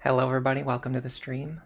Hello, everybody. Welcome to the stream.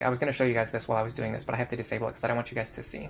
I was going to show you guys this while I was doing this, but I have to disable it because I don't want you guys to see.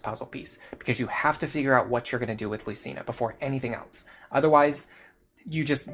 puzzle piece, because you have to figure out what you're going to do with Lucina before anything else. Otherwise, you just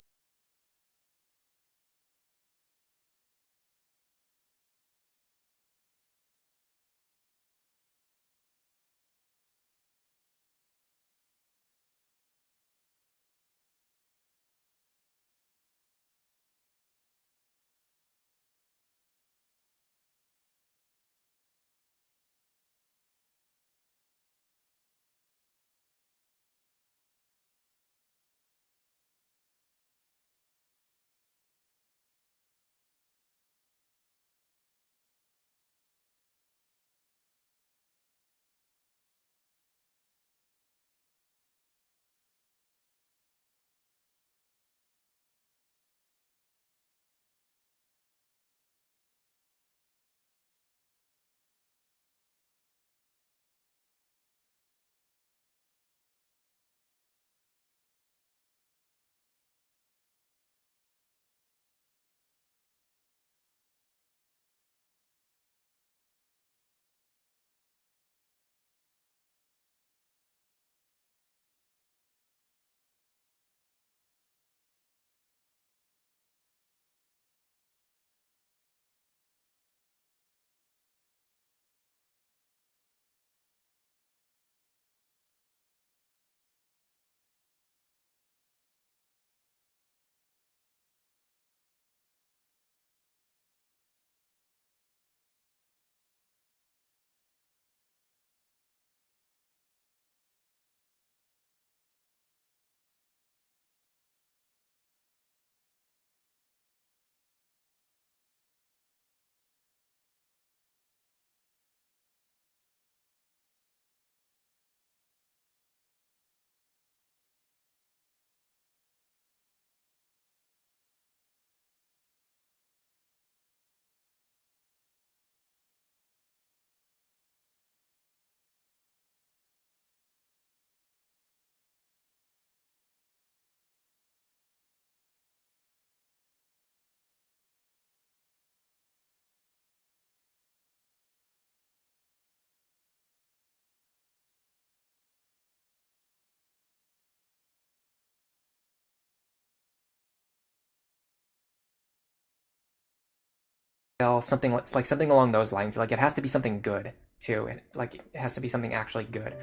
something like something along those lines. Like it has to be something good too. Like it has to be something actually good.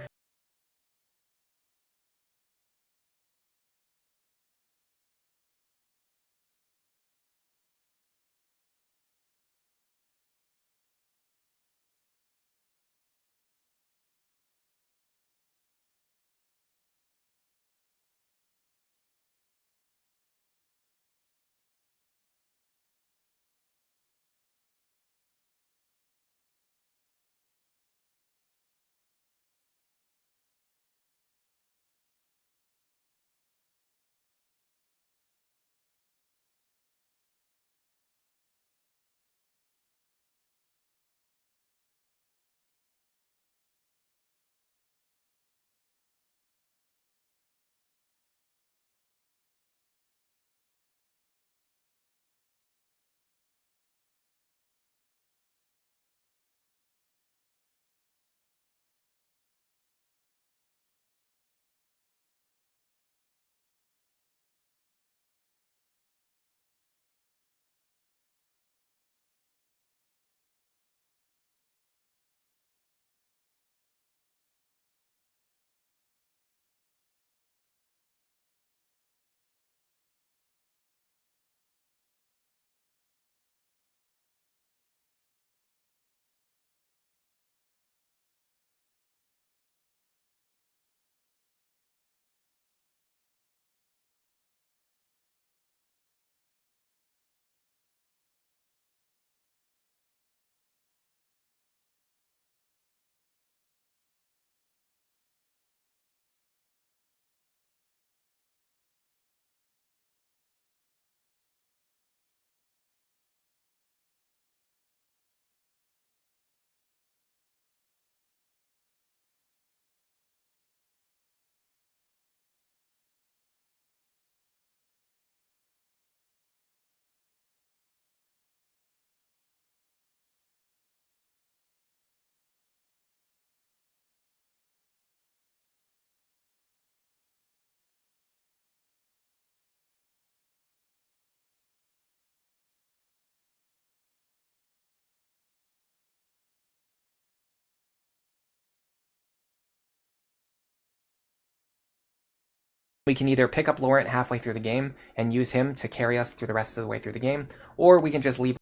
We can either pick up Laurent halfway through the game and use him to carry us through the rest of the way through the game, or we can just leave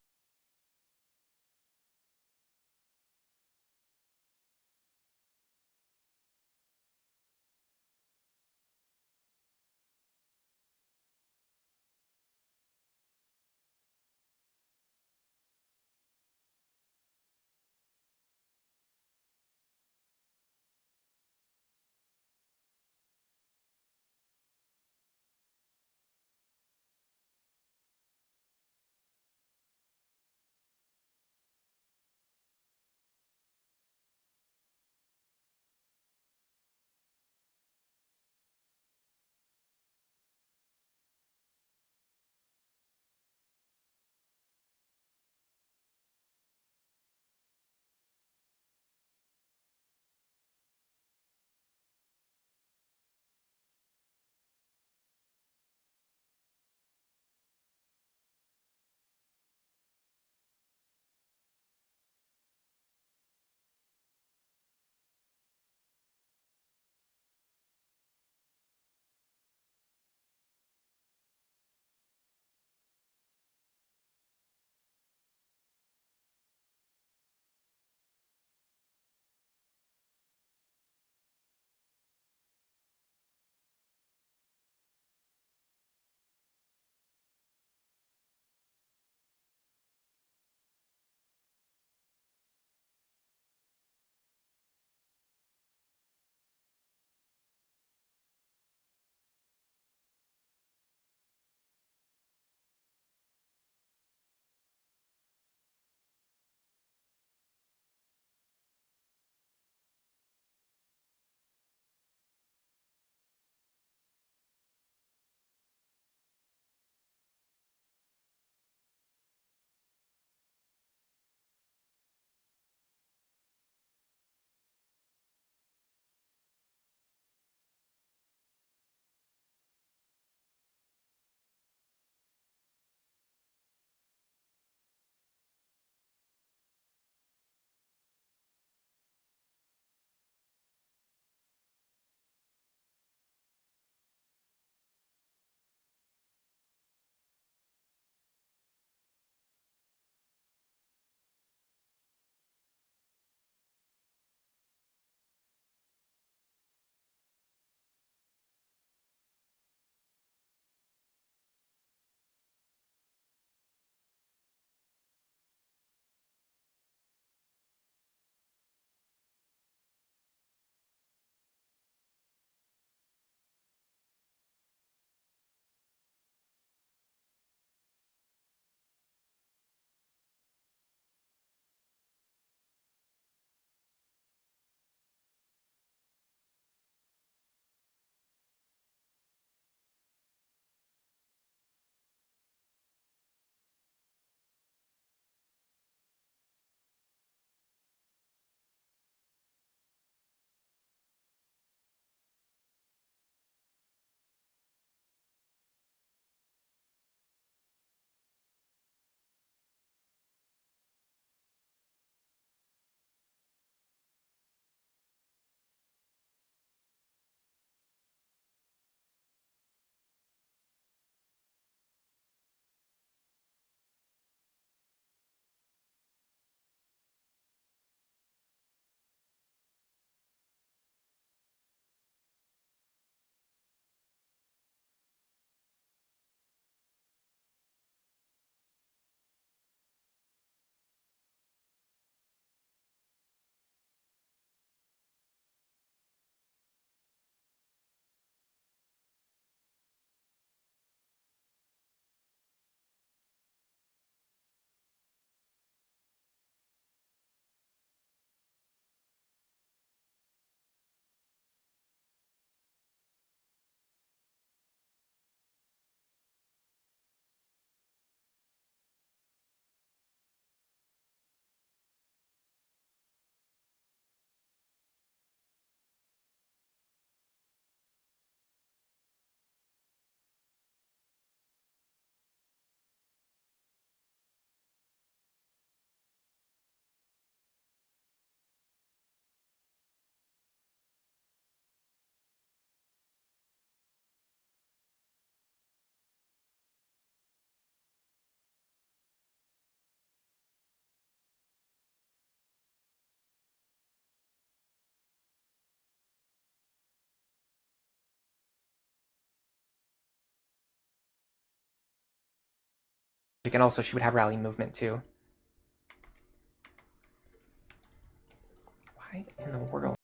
And also she would have rally movement too. Why in the world?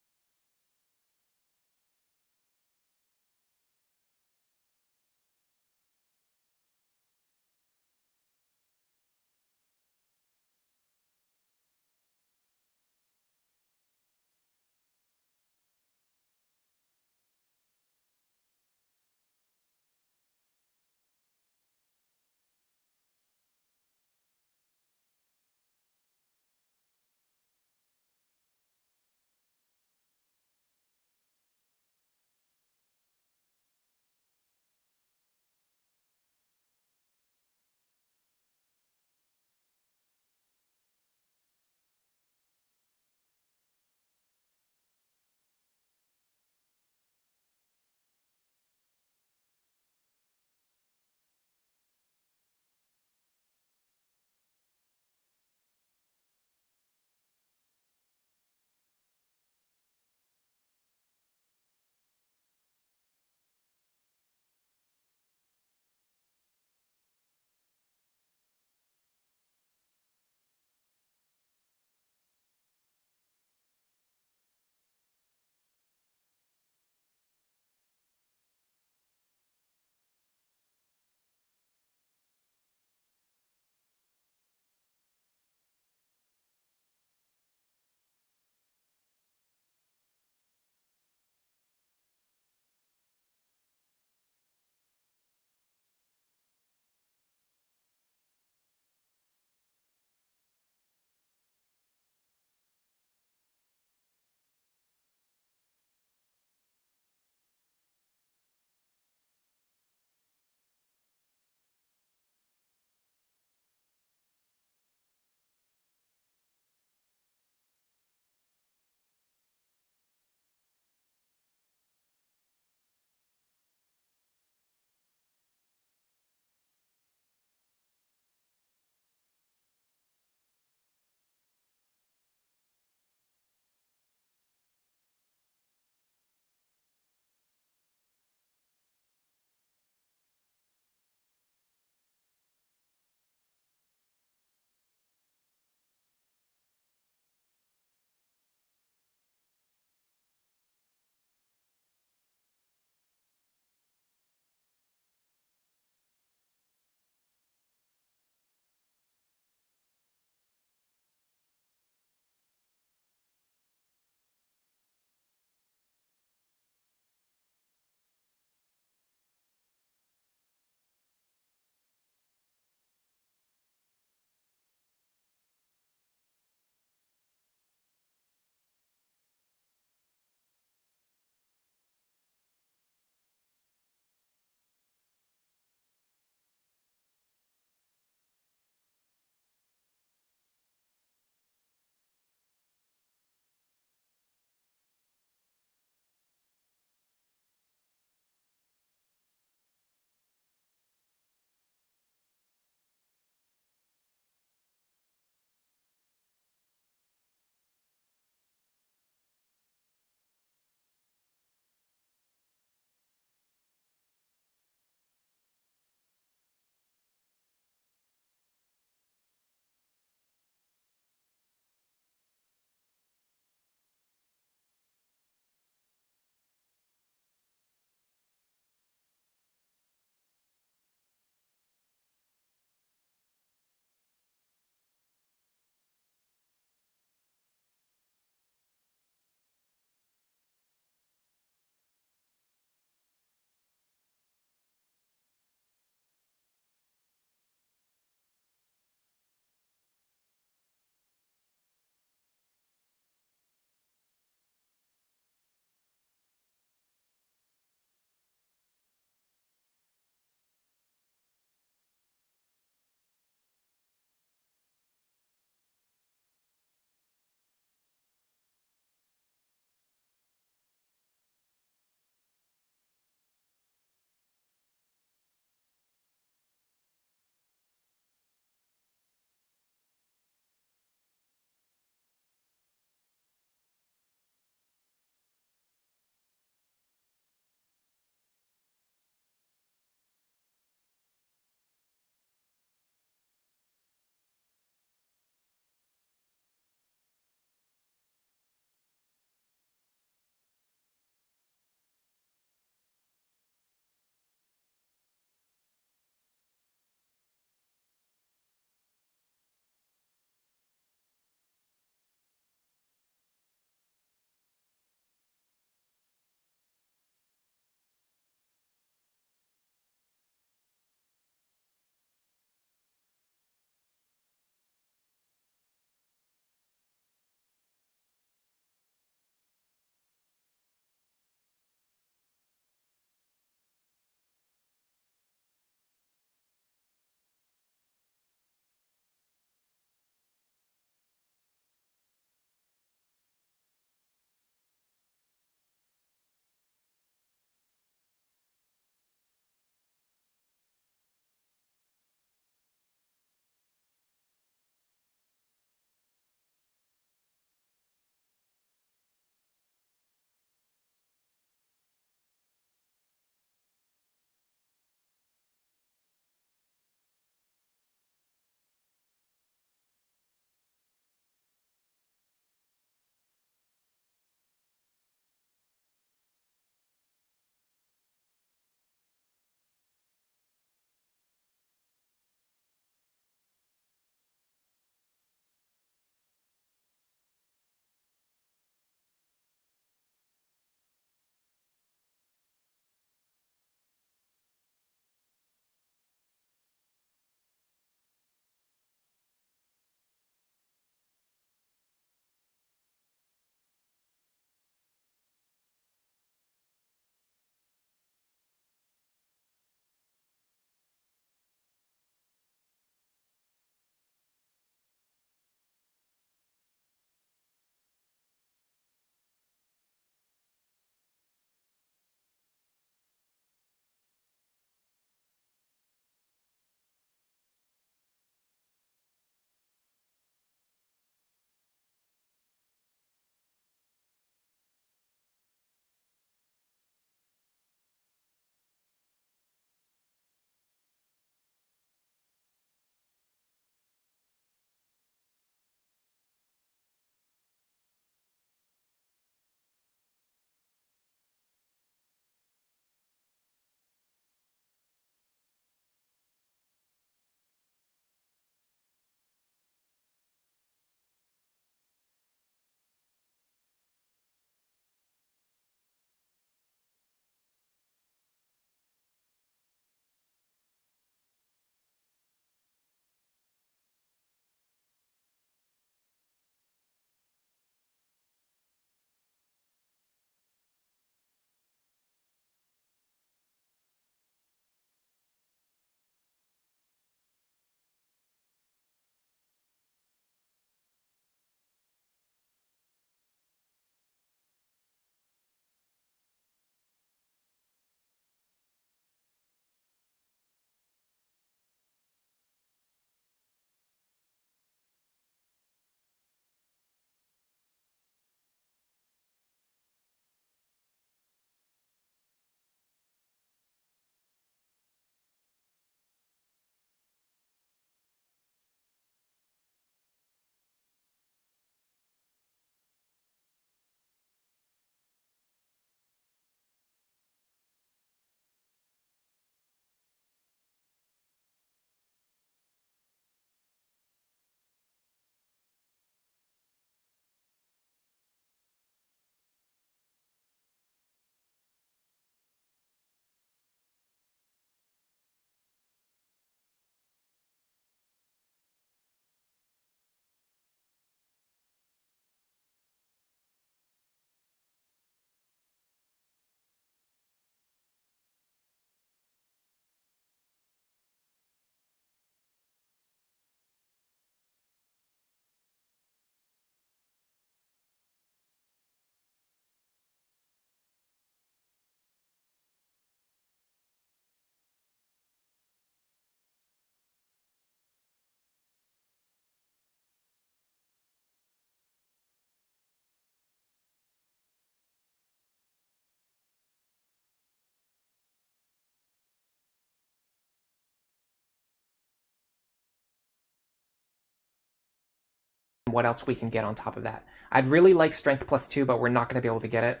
what else we can get on top of that. I'd really like strength +2, but we're not going to be able to get it.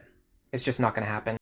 It's just not going to happen.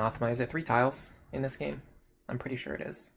Anathema, is it 3 tiles in this game? I'm pretty sure it is.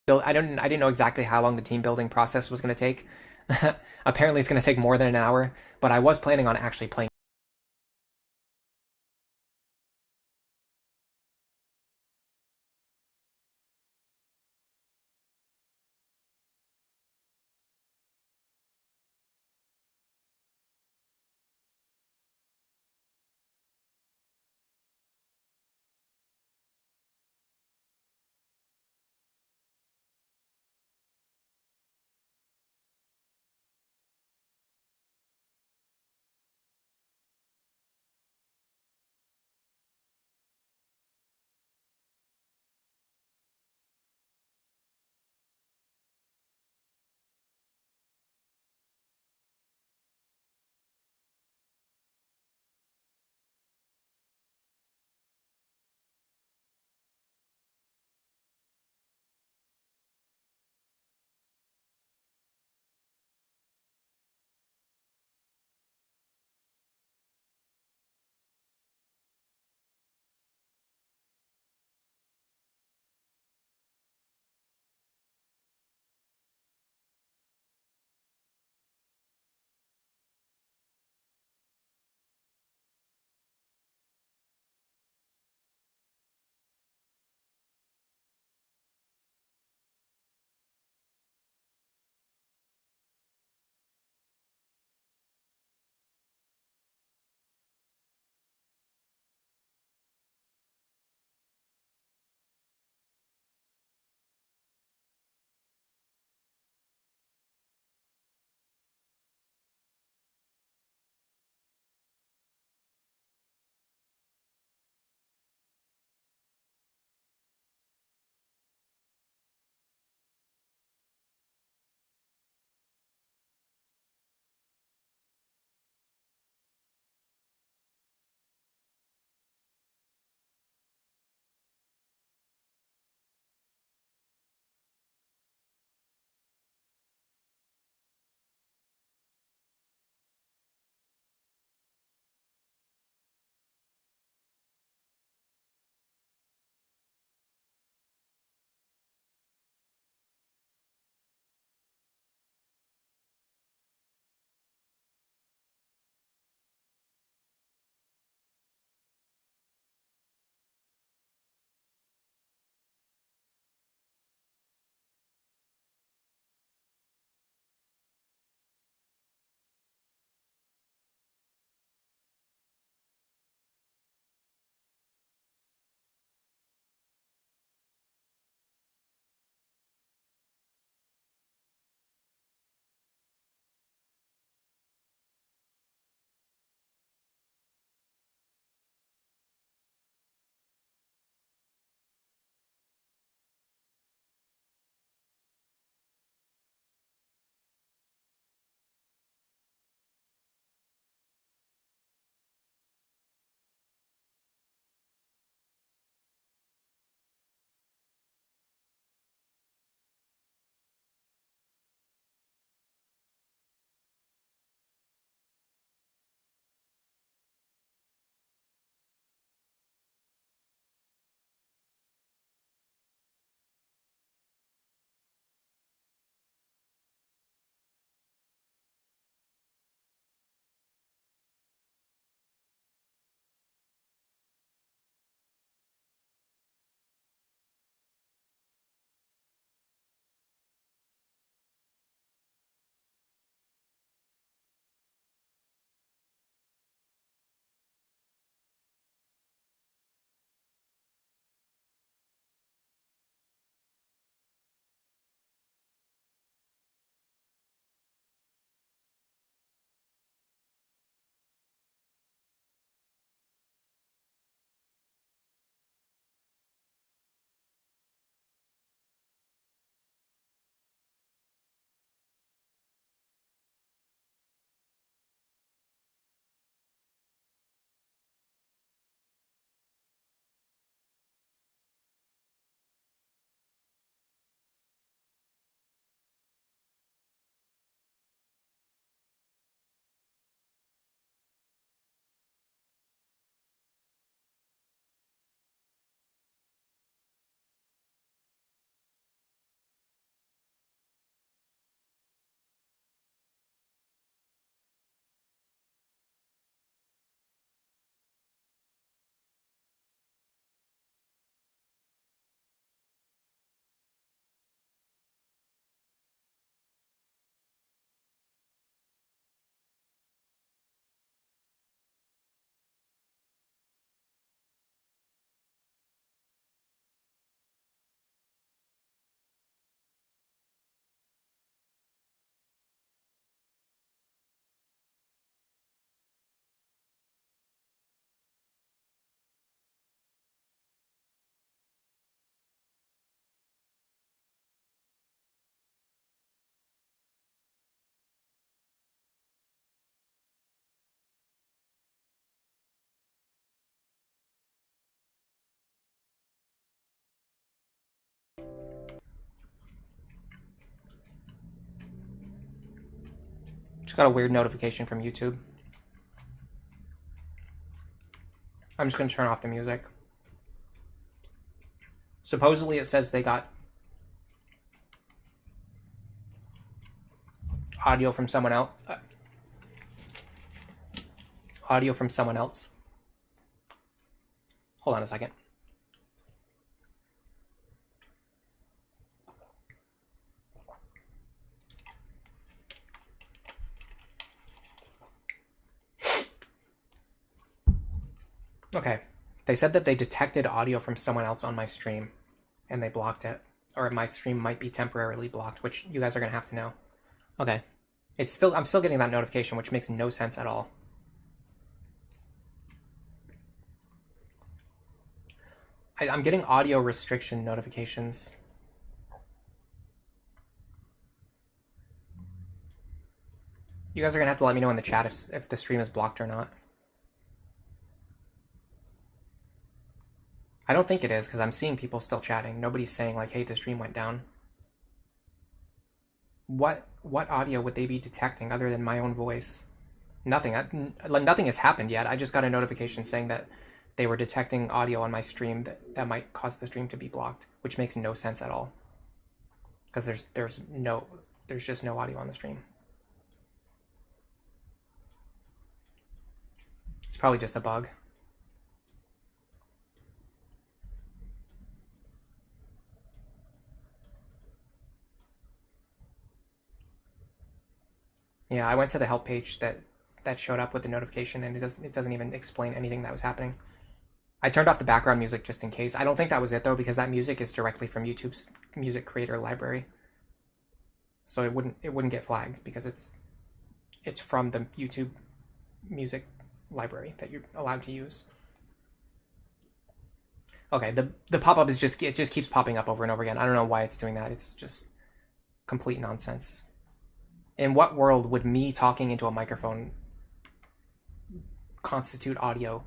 I didn't know exactly how long the team building process was going to take. Apparently, it's going to take more than an hour, but I was planning on actually playing Just got a weird notification from YouTube. I'm just going to turn off the music. Supposedly it says they got audio from someone else. Audio from someone else. Hold on a second. Okay. They said that they detected audio from someone else on my stream and they blocked it. Or my stream might be temporarily blocked, which you guys are going to have to know. Okay. I'm still getting that notification, which makes no sense at all. I'm getting audio restriction notifications. You guys are going to have to let me know in the chat if the stream is blocked or not. I don't think it is, because I'm seeing people still chatting. Nobody's saying, like, hey, the stream went down. What audio would they be detecting other than my own voice? Nothing. Nothing has happened yet. I just got a notification saying that they were detecting audio on my stream that might cause the stream to be blocked, which makes no sense at all. Because there's just no audio on the stream. It's probably just a bug. Yeah, I went to the help page that showed up with the notification, and it doesn't even explain anything that was happening. I turned off the background music just in case. I don't think that was it though, because that music is directly from YouTube's music creator library. So it wouldn't get flagged because it's from the YouTube music library that you're allowed to use. Okay, the pop-up is it just keeps popping up over and over again. I don't know why it's doing that. It's just complete nonsense. In what world would me talking into a microphone constitute audio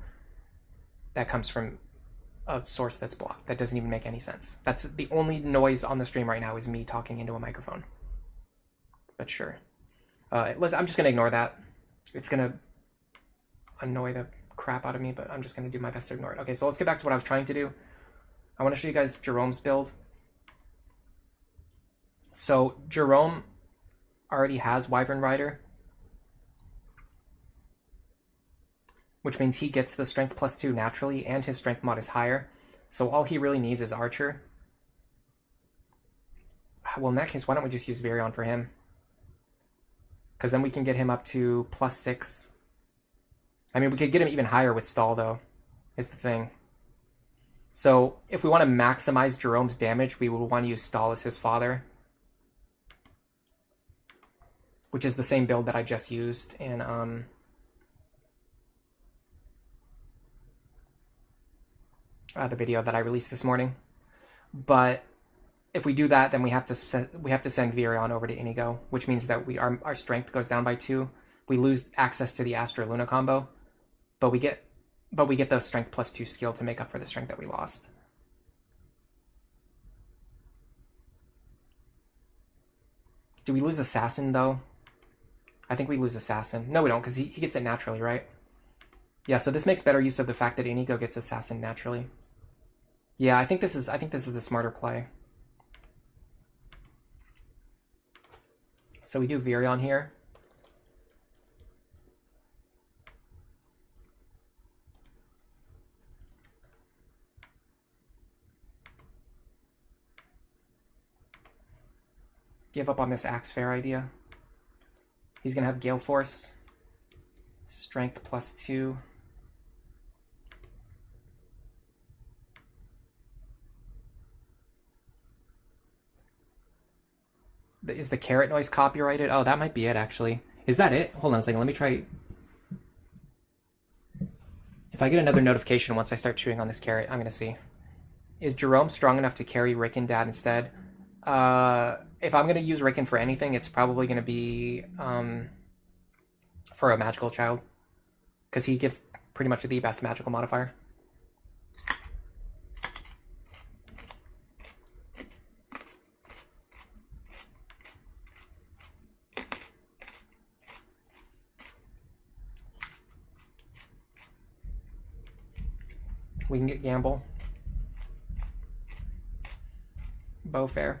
that comes from a source that's blocked? That doesn't even make any sense. That's the only noise on the stream right now is me talking into a microphone. But sure. Listen, I'm just going to ignore that. It's going to annoy the crap out of me, but I'm just going to do my best to ignore it. Okay, so let's get back to what I was trying to do. I want to show you guys Jerome's build. So Jerome already has Wyvern Rider, which means he gets the strength +2 naturally, and his strength mod is higher. So all he really needs is Archer. Well, in that case, why don't we just use Virion for him? Because then we can get him up to +6. I mean, we could get him even higher with Stall, though, is the thing. So if we want to maximize Jerome's damage, we would want to use Stall as his father, which is the same build that I just used in the video that I released this morning. But if we do that, then we have to send Virion over to Inigo, which means that our strength goes down by 2. We lose access to the Astra Luna combo, but we get the strength +2 skill to make up for the strength that we lost. Do we lose Assassin though? I think we lose Assassin. No, we don't, because he gets it naturally, right? Yeah, so this makes better use of the fact that Inigo gets Assassin naturally. Yeah, I think this is the smarter play. So we do Virion here. Give up on this Axe Fair idea. He's going to have Gale Force. Strength +2. Is the carrot noise copyrighted? Oh, that might be it, actually. Is that it? Hold on a second. Let me try. If I get another notification once I start chewing on this carrot, I'm going to see. Is Jerome strong enough to carry Rickon Dad instead? If I'm going to use Rickon for anything, it's probably going to be for a magical child, because he gives pretty much the best magical modifier. We can get Gamble. Bowfair.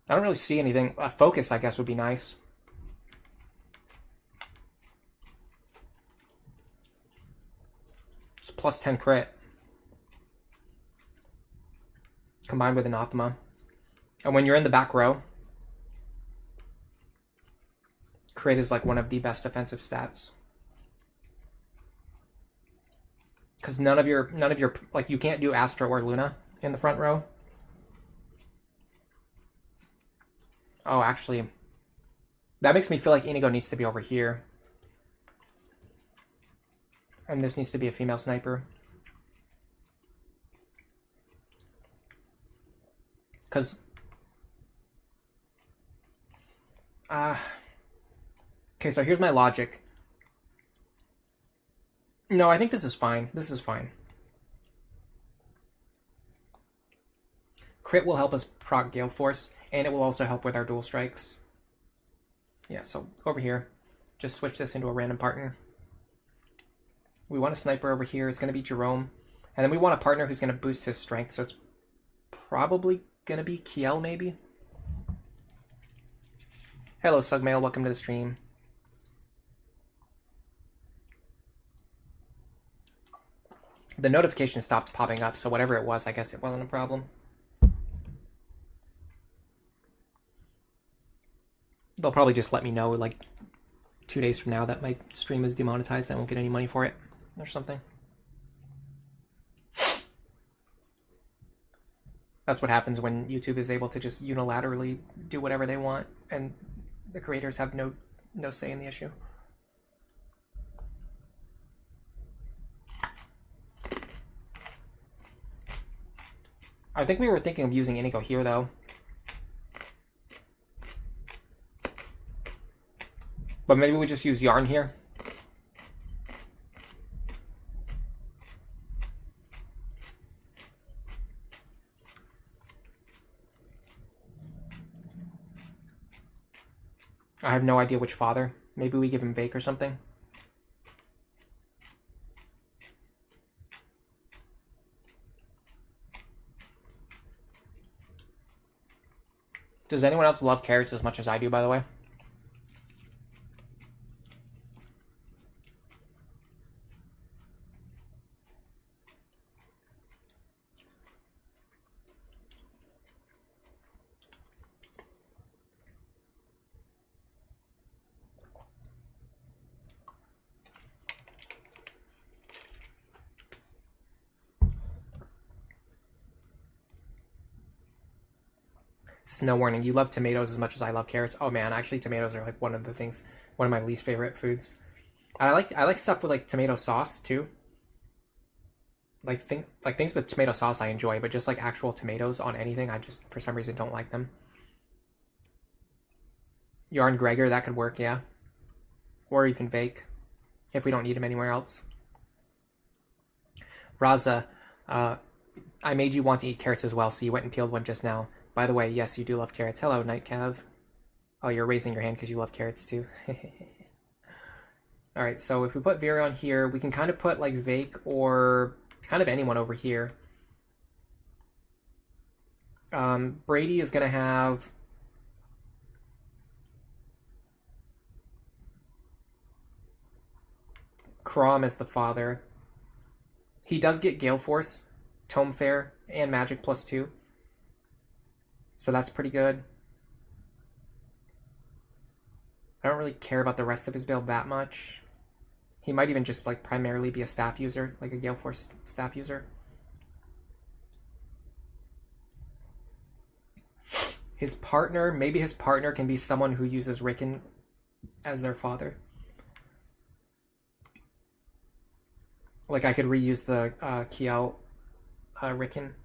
I don't really see anything. Focus, I guess, would be nice. It's plus 10 crit. Combined with Anathema. And when you're in the back row, crit is like one of the best defensive stats. Because none of your, like, you can't do Astra or Luna in the front row. Oh, actually, that makes me feel like Inigo needs to be over here. And this needs to be a female sniper. Because... okay, so here's my logic. No, I think this is fine. This is fine. Crit will help us proc Gale Force, and it will also help with our dual strikes. Yeah, so over here, just switch this into a random partner. We want a sniper over here. It's going to be Jerome. And then we want a partner who's going to boost his strength, so it's probably going to be Kiel, maybe? Hello, Sugmail. Welcome to the stream. The notification stopped popping up, so whatever it was, I guess it wasn't a problem. They'll probably just let me know, like, 2 days from now that my stream is demonetized. I won't get any money for it or something. That's what happens when YouTube is able to just unilaterally do whatever they want, and the creators have no say in the issue. I think we were thinking of using Inigo here, though. But maybe we just use Yarn here. I have no idea which father. Maybe we give him Vake or something. Does anyone else love carrots as much as I do, by the way? Snow warning, you love tomatoes as much as I love carrots. Oh man, actually tomatoes are like one of my least favorite foods. I like stuff with like tomato sauce too. Like things with tomato sauce I enjoy, but just like actual tomatoes on anything, I just for some reason don't like them. Yarn Gregor, that could work, yeah. Or even Vake, if we don't need him anywhere else. Raza, I made you want to eat carrots as well, so you went and peeled one just now. By the way, yes, you do love carrots. Hello, Nightcav. Oh, you're raising your hand because you love carrots too. Alright, so if we put Vera on here, we can kind of put like Vake or kind of anyone over here. Brady is going to have... Crom as the father. He does get Gale Force, Tome Fair, and Magic +2. So that's pretty good. I don't really care about the rest of his build that much. He might even just like primarily be a staff user, like a Gale Force staff user. Maybe his partner can be someone who uses Rickon as their father. Like I could reuse the Kiel Rickon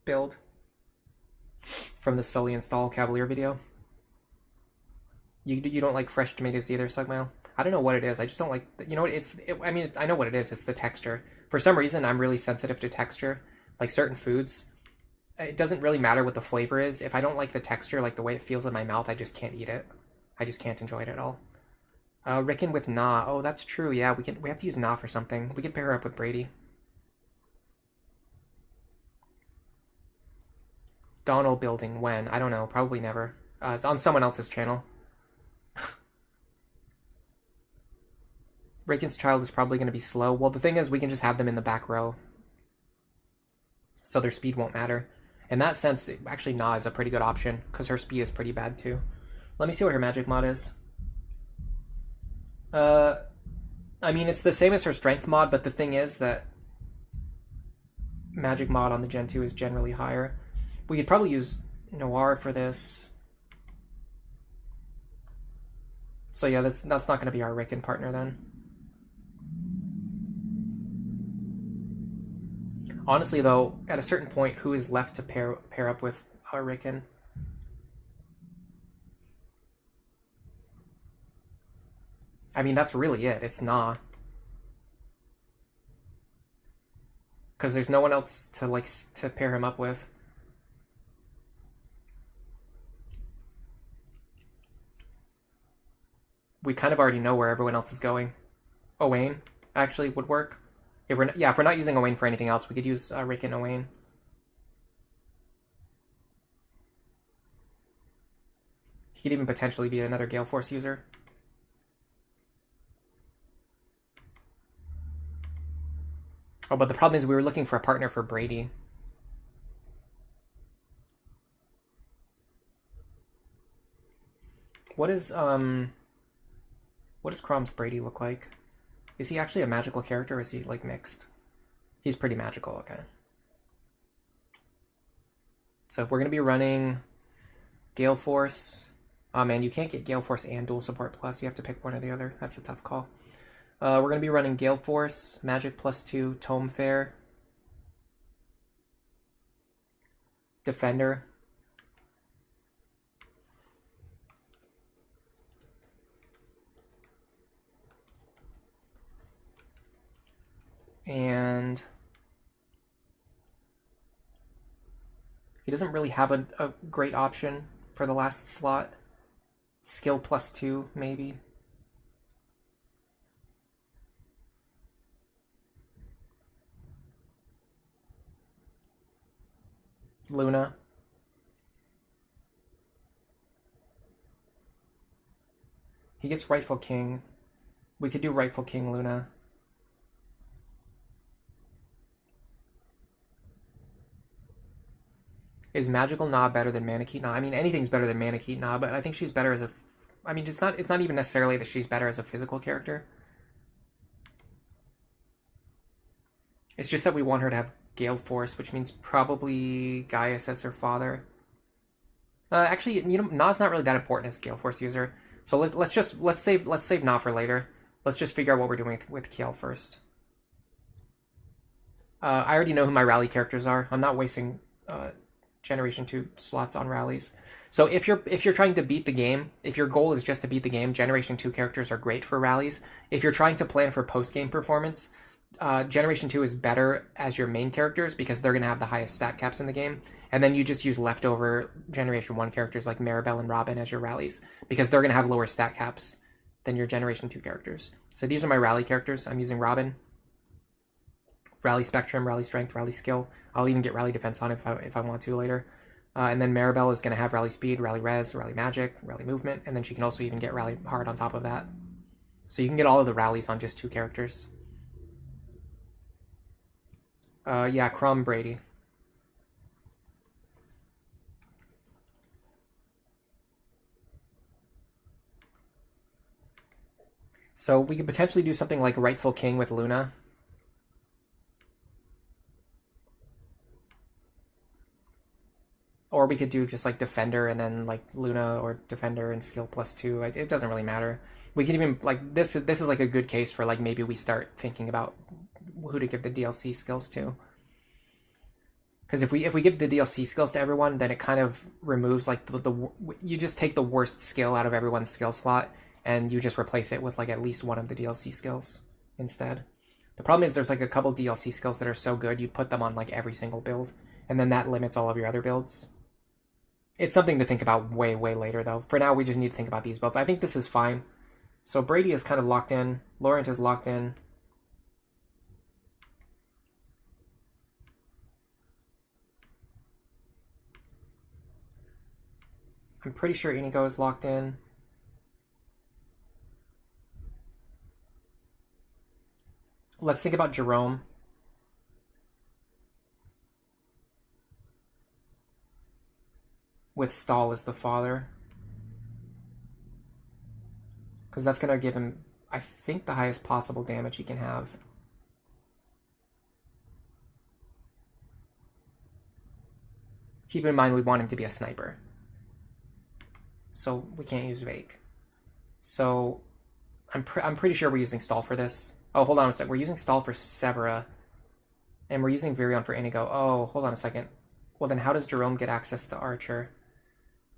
build from the Sully install Cavalier video. You don't like fresh tomatoes either, Sugmail? I don't know what it is. I just don't like... You know what? I know what it is. It's the texture. For some reason, I'm really sensitive to texture. Like certain foods, it doesn't really matter what the flavor is. If I don't like the texture, like the way it feels in my mouth, I just can't eat it. I just can't enjoy it at all. Rickon with Na. Oh, that's true. Yeah, we have to use Na for something. We could pair her up with Brady. Donald building when? I don't know. Probably never. It's on someone else's channel. Rickon's child is probably going to be slow. Well, the thing is, we can just have them in the back row. So their speed won't matter. In that sense, actually, Na is a pretty good option, because her speed is pretty bad, too. Let me see what her magic mod is. I mean, it's the same as her strength mod, but the thing is that magic mod on the Gen 2 is generally higher. We could probably use Noir for this. So yeah, that's not going to be our Rickon partner then. Honestly, though, at a certain point, who is left to pair up with our Rickon? I mean, that's really it. It's Na. Because there's no one else to pair him up with. We kind of already know where everyone else is going. Owain actually would work. If we're not using Owain for anything else, we could use Rickon Owain. He could even potentially be another Gale Force user. Oh, but the problem is we were looking for a partner for Brady. What does Crom's Brady look like? Is he actually a magical character, or is he, like, mixed? He's pretty magical, okay. So we're going to be running Gale Force. Oh, man, you can't get Gale Force and Dual Support Plus. You have to pick one or the other. That's a tough call. We're going to be running Gale Force, Magic +2, Tome Fair, Defender. And he doesn't really have a great option for the last slot. Skill +2, maybe. Luna. He gets Rightful King. We could do Rightful King Luna. Is Magical Na better than Manakite Na? I mean, anything's better than Manakite Na, but I think she's better as a... I mean, it's not even necessarily that she's better as a physical character. It's just that we want her to have Gale Force, which means probably Gaius as her father. Actually, you know, Na's not really that important as a Gale Force user. So let's save Na for later. Let's just figure out what we're doing with Kiel first. I already know who my rally characters are. I'm not wasting Generation 2 slots on rallies. So if you're trying to beat the game, if your goal is just to beat the game, Generation 2 characters are great for rallies. If you're trying to plan for post-game performance, Generation 2 is better as your main characters because they're going to have the highest stat caps in the game. And then you just use leftover Generation 1 characters like Maribel and Robin as your rallies because they're going to have lower stat caps than your Generation 2 characters. So these are my rally characters. I'm using Robin. Rally Spectrum, Rally Strength, Rally Skill. I'll even get Rally Defense on if I want to later. And then Maribel is going to have Rally Speed, Rally Res, Rally Magic, Rally Movement, and then she can also even get Rally Hard on top of that. So you can get all of the rallies on just 2 characters. Yeah, Crom Brady. So we could potentially do something like Rightful King with Luna. Or we could do just like Defender and then like Luna or Defender and Skill +2. It doesn't really matter. We could even like this is like a good case for like maybe we start thinking about who to give the DLC skills to. Because if we give the DLC skills to everyone, then it kind of removes like you just take the worst skill out of everyone's skill slot and you just replace it with like at least one of the DLC skills instead. The problem is there's like a couple DLC skills that are so good you'd put them on like every single build, and then that limits all of your other builds. It's something to think about way, way later though. For now, we just need to think about these builds. I think this is fine. So Brady is kind of locked in. Laurent is locked in. I'm pretty sure Inigo is locked in. Let's think about Jerome. With Stahl as the father. Because that's going to give him, I think, the highest possible damage he can have. Keep in mind we want him to be a sniper. So we can't use Vake. So I'm pretty sure we're using Stahl for this. Oh, hold on a sec. We're using Stahl for Severa. And we're using Virion for Inigo. Oh, hold on a second. Well, then how does Jerome get access to Archer?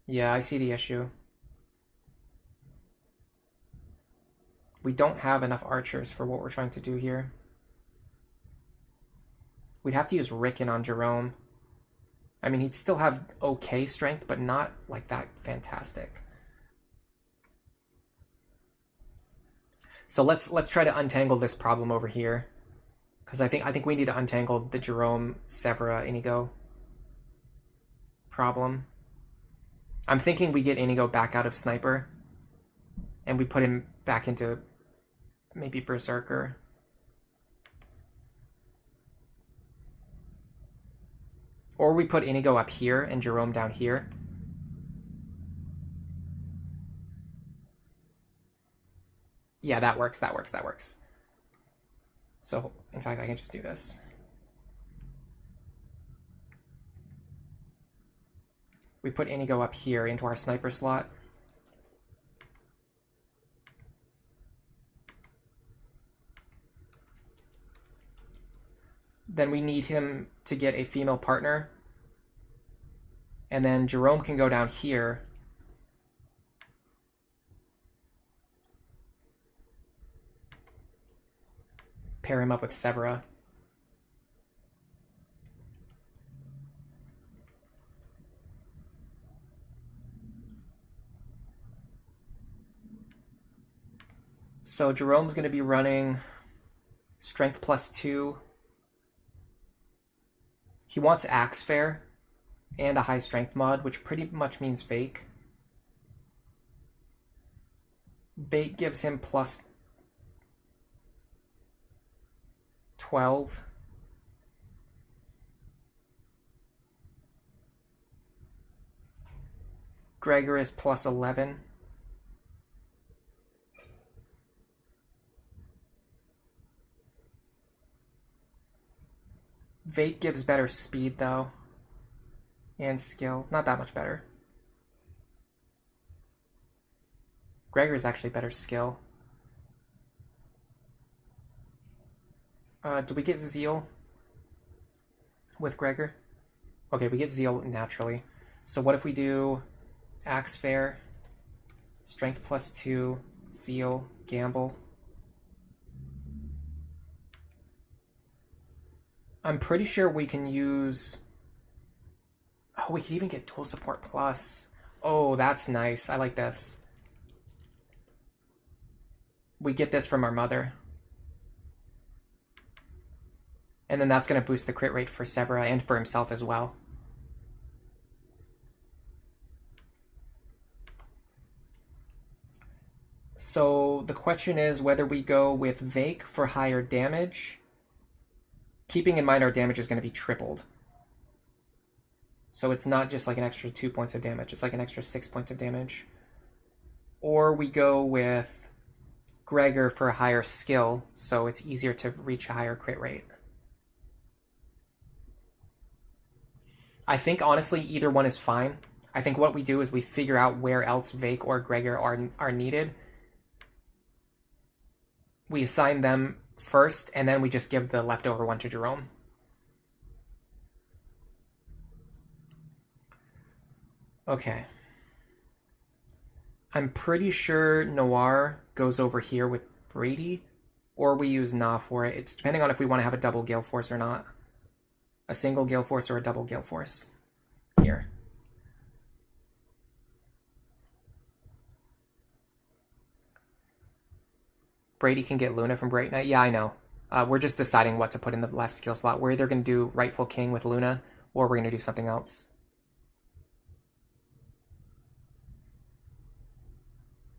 Yeah, I see the issue. We don't have enough archers for what we're trying to do here. We'd have to use Rickon on Jerome. I mean, he'd still have okay strength, but not like that fantastic. So let's try to untangle this problem over here, because I think we need to untangle the Jerome, Severa, Inigo problem. I'm thinking we get Inigo back out of Sniper, and we put him back into maybe Berserker. Or we put Inigo up here and Jerome down here. Yeah, that works, that works, that works. So, in fact, I can just do this. We put Inigo up here into our sniper slot. Then we need him to get a female partner. And then Jerome can go down here. Pair him up with Severa. So Jerome's going to be running Strength +2. He wants Axe Fair and a high strength mod, which pretty much means Vake. Vake gives him +12. Gregor is +11. Vake gives better speed, though. And skill. Not that much better. Gregor is actually better skill. Do we get Zeal with Gregor? Okay, we get Zeal naturally. So what if we do Axe Fair, Strength +2, Zeal, Gamble. I'm pretty sure we can use... Oh, we could even get Dual Support Plus. Oh, that's nice. I like this. We get this from our mother. And then that's going to boost the crit rate for Severa and for himself as well. So the question is whether we go with Vake for higher damage, keeping in mind our damage is going to be tripled. So it's not just like an extra 2 points of damage, it's like an extra 6 points of damage. Or we go with Gregor for a higher skill, so it's easier to reach a higher crit rate. I think honestly either one is fine. I think what we do is we figure out where else Vake or Gregor are needed. We assign them first, and then we just give the leftover one to Jerome. Okay. I'm pretty sure Noir goes over here with Brady, or we use Na for it. It's depending on if we want to have a double Gale Force or not. A single Gale Force or a double Gale Force. Here. Brady can get Luna from Bright Knight. Yeah, I know. We're just deciding what to put in the last skill slot. We're either going to do Rightful King with Luna, or we're going to do something else.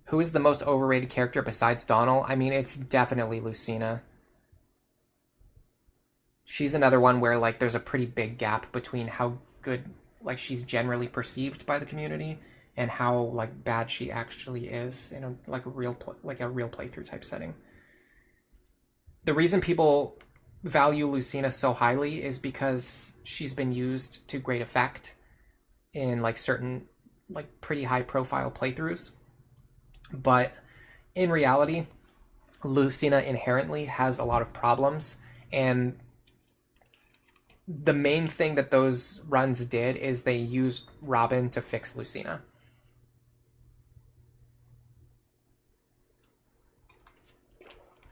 Who is the most overrated character besides Donald? I mean, it's definitely Lucina. She's another one where, like, there's a pretty big gap between how good, like, she's generally perceived by the community and how, like, bad she actually is in a, like, a real playthrough type setting. The reason people value Lucina so highly is because she's been used to great effect in, like, certain, like, pretty high profile playthroughs. But in reality, Lucina inherently has a lot of problems, and the main thing that those runs did is they used Robin to fix Lucina.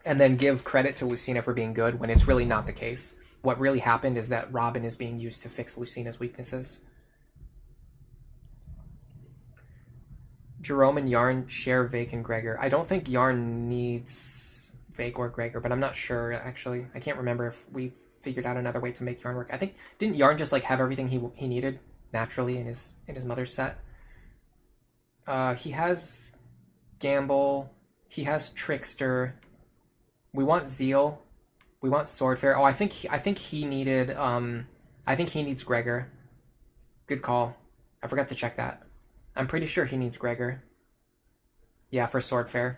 And then give credit to Lucina for being good when it's really not the case. What really happened is that Robin is being used to fix Lucina's weaknesses. Jerome and Yarn share Vake and Gregor. I don't think Yarn needs Vake or Gregor, but I'm not sure, actually. I can't remember if we figured out another way to make Yarn work. I think, didn't Yarn just, like, have everything he needed naturally in his mother's set? He has Gamble. He has Trickster. We want Zeal. We want Swordfair. Oh, I think he needed, I think he needs Gregor. Good call. I forgot to check that. I'm pretty sure he needs Gregor. Yeah, for Swordfair.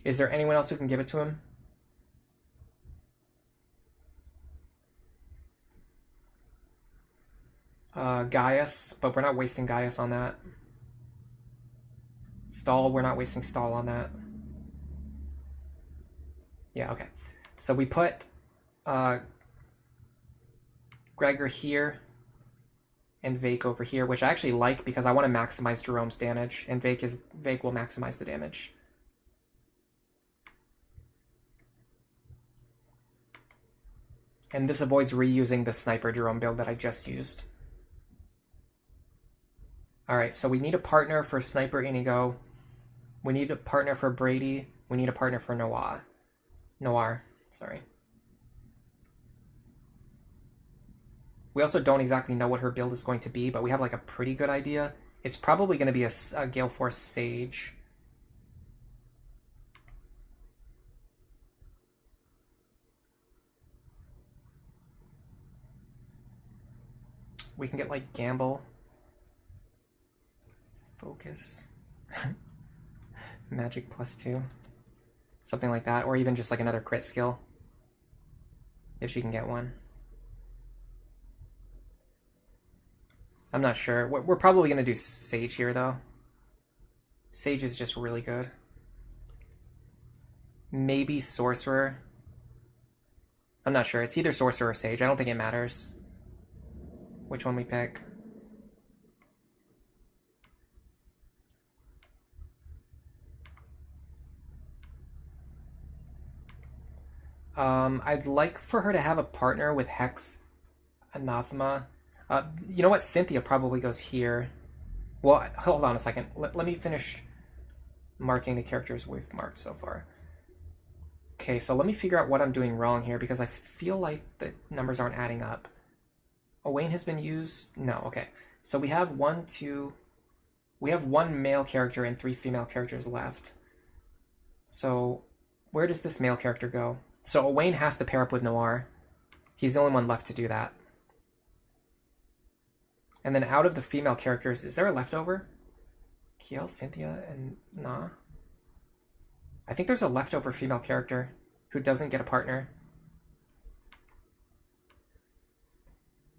Is there anyone else who can give it to him? Gaius, but we're not wasting Gaius on that. Stall, we're not wasting Stall on that. Yeah, okay. So we put Gregor here and Vake over here, which I actually like because I want to maximize Jerome's damage, and Vake will maximize the damage. And this avoids reusing the Sniper Jerome build that I just used. Alright, so we need a partner for Sniper Inigo. We need a partner for Brady. We need a partner for Noir, sorry. We also don't exactly know what her build is going to be, but we have, like, a pretty good idea. It's probably going to be a Gale Force Sage. We can get, like, Gamble. Focus. Magic +2. Something like that. Or even just, like, another crit skill. If she can get one. I'm not sure. We're probably going to do Sage here, though. Sage is just really good. Maybe Sorcerer. I'm not sure. It's either Sorcerer or Sage. I don't think it matters which one we pick. I'd like for her to have a partner with Hex Anathema. You know what? Cynthia probably goes here. Well, hold on a second. Let me finish marking the characters we've marked so far. Okay, so let me figure out what I'm doing wrong here, because I feel like the numbers aren't adding up. Owain has been used? No, okay. So we have one male character and 3 female characters left. So where does this male character go? So Owain has to pair up with Noir. He's the only one left to do that. And then out of the female characters, is there a leftover? Kiel, Cynthia, and Na? I think there's a leftover female character who doesn't get a partner.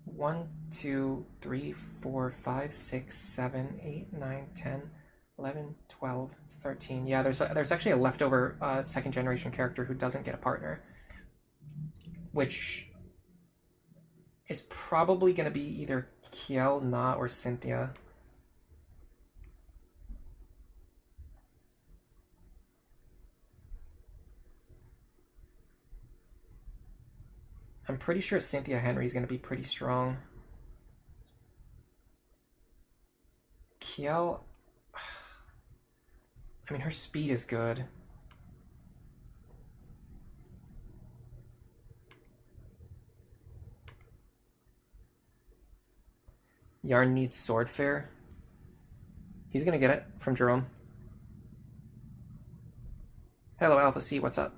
1, 2, 3, 4, 5, 6, 7, 8, 9, 10, 11, 12, 13. Yeah, there's actually a leftover second generation character who doesn't get a partner, which is probably going to be either Kiel, Na, or Cynthia. I'm pretty sure Cynthia Henry is going to be pretty strong. Kiel, I mean, her speed is good. Yarn needs Swordfair. He's going to get it from Jerome. Hello, Alpha C, what's up?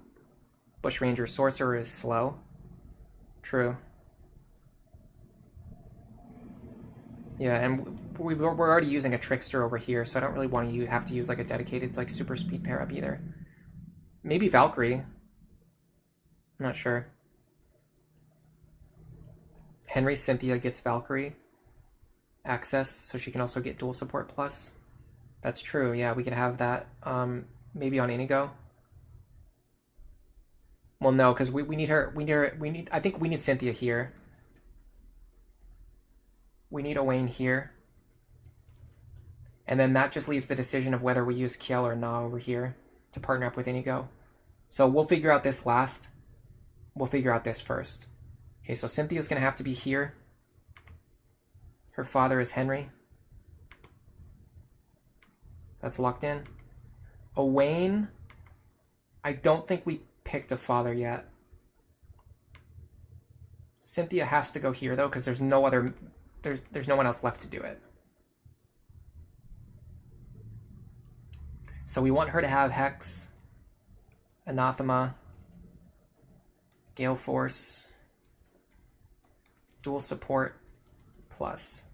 Bushranger Sorcerer is slow. True. Yeah, and we're already using a Trickster over here, so I don't really want to have to use like a dedicated like super speed pair up either. Maybe Valkyrie. I'm not sure. Henry Cynthia gets Valkyrie access, so she can also get dual support plus. That's true. Yeah, we can have that. Maybe on Inigo. Well, no, because we need her. I think we need Cynthia here. We need Owain here. And then that just leaves the decision of whether we use Kiel or Na over here to partner up with Inigo. So we'll figure out this last. We'll figure out this first. Okay, so Cynthia's going to have to be here. Her father is Henry. That's locked in. Owain, I don't think we picked a father yet. Cynthia has to go here though, because there's no other, there's no one else left to do it. So we want her to have Hex, Anathema, Gale Force, dual support, plus.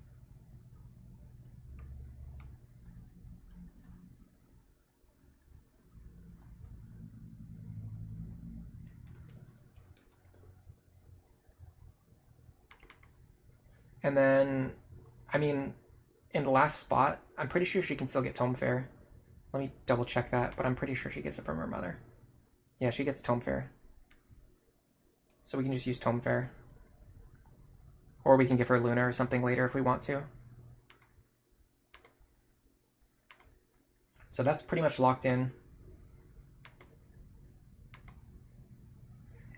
And then, I mean, in the last spot, I'm pretty sure she can still get Tome Fair. Let me double check that, but I'm pretty sure she gets it from her mother. Yeah, she gets Tome Fair. So we can just use Tome Fair. Or we can give her Luna or something later if we want to. So that's pretty much locked in.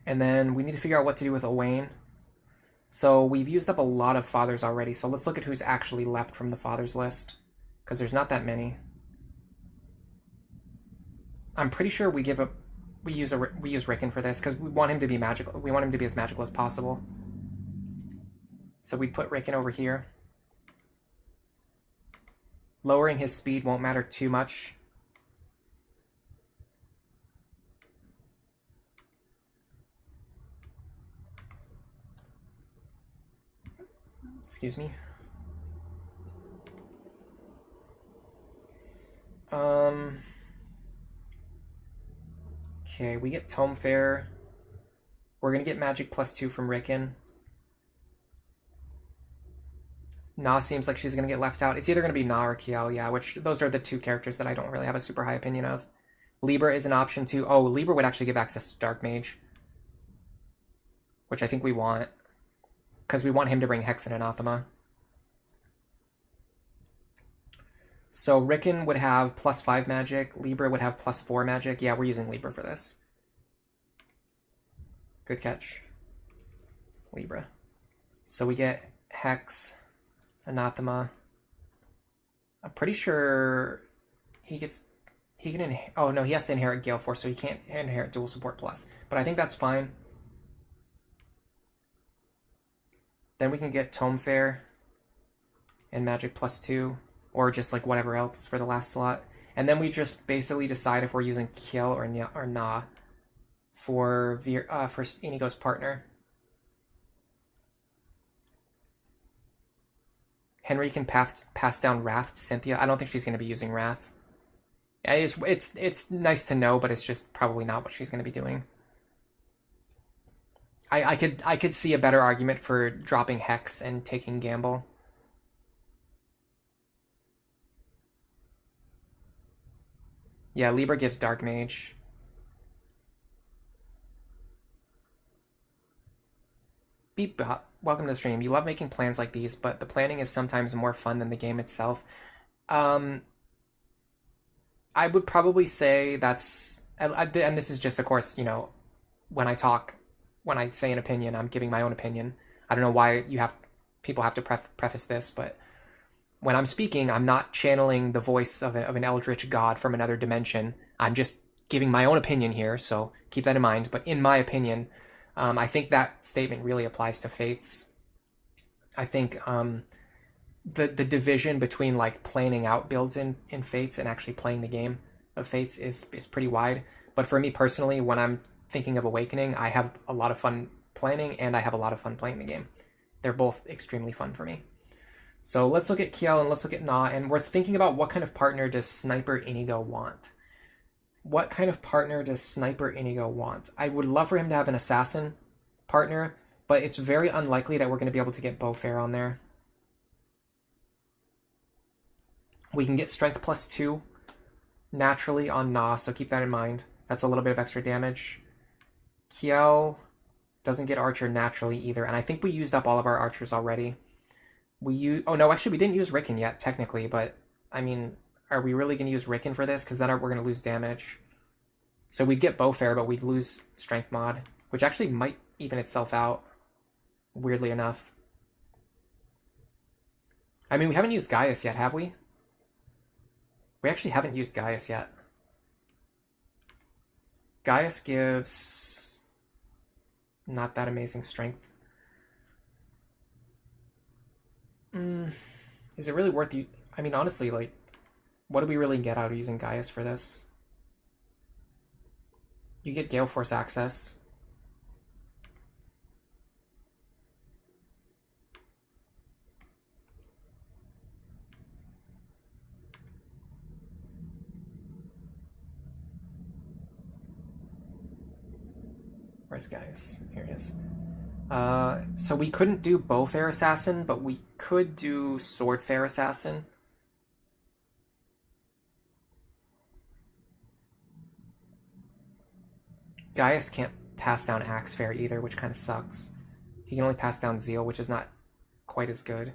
And then we need to figure out what to do with Owain. So we've used up a lot of fathers already, so let's look at who's actually left from the fathers list, because there's not that many. I'm pretty sure we use Rickon for this because we want him to be magical. We want him to be as magical as possible. So we put Rickon over here. Lowering his speed won't matter too much. Excuse me. Okay, we get Tome Fair. We're gonna get Magic +2 from Rickon. Na seems like she's gonna get left out. It's either gonna be Na or Kiel, yeah, which those are the two characters that I don't really have a super high opinion of. Libra is an option too. Oh, Libra would actually give access to Dark Mage, which I think we want, because we want him to bring Hex and Anathema. So Rickon would have +5 magic. Libra would have +4 magic. Yeah, we're using Libra for this. Good catch. Libra. So we get Hex, Anathema. I'm pretty sure he can oh no, he has to inherit Gale Force, so he can't inherit dual support plus. But I think that's fine. Then we can get Tome Fair and Magic +2, or just like whatever else for the last slot. And then we just basically decide if we're using Kiel or Na for Inigo's partner. Henry can pass down Wrath to Cynthia. I don't think she's going to be using Wrath. It's nice to know, but it's just probably not what she's going to be doing. I could see a better argument for dropping Hex and taking Gamble. Yeah, Libra gives Dark Mage. Beep, welcome to the stream. You love making plans like these, but the planning is sometimes more fun than the game itself. I would probably say that's, and this is just, of course, you know, when I talk when I say an opinion, I'm giving my own opinion. I don't know why people have to preface this, but when I'm speaking, I'm not channeling the voice of an eldritch god from another dimension. I'm just giving my own opinion here, so keep that in mind. But in my opinion, I think that statement really applies to Fates. I think the division between like planning out builds in Fates and actually playing the game of Fates is pretty wide. But for me personally, when I'm thinking of Awakening, I have a lot of fun planning and I have a lot of fun playing the game. They're both extremely fun for me. So let's look at Kiel and let's look at Na, and we're thinking about what kind of partner does Sniper Inigo want? What kind of partner does Sniper Inigo want? I would love for him to have an assassin partner, but it's very unlikely that we're going to be able to get Beaufair on there. We can get strength +2 naturally on Na, so keep that in mind. That's a little bit of extra damage. Kiel doesn't get archer naturally either, and I think we used up all of our archers already. Oh no, actually we didn't use Rickon yet, technically, but I mean, are we really going to use Rickon for this? Because then we're going to lose damage. So we'd get Beaufair, but we'd lose strength mod, which actually might even itself out, weirdly enough. I mean, we haven't used Gaius yet, have we? We actually haven't used Gaius yet. Gaius gives not that amazing strength. Is it really worth you? I mean, honestly, like, what do we really get out of using Gaius for this? You get Gale Force access. Where's Gaius? Here he is. So we couldn't do Beaufair Assassin, but we could do Swordfair Assassin. Gaius can't pass down Axefair either, which kind of sucks. He can only pass down Zeal, which is not quite as good.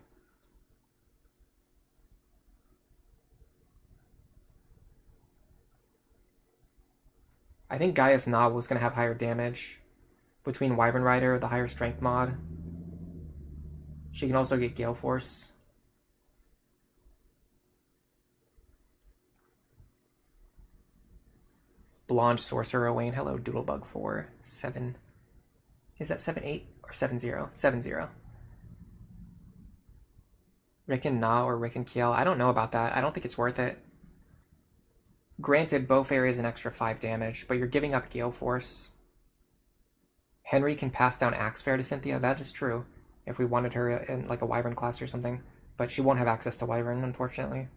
I think Gaius Na was going to have higher damage between Wyvern Rider, the higher strength mod. She can also get Gale Force. Blonde Sorcerer Owain. Hello, Doodlebug 4. 7. Is that 7-8 or 7-0? 7-0. Rickon Na or Rickon Kiel. I don't know about that. I don't think it's worth it. Granted, Beaufair is an extra 5 damage, but you're giving up Gale Force. Henry can pass down Axefair to Cynthia. That is true. If we wanted her in like a Wyvern class or something. But she won't have access to Wyvern, unfortunately.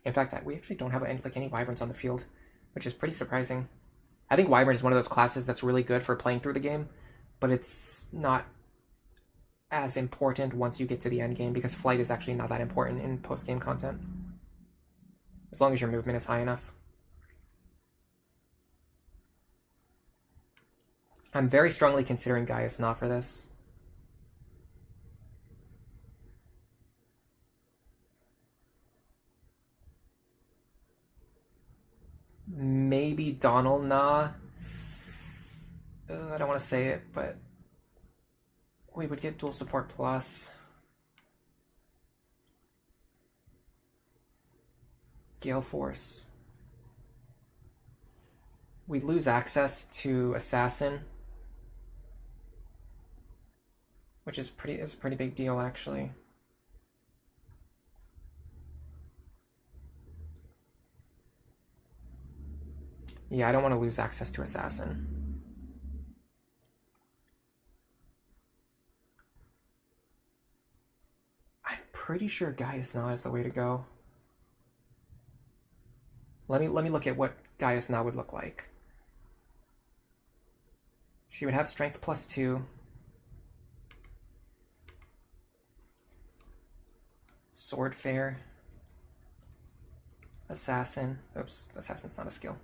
In fact, we actually don't have any Wyverns on the field, which is pretty surprising. I think Wyvern is one of those classes that's really good for playing through the game, but it's not as important once you get to the end game, because flight is actually not that important in post-game content. As long as your movement is high enough. I'm very strongly considering Gaius Na for this. Maybe Donald Na. I don't want to say it, but we would get dual support plus. Gale Force. We'd lose access to Assassin, which is a pretty big deal, actually. Yeah, I don't want to lose access to Assassin. I'm pretty sure Gaius Na is the way to go. Let me look at what Gaius Na would look like. She would have strength +2. Swordfair. Assassin. Oops, Assassin's not a skill.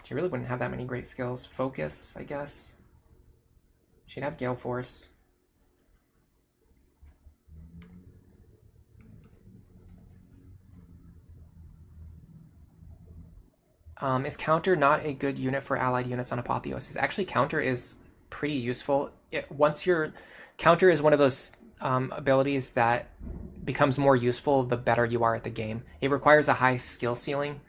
She really wouldn't have that many great skills. Focus, I guess. She'd have Gale Force. Is counter not a good unit for allied units on Apotheosis? Actually, counter is pretty useful. Counter is one of those abilities that becomes more useful the better you are at the game. It requires a high skill ceiling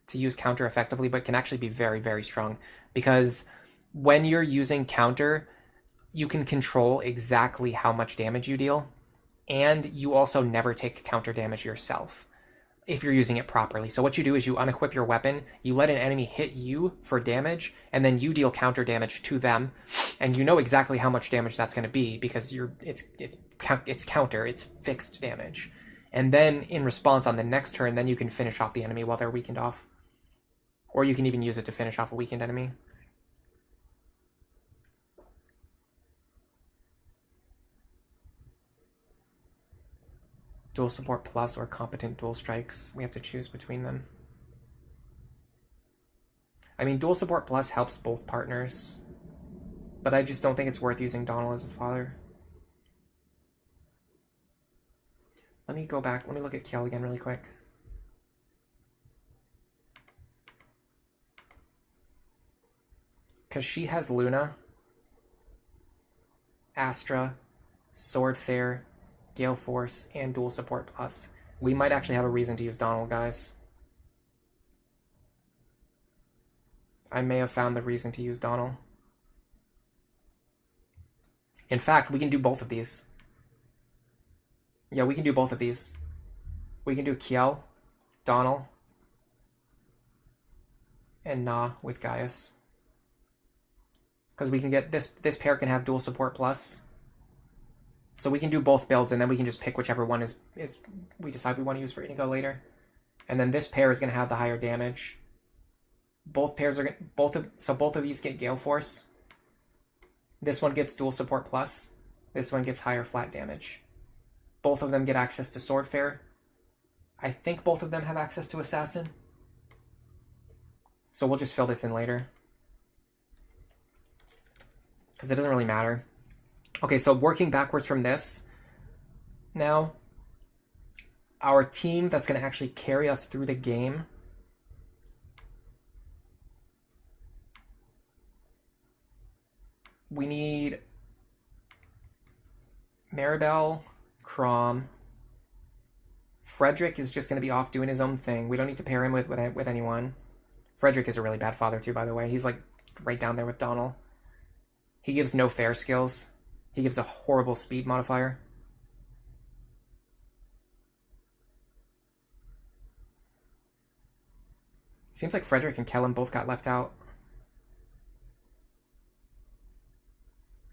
to use counter effectively, but can actually be very, very strong because when you're using counter, you can control exactly how much damage you deal, and you also never take counter damage yourself if you're using it properly. So what you do is you unequip your weapon, you let an enemy hit you for damage, and then you deal counter damage to them, and you know exactly how much damage that's going to be because it's counter, it's fixed damage. And then in response on the next turn, then you can finish off the enemy while they're weakened off. Or you can even use it to finish off a weakened enemy. Dual support plus or competent dual strikes. We have to choose between them. I mean, dual support plus helps both partners, but I just don't think it's worth using Donald as a father. Let me go back. Let me look at Kiel again really quick. Because she has Luna, Astra, Swordfair, Gale Force, and Dual Support Plus. We might actually have a reason to use Donald, guys. I may have found the reason to use Donald. In fact, we can do both of these. Yeah, we can do both of these. We can do Kiel, Donald, and Na with Gaius. Because we can get this pair can have Dual Support Plus. So we can do both builds, and then we can just pick whichever one is we decide we want to use for Inigo later. And then this pair is going to have the higher damage. Both pairs are both of these get Gale Force. This one gets Dual Support Plus. This one gets higher flat damage. Both of them get access to Swordfair. I think both of them have access to Assassin. So we'll just fill this in later. Because it doesn't really matter. Okay, so working backwards from this, now, our team that's going to actually carry us through the game we need Maribel, Crom. Frederick is just going to be off doing his own thing. We don't need to pair him with anyone. Frederick is a really bad father too, by the way. He's like right down there with Donald. He gives no fair skills. He gives a horrible speed modifier. Seems like Frederick and Kellum both got left out.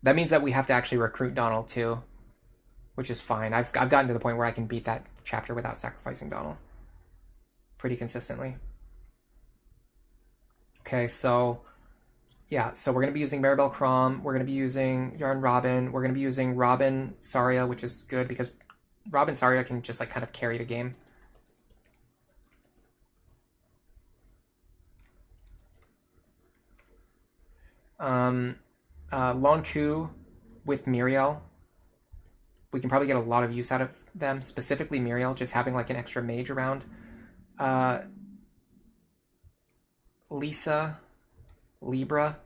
That means that we have to actually recruit Donald too, which is fine. I've gotten to the point where I can beat that chapter without sacrificing Donald pretty consistently. Okay, so yeah, so we're going to be using Maribel Crom, we're going to be using Yarn Robin, we're going to be using Robin Saria, which is good because Robin Saria can just like kind of carry the game. Lonku with Muriel. We can probably get a lot of use out of them, specifically Muriel, just having like an extra mage around. Lisa, Libra.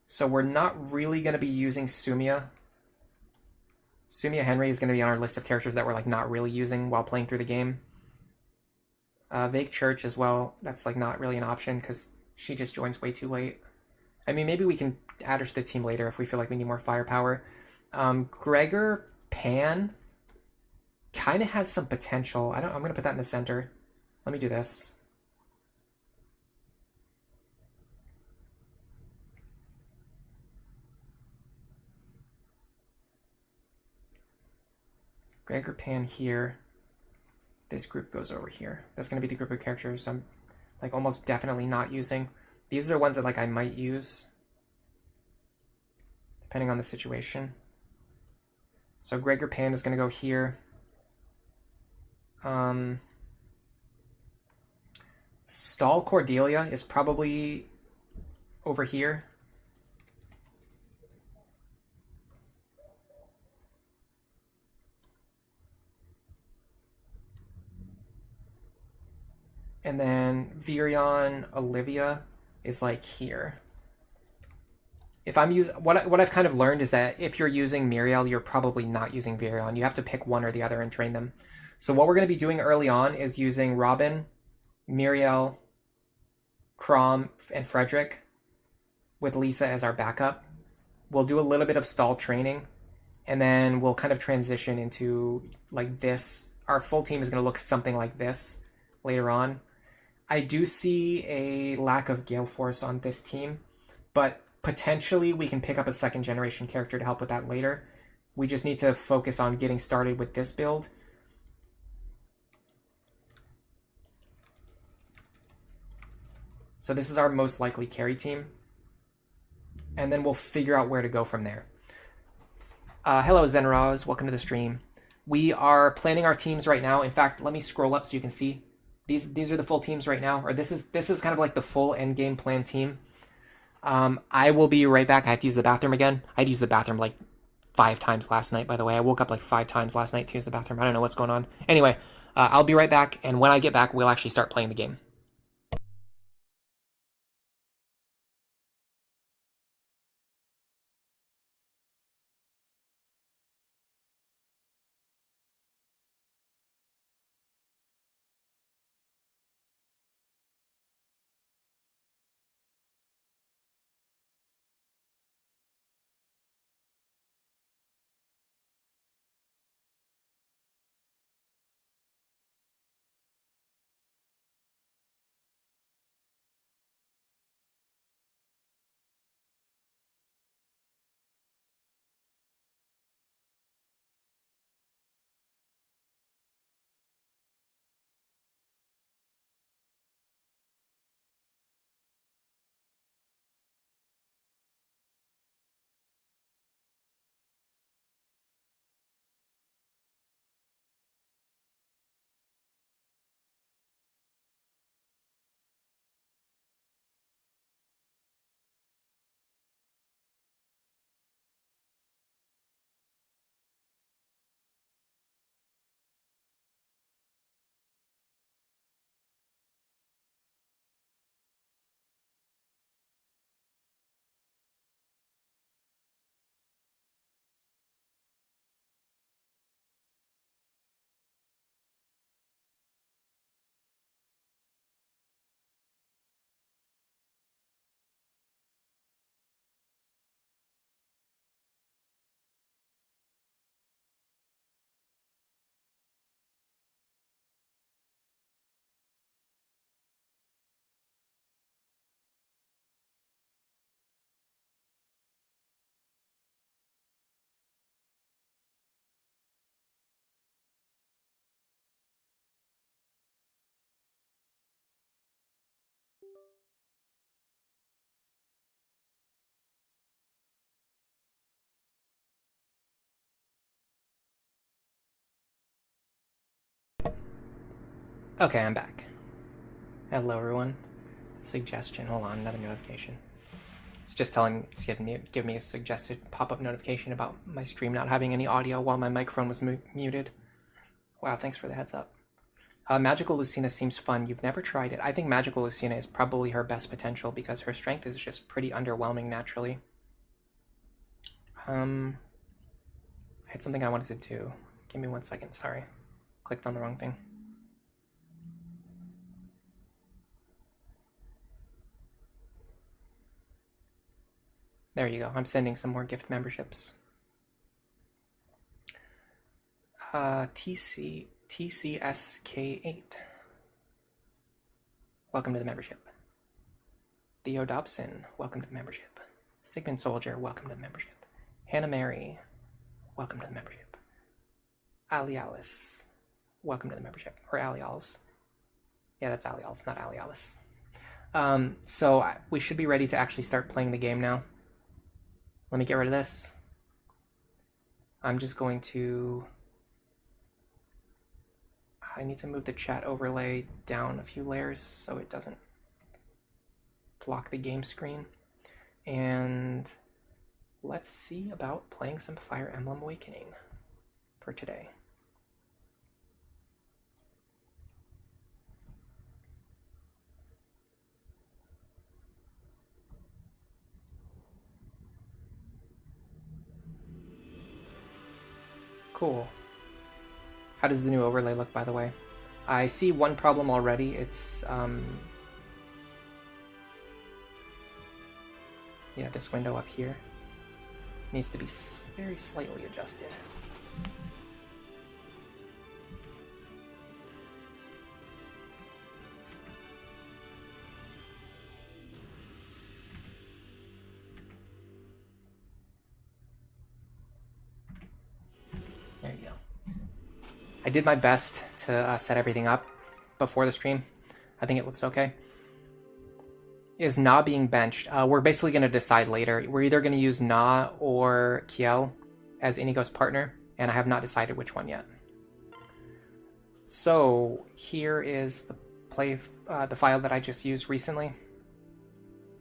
So we're not really going to be using Sumia. Sumia Henry is going to be on our list of characters that we're like not really using while playing through the game. Vague Church as well. That's like not really an option because she just joins way too late. I mean, maybe we can add her to the team later if we feel like we need more firepower. Gregor Pan kind of has some potential. I'm going to put that in the center. Let me do this. Gregor Pan here. This group goes over here. That's going to be the group of characters I'm like almost definitely not using. These are the ones that like I might use depending on the situation. So Gregor Pan is going to go here. Stall Cordelia is probably over here. And then Virion Olivia is like here. If I'm using what I've kind of learned is that if you're using Muriel, you're probably not using Virion. You have to pick one or the other and train them. So what we're going to be doing early on is using Robin, Muriel, Chrom, and Frederick with Lisa as our backup. We'll do a little bit of stall training, and then we'll kind of transition into like this. Our full team is going to look something like this later on. I do see a lack of Gale Force on this team, but potentially we can pick up a second generation character to help with that later. We just need to focus on getting started with this build. So this is our most likely carry team. And then we'll figure out where to go from there. Hello, Zenraz. Welcome to the stream. We are planning our teams right now. In fact, let me scroll up so you can see. These are the full teams right now. Or this is kind of like the full endgame plan team. I will be right back. I have to use the bathroom again. I had to use the bathroom like 5 times last night, by the way. I woke up like 5 times last night to use the bathroom. I don't know what's going on. Anyway, I'll be right back. And when I get back, we'll actually start playing the game. Okay, I'm back. Hello, everyone. Suggestion. Hold on, another notification. It's just give me a suggested pop-up notification about my stream not having any audio while my microphone was muted. Wow, thanks for the heads up. Magical Lucina seems fun. You've never tried it. I think Magical Lucina is probably her best potential because her strength is just pretty underwhelming naturally. I had something I wanted to do. Give me 1 second, sorry. Clicked on the wrong thing. There you go. I'm sending some more gift memberships. TCSK8. Welcome to the membership. Theo Dobson, welcome to the membership. Sigmund Soldier, welcome to the membership. Hannah Mary, welcome to the membership. Ali Alice, welcome to the membership. Or Ali Alice. Yeah, that's Ali Alice, not Ali Alice. So we should be ready to actually start playing the game now. Let me get rid of this. I'm just going to... I need to move the chat overlay down a few layers so it doesn't block the game screen. And let's see about playing some Fire Emblem Awakening for today. Cool. How does the new overlay look, by the way? I see one problem already. It's, yeah, this window up here needs to be very slightly adjusted. There you go. I did my best to set everything up before the stream. I think it looks okay. Is Na being benched? We're basically going to decide later. We're either going to use Na or Kiel as Inigo's partner, and I have not decided which one yet. So here is the file that I just used recently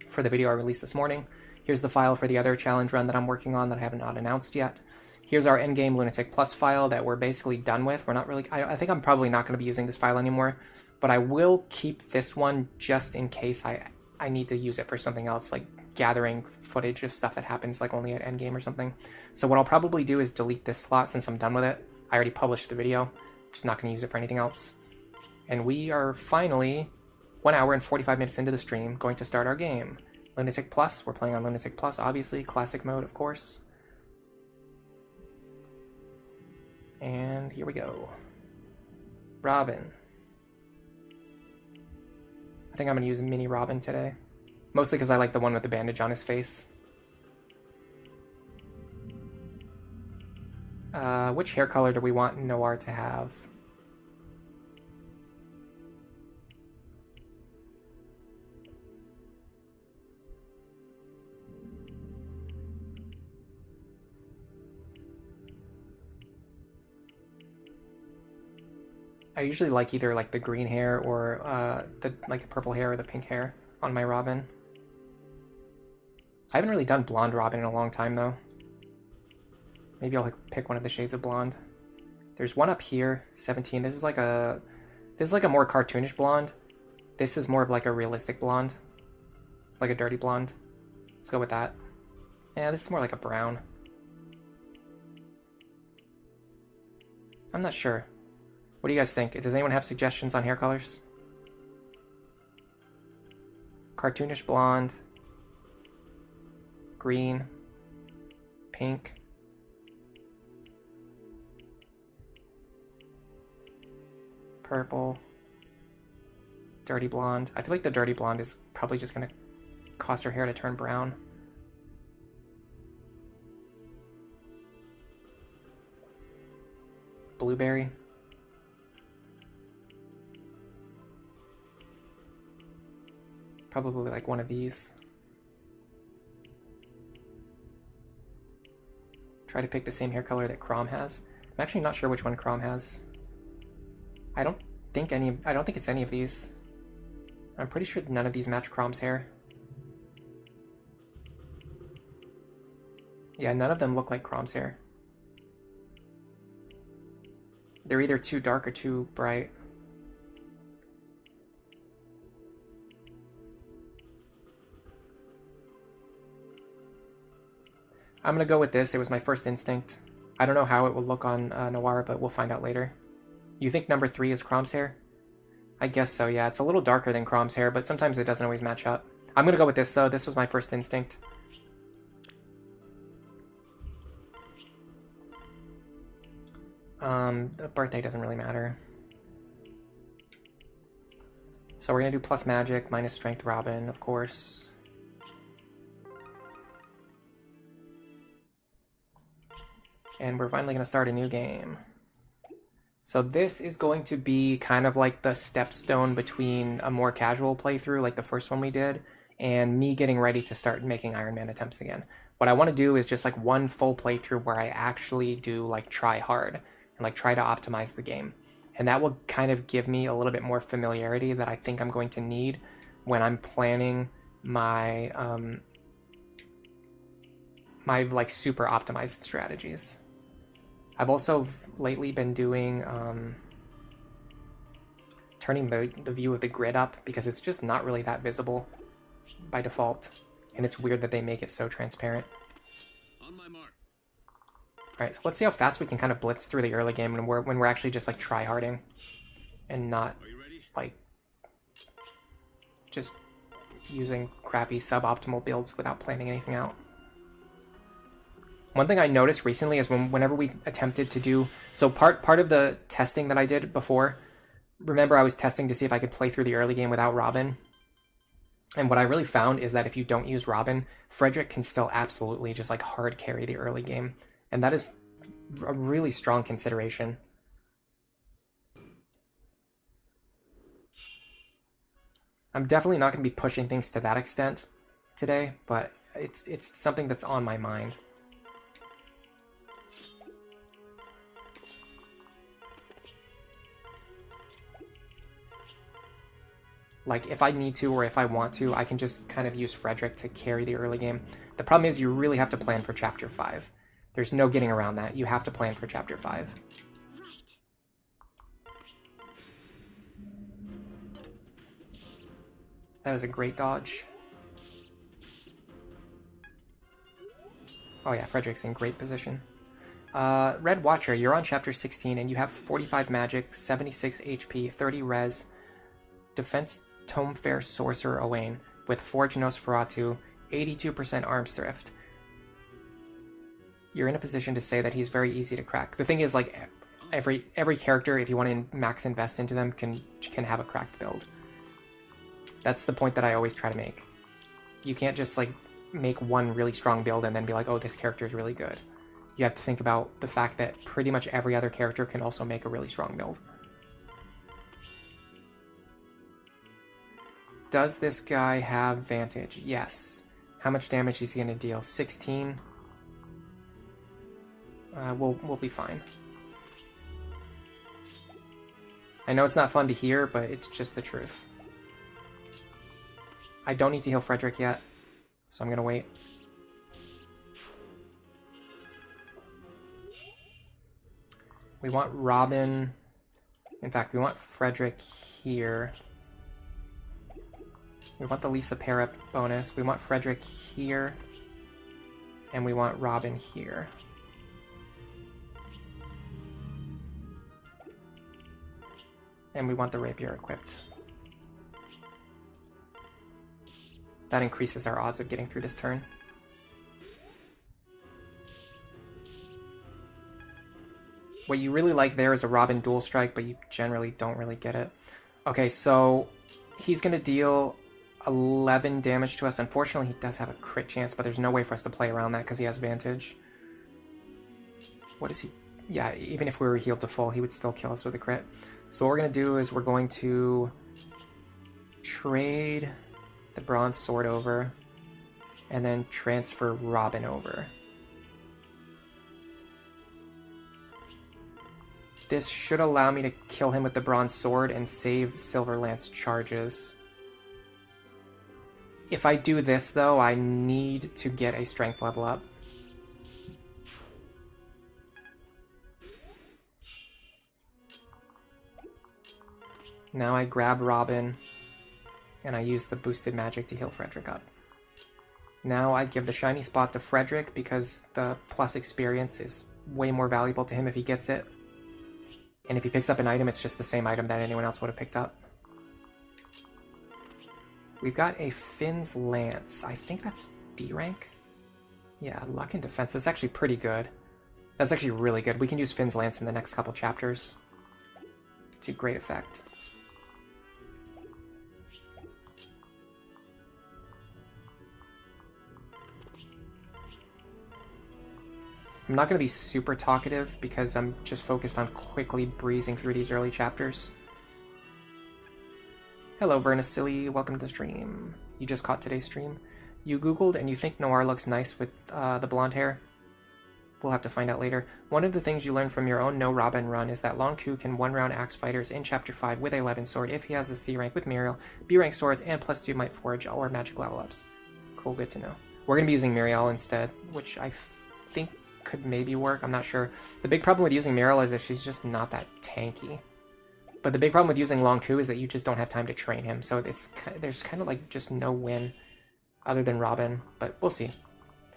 for the video I released this morning. Here's the file for the other challenge run that I'm working on that I have not announced yet. Here's our endgame Lunatic Plus file that we're basically done with. We're not really, I think I'm probably not going to be using this file anymore, but I will keep this one just in case I need to use it for something else, like gathering footage of stuff that happens like only at endgame or something. So what I'll probably do is delete this slot since I'm done with it. I already published the video, just not going to use it for anything else. And we are finally 1 hour and 45 minutes into the stream, going to start our game. Lunatic Plus, we're playing on Lunatic Plus, obviously, classic mode, of course. And here we go. Robin. I think I'm going to use Mini Robin today. Mostly because I like the one with the bandage on his face. Which hair color do we want Noir to have? I usually like either like the green hair or the purple hair or the pink hair on my Robin. I haven't really done blonde Robin in a long time though. Maybe I'll pick one of the shades of blonde. There's one up here, 17. This is like a more cartoonish blonde. This is more of like a realistic blonde, like a dirty blonde. Let's go with that. Yeah, this is more like a brown. I'm not sure. What do you guys think? Does anyone have suggestions on hair colors? Cartoonish blonde, green, pink. Purple, dirty blonde. I feel like the dirty blonde is probably just gonna cause her hair to turn brown. Blueberry. Probably like one of these. Try to pick the same hair color that Crom has. I'm actually not sure which one Crom has. I don't think it's any of these. I'm pretty sure none of these match Crom's hair. Yeah, none of them look like Crom's hair. They're either too dark or too bright. I'm gonna go with this. It was my first instinct. I don't know how it will look on Noir, but we'll find out later. You think number 3 is Crom's hair? I guess so, yeah. It's a little darker than Crom's hair, but sometimes it doesn't always match up. I'm gonna go with this, though. This was my first instinct. The birthday doesn't really matter. So we're gonna do plus magic, minus strength Robin, of course. And we're finally gonna start a new game. So this is going to be kind of like the stepstone between a more casual playthrough, like the first one we did, and me getting ready to start making Iron Man attempts again. What I want to do is just like one full playthrough where I actually do like try hard and like try to optimize the game. And that will kind of give me a little bit more familiarity that I think I'm going to need when I'm planning my my like super optimized strategies. I've also lately been doing turning the view of the grid up because it's just not really that visible by default, and it's weird that they make it so transparent. On my mark. Alright, so let's see how fast we can kind of blitz through the early game when we're actually just like try-harding. And not like just using crappy suboptimal builds without planning anything out. One thing I noticed recently is whenever we attempted to do... So part of the testing that I did before, remember I was testing to see if I could play through the early game without Robin. And what I really found is that if you don't use Robin, Frederick can still absolutely just like hard carry the early game. And that is a really strong consideration. I'm definitely not going to be pushing things to that extent today, but it's something that's on my mind. Like, if I need to or if I want to, I can just kind of use Frederick to carry the early game. The problem is you really have to plan for Chapter 5. There's no getting around that. You have to plan for Chapter 5. That was a great dodge. Oh yeah, Frederick's in great position. Red Watcher, you're on Chapter 16 and you have 45 magic, 76 HP, 30 res, defense Tome Fair Sorcerer Owain with Forge Nosferatu, 82% arms thrift. You're in a position to say that he's very easy to crack. The thing is, like, every character, if you want to max invest into them, can have a cracked build. That's the point that I always try to make. You can't just, like, make one really strong build and then be like, oh, this character is really good. You have to think about the fact that pretty much every other character can also make a really strong build. Does this guy have Vantage? Yes. How much damage is he going to deal? 16. We'll be fine. I know it's not fun to hear, but it's just the truth. I don't need to heal Frederick yet, so I'm going to wait. We want Robin. In fact, we want Frederick here. We want the Lisa Para bonus. We want Frederick here. And we want Robin here. And we want the Rapier equipped. That increases our odds of getting through this turn. What you really like there is a Robin dual strike, but you generally don't really get it. Okay, so he's going to deal 11 damage to us. Unfortunately, he does have a crit chance, but there's no way for us to play around that because he has Vantage. What is he? Yeah, even if we were healed to full, he would still kill us with a crit. So what we're going to do is we're going to trade the Bronze Sword over and then transfer Robin over. This should allow me to kill him with the Bronze Sword and save Silver Lance charges. If I do this, though, I need to get a strength level up. Now I grab Robin, and I use the boosted magic to heal Frederick up. Now I give the shiny spot to Frederick because the plus experience is way more valuable to him if he gets it. And if he picks up an item, it's just the same item that anyone else would have picked up. We've got a Finn's Lance. I think that's D rank. Yeah, luck and defense. That's actually pretty good. That's actually really good. We can use Finn's Lance in the next couple chapters to great effect. I'm not going to be super talkative because I'm just focused on quickly breezing through these early chapters. Hello, Vernacilli. Welcome to the stream. You just caught today's stream. You Googled and you think Noir looks nice with the blonde hair? We'll have to find out later. One of the things you learn from your own No Robin run is that Long Ku can one-round axe fighters in Chapter 5 with a 11 sword if he has the C rank with Muriel, B rank swords, and +2 Might Forge or magic level ups. Cool, good to know. We're going to be using Muriel instead, which I think could maybe work. I'm not sure. The big problem with using Muriel is that she's just not that tanky. But the big problem with using Long Ku is that you just don't have time to train him, so there's kind of like just no win other than Robin, but we'll see.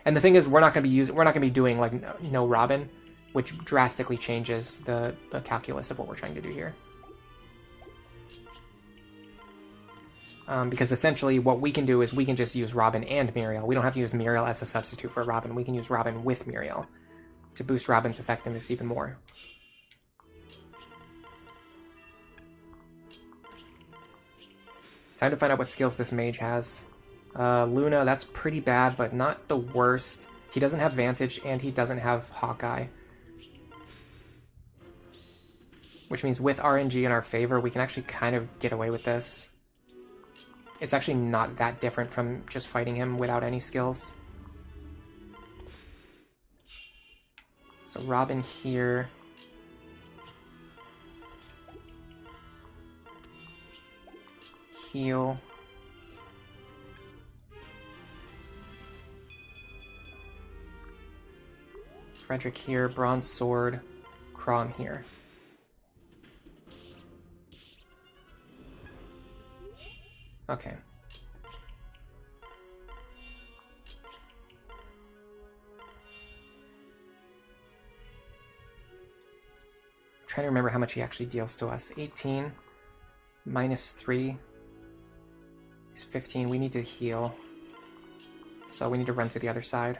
And the thing is, we're not going to be doing like no Robin which drastically changes the calculus of what we're trying to do here. Because essentially what we can do is we can just use Robin and Muriel. We don't have to use Muriel as a substitute for Robin. We can use Robin with Muriel to boost Robin's effectiveness even more. Time to find out what skills this mage has. Luna, that's pretty bad, but not the worst. He doesn't have Vantage, and he doesn't have Hawkeye. Which means with RNG in our favor, we can actually kind of get away with this. It's actually not that different from just fighting him without any skills. So Robin here. Heal. Frederick here, Bronze Sword, Chrom here. Okay. I'm trying to remember how much he actually deals to us. 18 minus 3 is 15. We need to heal. So we need to run to the other side.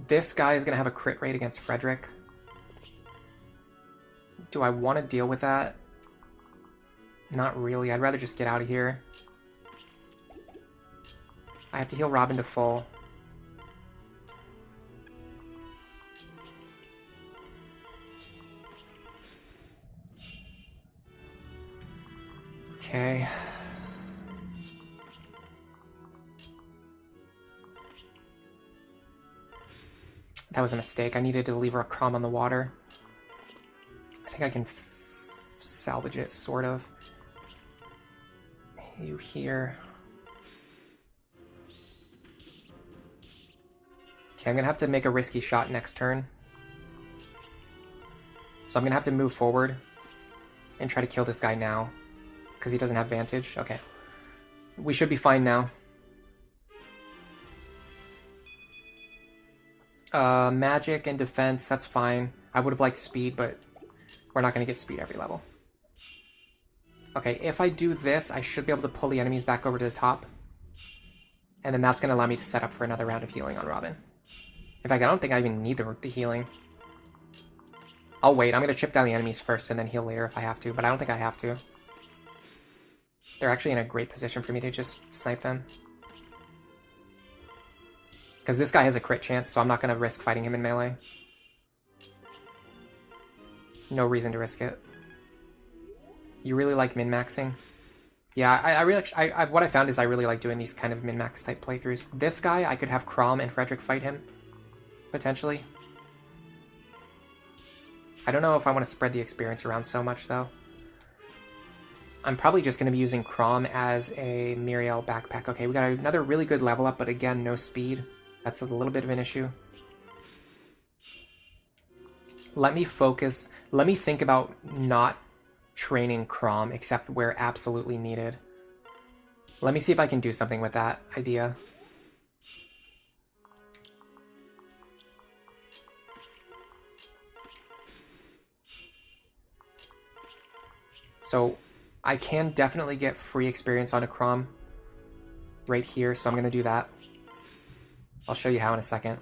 This guy is going to have a crit rate against Frederick. Do I want to deal with that? Not really. I'd rather just get out of here. I have to heal Robin to full. Okay. That was a mistake. I needed to leave a Chrom on the water. I think I can salvage it, sort of. You here. Okay, I'm gonna have to make a risky shot next turn. So I'm gonna have to move forward and try to kill this guy now, because he doesn't have Vantage. Okay. We should be fine now. Magic and defense, that's fine. I would have liked speed, but we're not going to get speed every level. Okay, if I do this, I should be able to pull the enemies back over to the top. And then that's going to allow me to set up for another round of healing on Robin. In fact, I don't think I even need the healing. I'll wait. I'm going to chip down the enemies first and then heal later if I have to, but I don't think I have to. They're actually in a great position for me to just snipe them. Because this guy has a crit chance, so I'm not going to risk fighting him in melee. No reason to risk it. You really like min-maxing? Yeah, I really... what I found is I really like doing these kind of min-max type playthroughs. This guy, I could have Chrom and Frederick fight him, potentially. I don't know if I want to spread the experience around so much, though. I'm probably just going to be using Chrom as a Muriel backpack. Okay, we got another really good level up, but again, no speed. That's a little bit of an issue. Let me focus. Let me think about not training Chrom except where absolutely needed. Let me see if I can do something with that idea. So I can definitely get free experience on a Chrom right here, so I'm going to do that. I'll show you how in a second.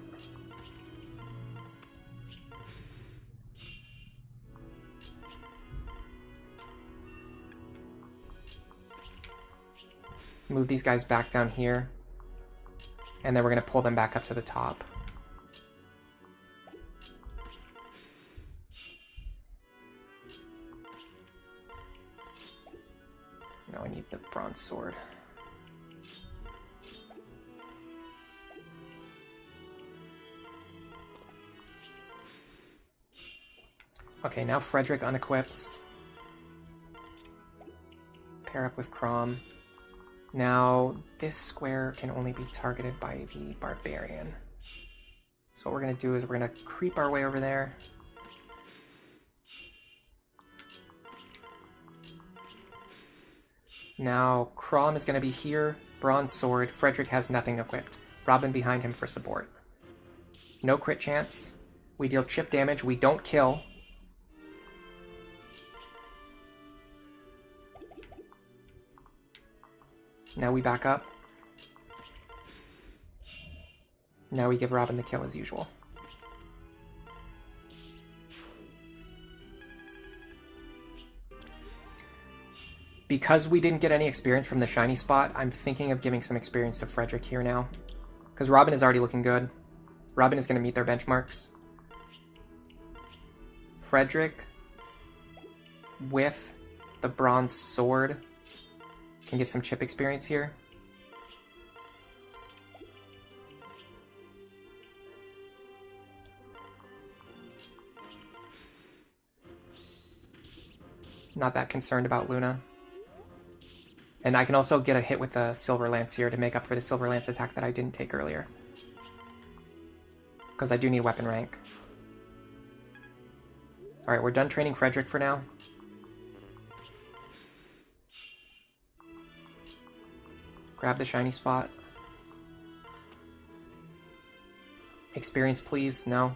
Move these guys back down here. And then we're going to pull them back up to the top. Now I need the bronze sword. Okay, now Frederick unequips. Pair up with Chrom. Now, this square can only be targeted by the Barbarian. So what we're going to do is we're going to creep our way over there. Now, Crom is going to be here. Bronze Sword. Frederick has nothing equipped. Robin behind him for support. No crit chance. We deal chip damage. We don't kill. Now we back up. Now we give Robin the kill as usual. Because we didn't get any experience from the shiny spot, I'm thinking of giving some experience to Frederick here now. Because Robin is already looking good. Robin is going to meet their benchmarks. Frederick, with the Bronze Sword, can get some chip experience here. Not that concerned about Luna. And I can also get a hit with a Silver Lance here to make up for the Silver Lance attack that I didn't take earlier. Because I do need weapon rank. Alright, we're done training Frederick for now. Grab the shiny spot. Experience, please. No.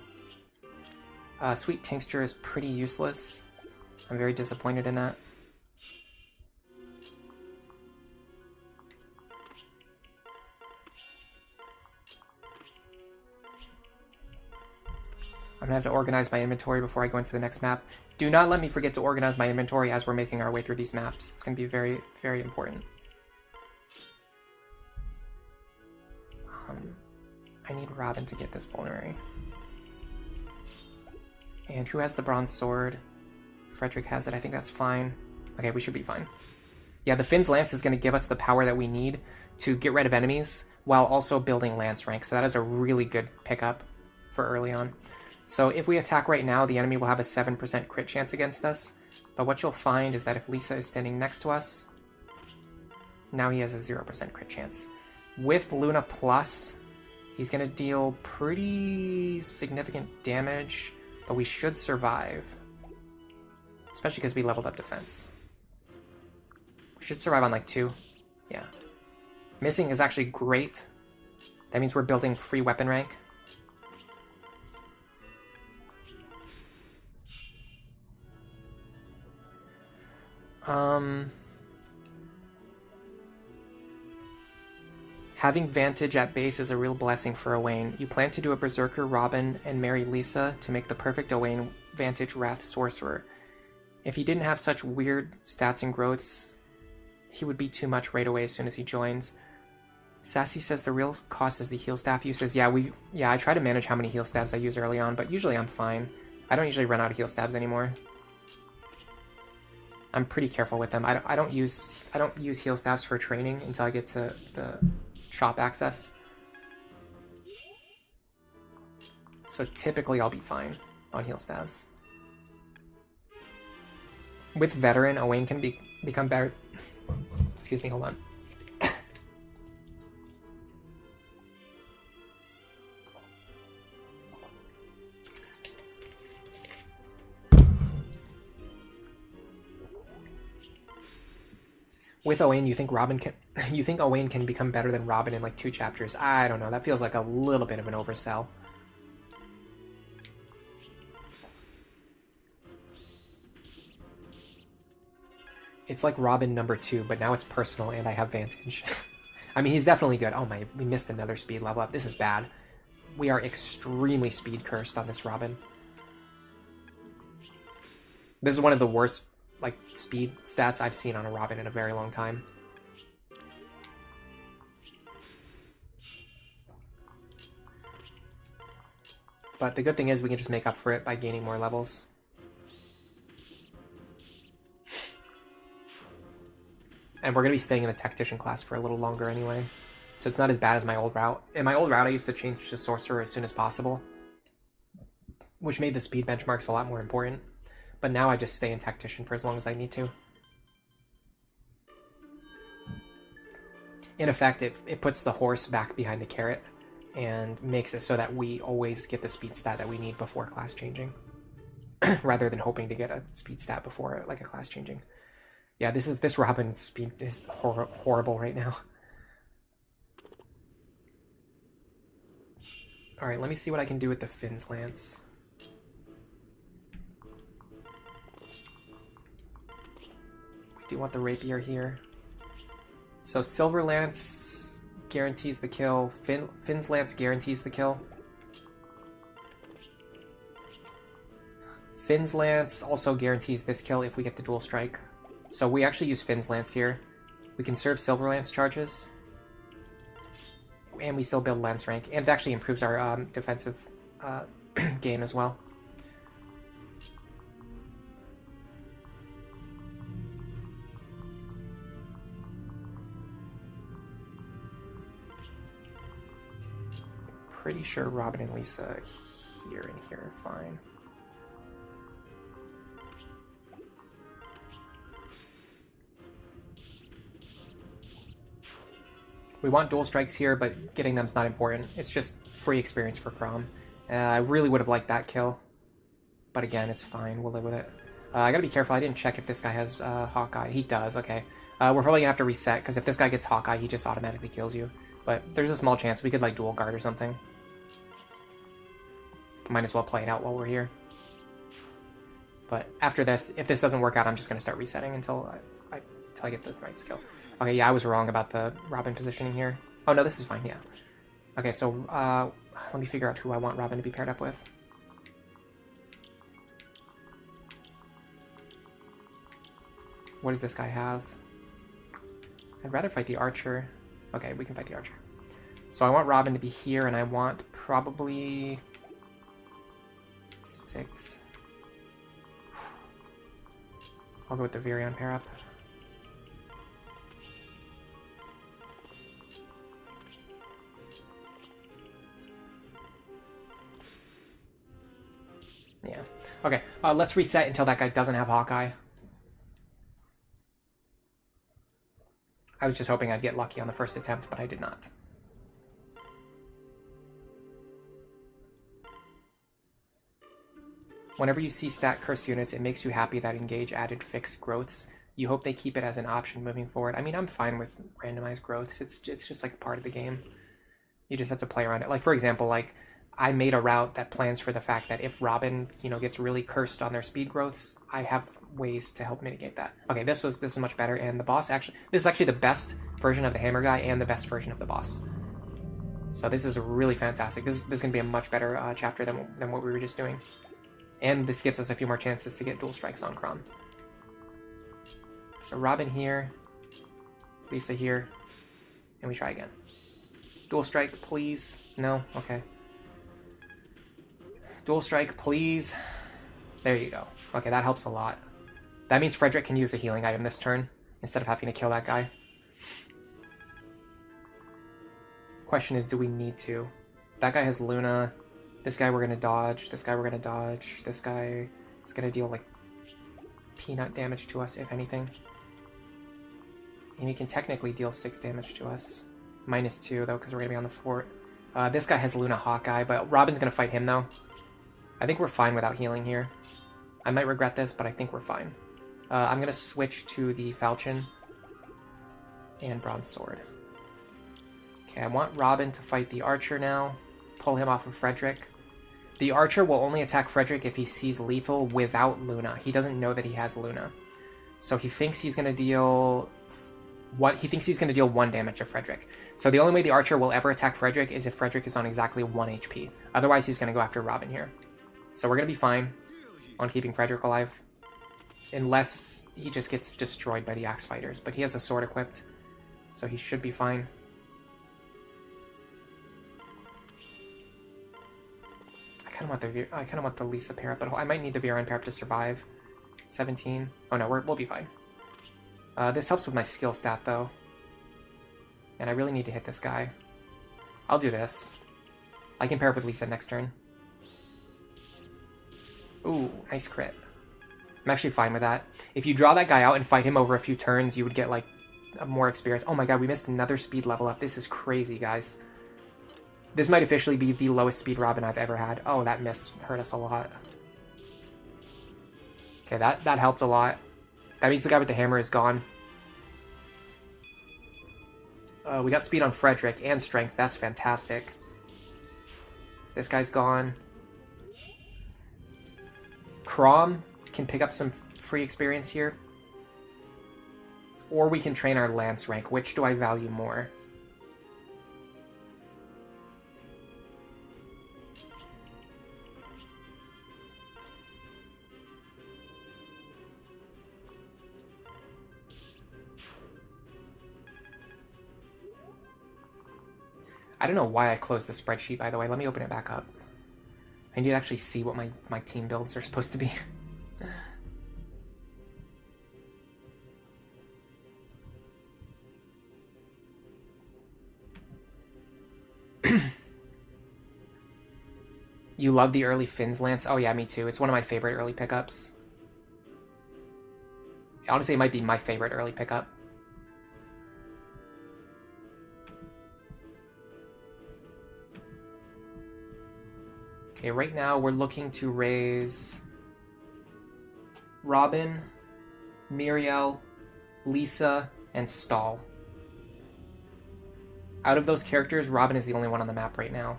Sweet Tincture is pretty useless. I'm very disappointed in that. I'm gonna have to organize my inventory before I go into the next map. Do not let me forget to organize my inventory as we're making our way through these maps. It's gonna be very, very important. I need Robin to get this vulnerary. And who has the Bronze Sword? Frederick has it. I think that's fine. Okay, we should be fine. Yeah, the Finn's Lance is going to give us the power that we need to get rid of enemies while also building Lance rank. So that is a really good pickup for early on. So if we attack right now, the enemy will have a 7% crit chance against us. But what you'll find is that if Lisa is standing next to us, now he has a 0% crit chance. With Luna Plus, he's going to deal pretty significant damage, but we should survive. Especially because we leveled up defense. We should survive on like 2. Yeah. Missing is actually great. That means we're building free weapon rank. Having Vantage at base is a real blessing for Owain. You plan to do a Berserker, Robin, and marry Lisa to make the perfect Owain Vantage Wrath Sorcerer. If he didn't have such weird stats and growths, he would be too much right away as soon as he joins. Sassy says the real cost is the heal staff uses. Yeah, I try to manage how many heal staffs I use early on, but usually I'm fine. I don't usually run out of heal stabs anymore. I'm pretty careful with them. I don't use heal staffs for training until I get to the shop access. So typically I'll be fine on heal staffs. With Veteran, Owain can become better. Excuse me, hold on. With Owain, you think Owain can become better than Robin in like 2 chapters? I don't know. That feels like a little bit of an oversell. It's like Robin number 2, but now it's personal and I have Vantage. I mean, he's definitely good. Oh my, we missed another speed level up. This is bad. We are extremely speed cursed on this Robin. This is one of the worst like speed stats I've seen on a Robin in a very long time. But the good thing is we can just make up for it by gaining more levels. And we're going to be staying in the Tactician class for a little longer anyway. So it's not as bad as my old route. In my old route, I used to change to Sorcerer as soon as possible, which made the speed benchmarks a lot more important. But now I just stay in Tactician for as long as I need to. In effect, it puts the horse back behind the carrot and makes it so that we always get the speed stat that we need before class changing, rather than hoping to get a speed stat before like a class changing. Yeah, this Robin's speed is horrible right now. Alright, let me see what I can do with the Finn's Lance. We do want the Rapier here. So Silver Lance guarantees the kill. Finn's Lance guarantees the kill. Finn's Lance also guarantees this kill if we get the dual strike. So we actually use Finn's Lance here. We conserve Silver Lance charges. And we still build Lance rank. And it actually improves our defensive game as well. Pretty sure Robin and Lisa here and here are fine. We want dual strikes here, but getting them's not important. It's just free experience for Chrom. I really would have liked that kill. But again, it's fine. We'll live with it. I gotta be careful. I didn't check if this guy has Hawkeye. He does, okay. We're probably gonna have to reset, because if this guy gets Hawkeye, he just automatically kills you. But there's a small chance we could, like, dual guard or something. Might as well play it out while we're here. But after this, if this doesn't work out, I'm just gonna start resetting until I get the right skill. Okay, yeah, I was wrong about the Robin positioning here. Oh, no, this is fine, yeah. Okay, so let me figure out who I want Robin to be paired up with. What does this guy have? I'd rather fight the Archer. Okay, we can fight the Archer. So I want Robin to be here, and I want probably 6. I'll go with the Virion pair up. Yeah. Okay, let's reset until that guy doesn't have Hawkeye. I was just hoping I'd get lucky on the first attempt, but I did not. Whenever you see stat curse units, it makes you happy that Engage added fixed growths. You hope they keep it as an option moving forward. I mean, I'm fine with randomized growths. It's just like a part of the game. You just have to play around it. Like, for example, like, I made a route that plans for the fact that if Robin, gets really cursed on their speed growths, I have ways to help mitigate that. Okay, this is much better, and the boss this is actually the best version of the hammer guy and the best version of the boss. So this is really fantastic. This is gonna be a much better chapter than what we were just doing. And this gives us a few more chances to get dual strikes on Chrom. So Robin here, Lisa here, and we try again. Dual strike, please. No? Okay. Dual strike, please. There you go. Okay, that helps a lot. That means Frederick can use a healing item this turn, instead of having to kill that guy. Question is, do we need to? That guy has Luna. This guy we're gonna dodge. This guy we're gonna dodge. This guy is gonna deal, like, peanut damage to us, if anything. And he can technically deal 6 damage to us. -2, though, because we're gonna be on the fort. This guy has Luna Hawkeye, but Robin's gonna fight him, though. I think we're fine without healing here. I might regret this, but I think we're fine. I'm going to switch to the Falchion and Bronze Sword. Okay, I want Robin to fight the Archer now. Pull him off of Frederick. The Archer will only attack Frederick if he sees lethal without Luna. He doesn't know that he has Luna. So he thinks he's going to deal... He thinks he's going to deal 1 damage to Frederick. So the only way the Archer will ever attack Frederick is if Frederick is on exactly 1 HP. Otherwise, he's going to go after Robin here. So we're going to be fine on keeping Frederick alive. Unless he just gets destroyed by the Axe Fighters. But he has a sword equipped, so he should be fine. I kind of want the Lisa pair up, but I might need the Viren pair up to survive. 17. Oh no, we'll be fine. This helps with my skill stat though. And I really need to hit this guy. I'll do this. I can pair up with Lisa next turn. Ooh, nice crit. I'm actually fine with that. If you draw that guy out and fight him over a few turns, you would get, like, more experience. Oh my god, we missed another speed level up. This is crazy, guys. This might officially be the lowest speed Robin I've ever had. Oh, that miss hurt us a lot. Okay, that helped a lot. That means the guy with the hammer is gone. We got speed on Frederick and strength. That's fantastic. This guy's gone. Crom can pick up some free experience here. Or we can train our Lance rank. Which do I value more? I don't know why I closed the spreadsheet, by the way. Let me open it back up. I need to actually see what my team builds are supposed to be. You love the early Finn's Lance? Oh yeah, me too. It's one of my favorite early pickups. Honestly, it might be my favorite early pickup. Okay, right now we're looking to raise Robin, Muriel, Lisa, and Stahl. Out of those characters, Robin is the only one on the map right now.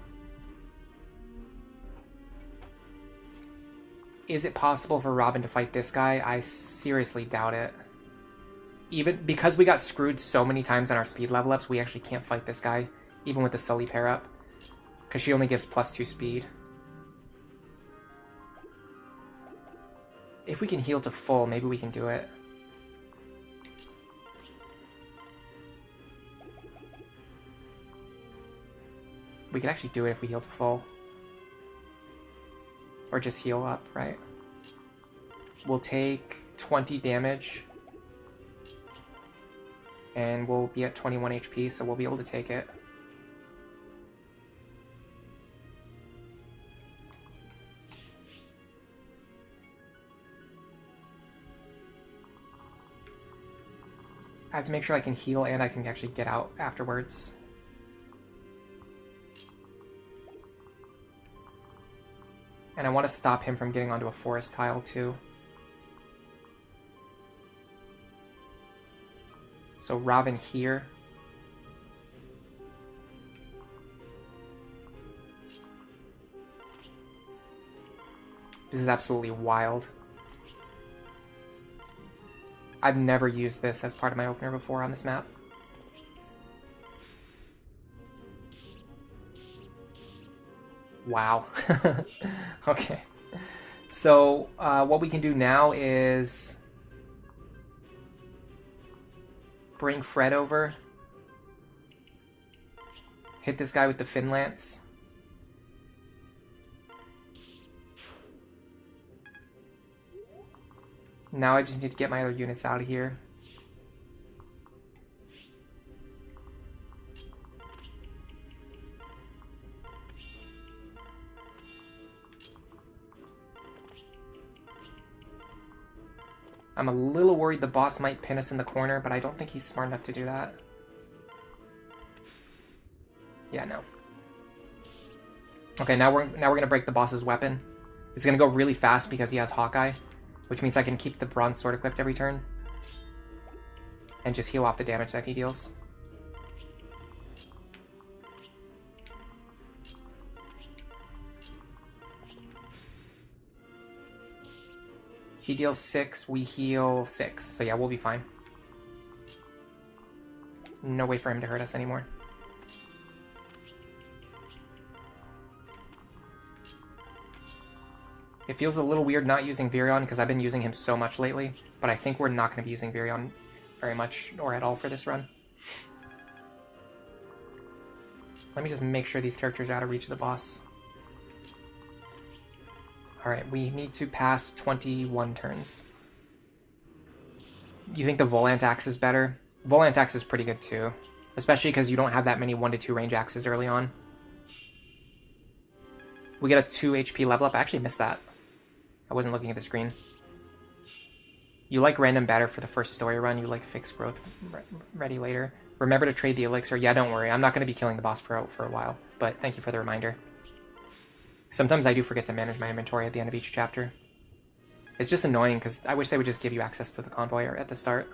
Is it possible for Robin to fight this guy? I seriously doubt it. Even because we got screwed so many times on our speed level ups, we actually can't fight this guy, even with the Sully pair up. Because she only gives +2 speed. If we can heal to full, maybe we can do it. We can actually do it if we heal to full. Or just heal up, right? We'll take 20 damage. And we'll be at 21 HP, so we'll be able to take it. I have to make sure I can heal and I can actually get out afterwards. And I want to stop him from getting onto a forest tile too. So Robin here. This is absolutely wild. I've never used this as part of my opener before on this map. Wow. Okay. So what we can do now is bring Fred over. Hit this guy with the Finn Lance. Now I just need to get my other units out of here. I'm a little worried the boss might pin us in the corner, but I don't think he's smart enough to do that. Yeah, no. Okay, now we're gonna break the boss's weapon. It's gonna go really fast because he has Hawkeye, which means I can keep the bronze sword equipped every turn. And just heal off the damage that he deals. He deals 6, we heal 6. So yeah, we'll be fine. No way for him to hurt us anymore. It feels a little weird not using Virion because I've been using him so much lately, but I think we're not going to be using Virion very much or at all for this run. Let me just make sure these characters are out of reach of the boss. Alright, we need to pass 21 turns. You think the Volant axe is better? Volant axe is pretty good too, especially because you don't have that many 1-2 range axes early on. We get a 2 HP level up. I actually missed that. I wasn't looking at the screen. You like random batter for the first story run. You like fixed growth ready later. Remember to trade the elixir. Yeah, don't worry. I'm not going to be killing the boss for a while, but thank you for the reminder. Sometimes I do forget to manage my inventory at the end of each chapter. It's just annoying because I wish they would just give you access to the convoy at the start.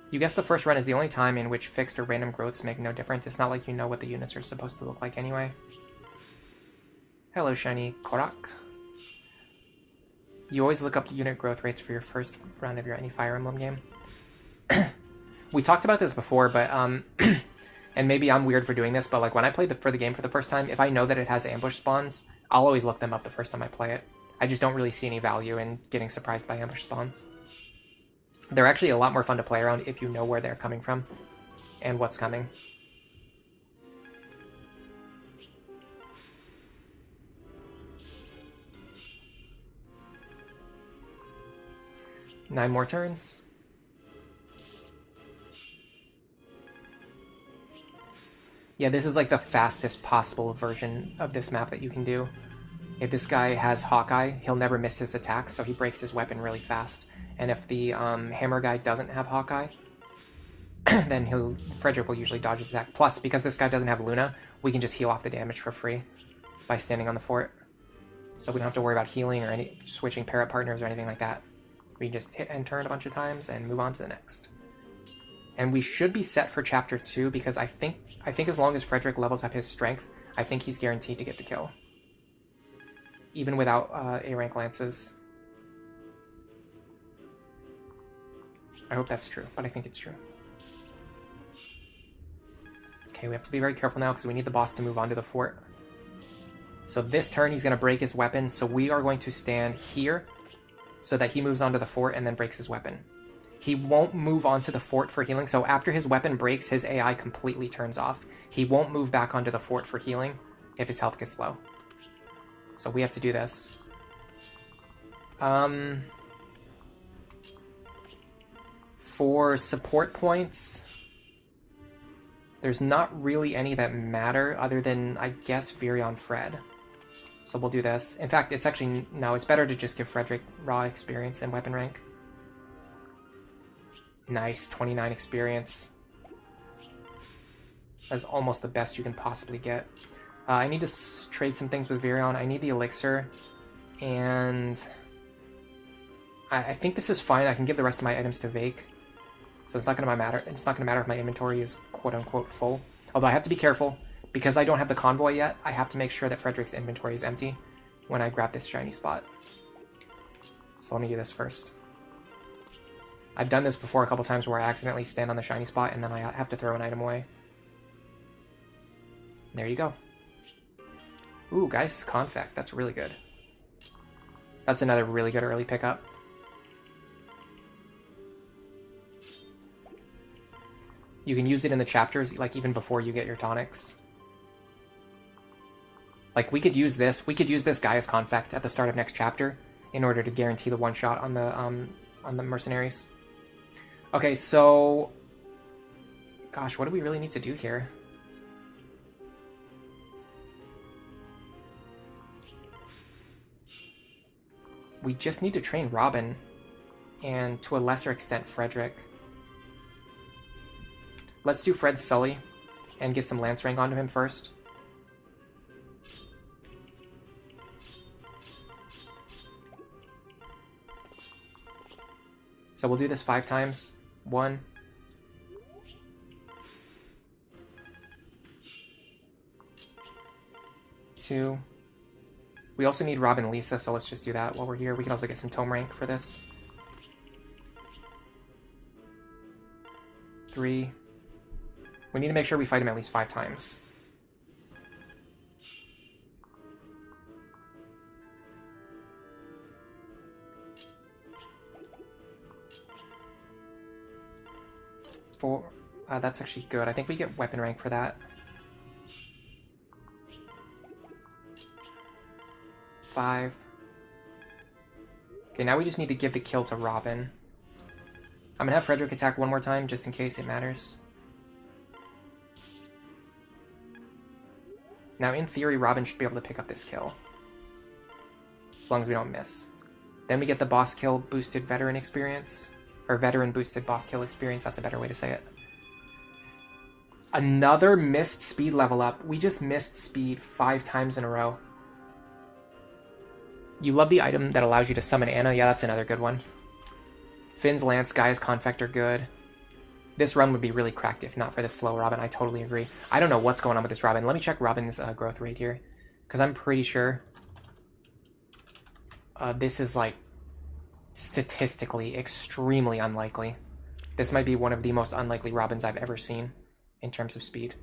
You guess the first run is the only time in which fixed or random growths make no difference. It's not like you know what the units are supposed to look like anyway. Hello, shiny Korak. You always look up the unit growth rates for your first round of any Fire Emblem game. We talked about this before, but and maybe I'm weird for doing this, but like when I played for the game for the first time, if I know that it has ambush spawns, I'll always look them up the first time I play it. I just don't really see any value in getting surprised by ambush spawns. They're actually a lot more fun to play around if you know where they're coming from and what's coming. Nine more turns. Yeah, this is like the fastest possible version of this map that you can do. If this guy has Hawkeye, he'll never miss his attacks, so he breaks his weapon really fast. And if the hammer guy doesn't have Hawkeye, then Frederick will usually dodge his attack. Plus, because this guy doesn't have Luna, we can just heal off the damage for free by standing on the fort. So we don't have to worry about healing or switching parrot partners or anything like that. We just hit and turn a bunch of times and move on to the next. And we should be set for chapter 2 because I think as long as Frederick levels up his strength, I think he's guaranteed to get the kill. Even without A rank lances. I hope that's true, but I think it's true. Okay, we have to be very careful now because we need the boss to move on to the fort. So this turn he's going to break his weapon, so we are going to stand here so that he moves onto the fort and then breaks his weapon. He won't move onto the fort for healing, so after his weapon breaks, his AI completely turns off. He won't move back onto the fort for healing if his health gets low. So we have to do this. For support points, there's not really any that matter other than, I guess, Virion Fred. So we'll do this. In fact, it's actually, no, it's better to just give Frederick raw experience and weapon rank. Nice, 29 experience. That's almost the best you can possibly get. I need to trade some things with Virion. I need the elixir, and I think this is fine. I can give the rest of my items to Vake, so it's not going to matter. It's not going to matter if my inventory is quote-unquote full. Although I have to be careful, because I don't have the convoy yet, I have to make sure that Frederick's inventory is empty when I grab this shiny spot. So let me do this first. I've done this before a couple times where I accidentally stand on the shiny spot and then I have to throw an item away. There you go. Ooh, guys, Confect. That's really good. That's another really good early pickup. You can use it in the chapters, like even before you get your tonics. Like we could use this guy as Confect at the start of next chapter in order to guarantee the one shot on the mercenaries. Okay, so gosh, what do we really need to do here? We just need to train Robin and to a lesser extent Frederick. Let's do Fred Sully and get some Lance rank onto him first. So we'll do this 5 times. 1. 2. We also need Rob and Lisa, so let's just do that while we're here. We can also get some tome rank for this. 3. We need to make sure we fight him at least 5 times. 4. That's actually good. I think we get weapon rank for that. 5. Okay, now we just need to give the kill to Robin. I'm gonna have Frederick attack one more time, just in case it matters. Now, in theory, Robin should be able to pick up this kill. As long as we don't miss. Then we get the boss kill boosted veteran experience. Or veteran boosted boss kill experience, that's a better way to say it. Another missed speed level up. We just missed speed 5 times in a row. You love the item that allows you to summon Anna. Yeah, that's another good one. Finn's Lance, Gaia's Confect are good. This run would be really cracked if not for the slow Robin. I totally agree. I don't know what's going on with this Robin. Let me check Robin's growth rate here. Because I'm pretty sure this is, like, statistically extremely unlikely. This might be one of the most unlikely Robins I've ever seen in terms of speed.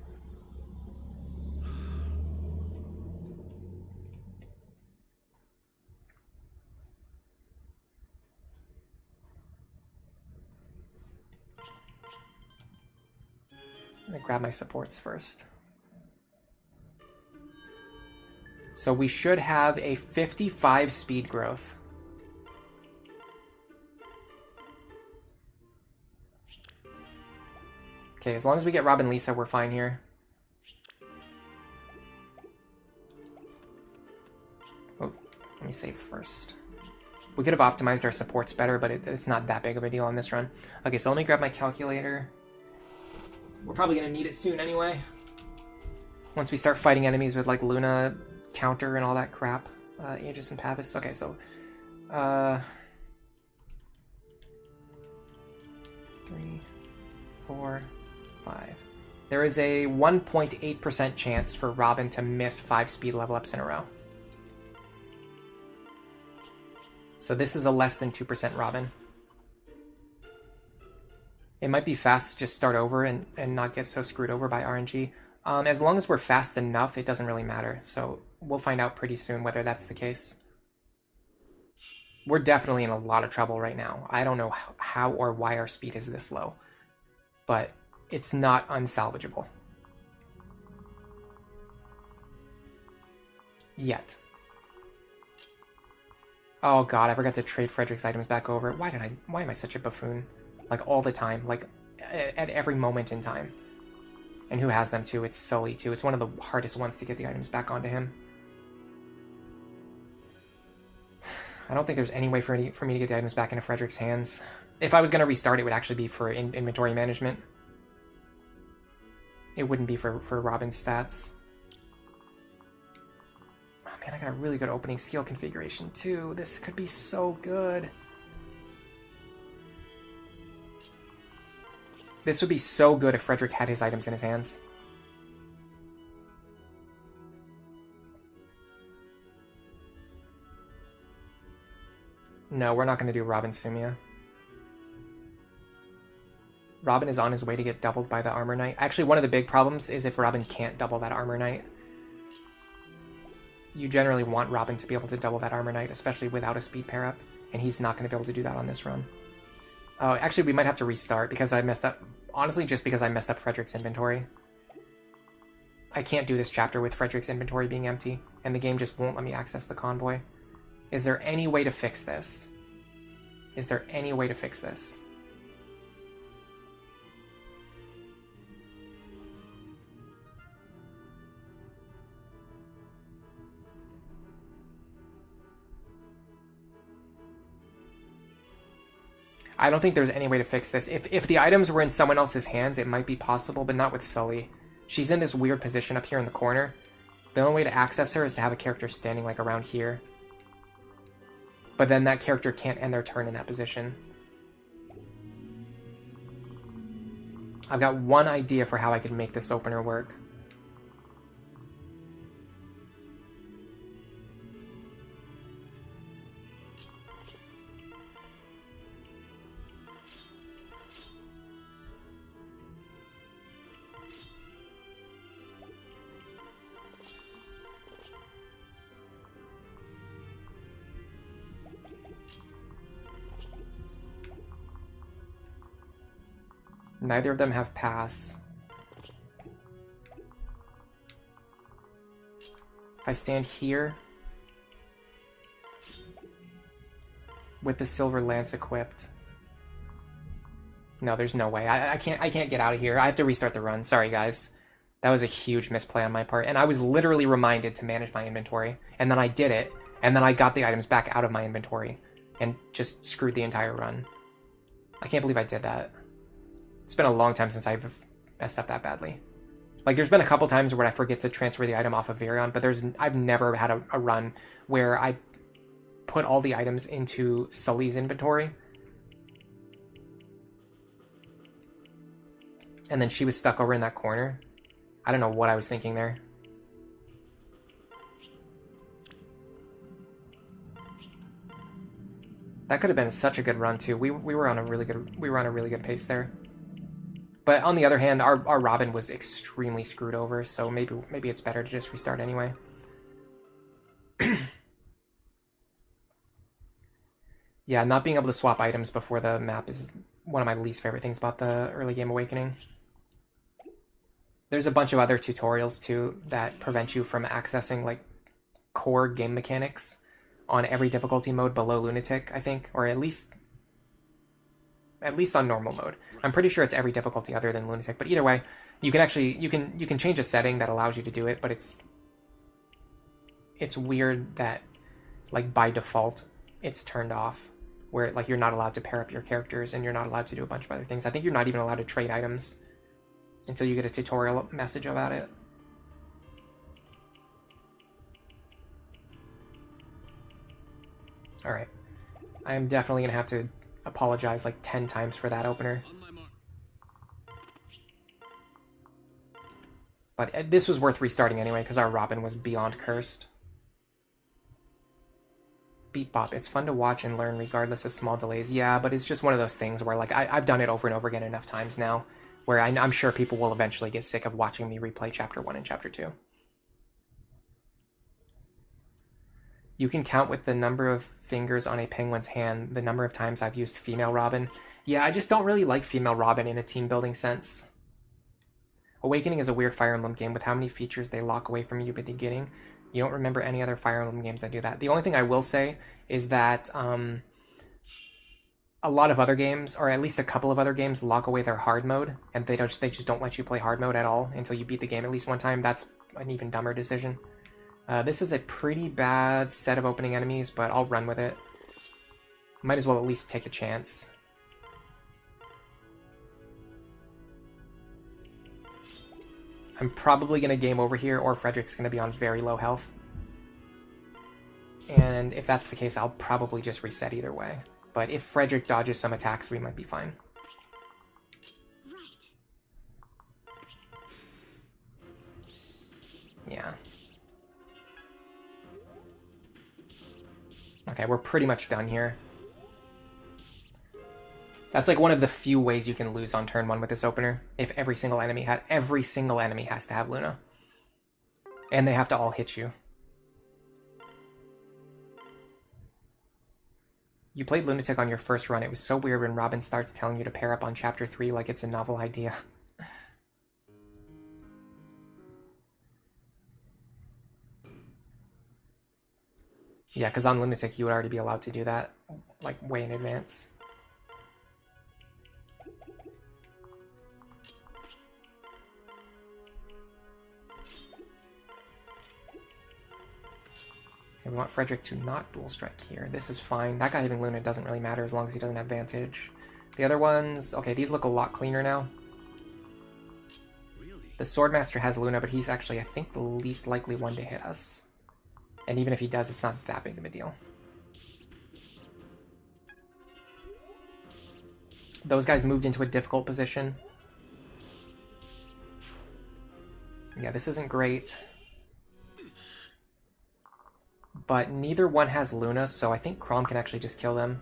I'm gonna grab my supports first. So we should have a 55 speed growth. Okay, as long as we get Robin Lisa, we're fine here. Oh, let me save first. We could have optimized our supports better, but it's not that big of a deal on this run. Okay, so let me grab my calculator. We're probably going to need it soon anyway. Once we start fighting enemies with, like, Luna counter and all that crap. Aegis and Pavis. Okay, so... 3, 4, 5. There is a 1.8% chance for Robin to miss 5 speed level ups in a row. So this is a less than 2% Robin. It might be fast to just start over and not get so screwed over by RNG. As long as we're fast enough, it doesn't really matter. So we'll find out pretty soon whether that's the case. We're definitely in a lot of trouble right now. I don't know how or why our speed is this low. But it's not unsalvageable. Yet. Oh god, I forgot to trade Frederick's items back over. Why am I such a buffoon? Like, all the time. Like, at every moment in time. And who has them, too? It's Sully, too. It's one of the hardest ones to get the items back onto him. I don't think there's any way for me to get the items back into Frederick's hands. If I was going to restart, it would actually be for inventory management. It wouldn't be for Robin's stats. Oh man, I got a really good opening skill configuration, too. This could be so good. This would be so good if Frederick had his items in his hands. No, we're not going to do Robin Sumia. Robin is on his way to get doubled by the Armor Knight. Actually, one of the big problems is if Robin can't double that Armor Knight. You generally want Robin to be able to double that Armor Knight, especially without a speed pair up, and he's not going to be able to do that on this run. Oh, actually, we might have to restart because I messed up. Honestly, just because I messed up Frederick's inventory. I can't do this chapter with Frederick's inventory being empty, and the game just won't let me access the convoy. Is there any way to fix this? Is there any way to fix this? I don't think there's any way to fix this. If the items were in someone else's hands, it might be possible, but not with Sully. She's in this weird position up here in the corner. The only way to access her is to have a character standing, like, around here. But then that character can't end their turn in that position. I've got one idea for how I could make this opener work. Neither of them have pass. If I stand here with the silver lance equipped. No, there's no way. I can't get out of here. I have to restart the run. Sorry, guys. That was a huge misplay on my part. And I was literally reminded to manage my inventory. And then I did it. And then I got the items back out of my inventory. And just screwed the entire run. I can't believe I did that. It's been a long time since I've messed up that badly. Like, there's been a couple times where I forget to transfer the item off of Virion, but I've never had a run where I put all the items into Sully's inventory. And then she was stuck over in that corner. I don't know what I was thinking there. That could have been such a good run too. We were on a really good pace there. But on the other hand, our Robin was extremely screwed over, so maybe it's better to just restart anyway. Yeah, not being able to swap items before the map is one of my least favorite things about the early game Awakening. There's a bunch of other tutorials too that prevent you from accessing like core game mechanics on every difficulty mode below Lunatic, I think, or at least on normal mode. I'm pretty sure it's every difficulty other than Lunatic, but either way, you can actually you can change a setting that allows you to do it, but it's weird that like by default it's turned off, where like you're not allowed to pair up your characters and you're not allowed to do a bunch of other things. I think you're not even allowed to trade items until you get a tutorial message about it. All right, I am definitely gonna have to apologize like 10 times for that opener. But this was worth restarting anyway because our Robin was beyond cursed. Beat Bop, it's fun to watch and learn regardless of small delays. Yeah, but it's just one of those things where like I've done it over and over again enough times now where I'm sure people will eventually get sick of watching me replay Chapter 1 and Chapter 2. You can count with the number of fingers on a penguin's hand the number of times I've used female Robin. Yeah, I just don't really like female Robin in a team building sense. Awakening is a weird Fire Emblem game with how many features they lock away from you at the beginning. You don't remember any other Fire Emblem games that do that. The only thing I will say is that a lot of other games, or at least a couple of other games, lock away their hard mode, and they just don't let you play hard mode at all until you beat the game at least one time. That's an even dumber decision. This is a pretty bad set of opening enemies, but I'll run with it. Might as well at least take the chance. I'm probably going to game over here, or Frederick's going to be on very low health. And if that's the case, I'll probably just reset either way. But if Frederick dodges some attacks, we might be fine. Yeah. Okay, we're pretty much done here. That's like one of the few ways you can lose on turn 1 with this opener. If every single enemy has to have Luna. And they have to all hit you. You played Lunatic on your first run. It was so weird when Robin starts telling you to pair up on Chapter 3 like it's a novel idea. Yeah, because on Lunatic you would already be allowed to do that, like, way in advance. Okay, we want Frederick to not dual strike here. This is fine. That guy having Luna doesn't really matter as long as he doesn't have Vantage. The other ones, okay, these look a lot cleaner now. The Swordmaster has Luna, but he's actually, I think, the least likely one to hit us. And even if he does, it's not that big of a deal. Those guys moved into a difficult position. Yeah, this isn't great. But neither one has Luna, so I think Chrom can actually just kill them.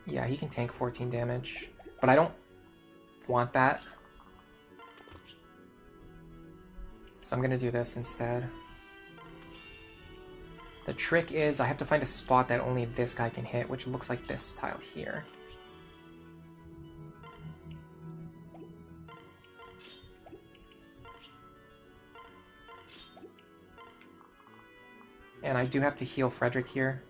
Yeah, he can tank 14 damage. But I don't want that. So I'm going to do this instead. The trick is I have to find a spot that only this guy can hit, which looks like this tile here. And I do have to heal Frederick here.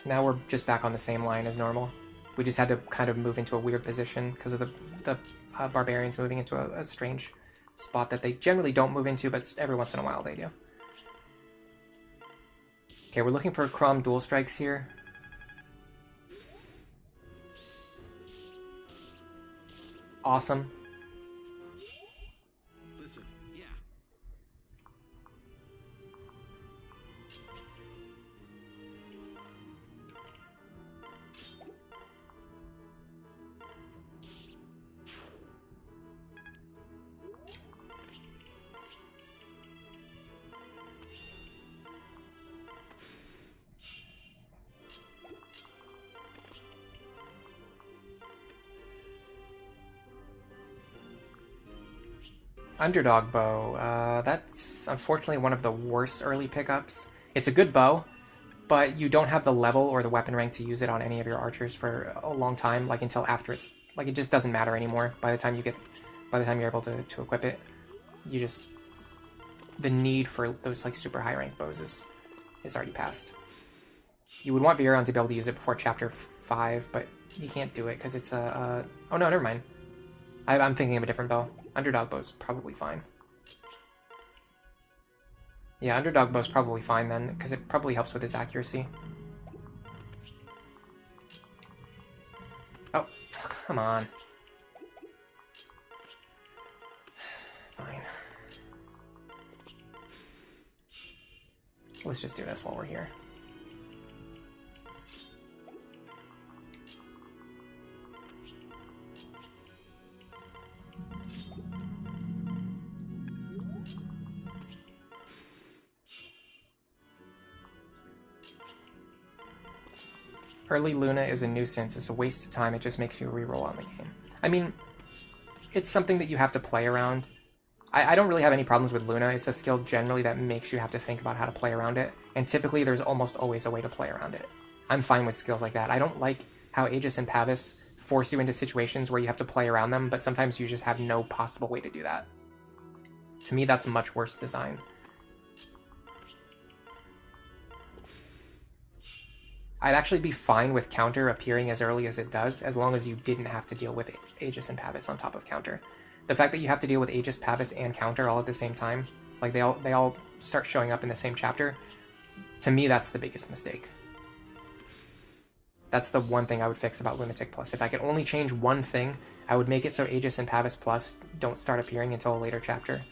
Now we're just back on the same line as normal. We just had to kind of move into a weird position because of the barbarians moving into a strange spot that they generally don't move into, but every once in a while they do. Okay, we're looking for Chrom dual strikes here. awesome. Listen, yeah. Underdog bow. That's unfortunately one of the worst early pickups. It's a good bow, but you don't have the level or the weapon rank to use it on any of your archers for a long time, like until after it's like it just doesn't matter anymore by the time you're able to equip it. You just the need for those like super high rank bows is already passed. You would want Viron to be able to use it before chapter 5, but you can't do it because it's a oh no, never mind. I'm thinking of a different bow. Underdog bow's probably fine. Yeah, underdog bow's probably fine then, because it probably helps with his accuracy. Oh, come on. Fine. Let's just do this while we're here. Early Luna is a nuisance. It's a waste of time. It just makes you reroll on the game. I mean, it's something that you have to play around. I don't really have any problems with Luna. It's a skill generally that makes you have to think about how to play around it. And typically there's almost always a way to play around it. I'm fine with skills like that. I don't like how Aegis and Pavis force you into situations where you have to play around them, but sometimes you just have no possible way to do that. To me, that's a much worse design. I'd actually be fine with counter appearing as early as it does, as long as you didn't have to deal with Aegis and Pavis on top of counter. The fact that you have to deal with Aegis, Pavis, and counter all at the same time, like they all start showing up in the same chapter, to me that's the biggest mistake. That's the one thing I would fix about Lunatic Plus. If I could only change one thing, I would make it so Aegis and Pavis Plus don't start appearing until a later chapter.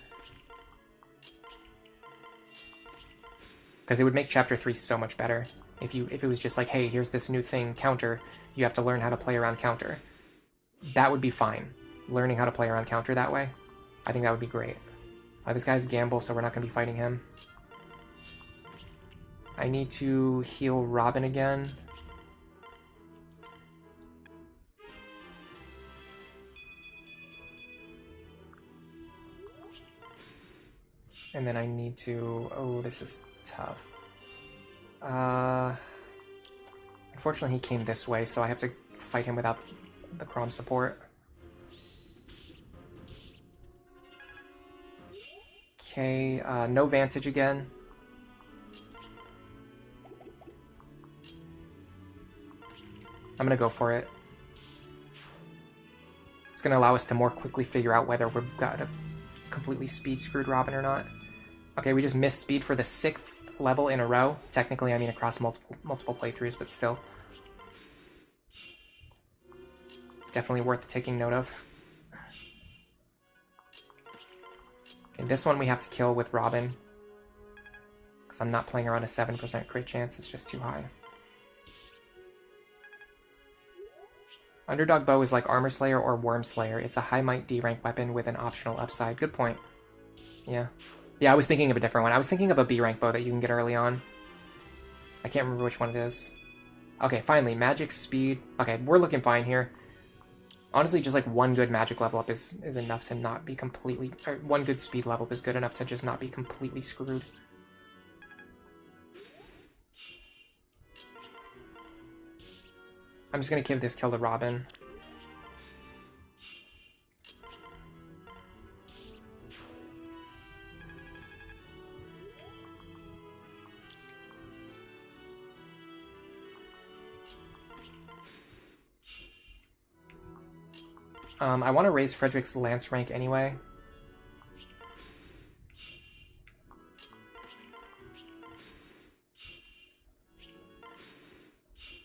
Because it would make chapter 3 so much better. If it was just like, hey, here's this new thing, counter, you have to learn how to play around counter. That would be fine. Learning how to play around counter that way, I think that would be great. This guy's Gamble, so we're not going to be fighting him. I need to heal Robin again. And then I need to... Oh, this is tough. Unfortunately, he came this way, so I have to fight him without the Chrom support. Okay, no Vantage again. I'm gonna go for it. It's gonna allow us to more quickly figure out whether we've got a completely speed screwed Robin or not. Okay, we just missed speed for the 6th level in a row. Technically, I mean across multiple playthroughs, but still. Definitely worth taking note of. Okay, this one we have to kill with Robin. Because I'm not playing around a 7% crit chance, it's just too high. Underdog Bow is like Armor Slayer or Worm Slayer. It's a high might D rank weapon with an optional upside. Good point. Yeah. Yeah, I was thinking of a different one. I was thinking of a B rank bow that you can get early on. I can't remember which one it is. Okay, finally, magic speed. Okay, we're looking fine here. Honestly, just like one good magic level up is enough to not be completely... Or one good speed level up is good enough to just not be completely screwed. I'm just gonna give this kill to Robin. I want to raise Frederick's lance rank anyway.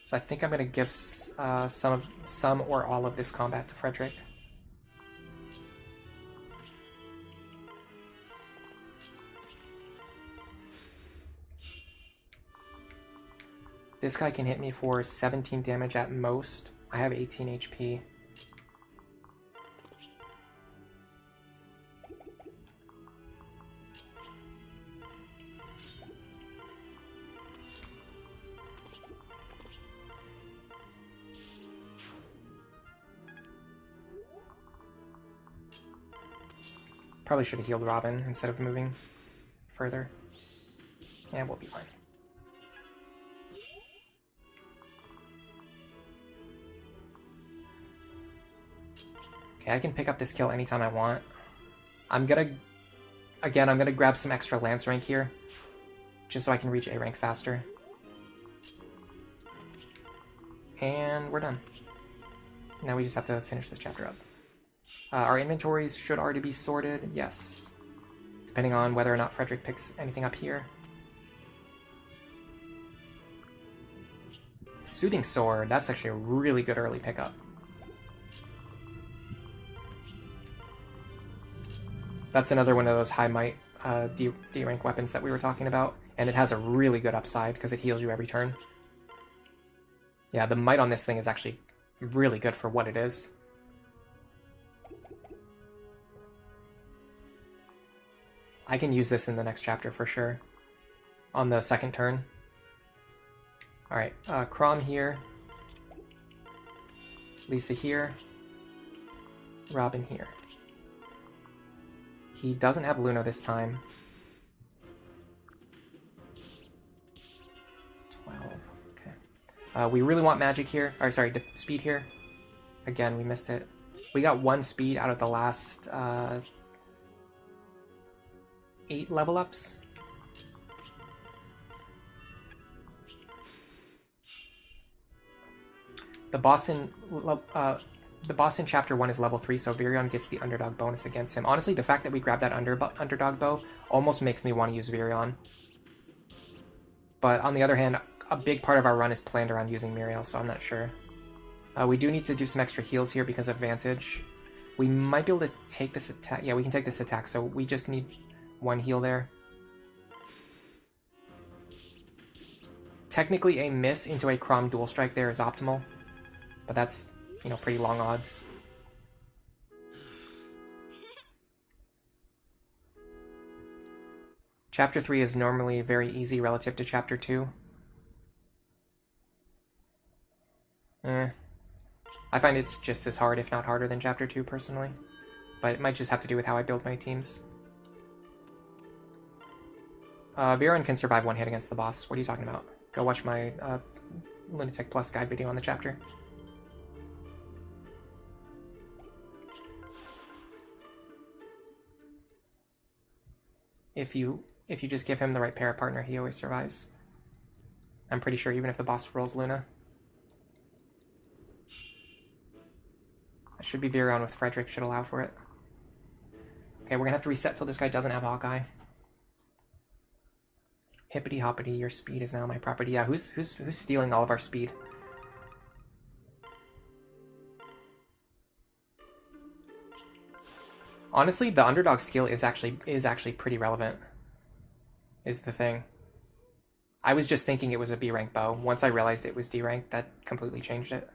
So I think I'm going to give some or all of this combat to Frederick. This guy can hit me for 17 damage at most. I have 18 HP. Probably should have healed Robin instead of moving further. Yeah, we'll be fine. Okay, I can pick up this kill anytime I want. I'm gonna grab some extra Lance rank here, just so I can reach A rank faster. And we're done. Now we just have to finish this chapter up. Our inventories should already be sorted, yes. Depending on whether or not Frederick picks anything up here. Soothing Sword, that's actually a really good early pickup. That's another one of those high might D rank weapons that we were talking about, and it has a really good upside because it heals you every turn. Yeah, the might on this thing is actually really good for what it is. I can use this in the next chapter for sure. On the second turn. Alright, Crom here. Lisa here. Robin here. He doesn't have Luna this time. 12, okay. We really want magic here. Or sorry, speed here. Again, we missed it. We got 1 speed out of the last 8 level ups. The boss in chapter 1 is level 3, so Virion gets the underdog bonus against him. Honestly, the fact that we grabbed that underdog bow almost makes me want to use Virion. But on the other hand, a big part of our run is planned around using Muriel, so I'm not sure. We do need to do some extra heals here because of Vantage. We might be able to take this attack. Yeah, we can take this attack, so we just need 1 heal there. Technically, a miss into a Crom dual strike there is optimal, but that's, you know, pretty long odds. Chapter 3 is normally very easy relative to Chapter 2. I find it's just as hard, if not harder, than Chapter 2, personally. But it might just have to do with how I build my teams. Viren can survive 1 hit against the boss. What are you talking about? Go watch my Lunatic Plus guide video on the chapter. If you just give him the right para partner, he always survives. I'm pretty sure, even if the boss rolls Luna. I should be Virion with Frederick, should allow for it. Okay, we're gonna have to reset till this guy doesn't have Hawkeye. Hippity hoppity, your speed is now my property. Yeah, who's stealing all of our speed? Honestly, the underdog skill is actually pretty relevant. Is the thing. I was just thinking it was a B rank bow. Once I realized it was D rank, that completely changed it.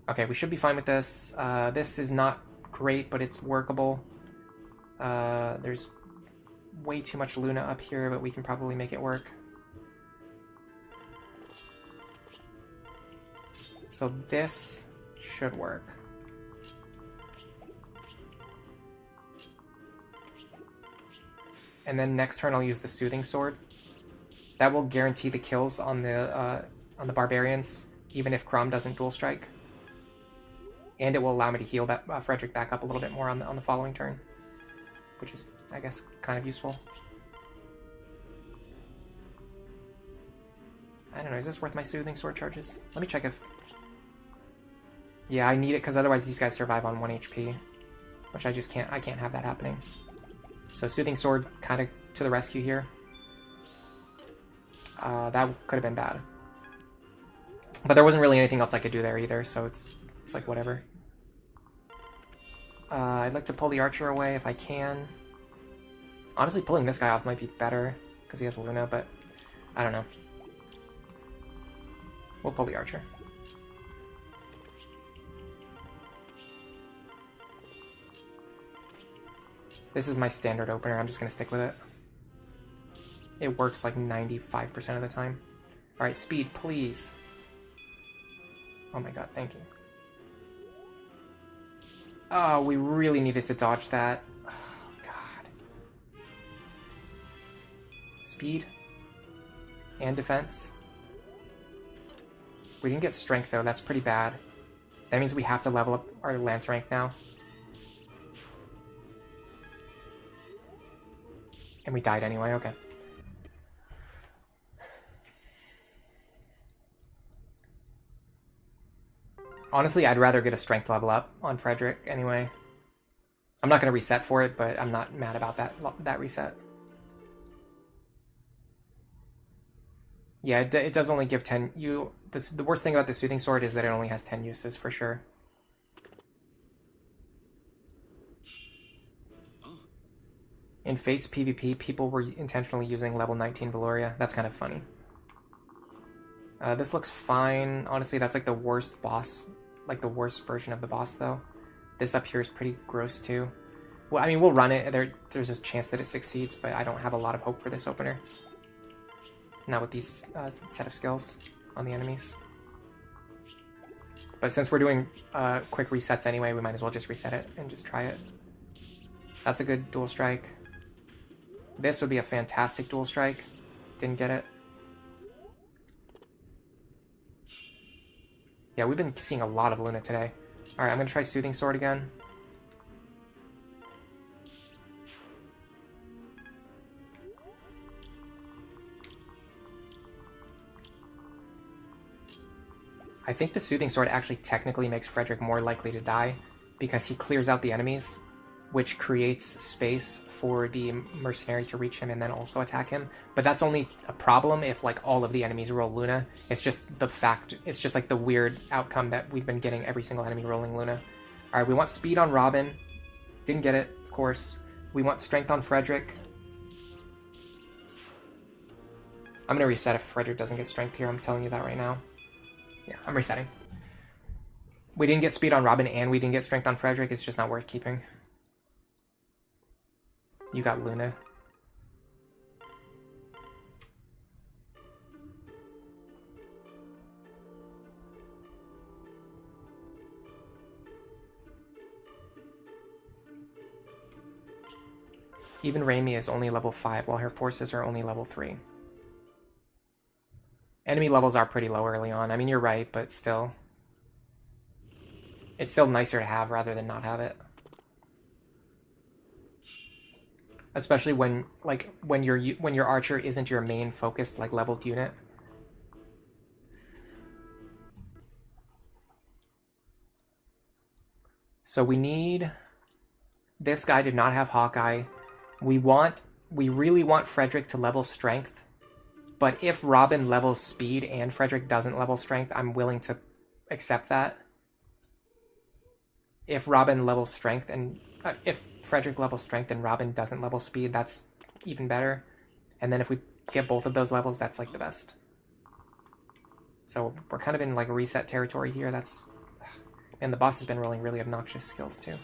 Okay, we should be fine with this. This is not great, but it's workable. There's way too much Luna up here, but we can probably make it work. So this should work. And then next turn I'll use the Soothing Sword. That will guarantee the kills on the barbarians, even if Crom doesn't dual strike. And it will allow me to heal Frederick back up a little bit more on the following turn, which is, I guess, kind of useful. I don't know, is this worth my Soothing Sword charges? Let me check if... Yeah, I need it because otherwise these guys survive on 1 HP, which I can't have that happening. So Soothing Sword kind of to the rescue here. That could have been bad. But there wasn't really anything else I could do there either, so it's like whatever. I'd like to pull the archer away if I can. Honestly, pulling this guy off might be better because he has Luna, but I don't know. We'll pull the archer. This is my standard opener. I'm just going to stick with it. It works like 95% of the time. Alright, speed, please. Oh my god, thank you. Oh, we really needed to dodge that. Oh, god. Speed. And defense. We didn't get strength, though. That's pretty bad. That means we have to level up our lance rank now. And we died anyway, okay. Honestly, I'd rather get a strength level up on Frederick anyway. I'm not going to reset for it, but I'm not mad about that reset. Yeah, it does only give 10... The worst thing about the Soothing Sword is that it only has 10 uses, for sure. In Fate's PvP, people were intentionally using level 19 Valoria. That's kind of funny. This looks fine. Honestly, that's like the worst boss, like the worst version of the boss, though. This up here is pretty gross, too. Well, I mean, we'll run it. There's a chance that it succeeds, but I don't have a lot of hope for this opener. Not with these set of skills on the enemies. But since we're doing quick resets anyway, we might as well just reset it and just try it. That's a good dual strike. This would be a fantastic dual strike. Didn't get it. Yeah, we've been seeing a lot of Luna today. Alright, I'm going to try Soothing Sword again. I think the Soothing Sword actually technically makes Frederick more likely to die because he clears out the enemies, which creates space for the mercenary to reach him and then also attack him. But that's only a problem if like all of the enemies roll Luna. It's just the fact, it's just like the weird outcome that we've been getting every single enemy rolling Luna. Alright, we want speed on Robin. Didn't get it, of course. We want strength on Frederick. I'm going to reset if Frederick doesn't get strength here, I'm telling you that right now. Yeah, I'm resetting. We didn't get speed on Robin and we didn't get strength on Frederick. It's just not worth keeping. You got Luna. Even Raimi is only level 5 while her forces are only level 3. Enemy levels are pretty low early on. I mean, you're right, but still. It's still nicer to have rather than not have it. Especially when your archer isn't your main focused like leveled unit. So we need... This guy did not have Hawkeye. We really want Frederick to level strength. But if Robin levels speed and Frederick doesn't level strength, I'm willing to accept that. If Robin levels strength and... if Frederick levels strength and Robin doesn't level speed, that's even better. And then if we get both of those levels, that's like the best. So we're kind of in like reset territory here. That's... And the boss has been rolling really obnoxious skills too.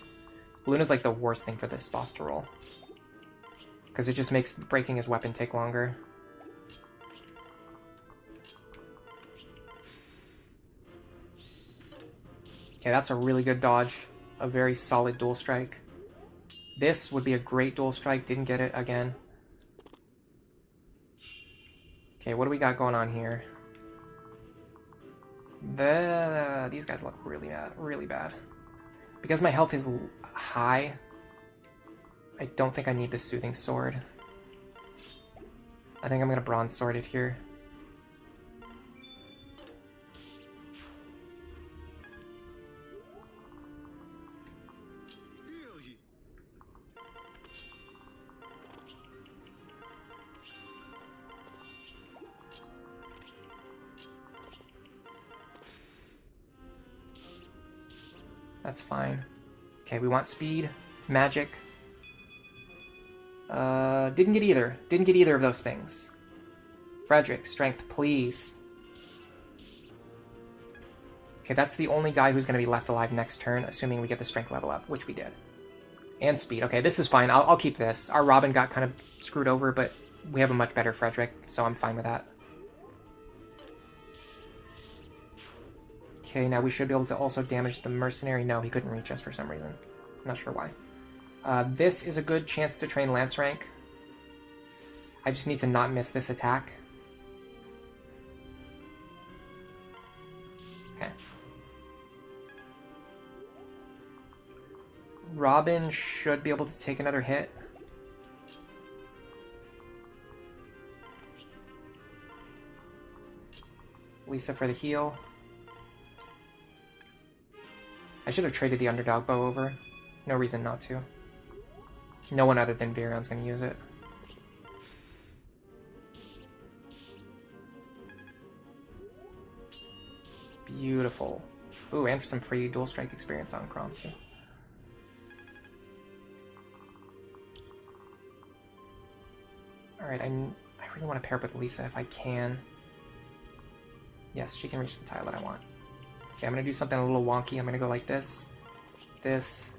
Luna's like the worst thing for this boss to roll. Because it just makes breaking his weapon take longer. Okay, that's a really good dodge. A very solid dual strike. This would be a great dual strike. Didn't get it again. Okay, what do we got going on here? These guys look really bad. Because my health is high, I don't think I need the Soothing Sword. I think I'm going to Bronze Sword it here. That's fine. Okay, we want speed, magic. Didn't get either. Didn't get either of those things. Frederick, strength, please. Okay, that's the only guy who's going to be left alive next turn, assuming we get the strength level up, which we did. And speed. Okay, this is fine. I'll keep this. Our Robin got kind of screwed over, but we have a much better Frederick, so I'm fine with that. Okay, now we should be able to also damage the mercenary. No, he couldn't reach us for some reason. I'm not sure why. This is a good chance to train Lance rank. I just need to not miss this attack. Okay. Robin should be able to take another hit. Lisa for the heal. I should have traded the underdog bow over. No reason not to. No one other than Virion's going to use it. Beautiful. Ooh, and for some free dual strike experience on Crom too. Alright, I really want to pair up with Lisa if I can. Yes, she can reach the tile that I want. Okay, I'm going to do something a little wonky. I'm going to go like this, this,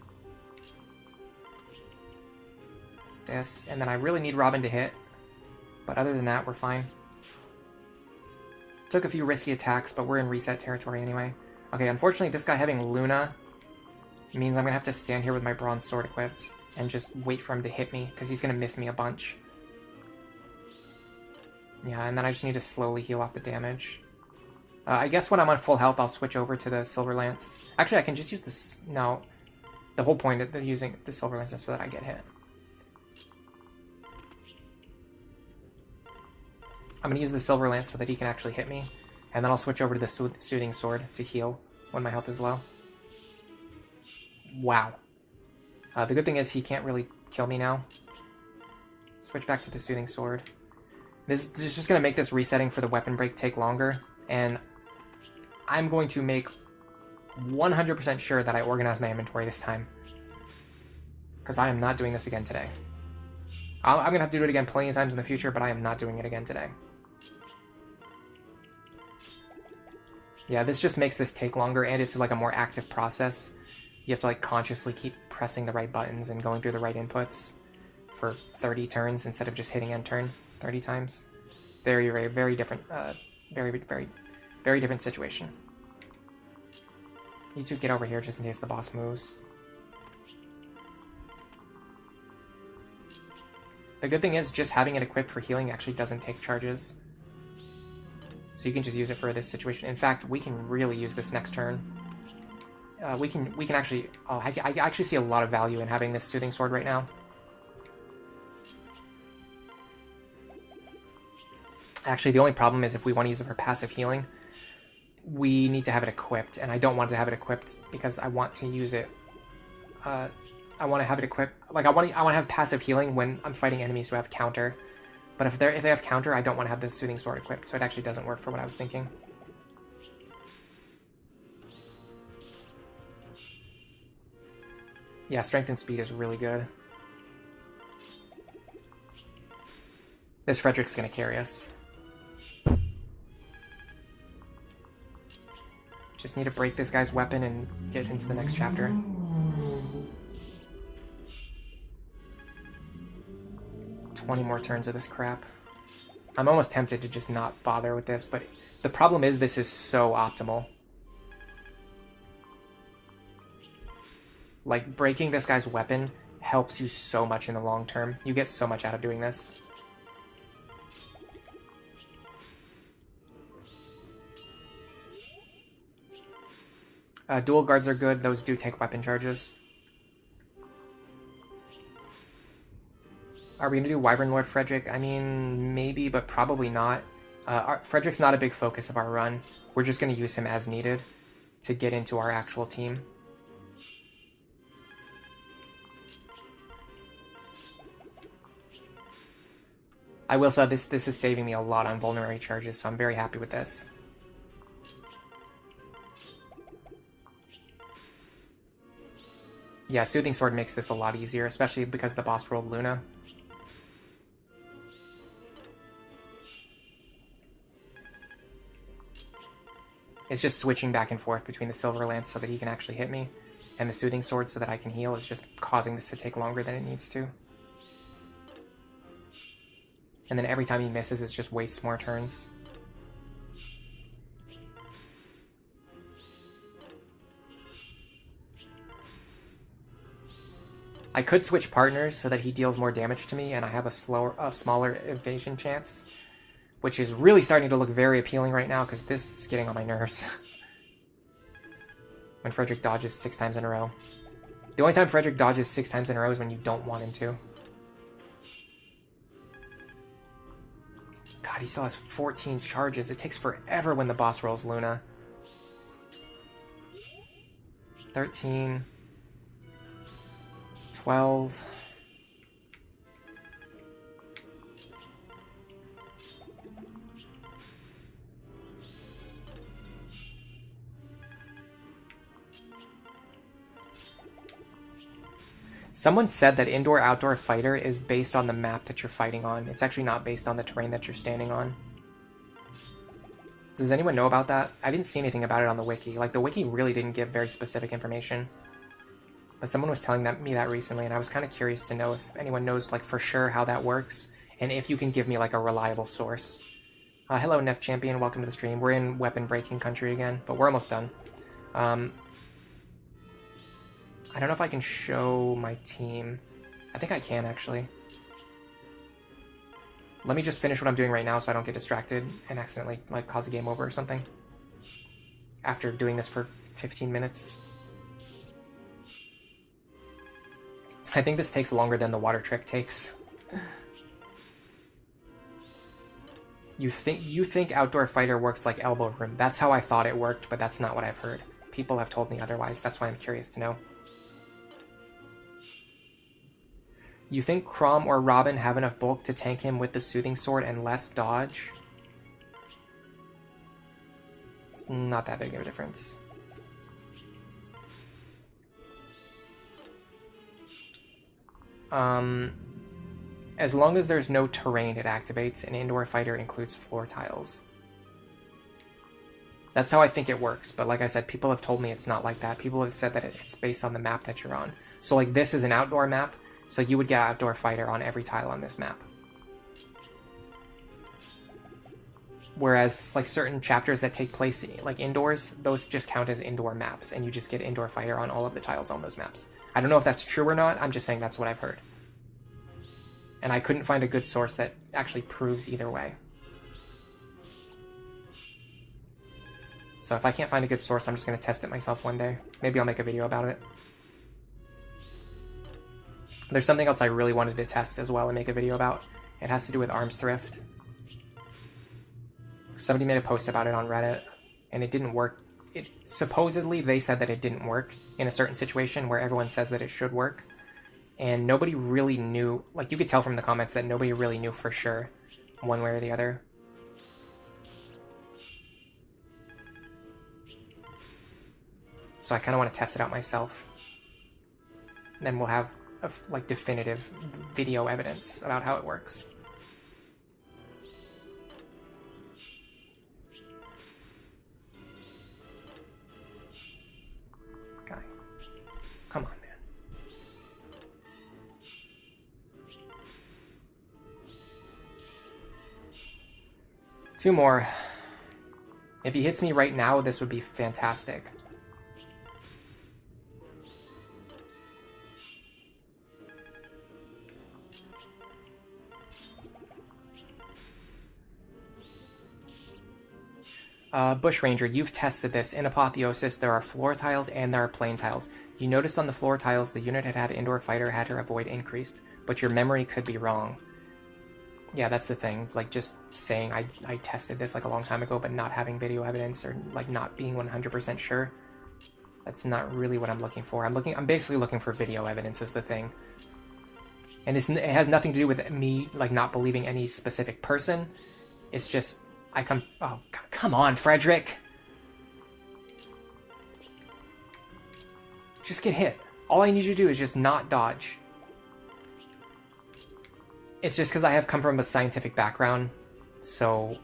this, and then I really need Robin to hit. But other than that, we're fine. Took a few risky attacks, but we're in reset territory anyway. Okay, unfortunately, this guy having Luna means I'm going to have to stand here with my bronze sword equipped and just wait for him to hit me, because he's going to miss me a bunch. Yeah, and then I just need to slowly heal off the damage. I guess when I'm on full health, I'll switch over to the Silver Lance. Actually, I can just use this... No. The whole point of using the Silver Lance is so that I get hit. I'm going to use the Silver Lance so that he can actually hit me. And then I'll switch over to the Soothing Sword to heal when my health is low. Wow. The good thing is he can't really kill me now. Switch back to the Soothing Sword. This is just going to make this resetting for the weapon break take longer. And I'm going to make 100% sure that I organize my inventory this time. Because I am not doing this again today. I'm going to have to do it again plenty of times in the future, but I am not doing it again today. Yeah, this just makes this take longer, and it's like a more active process. You have to like consciously keep pressing the right buttons and going through the right inputs for 30 turns instead of just hitting end turn 30 times. Very, very, very different, very different situation. You two get over here just in case the boss moves. The good thing is just having it equipped for healing actually doesn't take charges. So you can just use it for this situation. In fact, we can really use this next turn. We can actually... Oh, I actually see a lot of value in having this Soothing Sword right now. Actually, the only problem is if we want to use it for passive healing, we need to have it equipped, and I don't want to have it equipped because I want to use it. I want to have it equipped. Like I want to have passive healing when I'm fighting enemies who have counter. But if they have counter, I don't want to have this Soothing Sword equipped, so it actually doesn't work for what I was thinking. Yeah, strength and speed is really good. This Frederick's gonna carry us. Just need to break this guy's weapon and get into the next chapter. "20 more turns of this crap." I'm almost tempted to just not bother with this, but the problem is this is so optimal. Like, breaking this guy's weapon helps you so much in the long term. You get so much out of doing this. Dual guards are good. Those do take weapon charges. Are we going to do Wyvern Lord Frederick? I mean, maybe, but probably not. Frederick's not a big focus of our run. We're just going to use him as needed to get into our actual team. I will say this is saving me a lot on vulnerary charges, so I'm very happy with this. Yeah, Soothing Sword makes this a lot easier, especially because the boss rolled Luna. It's just switching back and forth between the Silver Lance so that he can actually hit me, and the Soothing Sword so that I can heal is just causing this to take longer than it needs to. And then every time he misses, it just wastes more turns. I could switch partners so that he deals more damage to me and I have a smaller evasion chance, which is really starting to look very appealing right now because this is getting on my nerves. When Frederick dodges 6 times in a row. The only time Frederick dodges 6 times in a row is when you don't want him to. God, he still has 14 charges. It takes forever when the boss rolls Luna. 13... 12. Someone said that Indoor-Outdoor Fighter is based on the map that you're fighting on. It's actually not based on the terrain that you're standing on. Does anyone know about that? I didn't see anything about it on the wiki. Like, the wiki really didn't give very specific information. But someone was telling me that recently, and I was kind of curious to know if anyone knows, like, for sure how that works, and if you can give me, like, a reliable source. Hello, Nef Champion. Welcome to the stream. We're in weapon breaking country again, but we're almost done. I don't know if I can show my team. I think I can, actually. Let me just finish what I'm doing right now so I don't get distracted and accidentally, like, cause a game over or something. After doing this for 15 minutes. I think this takes longer than the water trick takes. You think Outdoor Fighter works like Elbow Room. That's how I thought it worked, but that's not what I've heard. People have told me otherwise. That's why I'm curious to know. You think Chrom or Robin have enough bulk to tank him with the Soothing Sword and less dodge? It's not that big of a difference. As long as there's no terrain it activates, an Indoor Fighter includes floor tiles. That's how I think it works, but like I said, people have told me it's not like that. People have said that it's based on the map that you're on. So like this is an outdoor map, so you would get Outdoor Fighter on every tile on this map. Whereas like certain chapters that take place like indoors, those just count as indoor maps, and you just get Indoor Fighter on all of the tiles on those maps. I don't know if that's true or not, I'm just saying that's what I've heard. And I couldn't find a good source that actually proves either way. So if I can't find a good source, I'm just going to test it myself one day. Maybe I'll make a video about it. There's something else I really wanted to test as well and make a video about. It has to do with arms thrift. Somebody made a post about it on Reddit, and it didn't work. Supposedly, they said that it didn't work in a certain situation where everyone says that it should work. And nobody really knew, like you could tell from the comments that nobody really knew for sure, one way or the other. So I kind of want to test it out myself. And then we'll have like definitive video evidence about how it works. Guy, come on, man. Two more. If he hits me right now, this would be fantastic. Bushranger, you've tested this. In Apotheosis, there are floor tiles and there are plane tiles. You noticed on the floor tiles the unit had Indoor Fighter had her avoid increased, but your memory could be wrong. Yeah, that's the thing. Like, just saying I tested this like a long time ago, but not having video evidence or like not being 100% sure. That's not really what I'm looking for. I'm basically looking for video evidence is the thing. And it has nothing to do with me like not believing any specific person. It's just oh, come on, Frederick. Just get hit. All I need you to do is just not dodge. It's just because I have come from a scientific background, so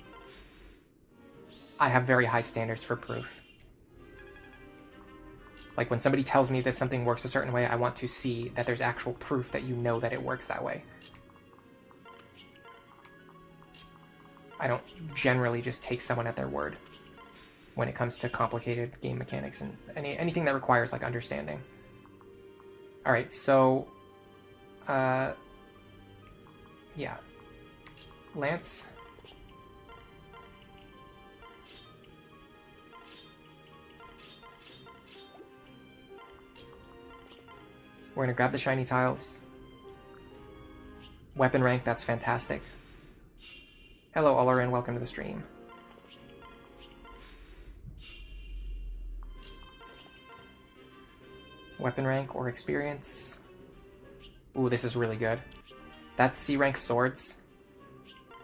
I have very high standards for proof. Like when somebody tells me that something works a certain way, I want to see that there's actual proof that you know that it works that way. I don't generally just take someone at their word when it comes to complicated game mechanics and anything that requires like understanding. All right, so yeah, Lance. We're gonna grab the shiny tiles. Weapon rank, that's fantastic. Hello, Olarin, welcome to the stream. Weapon rank or experience. Ooh, this is really good. That's C rank swords.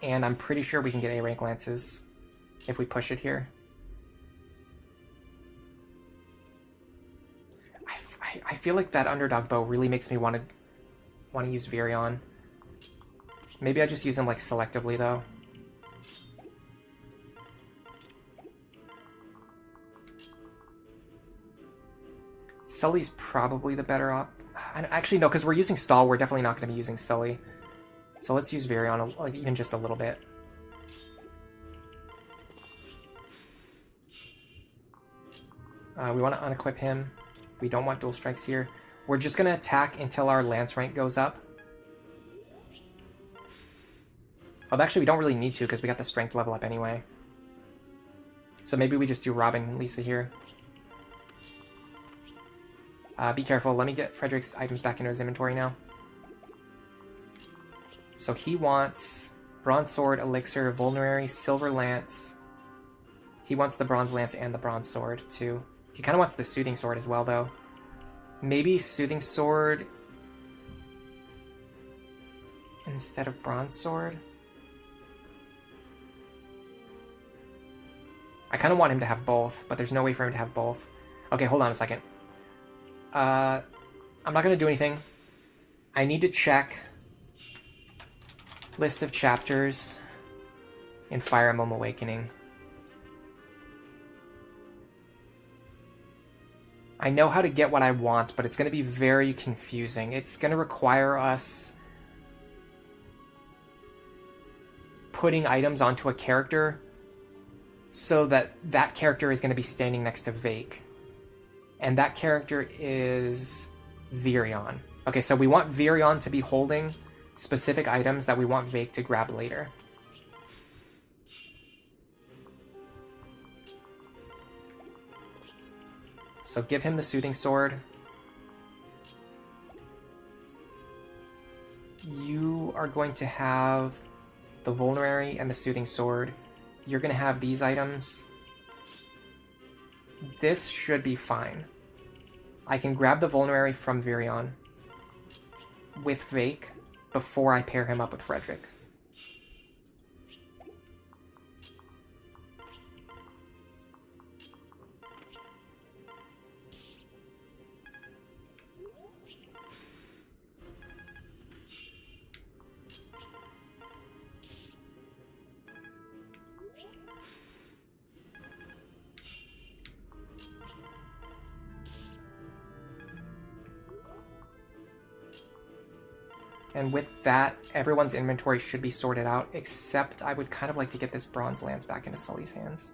And I'm pretty sure we can get A rank lances if we push it here. I feel like that underdog bow really makes me want to use Virion. Maybe I just use him like selectively though. Sully's probably the better op. Actually, no, because we're using Stall, we're definitely not going to be using Sully. So let's use Virion, like, even just a little bit. We want to unequip him. We don't want dual strikes here. We're just going to attack until our Lance rank goes up. Oh, actually, we don't really need to because we got the strength level up anyway. So maybe we just do Robin and Lisa here. Be careful. Let me get Frederick's items back into his inventory now. So he wants Bronze Sword, Elixir, Vulnerary, Silver Lance. He wants the Bronze Lance and the Bronze Sword, too. He kind of wants the Soothing Sword as well, though. Maybe Soothing Sword instead of Bronze Sword? I kind of want him to have both, but there's no way for him to have both. Okay, hold on a second. I'm not going to do anything. I need to check list of chapters in Fire Emblem Awakening. I know how to get what I want, but it's going to be very confusing. It's going to require us putting items onto a character so that that character is going to be standing next to Vake. And that character is Virion. Okay, so we want Virion to be holding specific items that we want Vake to grab later. So give him the Soothing Sword. You are going to have the Vulnerary and the Soothing Sword. You're going to have these items. This should be fine. I can grab the Vulnerary from Virion with Vake before I pair him up with Frederick. And with that, everyone's inventory should be sorted out, except I would kind of like to get this Bronze Lance back into Sully's hands.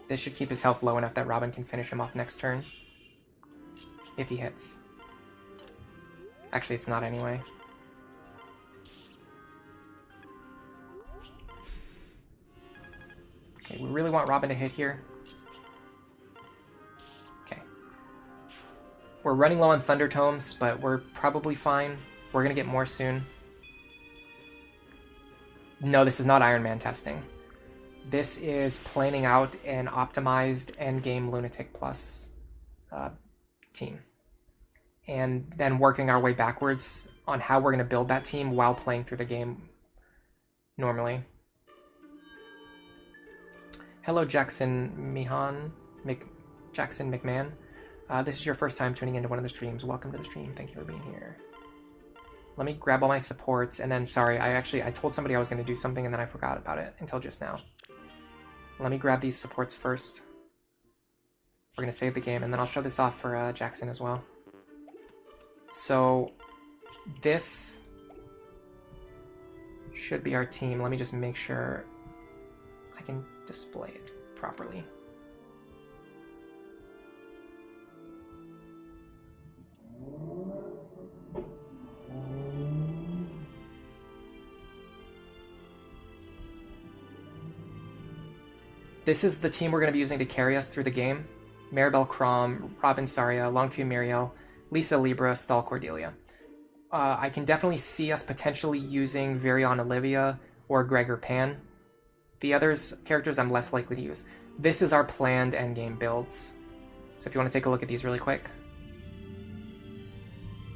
This should keep his health low enough that Robin can finish him off next turn. If he hits. Actually, it's not anyway. Okay, we really want Robin to hit here. Okay. We're running low on Thunder Tomes, but we're probably fine. We're gonna get more soon. No, this is not Iron Man testing. This is planning out an optimized endgame Lunatic Plus team. And then working our way backwards on how we're gonna build that team while playing through the game normally. Hello, Jackson Mihan. Jackson McMahon. This is your first time tuning into one of the streams. Welcome to the stream. Thank you for being here. Let me grab all my supports, and then, sorry, I told somebody I was going to do something, and then I forgot about it until just now. Let me grab these supports first. We're going to save the game, and then I'll show this off for Jackson as well. So, this should be our team. Let me just make sure I can display it properly. This is the team we're going to be using to carry us through the game. Maribel Crom, Robin Saria, Longview Muriel, Lisa Libra, Stahl Cordelia. I can definitely see us potentially using Virion Olivia or Gregor Pan. The others characters I'm less likely to use. This is our planned endgame builds. So if you want to take a look at these really quick.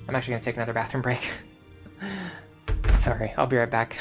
I'm actually going to take another bathroom break. Sorry, I'll be right back.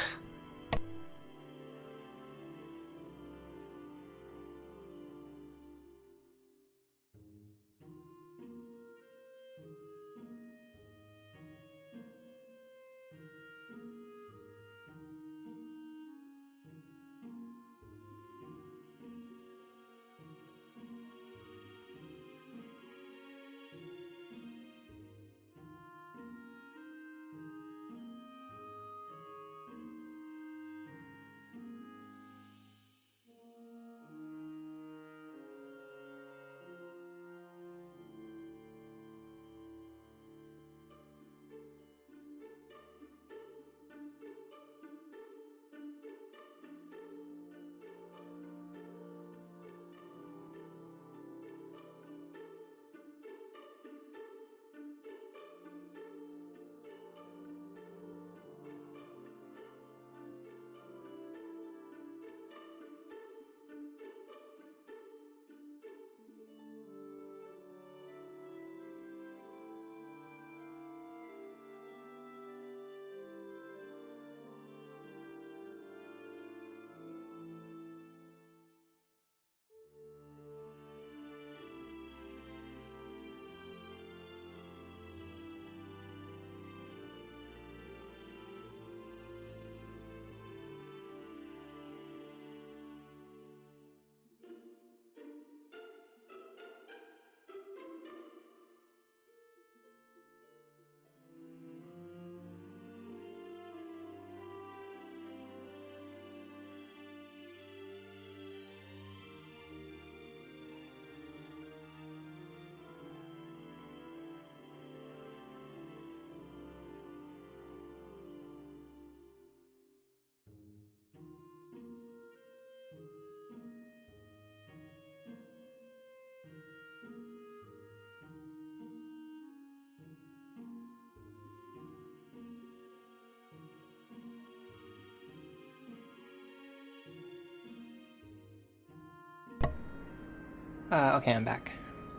Okay, I'm back.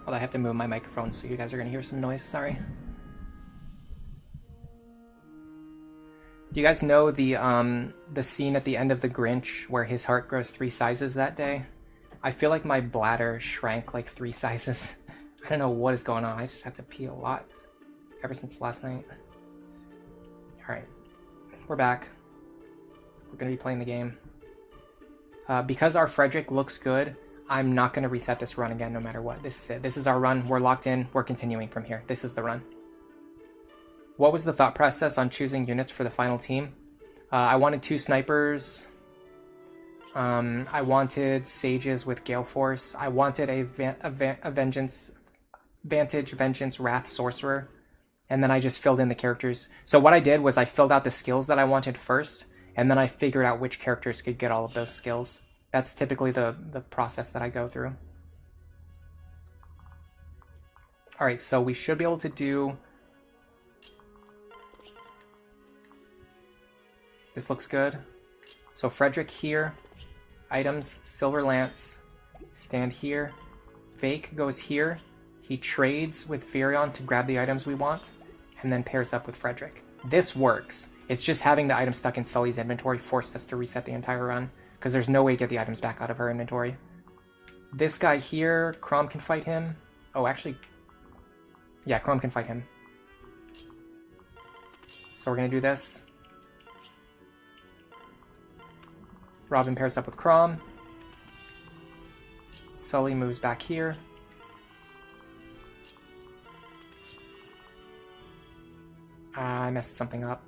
Although I have to move my microphone, so you guys are going to hear some noise. Sorry. Do you guys know the scene at the end of The Grinch where his heart grows 3 sizes that day? I feel like my bladder shrank like 3 sizes. I don't know what is going on. I just have to pee a lot ever since last night. Alright. We're back. We're going to be playing the game. Because our Frederick looks good, I'm not going to reset this run again no matter what. This is it. This is our run. We're locked in. We're continuing from here. This is the run. What was the thought process on choosing units for the final team? I wanted 2 snipers. I wanted sages with Gale Force. I wanted a Vengeance, Vantage, Vengeance, Wrath Sorcerer. And then I just filled in the characters. So what I did was I filled out the skills that I wanted first, and then I figured out which characters could get all of those skills. That's typically the process that I go through. All right, so we should be able to do... This looks good. So Frederick here, items, Silver Lance, stand here. Vake goes here. He trades with Virion to grab the items we want, and then pairs up with Frederick. This works. It's just having the item stuck in Sully's inventory forced us to reset the entire run, because there's no way to get the items back out of her inventory. This guy here, Chrom can fight him. Oh, actually, yeah, Chrom can fight him. So we're gonna do this. Robin pairs up with Chrom. Sully moves back here. I messed something up.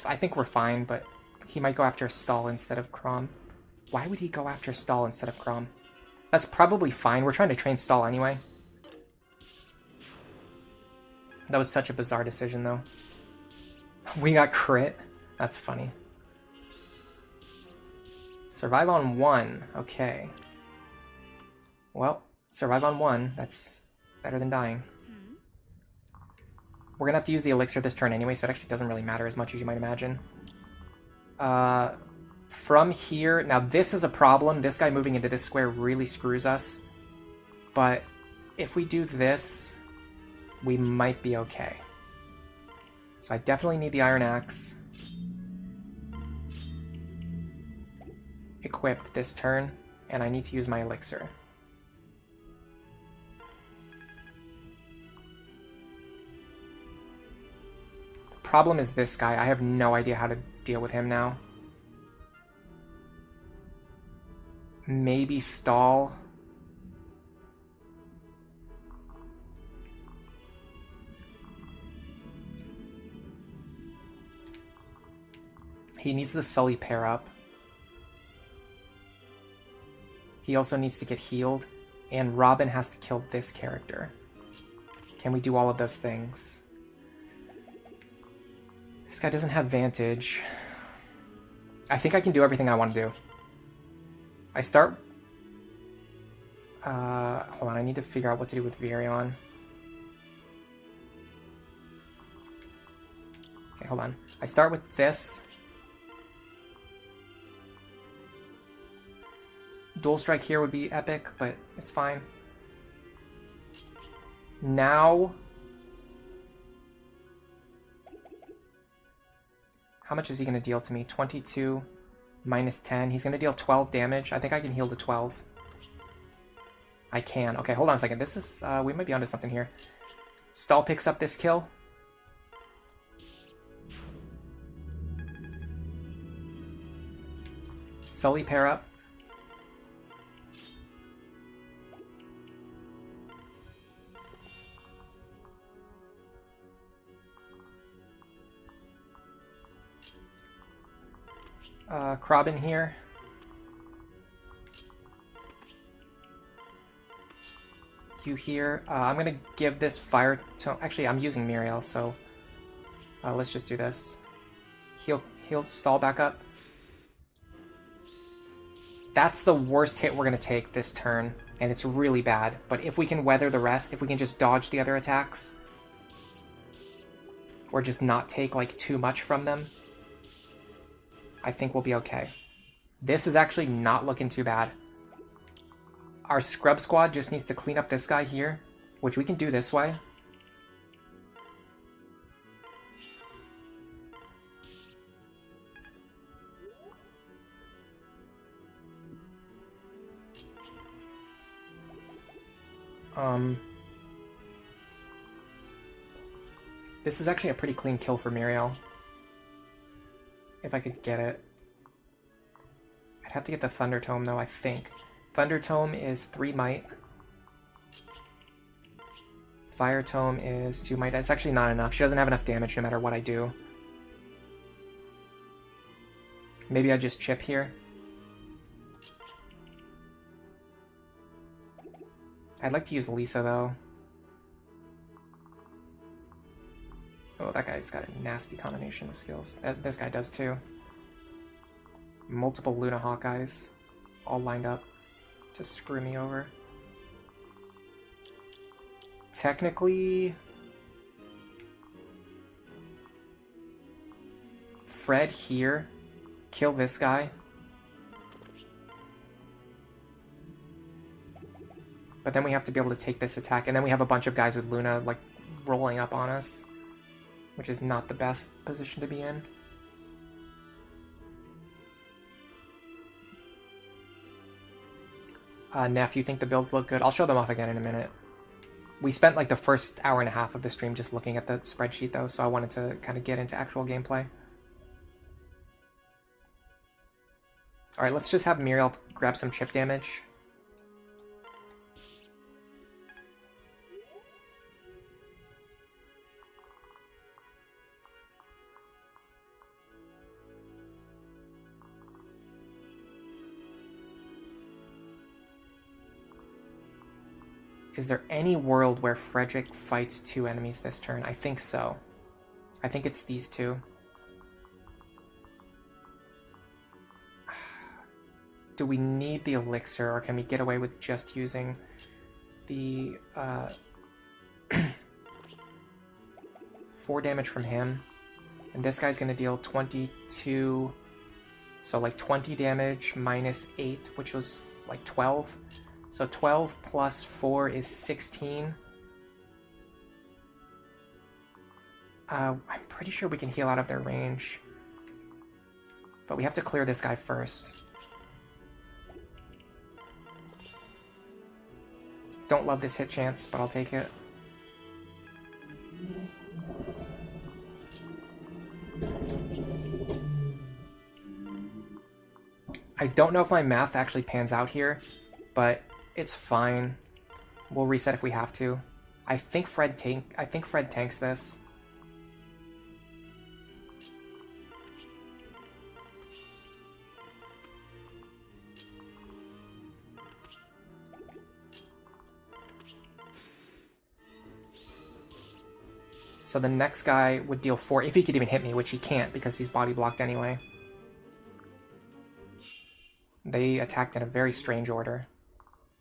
I think we're fine, but he might go after Stall instead of Chrom. Why would he go after Stall instead of Chrom? That's probably fine. We're trying to train Stall anyway. That was such a bizarre decision, though. We got crit? That's funny. Survive on 1. Okay. Well, survive on 1. That's better than dying. We're gonna have to use the elixir this turn anyway, so it actually doesn't really matter as much as you might imagine. From here... Now, this is a problem. This guy moving into this square really screws us. But if we do this, we might be okay. So I definitely need the Iron Axe. Equipped this turn, and I need to use my elixir. The problem is this guy. I have no idea how to deal with him now. Maybe Stall. He needs the Sully pair up. He also needs to get healed, and Robin has to kill this character. Can we do all of those things? This guy doesn't have Vantage. I think I can do everything I want to do. I start... hold on, I need to figure out what to do with Virion. Okay, hold on. I start with this. Dual Strike here would be epic, but it's fine. Now... How much is he going to deal to me? 22 minus 10. He's going to deal 12 damage. I think I can heal to 12. I can. Okay, hold on a second. This is... we might be onto something here. Stall picks up this kill. Sully pair up. Krabin here. You here. I'm gonna give this Fire Tome... Actually, I'm using Muriel, so... let's just do this. Heal Stall back up. That's the worst hit we're gonna take this turn, and it's really bad. But if we can weather the rest, if we can just dodge the other attacks, or just not take, like, too much from them, I think we'll be okay. This is actually not looking too bad. Our scrub squad just needs to clean up this guy here, which we can do this way. This is actually a pretty clean kill for Muriel. If I could get it. I'd have to get the Thunder Tome though, I think. Thunder Tome is 3 might. Fire Tome is 2 might. That's actually not enough. She doesn't have enough damage no matter what I do. Maybe I just chip here. I'd like to use Lisa though. Oh, that guy's got a nasty combination of skills. This guy does too. Multiple Luna Hawkeyes all lined up to screw me over. Technically, Fred here, kill this guy. But then we have to be able to take this attack, and then we have a bunch of guys with Luna like rolling up on us, which is not the best position to be in. Neff, you think the builds look good? I'll show them off again in a minute. We spent like the first hour and a half of the stream just looking at the spreadsheet though, so I wanted to kind of get into actual gameplay. Alright, let's just have Muriel grab some chip damage. Is there any world where Frederick fights 2 enemies this turn? I think so. I think it's these 2. Do we need the elixir, or can we get away with just using the 4 damage from him? And this guy's going to deal 22, so like 20 damage minus 8, which was like 12. So 12 plus 4 is 16. I'm pretty sure we can heal out of their range. But we have to clear this guy first. Don't love this hit chance, but I'll take it. I don't know if my math actually pans out here, but it's fine. We'll reset if we have to. I think Fred tanks this. So the next guy would deal 4, if he could even hit me, which he can't because he's body blocked anyway. They attacked in a very strange order.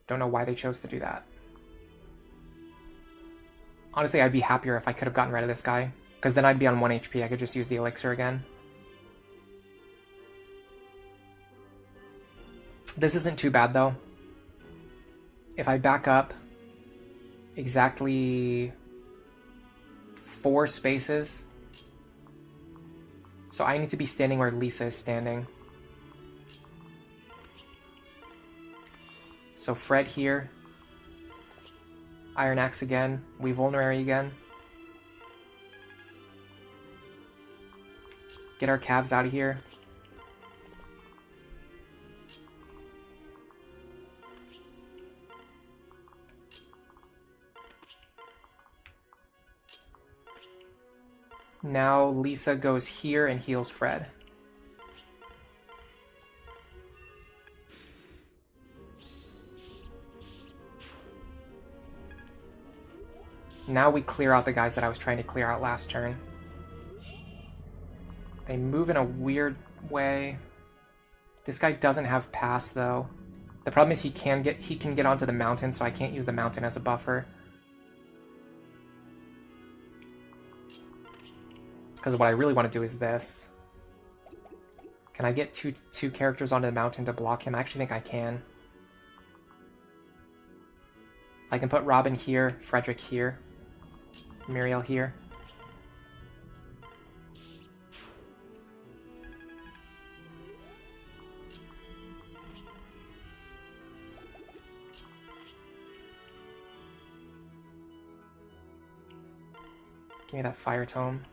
Don't know why they chose to do that. Honestly, I'd be happier if I could have gotten rid of this guy, because then I'd be on 1 HP. I could just use the elixir again. This isn't too bad, though. If I back up exactly 4 spaces, so I need to be standing where Lisa is standing. So Fred here, Iron Axe again, we Vulnerary again. Get our calves out of here. Now Lisa goes here and heals Fred. Now we clear out the guys that I was trying to clear out last turn. They move in a weird way. This guy doesn't have pass though. The problem is he can get onto the mountain, so I can't use the mountain as a buffer. Because what I really want to do is this. Can I get two characters onto the mountain to block him? I actually think I can. I can put Robin here, Frederick here, Muriel here. Give me that fire tome.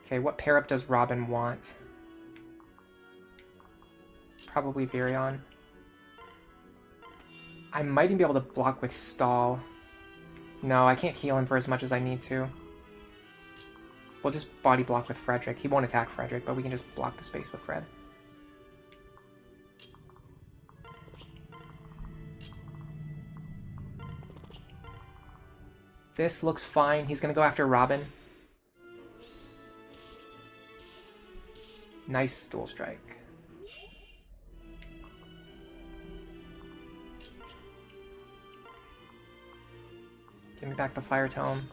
Okay, what pair up does Robin want? Probably Virion. I might even be able to block with Stall. No, I can't heal him for as much as I need to. We'll just body block with Frederick. He won't attack Frederick, but we can just block the space with Fred. This looks fine. He's going to go after Robin. Nice dual strike. Give me back the fire tome.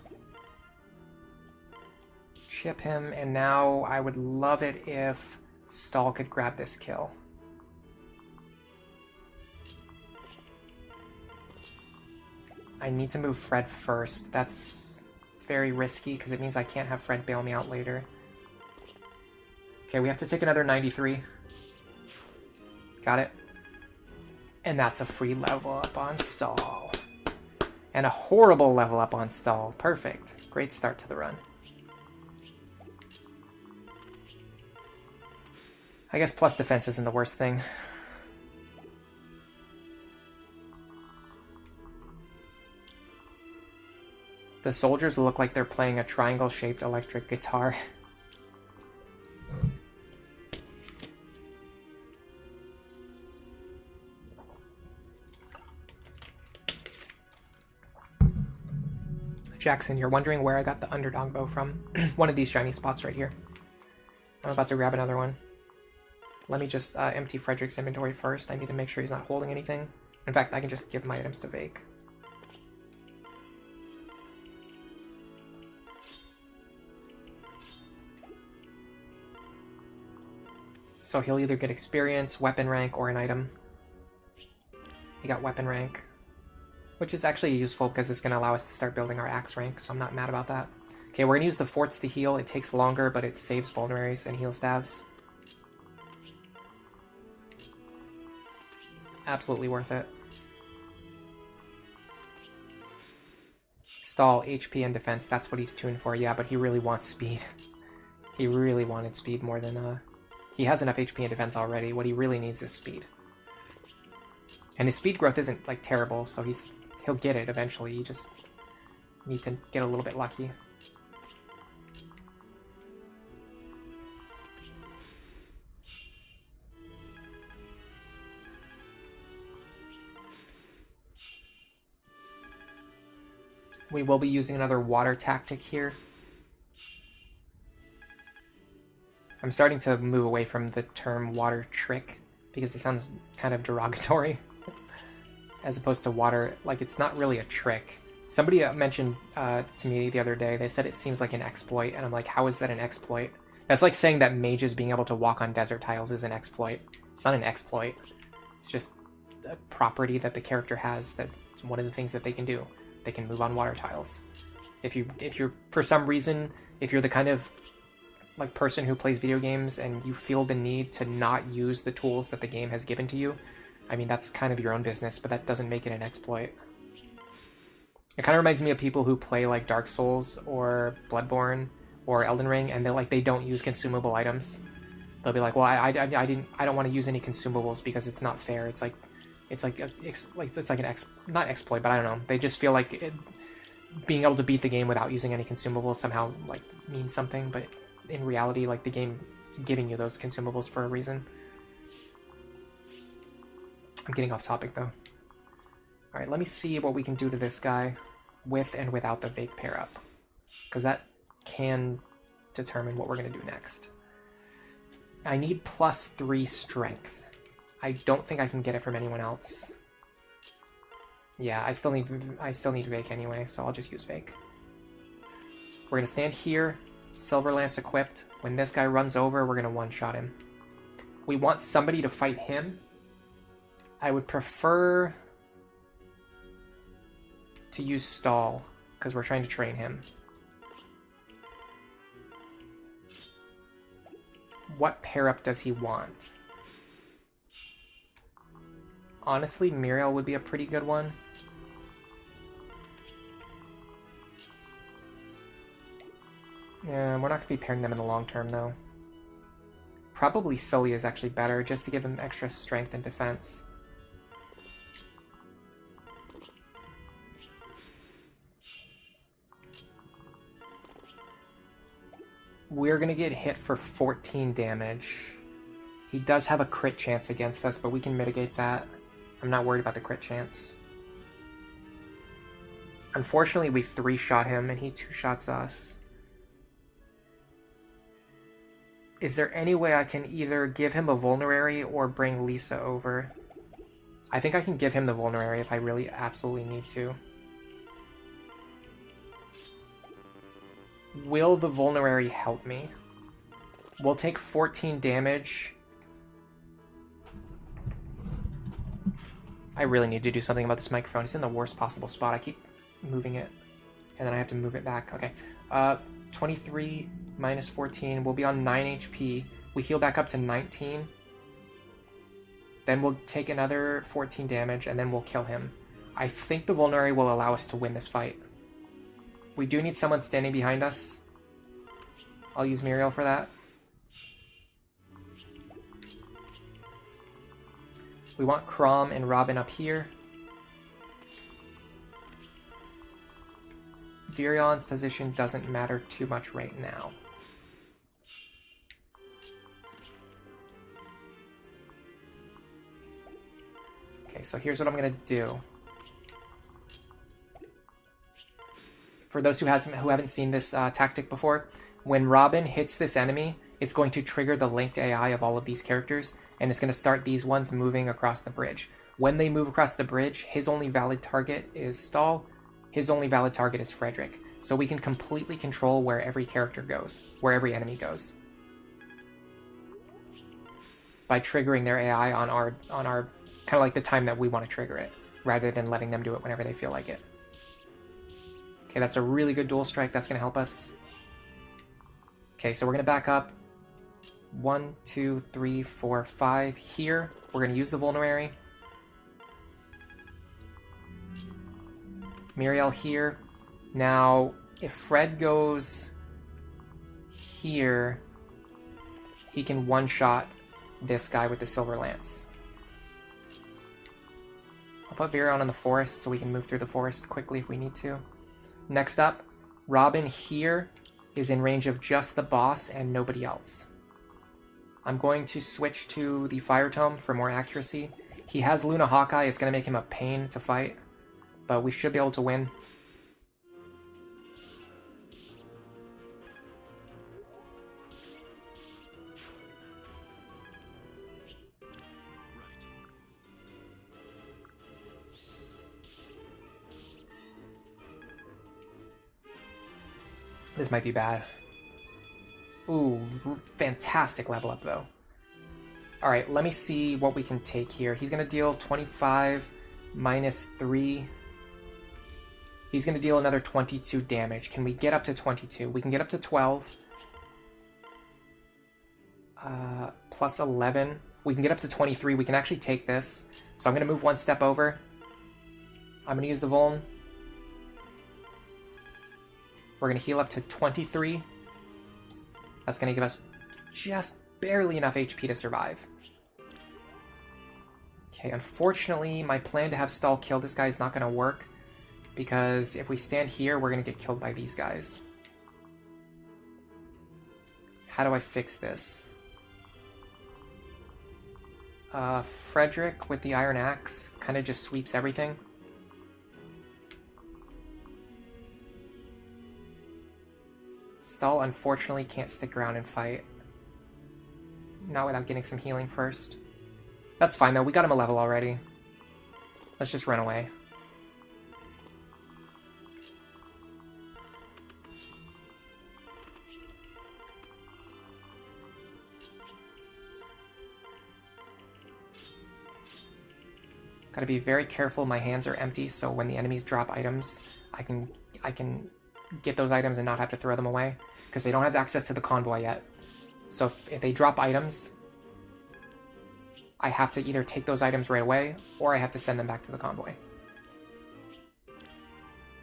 Chip him, and now I would love it if Stall could grab this kill. I need to move Fred first. That's very risky because it means I can't have Fred bail me out later. Okay, we have to take another 93. Got it. And that's a free level up on stall. And a horrible level up on stall. Perfect. Great start to the run. I guess plus defense isn't the worst thing. The soldiers look like they're playing a triangle-shaped electric guitar. Jackson, you're wondering where I got the underdog bow from? One of these shiny spots right here. I'm about to grab another one. Let me just empty Frederick's inventory first. I need to make sure he's not holding anything. In fact, I can just give my items to Vake. So he'll either get experience, weapon rank, or an item. He got weapon rank, which is actually useful because it's going to allow us to start building our axe rank, so I'm not mad about that. Okay, we're going to use the forts to heal. It takes longer, but it saves vulneraries and heal stabs. Absolutely worth it. Stall, HP, and defense. That's what he's tuned for. Yeah, but he really wants speed. He really wanted speed more than... He has enough HP and defense already. What he really needs is speed. And his speed growth isn't, like, terrible, so he'll get it eventually. You just need to get a little bit lucky. We will be using another water tactic here. I'm starting to move away from the term water trick because it sounds kind of derogatory as opposed to water, like it's not really a trick. Somebody mentioned to me the other day, they said it seems like an exploit, and I'm like, how is that an exploit? That's like saying that mages being able to walk on desert tiles is an exploit. It's not an exploit. It's just a property that the character has, that's one of the things that they can do. They can move on water tiles. If you're for some reason, if you're the kind of like person who plays video games and you feel the need to not use the tools that the game has given to you, I mean, that's kind of your own business, but that doesn't make it an exploit. It kind of reminds me of people who play like Dark Souls or Bloodborne or Elden Ring, and they don't use consumable items. They'll be like, well, I don't want to use any consumables because it's not fair. It's like not exploit, but I don't know. They just feel like being able to beat the game without using any consumables somehow like means something, but in reality, like the game is giving you those consumables for a reason. I'm getting off topic though. All right, let me see what we can do to this guy with and without the Vake pair up, because that can determine what we're going to do next. I need +3 strength. I don't think I can get it from anyone else. Yeah, I still need Vake anyway, so I'll just use Vake. We're going to stand here, Silver Lance equipped. When this guy runs over, we're going to one-shot him. We want somebody to fight him. I would prefer to use Stall, because we're trying to train him. What pair-up does he want? Honestly, Muriel would be a pretty good one. Yeah, we're not going to be pairing them in the long term, though. Probably Sully is actually better, just to give him extra strength and defense. We're going to get hit for 14 damage. He does have a crit chance against us, but we can mitigate that. I'm not worried about the crit chance. Unfortunately, we 3-shot him, and he 2-shots us. Is there any way I can either give him a vulnerary or bring Lisa over? I think I can give him the vulnerary if I really absolutely need to. Will the vulnerary help me? We'll take 14 damage. I really need to do something about this microphone. It's in the worst possible spot. I keep moving it, and then I have to move it back. Okay. 23 minus 14. We'll be on 9 HP. We heal back up to 19. Then we'll take another 14 damage, and then we'll kill him. I think the Vulnerary will allow us to win this fight. We do need someone standing behind us. I'll use Muriel for that. We want Chrom and Robin up here. Virion's position doesn't matter too much right now. Okay, so here's what I'm gonna do. For those who haven't seen this tactic before, when Robin hits this enemy, it's going to trigger the linked AI of all of these characters, and it's going to start these ones moving across the bridge. When they move across the bridge, his only valid target is Stahl, his only valid target is Frederick. So we can completely control where every character goes, where every enemy goes, by triggering their AI on our kind of like the time that we want to trigger it, rather than letting them do it whenever they feel like it. Okay, that's a really good dual strike. That's going to help us. Okay, so we're going to back up. 1, 2, 3, 4, 5. Here, we're going to use the Vulnerary. Muriel here. Now, if Fred goes here, he can one-shot this guy with the Silver Lance. I'll put Virion in the forest so we can move through the forest quickly if we need to. Next up, Robin here is in range of just the boss and nobody else. I'm going to switch to the Fire Tome for more accuracy. He has Luna Hawkeye, it's going to make him a pain to fight, but we should be able to win. This might be bad. Ooh, fantastic level up though. Alright, let me see what we can take here. He's going to deal 25 minus 3. He's going to deal another 22 damage. Can we get up to 22? We can get up to 12. Plus 11. We can get up to 23. We can actually take this. So I'm going to move one step over. I'm going to use the Vuln. We're going to heal up to 23. That's going to give us just barely enough HP to survive. Okay, unfortunately, my plan to have Stahl kill this guy is not going to work, because if we stand here, we're going to get killed by these guys. How do I fix this? Frederick with the Iron Axe kind of just sweeps everything. Stahl unfortunately can't stick around and fight. Not without getting some healing first. That's fine though, we got him a level already. Let's just run away. Gotta be very careful, my hands are empty, so when the enemies drop items, I can get those items and not have to throw them away, because they don't have access to the convoy yet. So if they drop items, I have to either take those items right away, or I have to send them back to the convoy.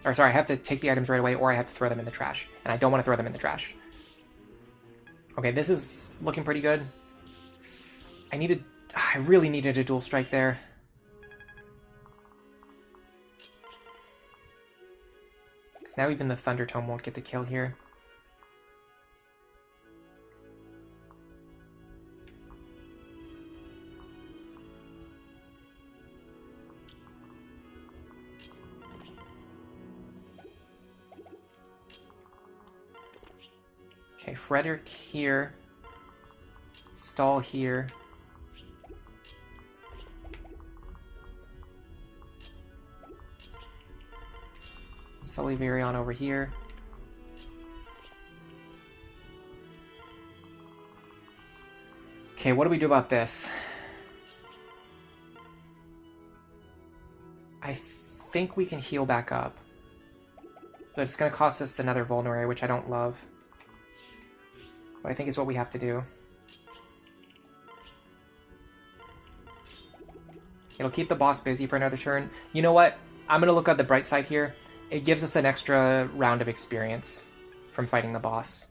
Or sorry, I have to take the items right away, or I have to throw them in the trash. And I don't want to throw them in the trash. Okay, this is looking pretty good. I really needed a dual strike there. Because now even the Thunder Tome won't get the kill here. Okay, Frederick here. Stahl here. Sully Virion over here. Okay, what do we do about this? I think we can heal back up. But it's going to cost us another Vulnerary, which I don't love. But I think it's what we have to do. It'll keep the boss busy for another turn. You know what? I'm going to look at the bright side here. It gives us an extra round of experience from fighting the boss.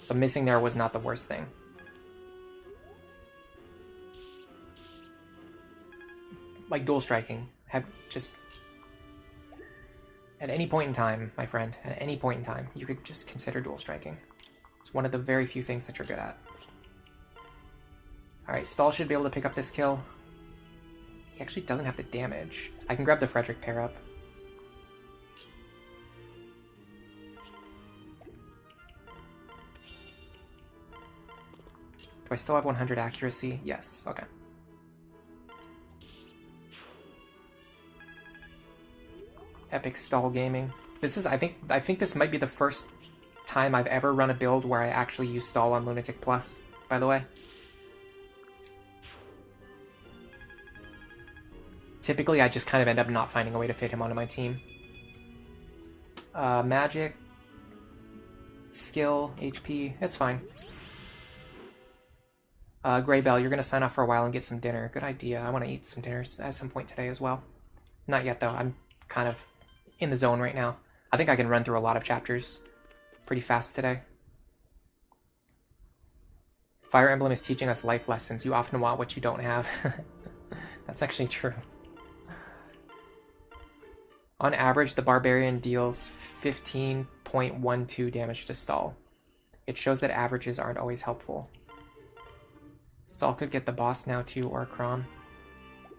So missing there was not the worst thing. Like dual striking. Have just... At any point in time, my friend, at any point in time, you could just consider dual striking. It's one of the very few things that you're good at. Alright, Stall should be able to pick up this kill. He actually doesn't have the damage. I can grab the Frederick pair up. Do I still have 100 accuracy? Yes, okay. Epic Stall Gaming. This is, I think this might be the first time I've ever run a build where I actually use Stall on Lunatic Plus, by the way. Typically, I just kind of end up not finding a way to fit him onto my team. Magic, skill, HP, it's fine. Grey Bell, you're going to sign off for a while and get some dinner. Good idea. I want to eat some dinner at some point today as well. Not yet, though. I'm kind of in the zone right now. I think I can run through a lot of chapters pretty fast today. Fire Emblem is teaching us life lessons. You often want what you don't have. That's actually true. On average, the Barbarian deals 15.12 damage to Stall. It shows that averages aren't always helpful. Stall could get the boss now too, or Crom.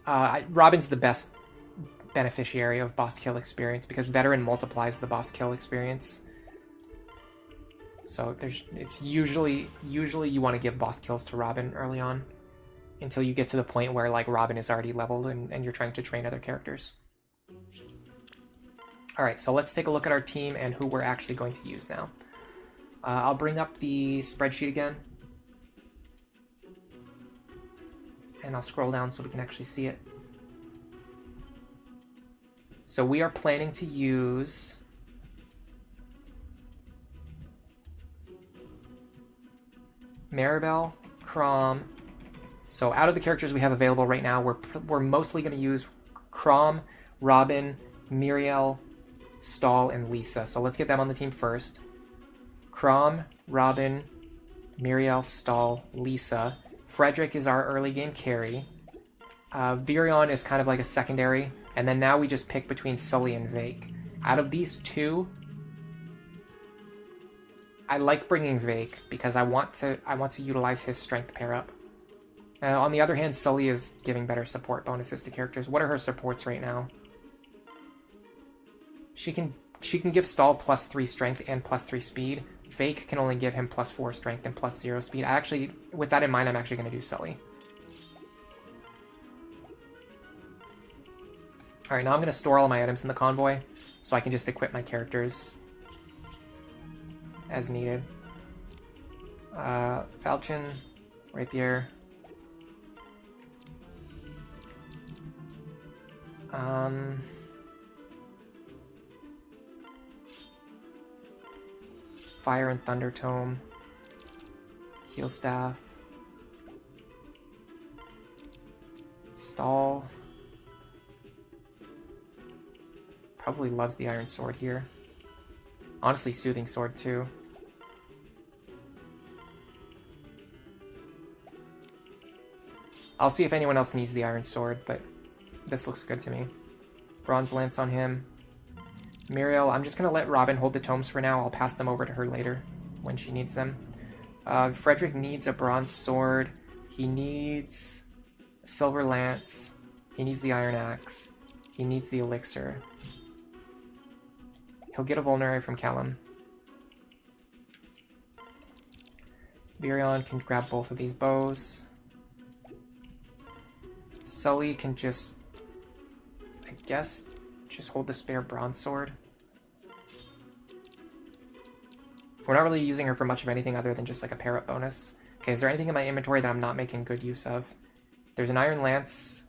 Robin's the best beneficiary of boss kill experience because Veteran multiplies the boss kill experience. So it's usually you want to give boss kills to Robin early on until you get to the point where like Robin is already leveled and you're trying to train other characters. Alright, so let's take a look at our team and who we're actually going to use now. I'll bring up the spreadsheet again. And I'll scroll down so we can actually see it. So we are planning to use Maribel, Crom. So out of the characters we have available right now, we're mostly going to use Crom, Robin, Miriel, Stall, and Lisa. So let's get them on the team first. Crom, Robin, Miriel, Stall, Lisa. Frederick is our early game carry. Virion is kind of like a secondary. And then now we just pick between Sully and Vake. Out of these two, I like bringing Vake because I want to utilize his strength pair up. On the other hand, Sully is giving better support bonuses to characters. What are her supports right now? She can give Stall +3 strength and +3 speed. Vake can only give him +4 strength and +0 speed. With that in mind, I'm actually going to do Sully. Alright, now I'm going to store all my items in the convoy, so I can just equip my characters as needed. Falchion, Rapier. Fire and Thunder Tome. Heal Staff. Stall. Probably loves the Iron Sword here. Honestly, Soothing Sword too. I'll see if anyone else needs the Iron Sword, but this looks good to me. Bronze Lance on him. Muriel, I'm just going to let Robin hold the tomes for now. I'll pass them over to her later when she needs them. Frederick needs a Bronze Sword. He needs a Silver Lance. He needs the Iron Axe. He needs the Elixir. He'll get a Vulnerary from Callum. Virion can grab both of these bows. Sully can just, I guess, just hold the spare Bronze Sword. We're not really using her for much of anything other than just like a pair-up bonus. Okay, is there anything in my inventory that I'm not making good use of? There's an Iron Lance.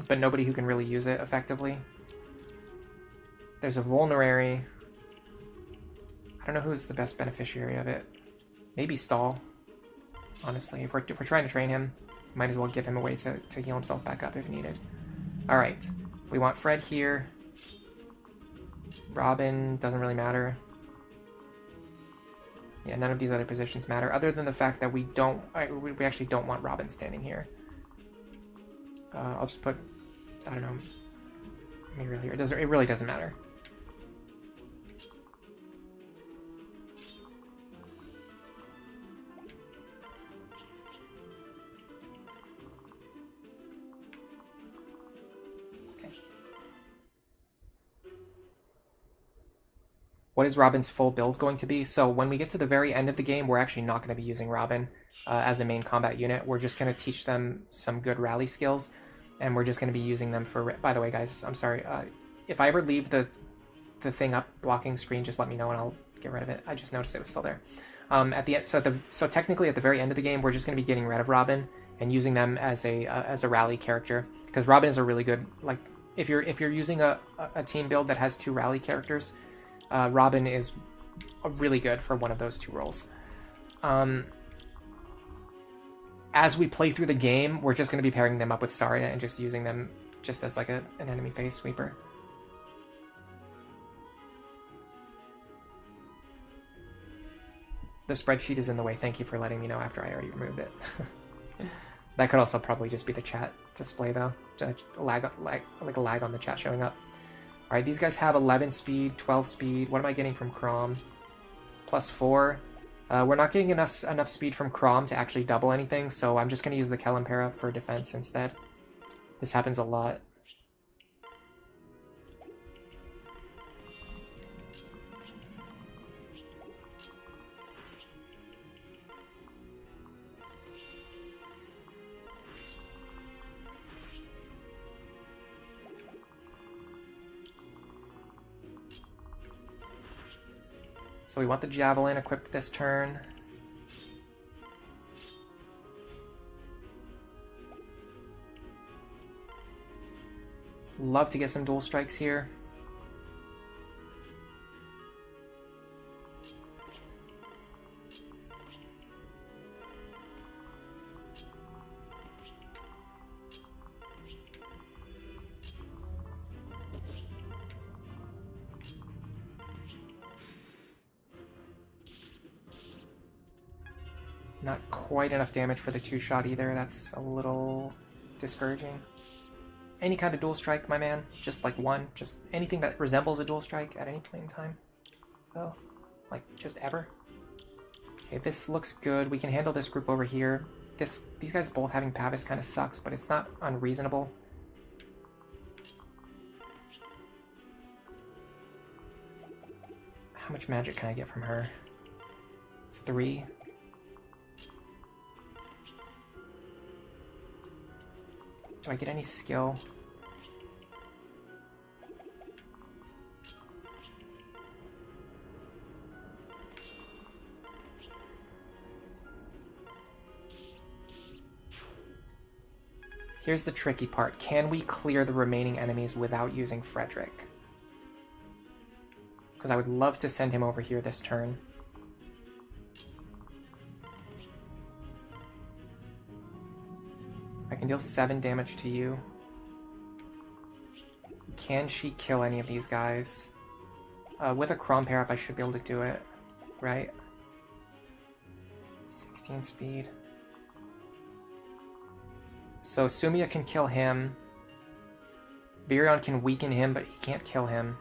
But nobody who can really use it effectively. There's a Vulnerary. I don't know who's the best beneficiary of it. Maybe Stall. Honestly, if we're trying to train him, might as well give him a way to heal himself back up if needed. Alright, we want Fred here. Robin doesn't really matter. Yeah, none of these other positions matter, other than the fact that we actually don't want Robin standing here. I'll just put, I don't know, Muriel here. It really doesn't matter. What is Robin's full build going to be? So when we get to the very end of the game, we're actually not going to be using Robin as a main combat unit. We're just going to teach them some good rally skills, and we're just going to be using them for... By the way, guys, I'm sorry. If I ever leave the thing up blocking screen, just let me know and I'll get rid of it. I just noticed it was still there. At the end, so technically at the very end of the game, we're just going to be getting rid of Robin and using them as a rally character, because Robin is a really good, like, if you're using a team build that has 2 rally characters, Robin is really good for one of those 2 roles. As we play through the game, we're just going to be pairing them up with Saria and just using them just as like an enemy face sweeper. The spreadsheet is in the way. Thank you for letting me know after I already removed it. That could also probably just be the chat display though. Like a lag on the chat showing up. Alright, these guys have 11 speed, 12 speed. What am I getting from Chrom? +4. We're not getting enough speed from Chrom to actually double anything, so I'm just going to use the Kellen pair up for defense instead. This happens a lot. So we want the Javelin equipped this turn. Love to get some dual strikes here. Not quite enough damage for the 2-shot either. That's a little discouraging. Any kind of dual strike, my man. Just like one. Just anything that resembles a dual strike at any point in time. Oh, like just ever. Okay, this looks good. We can handle this group over here. These guys both having Pavis kind of sucks, but it's not unreasonable. How much magic can I get from her? 3. Do I get any skill? Here's the tricky part. Can we clear the remaining enemies without using Frederick? Because I would love to send him over here this turn. I can deal 7 damage to you. Can she kill any of these guys? With a Chrom pair up, I should be able to do it, right? 16 speed. So Sumia can kill him. Virion can weaken him, but he can't kill him.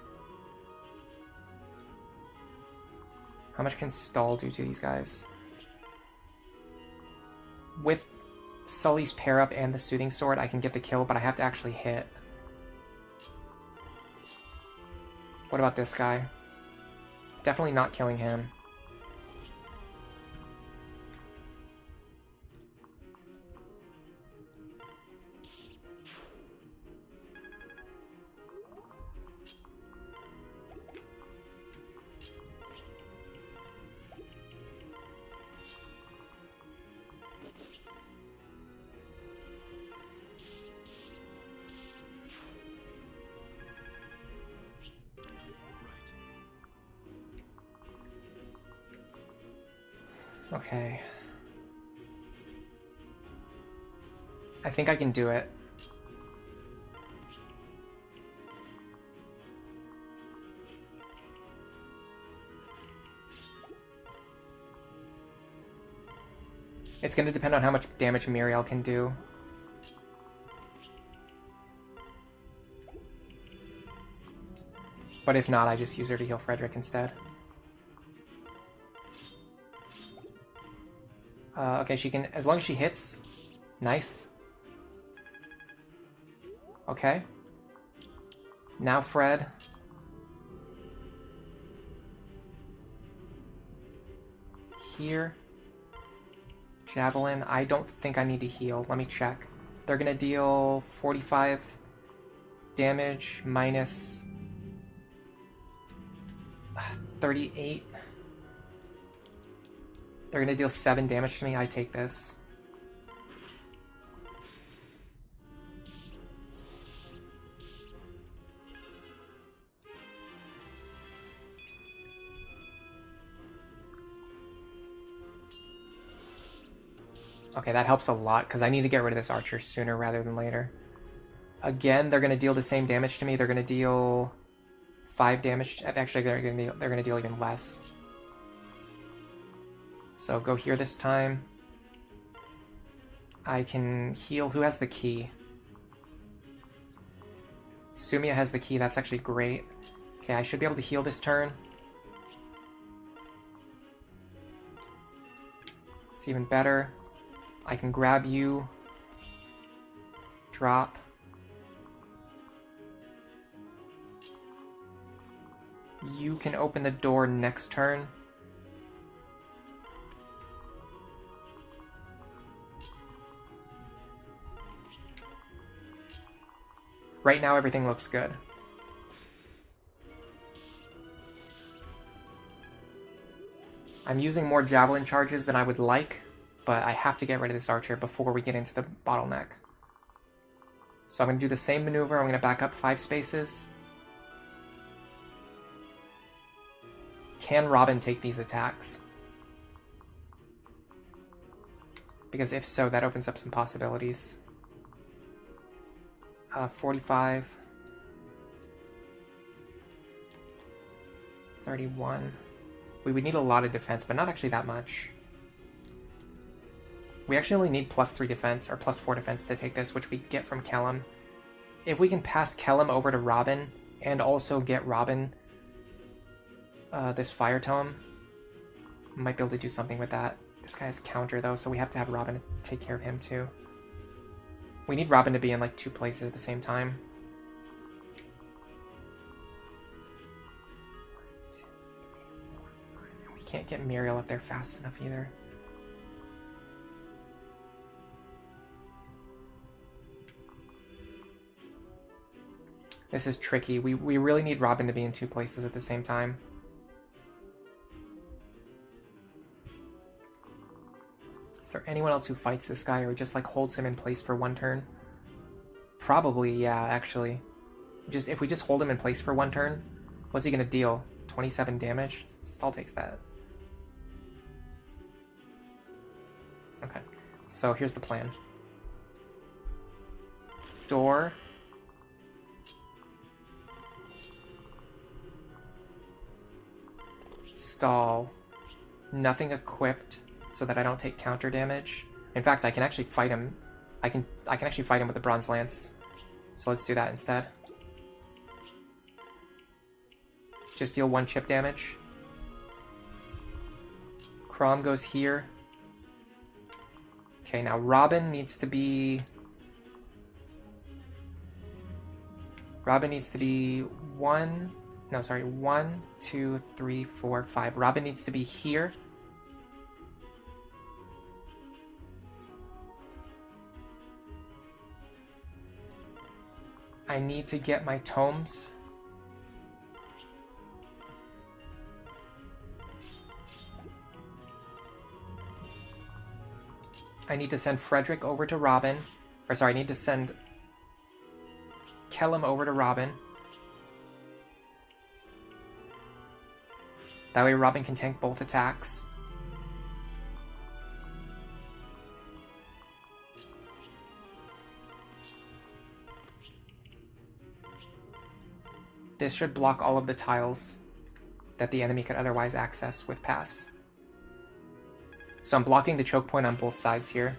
How much can Stall do to these guys? With Sully's pair up and the Soothing Sword, I can get the kill, but I have to actually hit. What about this guy? Definitely not killing him. Okay. I think I can do it. It's going to depend on how much damage Muriel can do. But if not, I just use her to heal Frederick instead. Okay, she can, as long as she hits. Nice. Okay. Now Fred. Here. Javelin. I don't think I need to heal. Let me check. They're gonna deal 45 damage minus 38. They're gonna deal 7 damage to me. I take this. Okay, that helps a lot, because I need to get rid of this archer sooner rather than later. Again, they're going to deal the same damage to me. They're going to deal 5 damage. Actually, they're going to deal even less. So go here this time. I can heal. Who has the key? Sumia has the key. That's actually great. Okay, I should be able to heal this turn. It's even better. I can grab you. Drop. You can open the door next turn. Right now, everything looks good. I'm using more javelin charges than I would like, but I have to get rid of this archer before we get into the bottleneck. So I'm going to do the same maneuver. I'm going to back up 5 spaces. Can Robin take these attacks? Because if so, that opens up some possibilities. 45. 31. We would need a lot of defense, but not actually that much. We actually only need +3 defense, or +4 defense to take this, which we get from Kellum. If we can pass Kellum over to Robin, and also get Robin this Fire Tome, we might be able to do something with that. This guy has counter, though, so we have to have Robin take care of him, too. We need Robin to be in, like, 2 places at the same time. We can't get Muriel up there fast enough, either. This is tricky. We really need Robin to be in 2 places at the same time. Is there anyone else who fights this guy or just like holds him in place for 1 turn? Probably, yeah, actually. If we just hold him in place for 1 turn, what's he gonna deal? 27 damage? Stall takes that. Okay, so here's the plan. Door. Stall. Nothing equipped so that I don't take counter damage. In fact, I can actually fight him. I can actually fight him with the Bronze Lance. So let's do that instead. Just deal 1 chip damage. Crom goes here. Okay, now Robin needs to be... Robin needs to be 1... No, sorry, 1, 2, 3, 4, 5. Robin needs to be here. I need to get my tomes. I need to send Frederick over to Robin. Or sorry, I need to send Kellum over to Robin. That way Robin can tank both attacks. This should block all of the tiles that the enemy could otherwise access with pass. So I'm blocking the choke point on both sides here.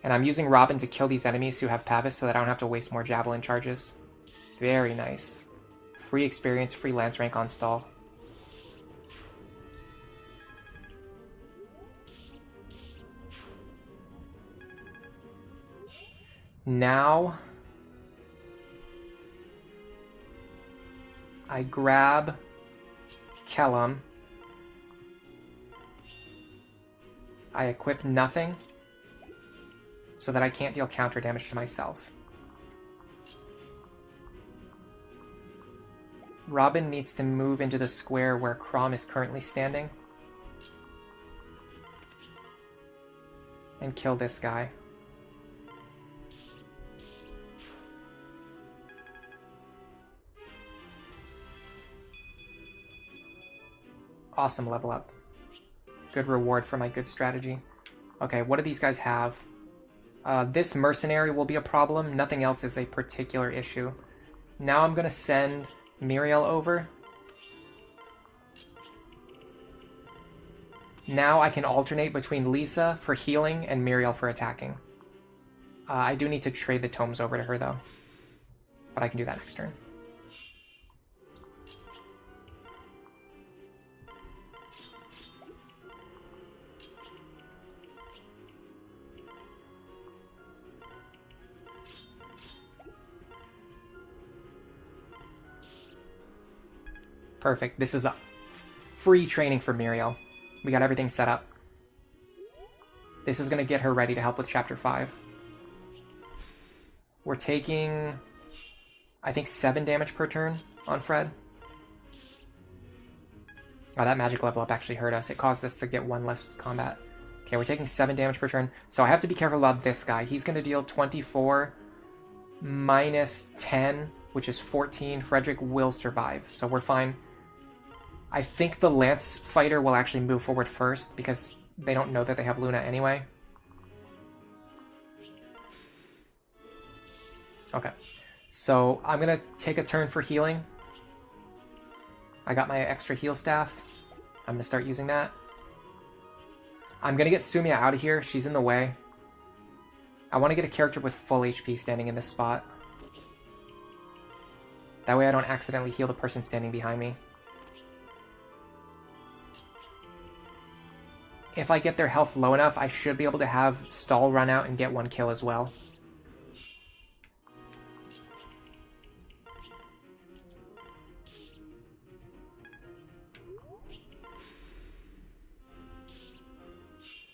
And I'm using Robin to kill these enemies who have Pavis so that I don't have to waste more javelin charges. Very nice. Free experience, free lance rank on stall. Now I grab Kellum. I equip nothing so that I can't deal counter damage to myself. Robin needs to move into the square where Chrom is currently standing and kill this guy. Awesome level up. Good reward for my good strategy. Okay, what do these guys have? This mercenary will be a problem. Nothing else is a particular issue. Now I'm going to send Miriel over. Now I can alternate between Lisa for healing and Miriel for attacking. I do need to trade the tomes over to her though. But I can do that next turn. Perfect. This is a free training for Miriel. We got everything set up. This is going to get her ready to help with Chapter 5. We're taking, I think, 7 damage per turn on Fred. Oh, that magic level up actually hurt us. It caused us to get 1 less combat. Okay, we're taking 7 damage per turn. So I have to be careful about this guy. He's going to deal 24 minus 10, which is 14. Frederick will survive, so we're fine. I think the Lance fighter will actually move forward first because they don't know that they have Luna anyway. Okay, so I'm going to take a turn for healing. I got my extra heal staff. I'm going to start using that. I'm going to get Sumia out of here. She's in the way. I want to get a character with full HP standing in this spot. That way I don't accidentally heal the person standing behind me. If I get their health low enough, I should be able to have Stall run out and get 1 kill as well.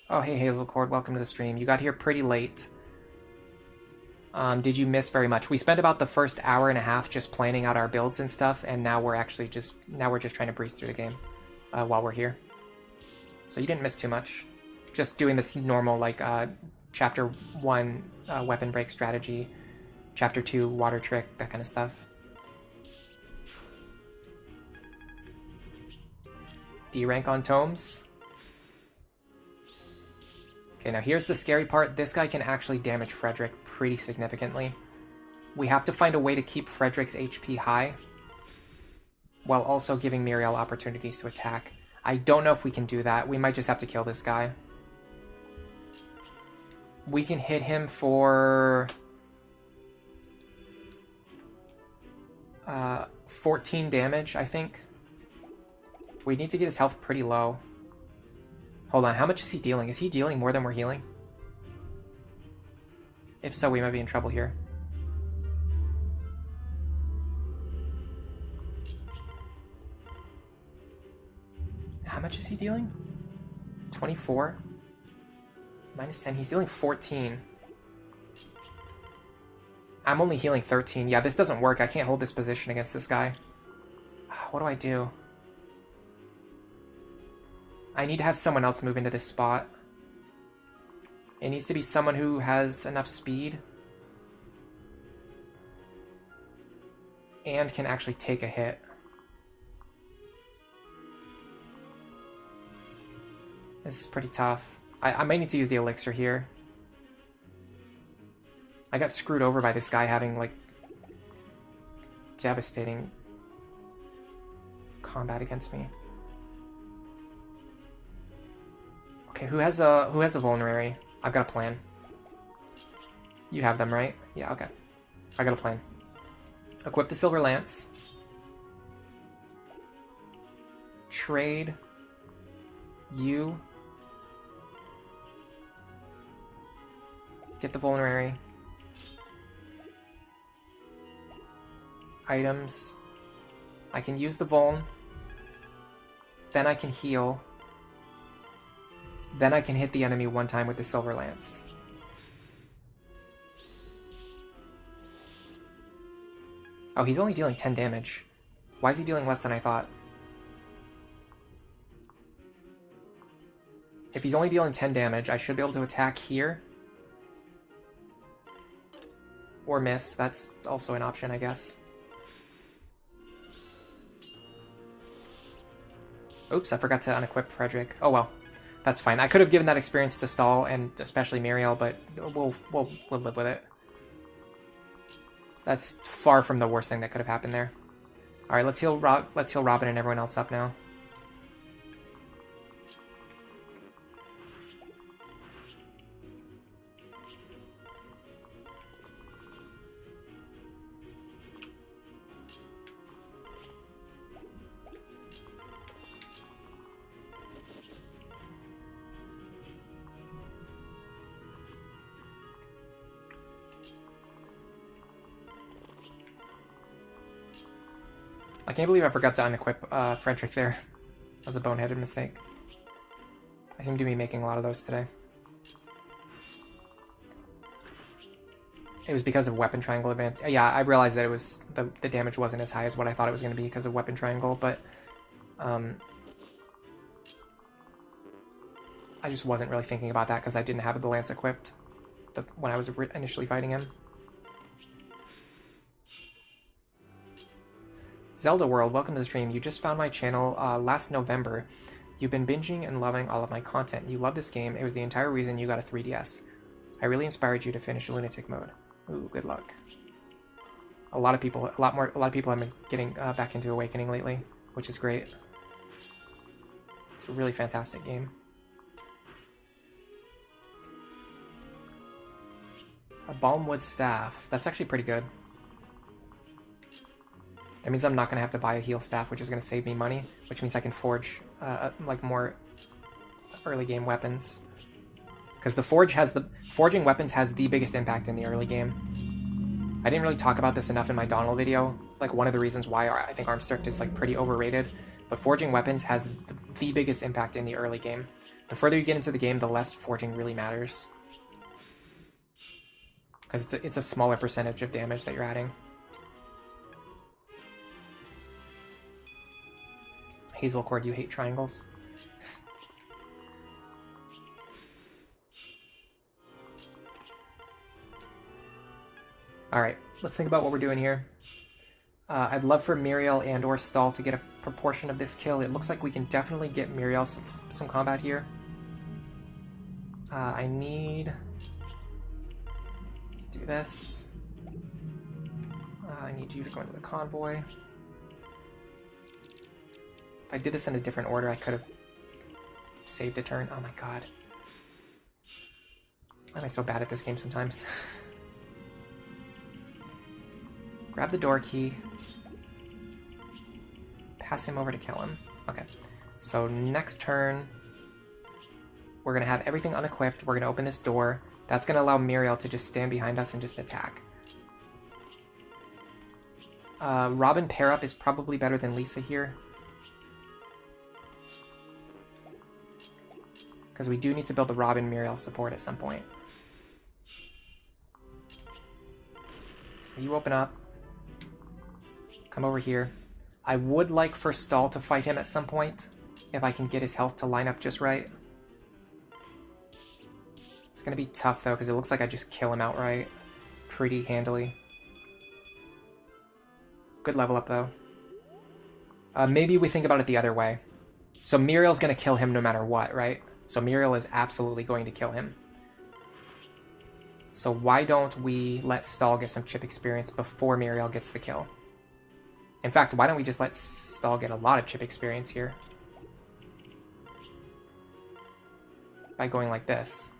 Oh, hey Hazelcord, welcome to the stream. You got here pretty late. Did you miss very much? We spent about the first hour and a half just planning out our builds and stuff, and now we're actually just trying to breeze through the game while we're here. So you didn't miss too much. Just doing this normal, like, Chapter 1 weapon break strategy, Chapter 2 water trick, that kind of stuff. D rank on tomes. Okay, now here's the scary part. This guy can actually damage Frederick pretty significantly. We have to find a way to keep Frederick's HP high while also giving Miriel opportunities to attack. I don't know if we can do that. We might just have to kill this guy. We can hit him for 14 damage, I think. We need to get his health pretty low. Hold on, how much is he dealing? Is he dealing more than we're healing? If so, we might be in trouble here. How much is he dealing? 24? Minus 10. He's dealing 14. I'm only healing 13. Yeah, this doesn't work. I can't hold this position against this guy. What do I do? I need to have someone else move into this spot. It needs to be someone who has enough speed and can actually take a hit. This is pretty tough. I might need to use the elixir here. I got screwed over by this guy having, like, devastating combat against me. Okay, who has a vulnerary? I've got a plan. You have them, right? Yeah, okay. I got a plan. Equip the Silver Lance. Trade you. Get the vulnerary. Items. I can use the vuln. Then I can heal. Then I can hit the enemy one time with the Silver Lance. Oh, he's only dealing 10 damage. Why is he dealing less than I thought? If he's only dealing 10 damage, I should be able to attack here. Or miss. That's also an option, I guess. Oops, I forgot to unequip Frederick. Oh well. That's fine. I could have given that experience to Stahl and especially Muriel, but we'll live with it. That's far from the worst thing that could have happened there. All right, let's heal Robin and everyone else up now. I can't believe I forgot to unequip Frederick there. That was a boneheaded mistake. I seem to be making a lot of those today. It was because of weapon triangle advantage. Yeah, I realized that it was the damage wasn't as high as what I thought it was going to be because of weapon triangle, but I just wasn't really thinking about that because I didn't have the lance equipped when I was initially fighting him. Zelda World, welcome to the stream. You just found my channel last November. You've been binging and loving all of my content. You love this game. It was the entire reason you got a 3DS. I really inspired you to finish Lunatic mode. Ooh, good luck. A lot of people have been getting back into Awakening lately, which is great. It's a really fantastic game. A Balmwood Staff. That's actually pretty good. That means I'm not going to have to buy a heal staff, which is going to save me money, which means I can forge like more early game weapons. Because forging weapons has the biggest impact in the early game. I didn't really talk about this enough in my Donald video. Like one of the reasons why I think Armstrict is like pretty overrated, but forging weapons has the biggest impact in the early game. The further you get into the game, the less forging really matters. Because it's a smaller percentage of damage that you're adding. Hazelcord, you hate triangles. Alright, let's think about what we're doing here. I'd love for Muriel and or Stahl to get a proportion of this kill. It looks like we can definitely get Muriel some combat here. I need to do this. I need you to go into the convoy. If I did this in a different order, I could have saved a turn. Oh my god. Why am I so bad at this game sometimes? Grab the door key. Pass him over to kill him. Okay. So next turn, we're going to have everything unequipped. We're going to open this door. That's going to allow Muriel to just stand behind us and just attack. Robin pair up is probably better than Lisa here. Because we do need to build the Robin-Muriel support at some point. So you open up. Come over here. I would like for Stahl to fight him at some point, if I can get his health to line up just right. It's going to be tough, though, because it looks like I just kill him outright pretty handily. Good level up, though. Maybe we think about it the other way. So Muriel's going to kill him no matter what, right? So Muriel is absolutely going to kill him. So why don't we let Stahl get some chip experience before Muriel gets the kill? In fact, why don't we just let Stall get a lot of chip experience here? By going like this.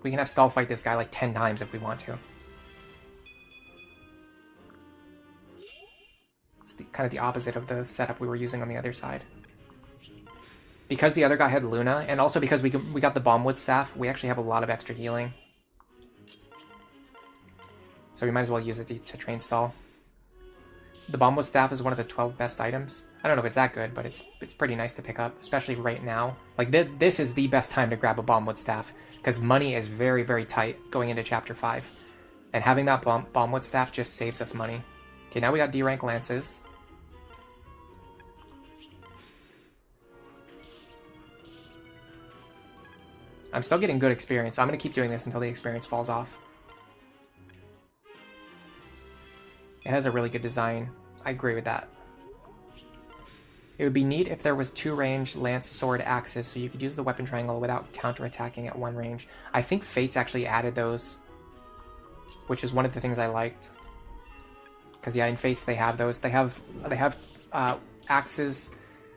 We can have Stall fight this guy like 10 times if we want to. It's kind of the opposite of the setup we were using on the other side. Because the other guy had Luna, and also because we got the Bombwood Staff, we actually have a lot of extra healing. So we might as well use it to train Stall. The Bombwood Staff is one of the 12 best items. I don't know if it's that good, but it's pretty nice to pick up, especially right now. Like, this is the best time to grab a Bombwood Staff, because money is very, very tight going into Chapter 5. And having that Bombwood Staff just saves us money. Okay, now we got D-rank Lances. I'm still getting good experience, so I'm going to keep doing this until the experience falls off. It has a really good design. I agree with that. It would be neat if there was 2-range lance, sword, axes, so you could use the weapon triangle without counterattacking at 1 range. I think Fates actually added those, which is one of the things I liked. Because yeah, in Fates they have those. They have axes,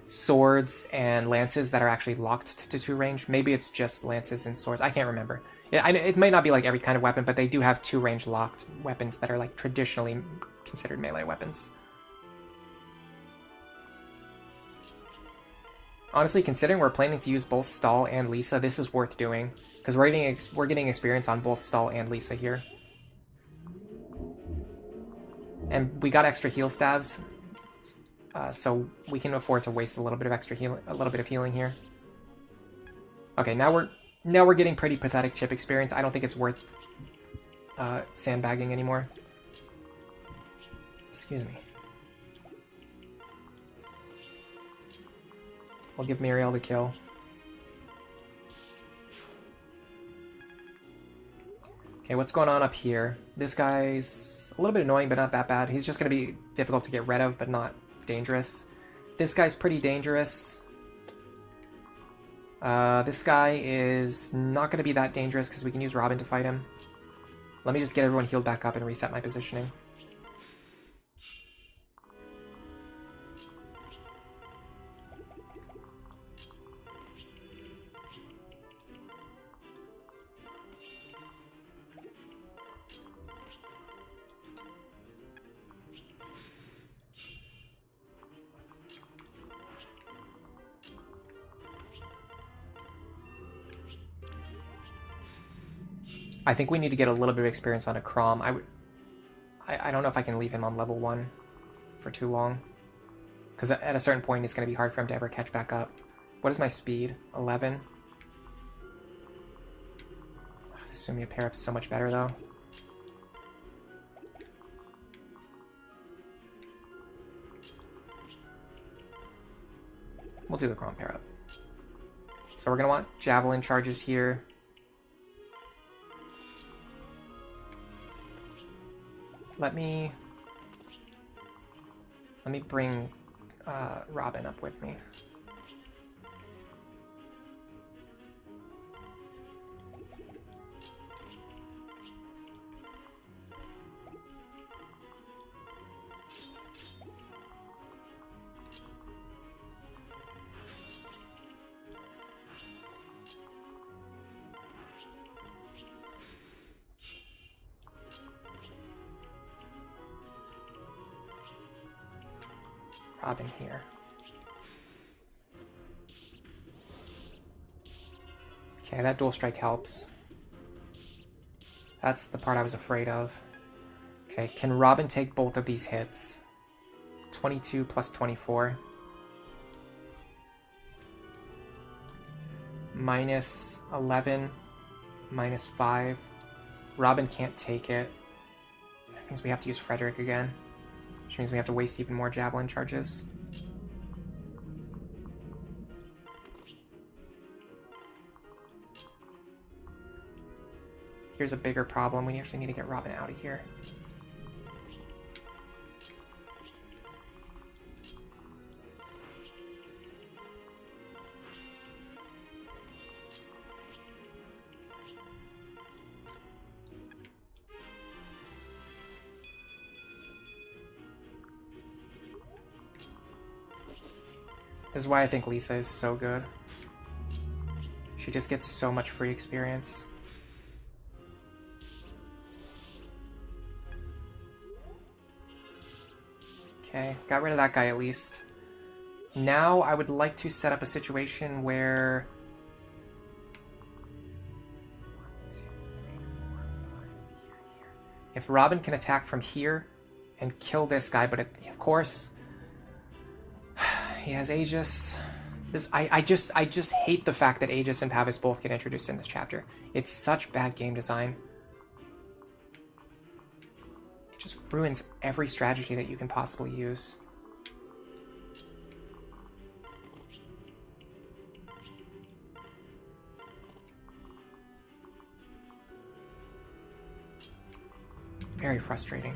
swords, and lances that are actually locked to 2 range. Maybe it's just lances and swords. I can't remember. It might not be like every kind of weapon, but they do have 2-range locked weapons that are like traditionally considered melee weapons. Honestly, considering we're planning to use both Stall and Lisa, this is worth doing. Because we're getting experience on both Stall and Lisa here. And we got extra heal stabs, so we can afford to waste a little bit of extra healing here. Okay, now we're getting pretty pathetic chip experience. I don't think it's worth sandbagging anymore. Excuse me. We'll give Muriel the kill. Okay, what's going on up here? This guy's a little bit annoying, but not that bad. He's just going to be difficult to get rid of, but not dangerous. This guy's pretty dangerous. This guy is not going to be that dangerous because we can use Robin to fight him. Let me just get everyone healed back up and reset my positioning. I think we need to get a little bit of experience on a Crom. I don't know if I can leave him on level 1 for too long. Because at a certain point, it's going to be hard for him to ever catch back up. What is my speed? 11? Assuming a pair-up's so much better, though. We'll do the Crom pair-up. So we're going to want Javelin charges here. Let me bring Robin up with me. Robin here. Okay, that dual strike helps. That's the part I was afraid of. Okay, can Robin take both of these hits? 22 plus 24. Minus 11. Minus 5. Robin can't take it. That means we have to use Frederick again. Which means we have to waste even more Javelin charges. Here's a bigger problem. We actually need to get Robin out of here. This is why I think Lisa is so good. She just gets so much free experience. Okay, got rid of that guy at least. Now I would like to set up a situation where... 1, 2, 3, 4, 5, here. If Robin can attack from here and kill this guy, but of course... He has Aegis. I just hate the fact that Aegis and Pavis both get introduced in this chapter. It's such bad game design. It just ruins every strategy that you can possibly use. Very frustrating.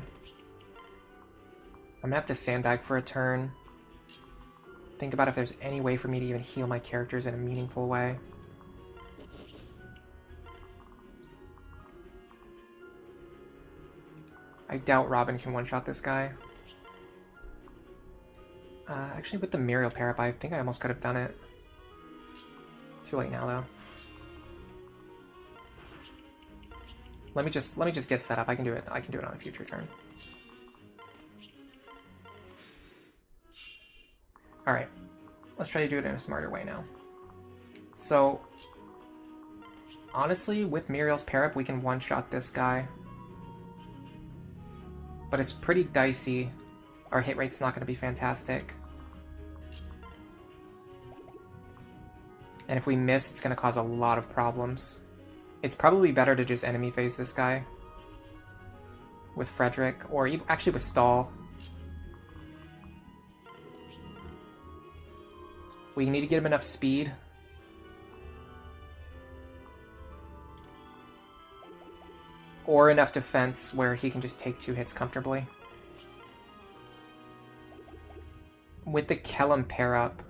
I'm gonna have to sandbag for a turn. Think about if there's any way for me to even heal my characters in a meaningful way. I doubt Robin can one-shot this guy. Actually, with the Muriel pair up, I think I almost could have done it. Too late now, though. Let me just get set up. I can do it. I can do it on a future turn. Alright, let's try to do it in a smarter way now. So, honestly, with Muriel's pair up, we can one-shot this guy. But it's pretty dicey. Our hit rate's not going to be fantastic. And if we miss, it's going to cause a lot of problems. It's probably better to just enemy phase this guy. With Frederick, or actually with Stahl. We need to get him enough speed. Or enough defense where he can just take 2 hits comfortably. With the Kellum pair up,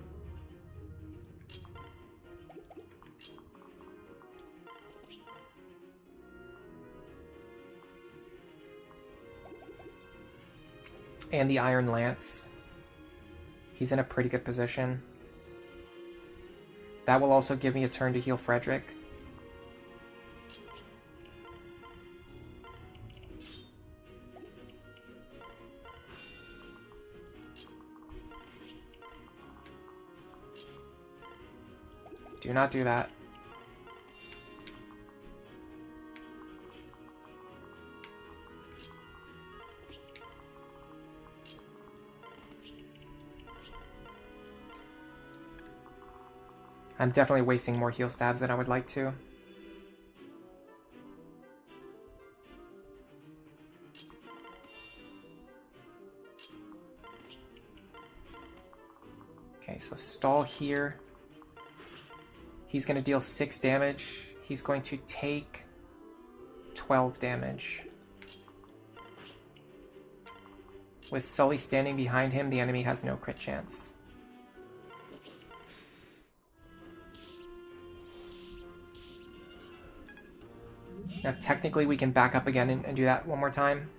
and the Iron Lance, he's in a pretty good position. That will also give me a turn to heal Frederick. Do not do that. I'm definitely wasting more heal stabs than I would like to. Okay, so Stahl here. He's going to deal 6 damage. He's going to take 12 damage. With Sully standing behind him, the enemy has no crit chance. Now, technically, we can back up again and do that one more time.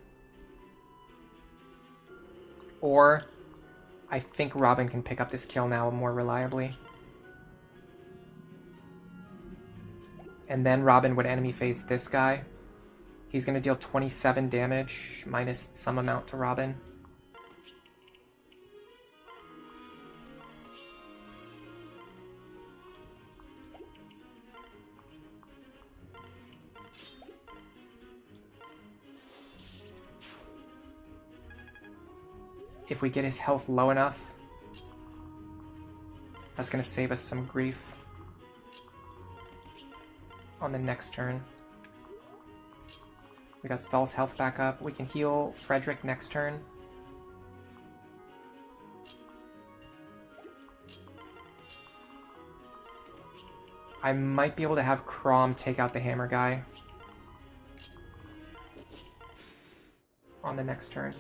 Or, I think Robin can pick up this kill now more reliably. And then Robin would enemy phase this guy. He's going to deal 27 damage, minus some amount to Robin. If we get his health low enough, that's going to save us some grief on the next turn. We got Stahl's health back up. We can heal Frederick next turn. I might be able to have Crom take out the hammer guy on the next turn.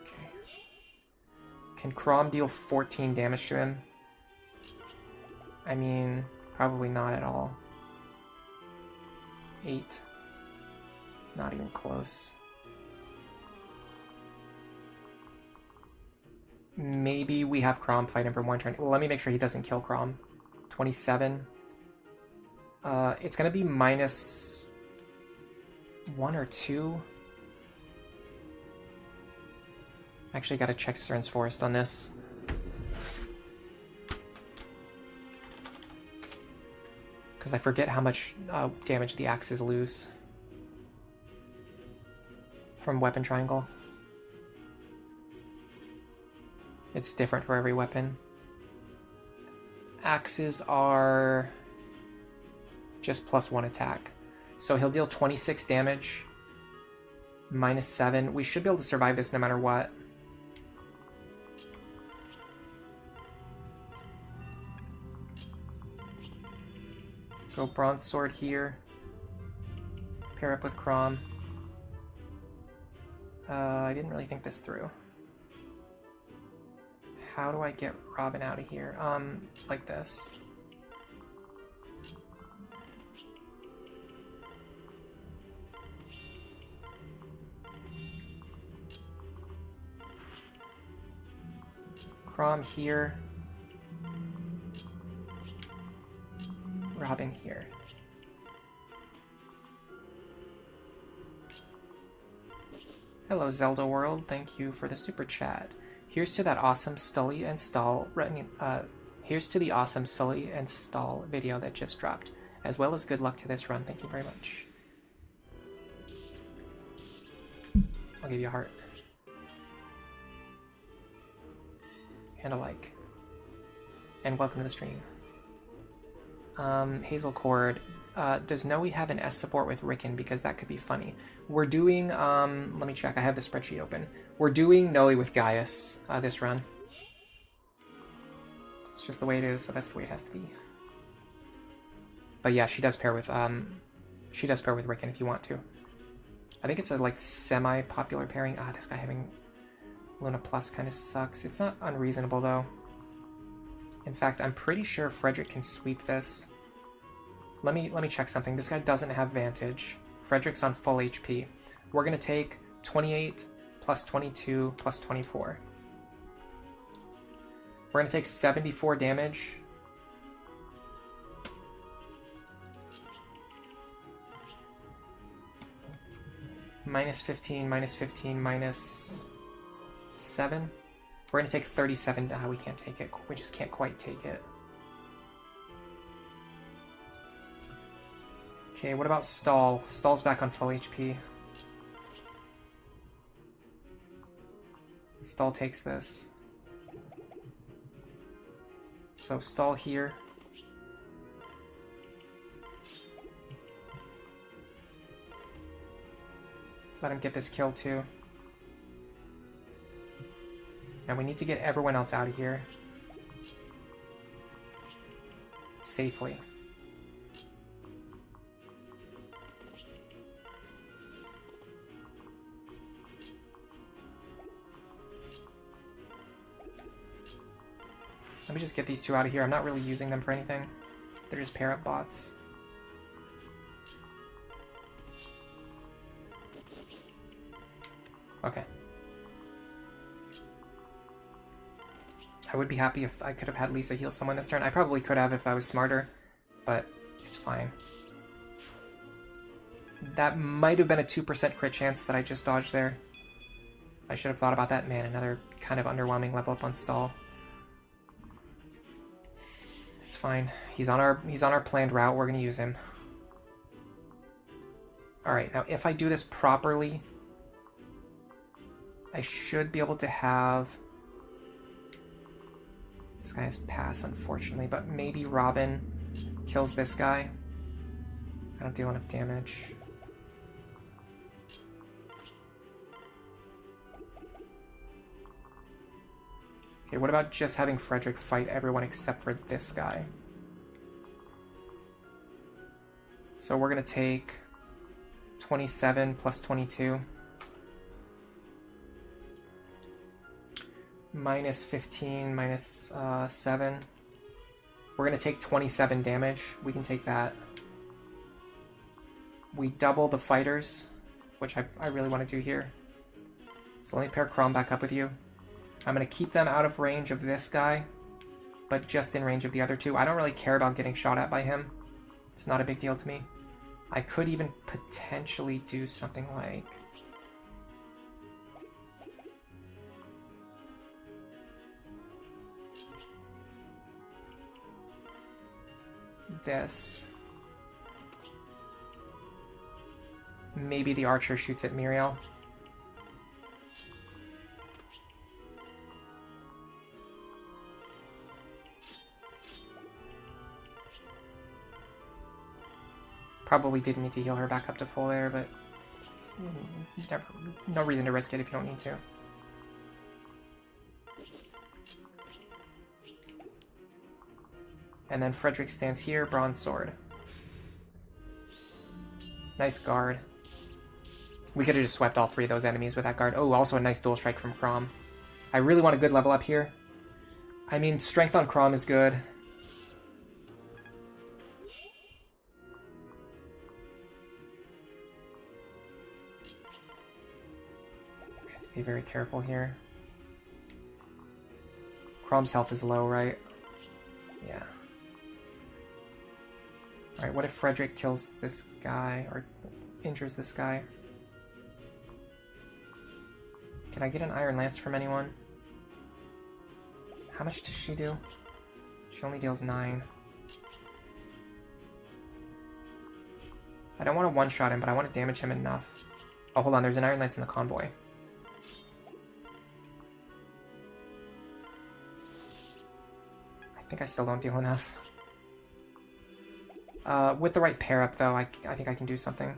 Okay. Can Crom deal 14 damage to him? I mean, probably not at all. 8. Not even close. Maybe we have Crom fight him for 1 turn. Well, let me make sure he doesn't kill Crom. 27. It's gonna be -1 or 2. Actually, gotta check Cern's Forest on this. Because I forget how much damage the axes lose from weapon triangle. It's different for every weapon. Axes are just +1 attack. So he'll deal 26 damage, -7. We should be able to survive this no matter what. Go Bronze Sword here. Pair up with Crom. I didn't really think this through. How do I get Robin out of here? Like this. Crom here. Robin here. Hello, Zelda World. Thank you for the super chat. Here's to that awesome Sully and Stall. Here's to the awesome Sully and Stall video that just dropped, as well as good luck to this run. Thank you very much. I'll give you a heart and a like, and welcome to the stream. Hazel Cord, does Noe have an S support with Rickon? Because that could be funny. We're doing, let me check, I have the spreadsheet open. We're doing Noe with Gaius, this run. It's just the way it is, so that's the way it has to be. But yeah, she does pair with Rickon if you want to. I think it's a, like, semi-popular pairing. This guy having Luna Plus kind of sucks. It's not unreasonable, though. In fact, I'm pretty sure Frederick can sweep this. Let me check something. This guy doesn't have Vantage. Frederick's on full HP. We're going to take 28 plus 22 plus 24. We're going to take 74 damage. -15, -15, -7. We're going to take 37. We can't take it. We just can't quite take it. Okay, what about Stall? Stall's back on full HP. Stall takes this. So Stall here. Let him get this kill too. Now we need to get everyone else out of here safely. Let me just get these two out of here. I'm not really using them for anything. They're just pair up bots. Okay. I would be happy if I could have had Lisa heal someone this turn. I probably could have if I was smarter, but it's fine. That might have been a 2% crit chance that I just dodged there. I should have thought about that. Man, another kind of underwhelming level up on Stall. It's fine. He's on our planned route. We're gonna use him. Alright, now if I do this properly, I should be able to have... This guy has pass, unfortunately, but maybe Robin kills this guy. I don't deal enough damage. Okay, what about just having Frederick fight everyone except for this guy? So we're going to take 27 plus 22. -15, -7. We're going to take 27 damage. We can take that. We double the fighters, which I really want to do here. So let me pair Crom back up with you. I'm going to keep them out of range of this guy, but just in range of the other two. I don't really care about getting shot at by him. It's not a big deal to me. I could even potentially do something like... this. Maybe the archer shoots at Muriel. Probably didn't need to heal her back up to full there, but no reason to risk it if you don't need to. And then Frederick stands here, bronze sword. Nice guard. We could have just swept all three of those enemies with that guard. Oh, also a nice dual strike from Chrom. I really want a good level up here. I mean, strength on Chrom is good. I have to be very careful here. Chrom's health is low, right? Yeah. Alright, what if Frederick kills this guy, or injures this guy? Can I get an Iron Lance from anyone? How much does she do? She only deals 9. I don't want to one-shot him, but I want to damage him enough. Oh, hold on, there's an Iron Lance in the convoy. I think I still don't deal enough. With the right pair-up, though, I think I can do something.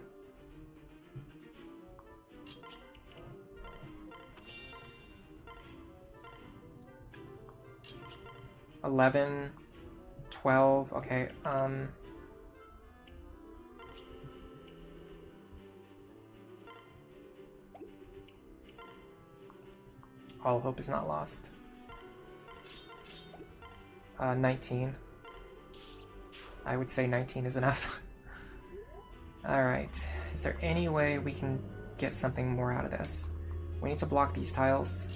$11, $12, okay, all hope is not lost. 19. I would say 19 is enough. Alright, is there any way we can get something more out of this? We need to block these tiles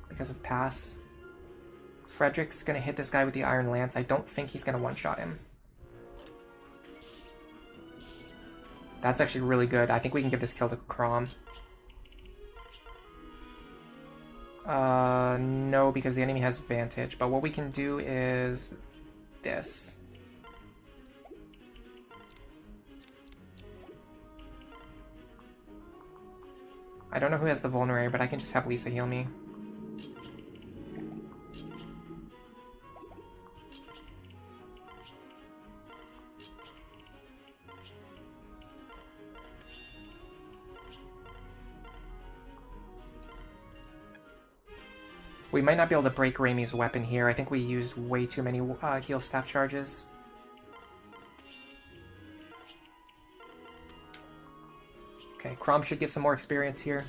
because of pass. Frederick's gonna hit this guy with the Iron Lance. I don't think he's gonna one-shot him. That's actually really good. I think we can give this kill to Chrom. No, because the enemy has advantage. But what we can do is this. I don't know who has the vulnerary, but I can just have Lisa heal me. We might not be able to break Raimi's weapon here. I think we used way too many heal staff charges. Okay, Chrom should get some more experience here.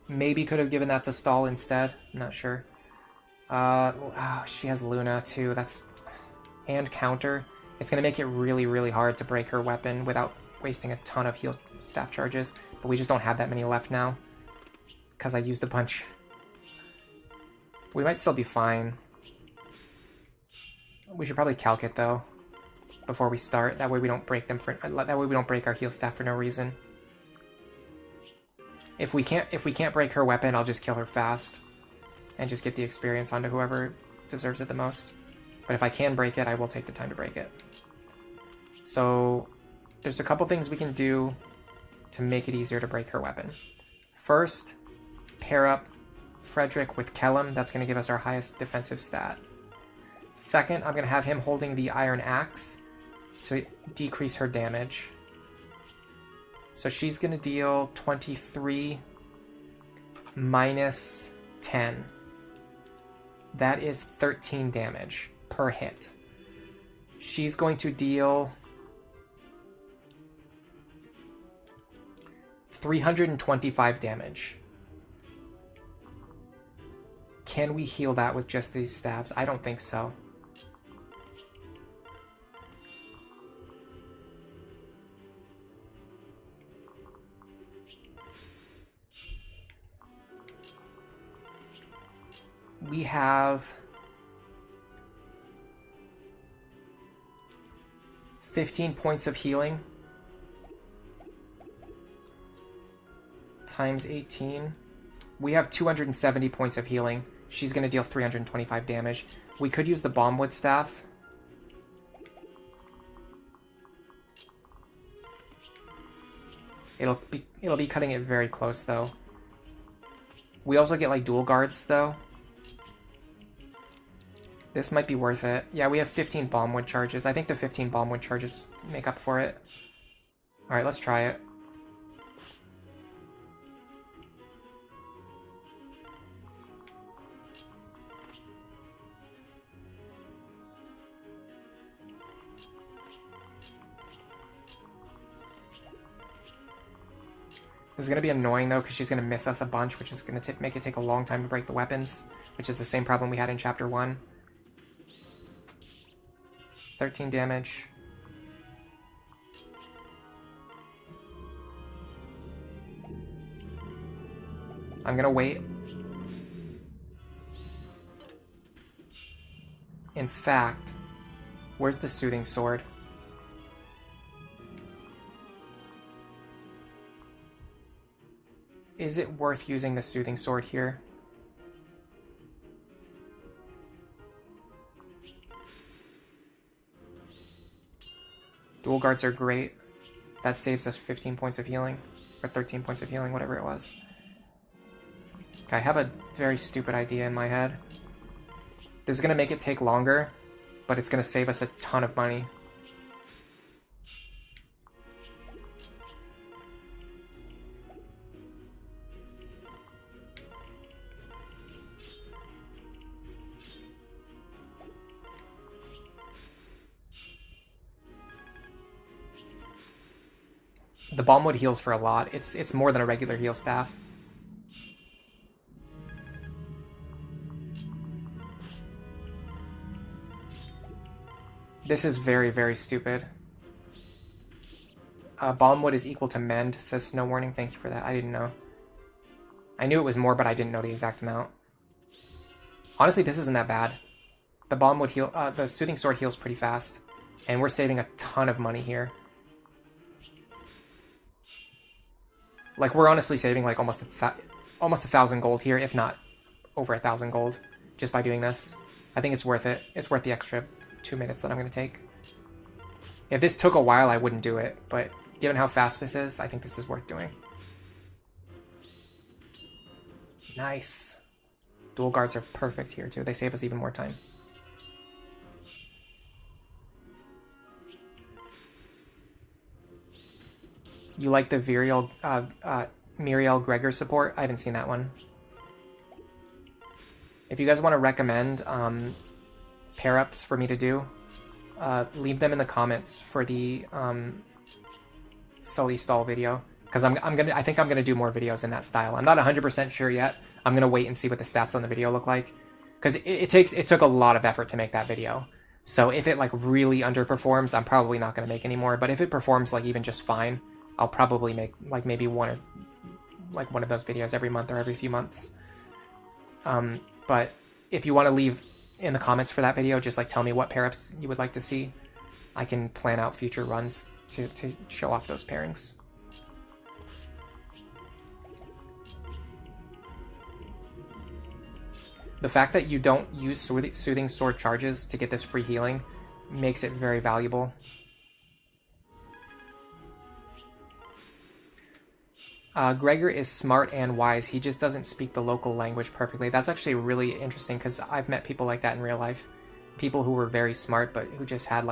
Maybe could have given that to Stall instead. I'm not sure. Oh, she has Luna too. That's... and counter. It's going to make it really, really hard to break her weapon without wasting a ton of heal staff charges. But we just don't have that many left now, because I used a bunch. We might still be fine. We should probably calc it though before we start. That way we don't break them for. That way we don't break our heal staff for no reason. If we can't break her weapon, I'll just kill her fast and just get the experience onto whoever deserves it the most. But if I can break it, I will take the time to break it. So there's a couple things we can do to make it easier to break her weapon. First, pair up Frederick with Kellum. That's going to give us our highest defensive stat. Second, I'm going to have him holding the Iron Axe to decrease her damage. So she's going to deal 23 minus 10. That is 13 damage per hit. She's going to deal 325 damage. Can we heal that with just these stabs? I don't think so. We have 15 points of healing times 18. We have 270 points of healing. She's going to deal 325 damage. We could use the Bombwood Staff. It'll be cutting it very close though. We also get like dual guards though. This might be worth it. Yeah, we have 15 Bombwood charges. I think the 15 Bombwood charges make up for it. Alright, let's try it. This is going to be annoying though, because she's going to miss us a bunch, which is going to make it take a long time to break the weapons, which is the same problem we had in Chapter 1. 13 damage. I'm going to wait. In fact, where's the Soothing Sword? Is it worth using the Soothing Sword here? Dual guards are great. That saves us 15 points of healing. Or 13 points of healing, whatever it was. Okay, I have a very stupid idea in my head. This is going to make it take longer, but it's going to save us a ton of money. The Bombwood heals for a lot. It's more than a regular heal staff. This is very, very stupid. Bombwood is equal to Mend, says Snow Warning. Thank you for that. I didn't know. I knew it was more, but I didn't know the exact amount. Honestly, this isn't that bad. The Bombwood heal, the Soothing Sword heals pretty fast, and we're saving a ton of money here. Like, we're honestly saving like almost 1,000 gold here, if not over 1,000 gold, just by doing this. I think it's worth it. It's worth the extra 2 minutes that I'm going to take. If this took a while, I wouldn't do it, but given how fast this is, I think this is worth doing. Nice. Dual guards are perfect here, too. They save us even more time. You like the Muriel Gregor support? I haven't seen that one. If you guys want to recommend pair-ups for me to do, leave them in the comments for the Sully stall video, because I think I'm gonna do more videos in that style. I'm not 100% sure yet. I'm gonna wait and see what the stats on the video look like, because it took a lot of effort to make that video. So if it like really underperforms, I'm probably not gonna make any more. But if it performs like even just fine, I'll probably make like maybe one of those videos every month or every few months. But if you want to leave in the comments for that video, just like tell me what pair-ups you would like to see. I can plan out future runs to show off those pairings. The fact that you don't use Soothing Sword charges to get this free healing makes it very valuable. Gregor is smart and wise. He just doesn't speak the local language perfectly. That's actually really interesting, because I've met people like that in real life. People who were very smart, but who just had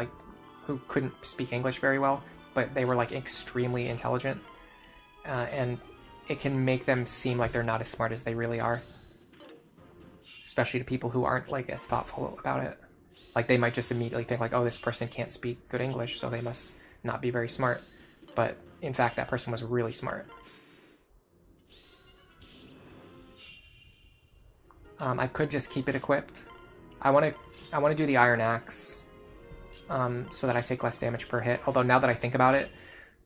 who couldn't speak English very well, but they were like extremely intelligent. And it can make them seem like they're not as smart as they really are. Especially to people who aren't like as thoughtful about it. Like they might just immediately think like, oh, this person can't speak good English, so they must not be very smart. But in fact, that person was really smart. I could just keep it equipped. I want to do the Iron Axe, so that I take less damage per hit. Although now that I think about it,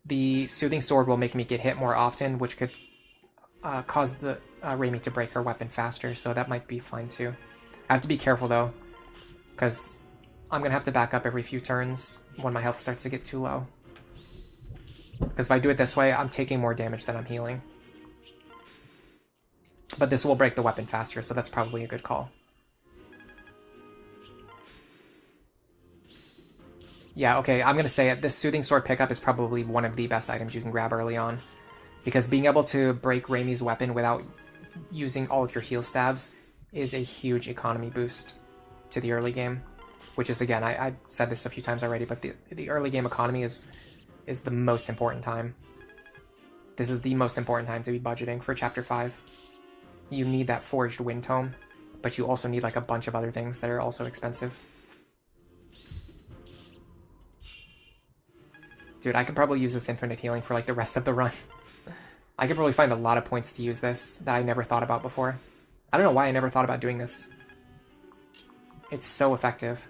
the Soothing Sword will make me get hit more often, which could cause the Raimi to break her weapon faster. So that might be fine too. I have to be careful though, because I'm gonna have to back up every few turns when my health starts to get too low. Because if I do it this way, I'm taking more damage than I'm healing. But this will break the weapon faster, so that's probably a good call. Yeah, okay, I'm gonna say it. This Soothing Sword pickup is probably one of the best items you can grab early on. Because being able to break Raimi's weapon without using all of your heal stabs is a huge economy boost to the early game. Which is, again, I said this a few times already, but the early game economy is the most important time. This is the most important time to be budgeting for Chapter 5. You need that Forged Wind Tome, but you also need like a bunch of other things that are also expensive. Dude, I could probably use this infinite healing for like the rest of the run. I could probably find a lot of points to use this that I never thought about before. I don't know why I never thought about doing this. It's so effective.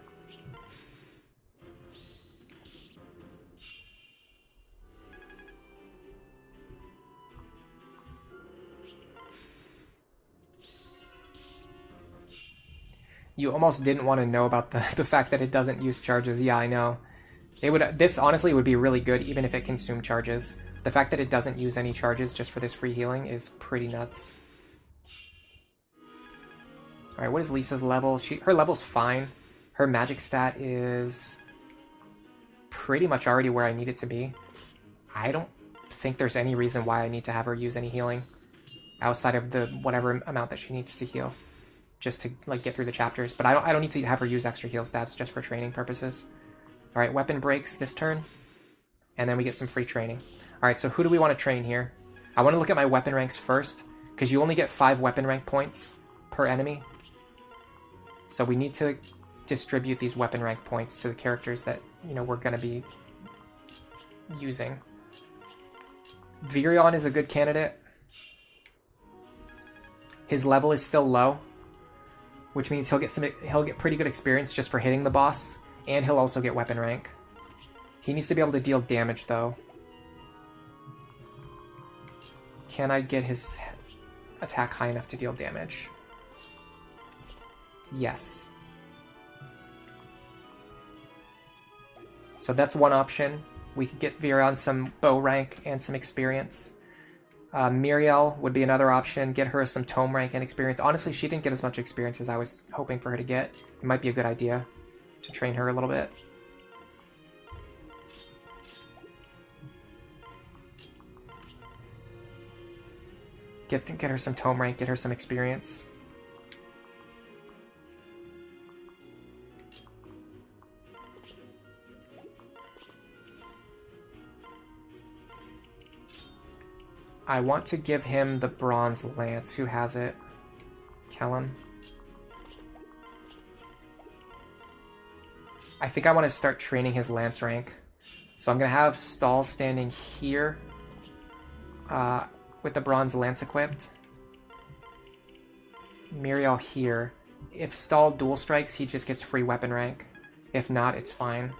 You almost didn't want to know about the fact that it doesn't use charges. Yeah, I know. This honestly would be really good even if it consumed charges. The fact that it doesn't use any charges just for this free healing is pretty nuts. Alright, what is Lisa's level? Her level's fine. Her magic stat is pretty much already where I need it to be. I don't think there's any reason why I need to have her use any healing outside of the whatever amount that she needs to heal, just to like get through the chapters. But I don't need to have her use extra heal stabs just for training purposes. All right, weapon breaks this turn, and then we get some free training. All right, so who do we want to train here? I want to look at my weapon ranks first, because you only get 5 weapon rank points per enemy. So we need to distribute these weapon rank points to the characters that, you know, we're going to be using. Virion is a good candidate. His level is still low, which means he'll get pretty good experience just for hitting the boss, and he'll also get weapon rank. He needs to be able to deal damage though. Can I get his attack high enough to deal damage? Yes. So that's one option. We could get Virion some bow rank and some experience. Miriel would be another option. Get her some tome rank and experience. Honestly, she didn't get as much experience as I was hoping for her to get. It might be a good idea to train her a little bit. Get her some tome rank, get her some experience. I want to give him the bronze lance. Who has it? Callum. I think I want to start training his lance rank. So I'm going to have Stahl standing here with the bronze lance equipped. Miriel here. If Stahl dual strikes, he just gets free weapon rank. If not, it's fine.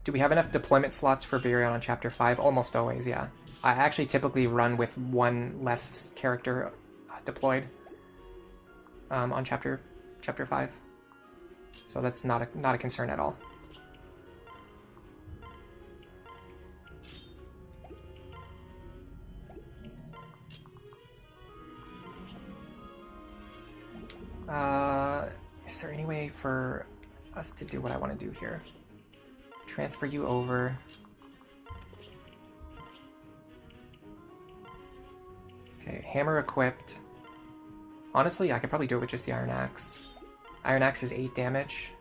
Do we have enough deployment slots for Virion on Chapter 5? Almost always, yeah. I actually typically run with one less character deployed on Chapter 5. So that's not a concern at all. Is there any way for us to do what I want to do here? Transfer you over. Okay, hammer equipped. Honestly, I could probably do it with just the Iron Axe. Iron Axe is 8 damage.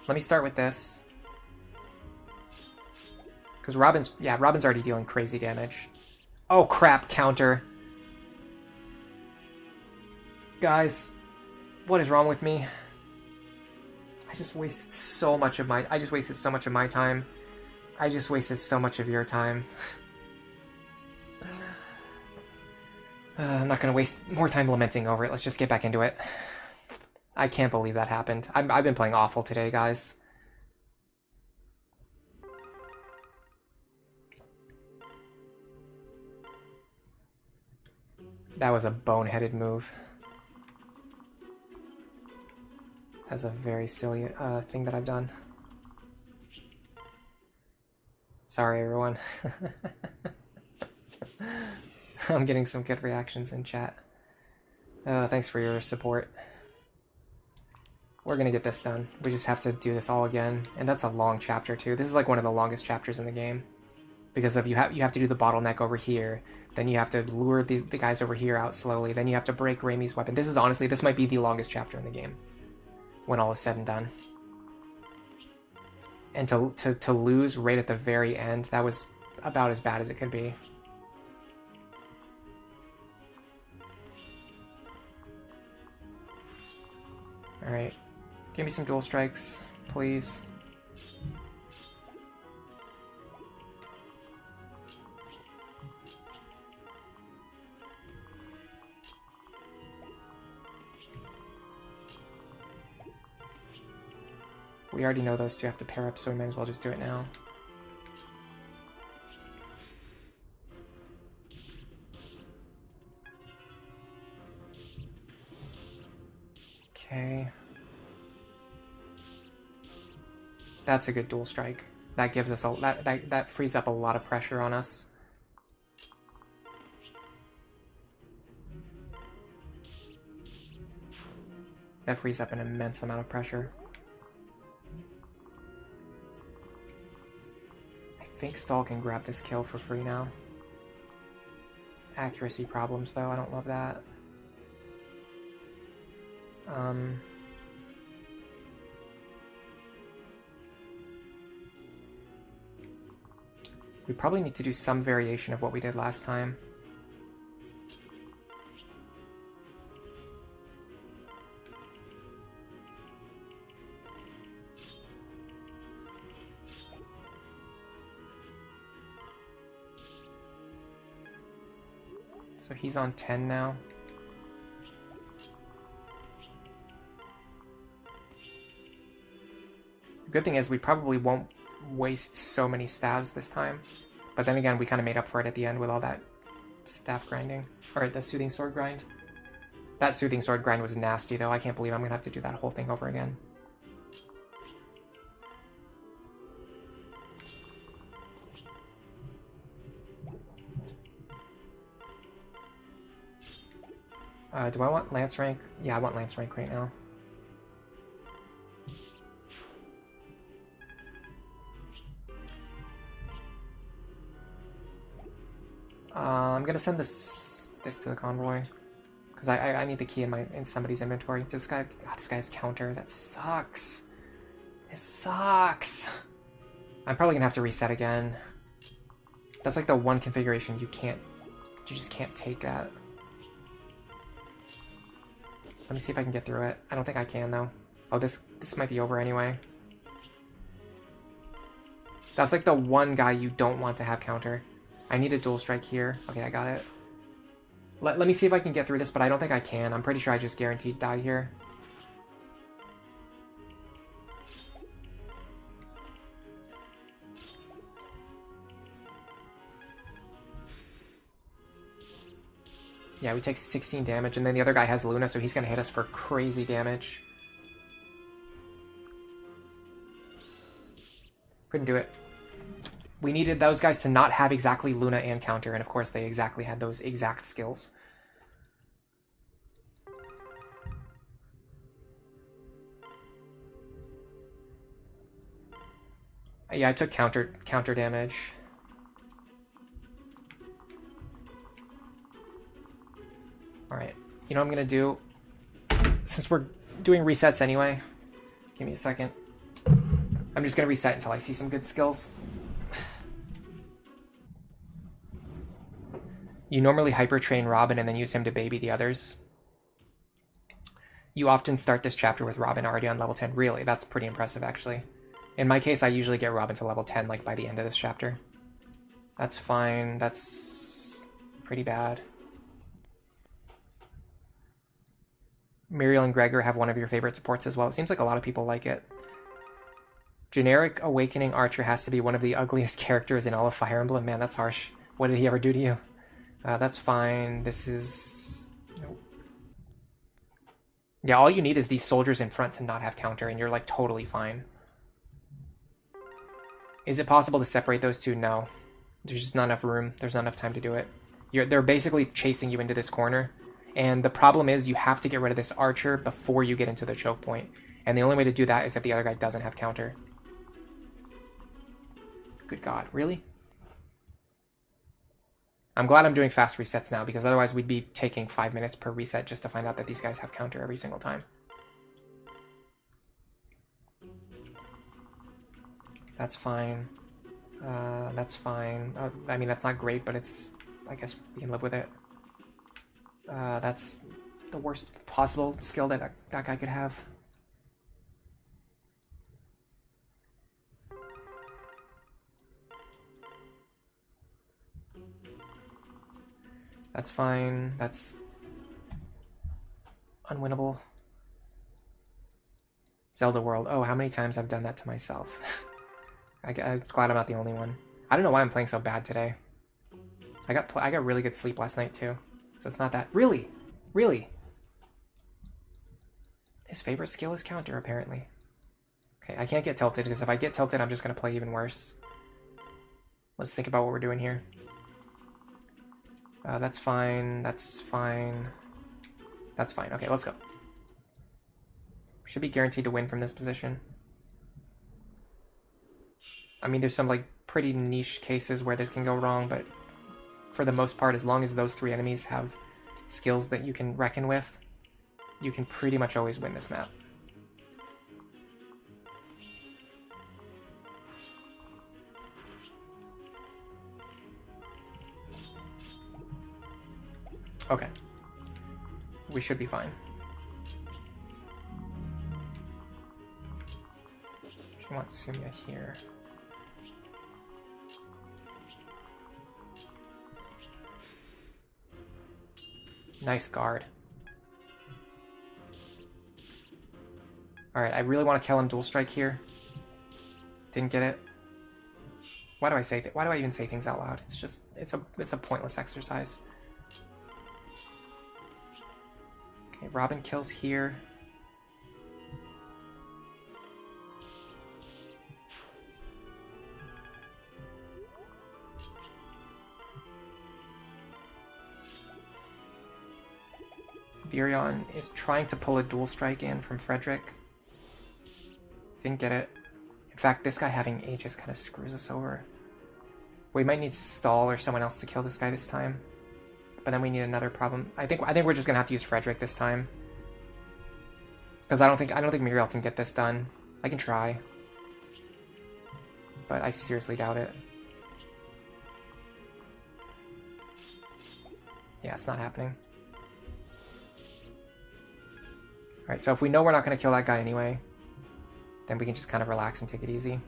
Let me start with this. Because Robin's already dealing crazy damage. Oh crap, counter. Guys, what is wrong with me? I just wasted so much of my time I just wasted so much of your time. I'm not gonna waste more time lamenting over it. Let's just get back into it. I can't believe that happened. I've been playing awful today, guys. That was a boneheaded move. That's a very silly thing that I've done. Sorry, everyone. I'm getting some good reactions in chat. Thanks for your support. We're gonna get this done. We just have to do this all again. And that's a long chapter, too. This is like one of the longest chapters in the game. Because of you have to do the bottleneck over here. Then you have to lure the guys over here out slowly. Then you have to break Raimi's weapon. This is honestly, this might be the longest chapter in the game. When all is said and done. And to lose right at the very end, that was about as bad as it could be. Alright. Give me some dual strikes, please. We already know those two have to pair up, so we might as well just do it now. Okay. That's a good dual strike. That gives us a that frees up a lot of pressure on us. That frees up an immense amount of pressure. I think Stall can grab this kill for free now. Accuracy problems, though. I don't love that. We probably need to do some variation of what we did last time. So he's on 10 now. The good thing is we probably won't waste so many stabs this time. But then again, we kind of made up for it at the end with all that staff grinding. Or the soothing sword grind. That soothing sword grind was nasty though. I can't believe I'm going to have to do that whole thing over again. Do I want Lance rank? Yeah, I want Lance rank right now. I'm gonna send this to the convoy because I need the key in somebody's inventory. This guy, God, this guy's counter. That sucks. This sucks. I'm probably gonna have to reset again. That's like the one configuration you just can't take that. Let me see if I can get through it. I don't think I can though. Oh, this might be over anyway. That's like the one guy you don't want to have counter. I need a dual strike here. Okay, I got it. Let me see if I can get through this, but I don't think I can. I'm pretty sure I just guaranteed die here. Yeah, we take 16 damage, and then the other guy has Luna, so he's going to hit us for crazy damage. Couldn't do it. We needed those guys to not have exactly Luna and counter, and of course they exactly had those exact skills. Yeah, I took counter damage. Alright, you know what I'm gonna do? Since we're doing resets anyway, give me a second. I'm just gonna reset until I see some good skills. You normally hyper-train Robin and then use him to baby the others. You often start this chapter with Robin already on level 10. Really, that's pretty impressive, actually. In my case, I usually get Robin to level 10 like by the end of this chapter. That's fine. That's pretty bad. Muriel and Gregor have one of your favorite supports as well. It seems like a lot of people like it. Generic Awakening Archer has to be one of the ugliest characters in all of Fire Emblem. Man, that's harsh. What did he ever do to you? That's fine. This is... Nope. Yeah, all you need is these soldiers in front to not have counter, and you're, like, totally fine. Is it possible to separate those two? No. There's just not enough room. There's not enough time to do it. They're basically chasing you into this corner. And the problem is you have to get rid of this archer before you get into the choke point. And the only way to do that is if the other guy doesn't have counter. Good God, really? I'm glad I'm doing fast resets now, because otherwise we'd be taking 5 minutes per reset just to find out that these guys have counter every single time. That's fine. That's fine. I mean, that's not great, but it's... I guess we can live with it. That's the worst possible skill that that guy could have. That's fine. That's unwinnable. Zelda World. Oh, how many times I've done that to myself. I'm glad I'm not the only one. I don't know why I'm playing so bad today. I got really good sleep last night too, so it's not that. Really? His favorite skill is counter, apparently. Okay, I can't get tilted, because if I get tilted, I'm just gonna play even worse. Let's think about what we're doing here. That's fine. That's fine. That's fine. Okay, let's go. Should be guaranteed to win from this position. I mean, there's some like pretty niche cases where this can go wrong, but for the most part, as long as those 3 enemies have skills that you can reckon with, you can pretty much always win this map. Okay. We should be fine. She wants Sumia here. Nice guard. Alright, I really want to kill him dual strike here. Didn't get it. Why do I say why do I even say things out loud? It's just it's a pointless exercise. Okay, Robin kills here. Virion is trying to pull a dual strike in from Frederick. Didn't get it. In fact, this guy having Aegis kind of screws us over. We might need Stall or someone else to kill this guy this time. But then we need another problem. I think we're just gonna have to use Frederick this time. Because I don't think Muriel can get this done. I can try. But I seriously doubt it. Yeah, it's not happening. Alright, so if we know we're not going to kill that guy anyway, then we can just kind of relax and take it easy.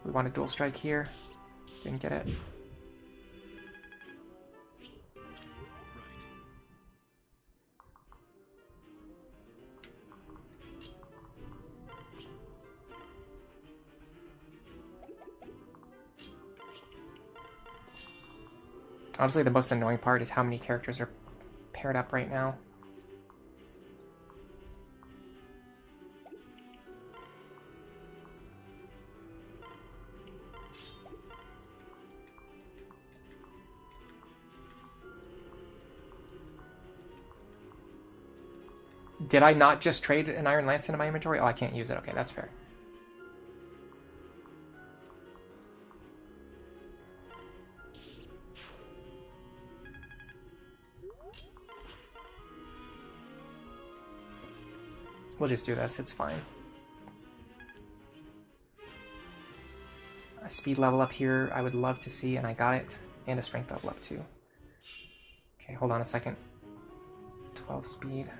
We want a dual strike here. Didn't get it. Honestly, the most annoying part is how many characters are paired up right now. Did I not just trade an Iron Lance into my inventory? Oh, I can't use it. Okay, that's fair. We'll just do this. It's fine. A speed level up here I would love to see, and I got it. And a strength level up too. Okay, hold on a second. 12 speed,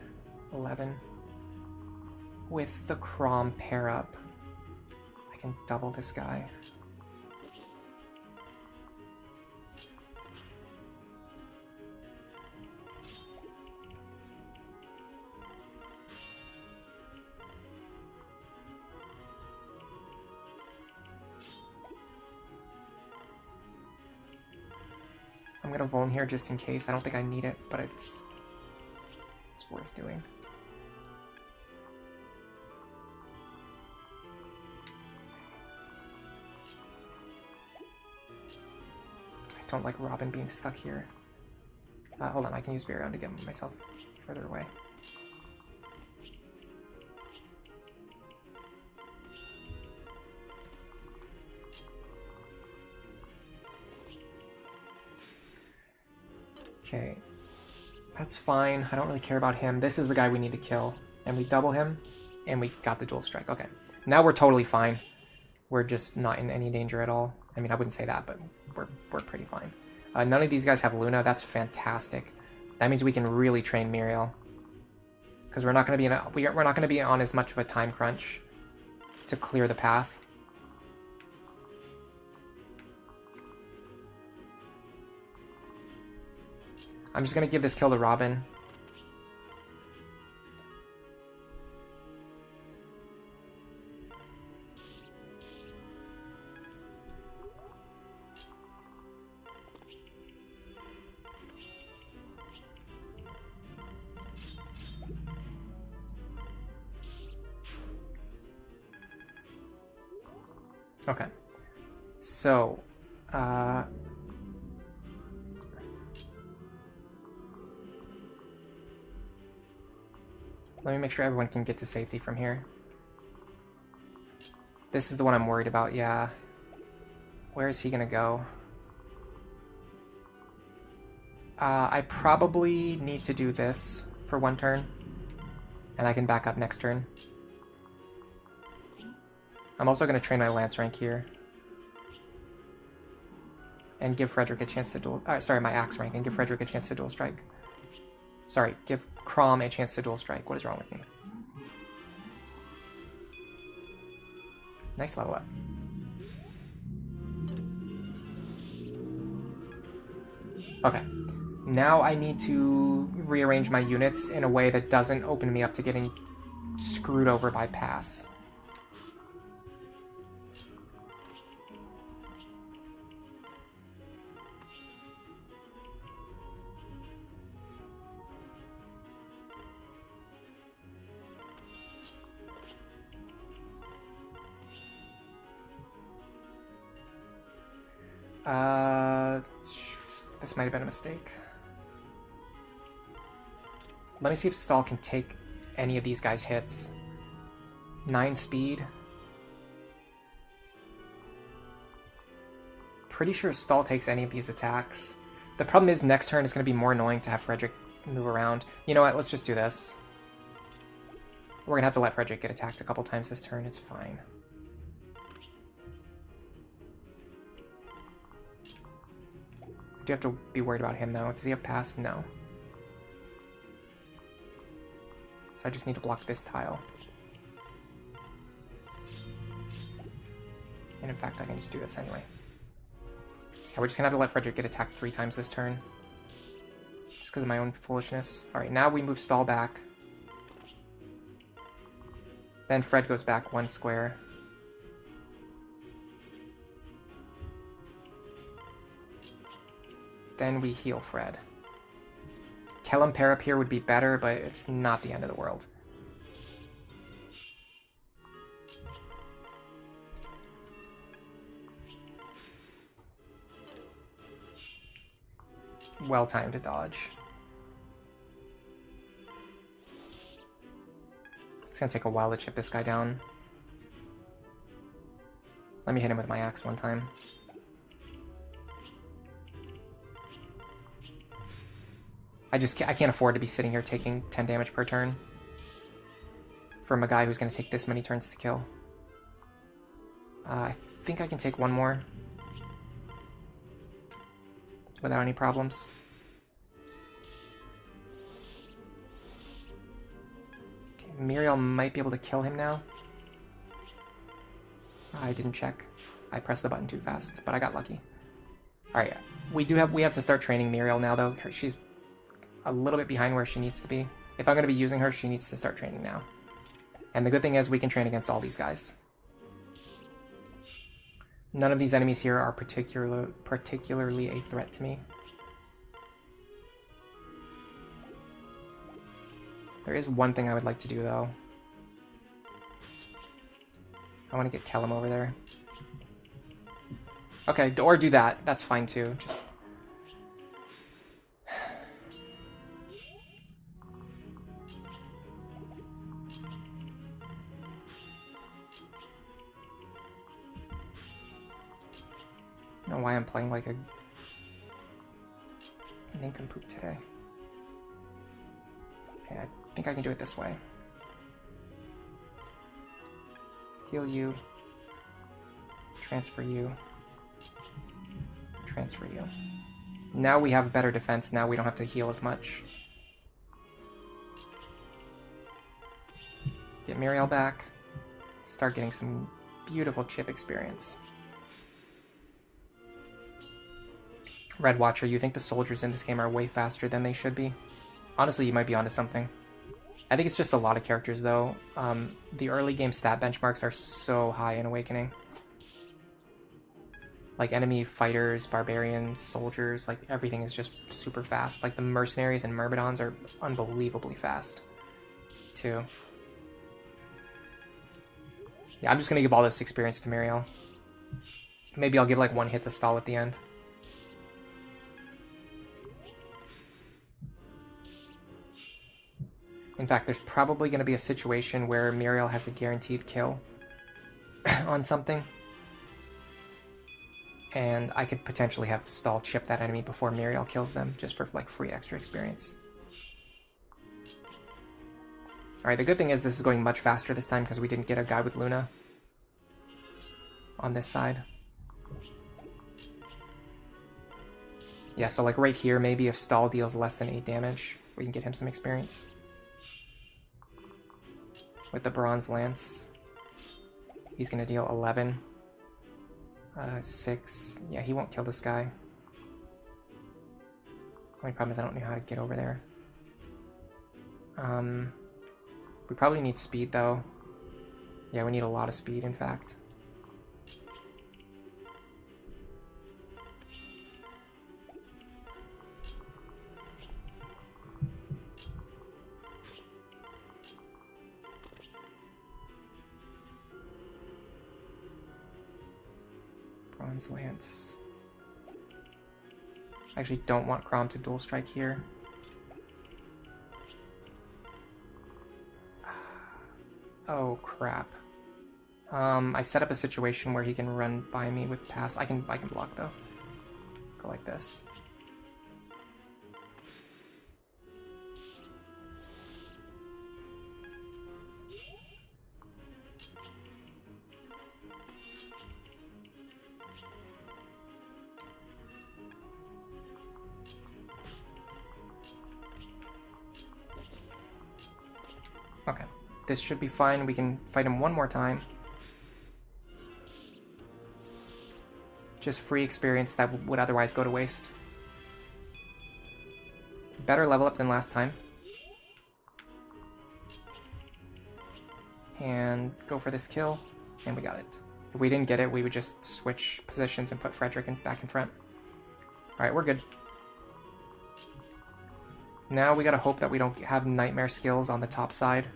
11. With the Crom pair up, I can double this guy. I'm gonna Vuln here just in case. I don't think I need it, but it's worth doing. I don't like Robin being stuck here. Hold on, I can use Virion to get myself further away. Okay, that's fine. I don't really care about him. This is the guy we need to kill. And we double him, and we got the dual strike. Okay, now we're totally fine. We're just not in any danger at all. I mean, I wouldn't say that, but we're pretty fine. None of these guys have Luna. That's fantastic. That means we can really train Muriel, because we're not going to be on as much of a time crunch to clear the path. I'm just going to give this kill to Robin. Okay. So, let me make sure everyone can get to safety from here. This is the one I'm worried about, yeah. Where is he gonna go? I probably need to do this for one turn, and I can back up next turn. I'm also gonna train my Lance rank here. And give Frederick a chance to dual... sorry, my Axe rank, and give Frederick a chance to dual strike. Sorry, give Crom a chance to dual strike. What is wrong with me? Nice level up. Okay. Now I need to rearrange my units in a way that doesn't open me up to getting screwed over by pass. This might have been a mistake. Let me see if Stall can take any of these guys' hits. 9 speed. Pretty sure Stall takes any of these attacks. The problem is next turn is going to be more annoying to have Frederick move around. You know what? Let's just do this. We're going to have to let Frederick get attacked a couple times this turn. It's fine. Do you have to be worried about him, though? Does he have pass? No. So I just need to block this tile. And in fact, I can just do this anyway. So yeah, we're just gonna have to let Frederick get attacked 3 times this turn. Just because of my own foolishness. Alright, now we move Stall back. Then Fred goes back 1 square. Then we heal Fred. Kellum pair up here would be better, but it's not the end of the world. Well timed to dodge. It's gonna take a while to chip this guy down. Let me hit him with my axe one time. I can't afford to be sitting here taking 10 damage per turn from a guy who's going to take this many turns to kill. I think I can take one more without any problems. Okay, Muriel might be able to kill him now. I didn't check. I pressed the button too fast, but I got lucky. Alright, we have to start training Muriel now, though. She's a little bit behind where she needs to be. If I'm going to be using her, she needs to start training now. And the good thing is we can train against all these guys. None of these enemies here are particularly a threat to me. There is one thing I would like to do, though. I want to get Kellum over there. Okay, or do that. That's fine, too. Just... I don't know why I'm playing like a nincompoop today. Okay, I think I can do it this way. Heal you. Transfer you. Transfer you. Now we have better defense. Now we don't have to heal as much. Get Muriel back. Start getting some beautiful chip experience. Red Watcher, you think the soldiers in this game are way faster than they should be? Honestly, you might be onto something. I think it's just a lot of characters, though. The early game stat benchmarks are so high in Awakening. Like, enemy fighters, barbarians, soldiers, like, everything is just super fast. Like, the mercenaries and myrmidons are unbelievably fast, too. Yeah, I'm just gonna give all this experience to Muriel. Maybe I'll give, like, one hit to stall at the end. In fact, there's probably going to be a situation where Muriel has a guaranteed kill on something. And I could potentially have Stall chip that enemy before Muriel kills them, just for like free extra experience. Alright, the good thing is this is going much faster this time because we didn't get a guy with Luna on this side. Yeah, so like right here, maybe if Stall deals less than 8 damage, we can get him some experience. With the Bronze Lance, he's going to deal 11. 6. Yeah, he won't kill this guy. Only problem is I don't know how to get over there. We probably need speed, though. Yeah, we need a lot of speed, in fact. Bronze Lance. I actually don't want Chrom to dual strike here. Oh crap. I set up a situation where he can run by me with pass. I can block though. Go like this. Okay, this should be fine. We can fight him one more time. Just free experience that would otherwise go to waste. Better level up than last time. And go for this kill, and we got it. If we didn't get it, we would just switch positions and put Frederick back in front. Alright, we're good. Now we gotta hope that we don't have nightmare skills on the top side.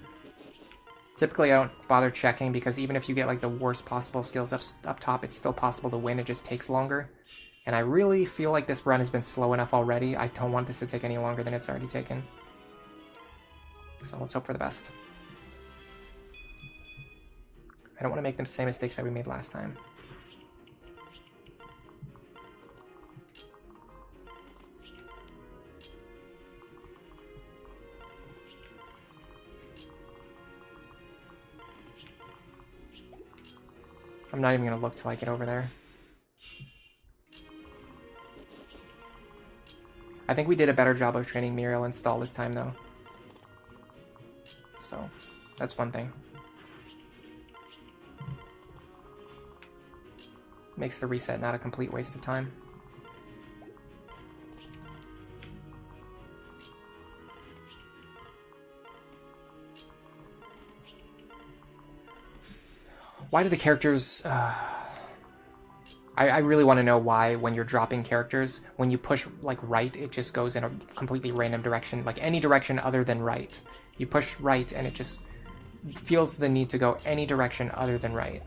Typically I don't bother checking because even if you get like the worst possible skills up top, it's still possible to win, it just takes longer. And I really feel like this run has been slow enough already. I don't want this to take any longer than it's already taken. So let's hope for the best. I don't want to make the same mistakes that we made last time. I'm not even going to look till I get over there. I think we did a better job of training Muriel and Stall this time, though. So, that's one thing. Makes the reset not a complete waste of time. Why do the characters... I really want to know why, when you're dropping characters, when you push, like, right, it just goes in a completely random direction. Like, any direction other than right. You push right, and it just feels the need to go any direction other than right.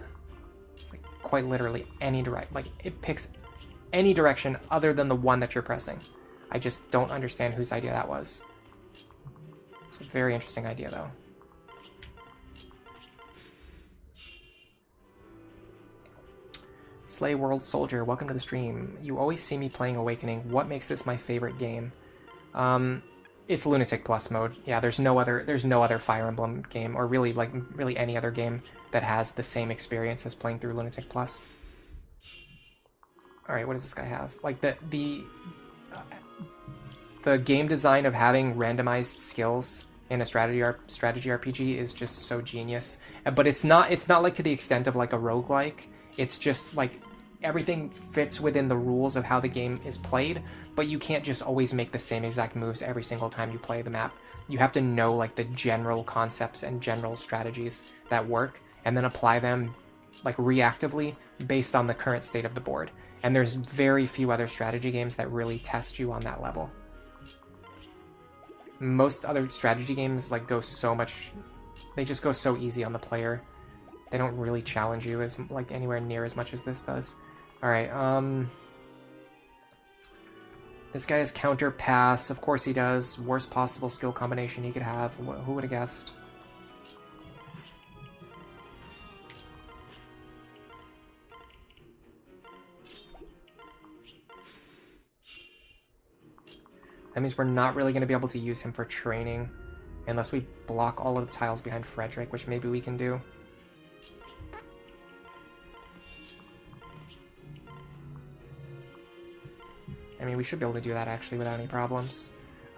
It's, like, quite literally any direction. Like, it picks any direction other than the one that you're pressing. I just don't understand whose idea that was. It's a very interesting idea, though. Slay World Soldier, welcome to the stream. You always see me playing Awakening. What makes this my favorite game? It's Lunatic Plus mode. Yeah, there's no other Fire Emblem game, or really any other game that has the same experience as playing through Lunatic Plus. All right, what does this guy have? Like the game design of having randomized skills in a strategy RPG is just so genius. But it's not like to the extent of like a roguelike. It's just like everything fits within the rules of how the game is played, but you can't just always make the same exact moves every single time you play the map. You have to know like the general concepts and general strategies that work, and then apply them like reactively based on the current state of the board. And there's very few other strategy games that really test you on that level. Most other strategy games like they just go so easy on the player. They don't really challenge you as like anywhere near as much as this does. All right, this guy has counter pass. Of course he does. Worst possible skill combination he could have. Who would have guessed? That means we're not really going to be able to use him for training unless we block all of the tiles behind Frederick, which maybe we can do. I mean, we should be able to do that actually without any problems.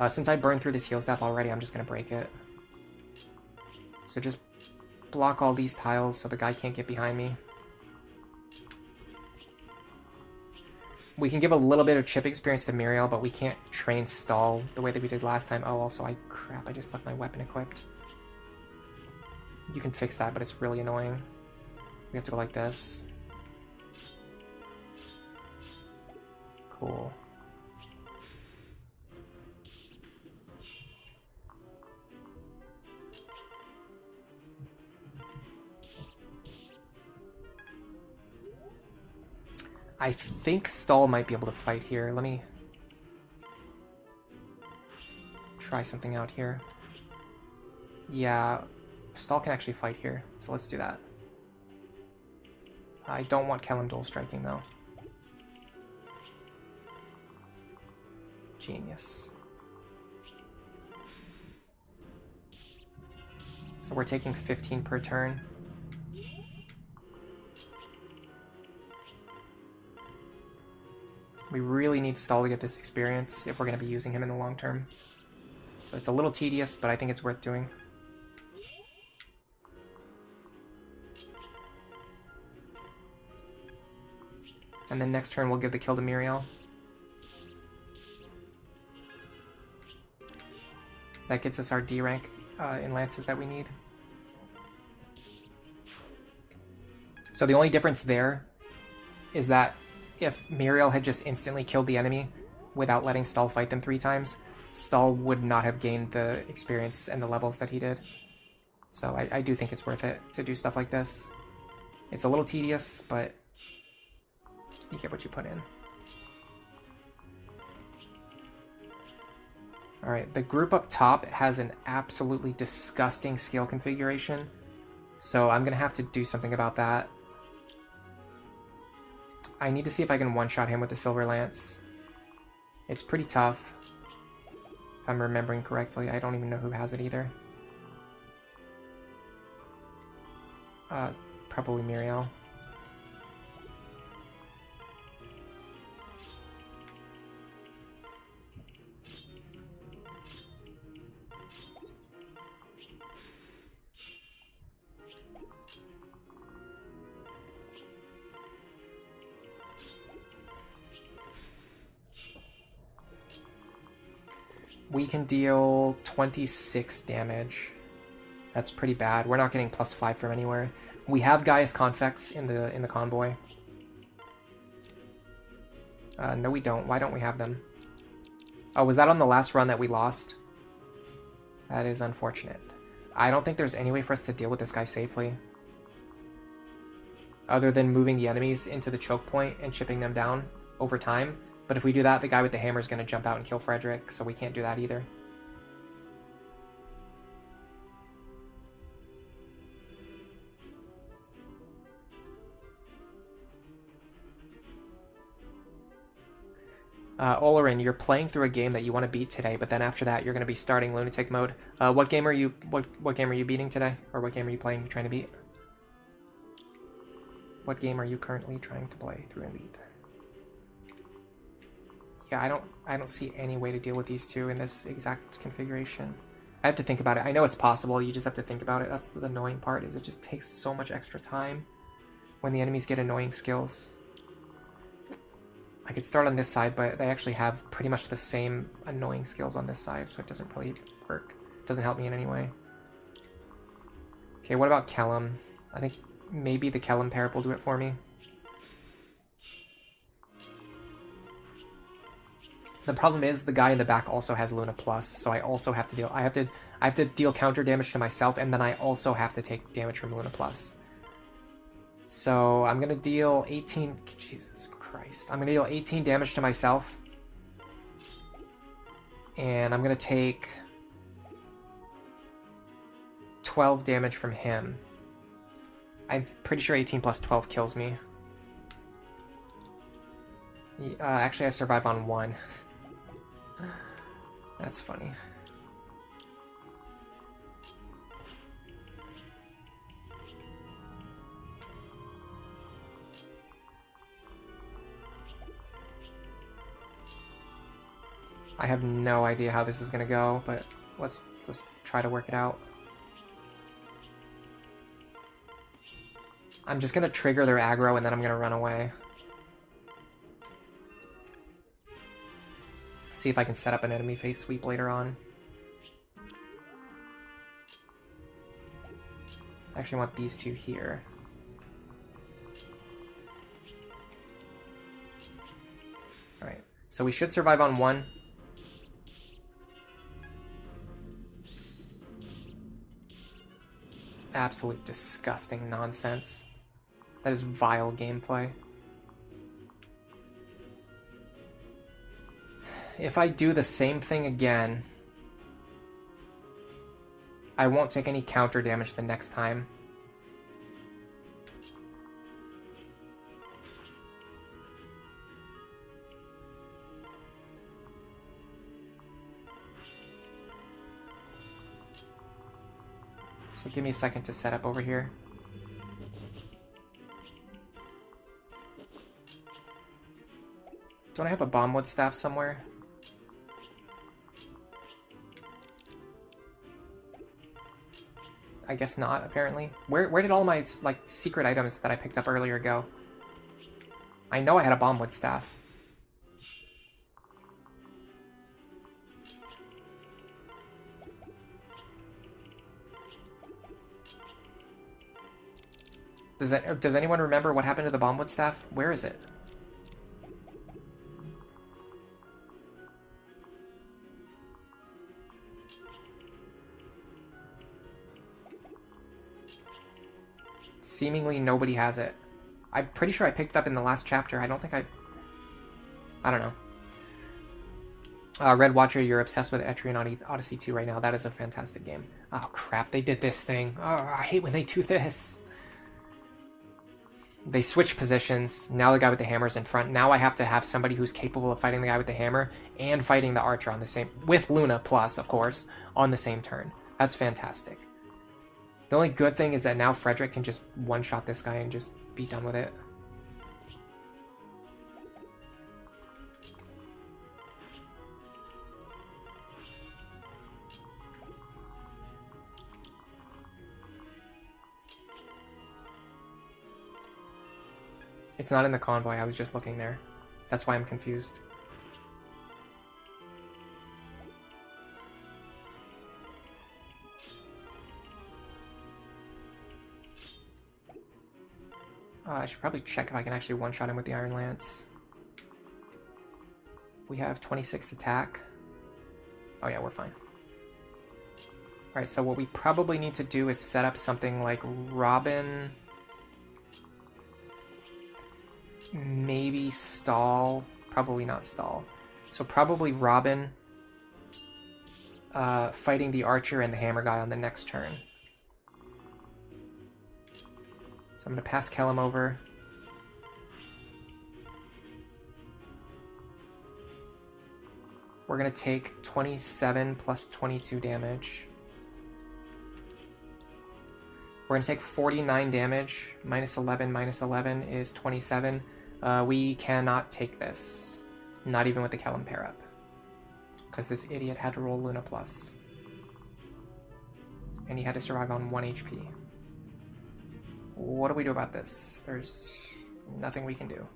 Since I burned through this heal staff already, I'm just going to break it. So just block all these tiles so the guy can't get behind me. We can give a little bit of chip experience to Muriel, but we can't train Stall the way that we did last time. Oh, also, crap, I just left my weapon equipped. You can fix that, but it's really annoying. We have to go like this. Cool. I think Stall might be able to fight here. Let me try something out here. Yeah, Stall can actually fight here, so let's do that. I don't want Kellum dual striking though. Genius. So we're taking 15 per turn. We really need Stall to get this experience if we're going to be using him in the long term. So it's a little tedious, but I think it's worth doing. And then next turn we'll give the kill to Muriel. That gets us our D rank in lances that we need. So the only difference there is that if Muriel had just instantly killed the enemy without letting Stall fight them 3 times, Stall would not have gained the experience and the levels that he did. So I do think it's worth it to do stuff like this. It's a little tedious, but you get what you put in. Alright, the group up top has an absolutely disgusting scale configuration, so I'm going to have to do something about that. I need to see if I can one-shot him with the Silver Lance. It's pretty tough, if I'm remembering correctly. I don't even know who has it either. Probably Muriel. We can deal 26 damage. That's pretty bad. We're not getting +5 from anywhere. We have Gaia's Confects in the convoy. No, we don't. Why don't we have them? Oh, was that on the last run that we lost? That is unfortunate. I don't think there's any way for us to deal with this guy safely. Other than moving the enemies into the choke point and chipping them down over time. But if we do that, the guy with the hammer is going to jump out and kill Frederick, so we can't do that either. Olerin, you're playing through a game that you want to beat today, but then after that, you're going to be starting Lunatic mode. What game are you beating today, or what game are you trying to beat? What game are you currently trying to play through and beat? Yeah, I don't see any way to deal with these two in this exact configuration. I have to think about it. I know it's possible. You just have to think about it. That's the annoying part. Is it just takes so much extra time when the enemies get annoying skills. I could start on this side, but they actually have pretty much the same annoying skills on this side, so it doesn't really work. It doesn't help me in any way. Okay, what about Kellum? I think maybe the Kellum pair will do it for me. The problem is the guy in the back also has Luna Plus, so I also have to deal. I have to deal counter damage to myself, and then I also have to take damage from Luna Plus. So I'm gonna deal 18. Jesus Christ! I'm gonna deal 18 damage to myself, and I'm gonna take 12 damage from him. I'm pretty sure 18 plus 12 kills me. Actually, I survive on 1. That's funny. I have no idea how this is gonna go, but let's just try to work it out. I'm just gonna trigger their aggro and then I'm gonna run away. See if I can set up an enemy face sweep later on. I actually want these two here. Alright, so we should survive on 1. Absolute disgusting nonsense. That is vile gameplay. If I do the same thing again, I won't take any counter damage the next time. So give me a second to set up over here. Don't I have a bombwood staff somewhere? I guess not, apparently. Where did all my, like, secret items that I picked up earlier go? I know I had a bombwood staff. Does anyone remember what happened to the bombwood staff? Where is it? Seemingly nobody has it. I'm pretty sure I picked it up in the last chapter. I don't think I don't know. Red Watcher, you're obsessed with Etrian Odyssey 2 right now. That is a fantastic game. Oh crap, they did this thing. Oh, I hate when they do this. They switch positions. Now the guy with the hammer is in front. Now I have to have somebody who's capable of fighting the guy with the hammer and fighting the archer on the same... with Luna Plus, of course, on the same turn. That's fantastic. The only good thing is that now Frederick can just one-shot this guy and just be done with it. It's not in the convoy, I was just looking there. That's why I'm confused. I should probably check if I can actually one-shot him with the Iron Lance. We have 26 attack. Oh yeah, we're fine. Alright, so what we probably need to do is set up something like Robin... Maybe stall. Probably not stall. So probably Robin fighting the archer and the hammer guy on the next turn. So I'm going to pass Kellum over. We're going to take 27 plus 22 damage. We're going to take 49 damage. Minus 11 is 27. We cannot take this. Not even with the Kellum pair up. Because this idiot had to roll Luna Plus. And he had to survive on 1 HP. What do we do about this? There's nothing we can do.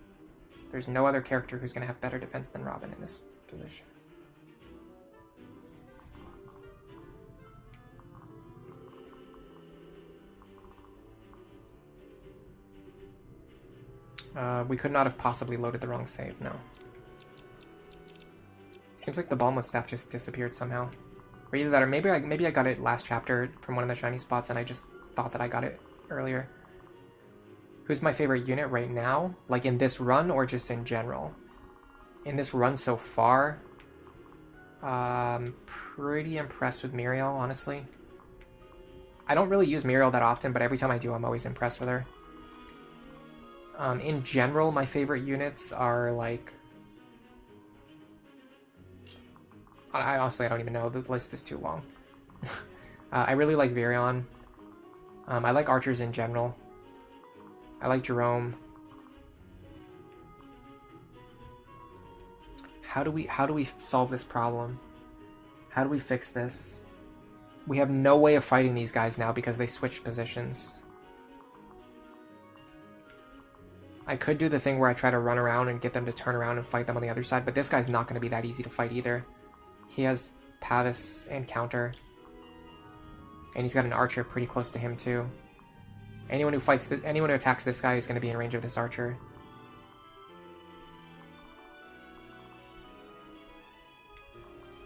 There's no other character who's going to have better defense than Robin in this position. We could not have possibly loaded the wrong save, no. Seems like the Balmless Staff just disappeared somehow. Or either that, or maybe I got it last chapter from one of the shiny spots and I just thought that I got it earlier. Who's my favorite unit right now? Like in this run or just in general? In this run so far, pretty impressed with Muriel, honestly. I don't really use Muriel that often, but every time I do, I'm always impressed with her. In general, my favorite units are like... honestly, I don't even know. The list is too long. I really like Virion. I like archers in general. I like Jerome. How do we solve this problem? How do we fix this? We have no way of fighting these guys now because they switched positions. I could do the thing where I try to run around and get them to turn around and fight them on the other side, but this guy's not going to be that easy to fight either. He has Pavis and counter. And he's got an archer pretty close to him too. Anyone who attacks this guy is going to be in range of this archer.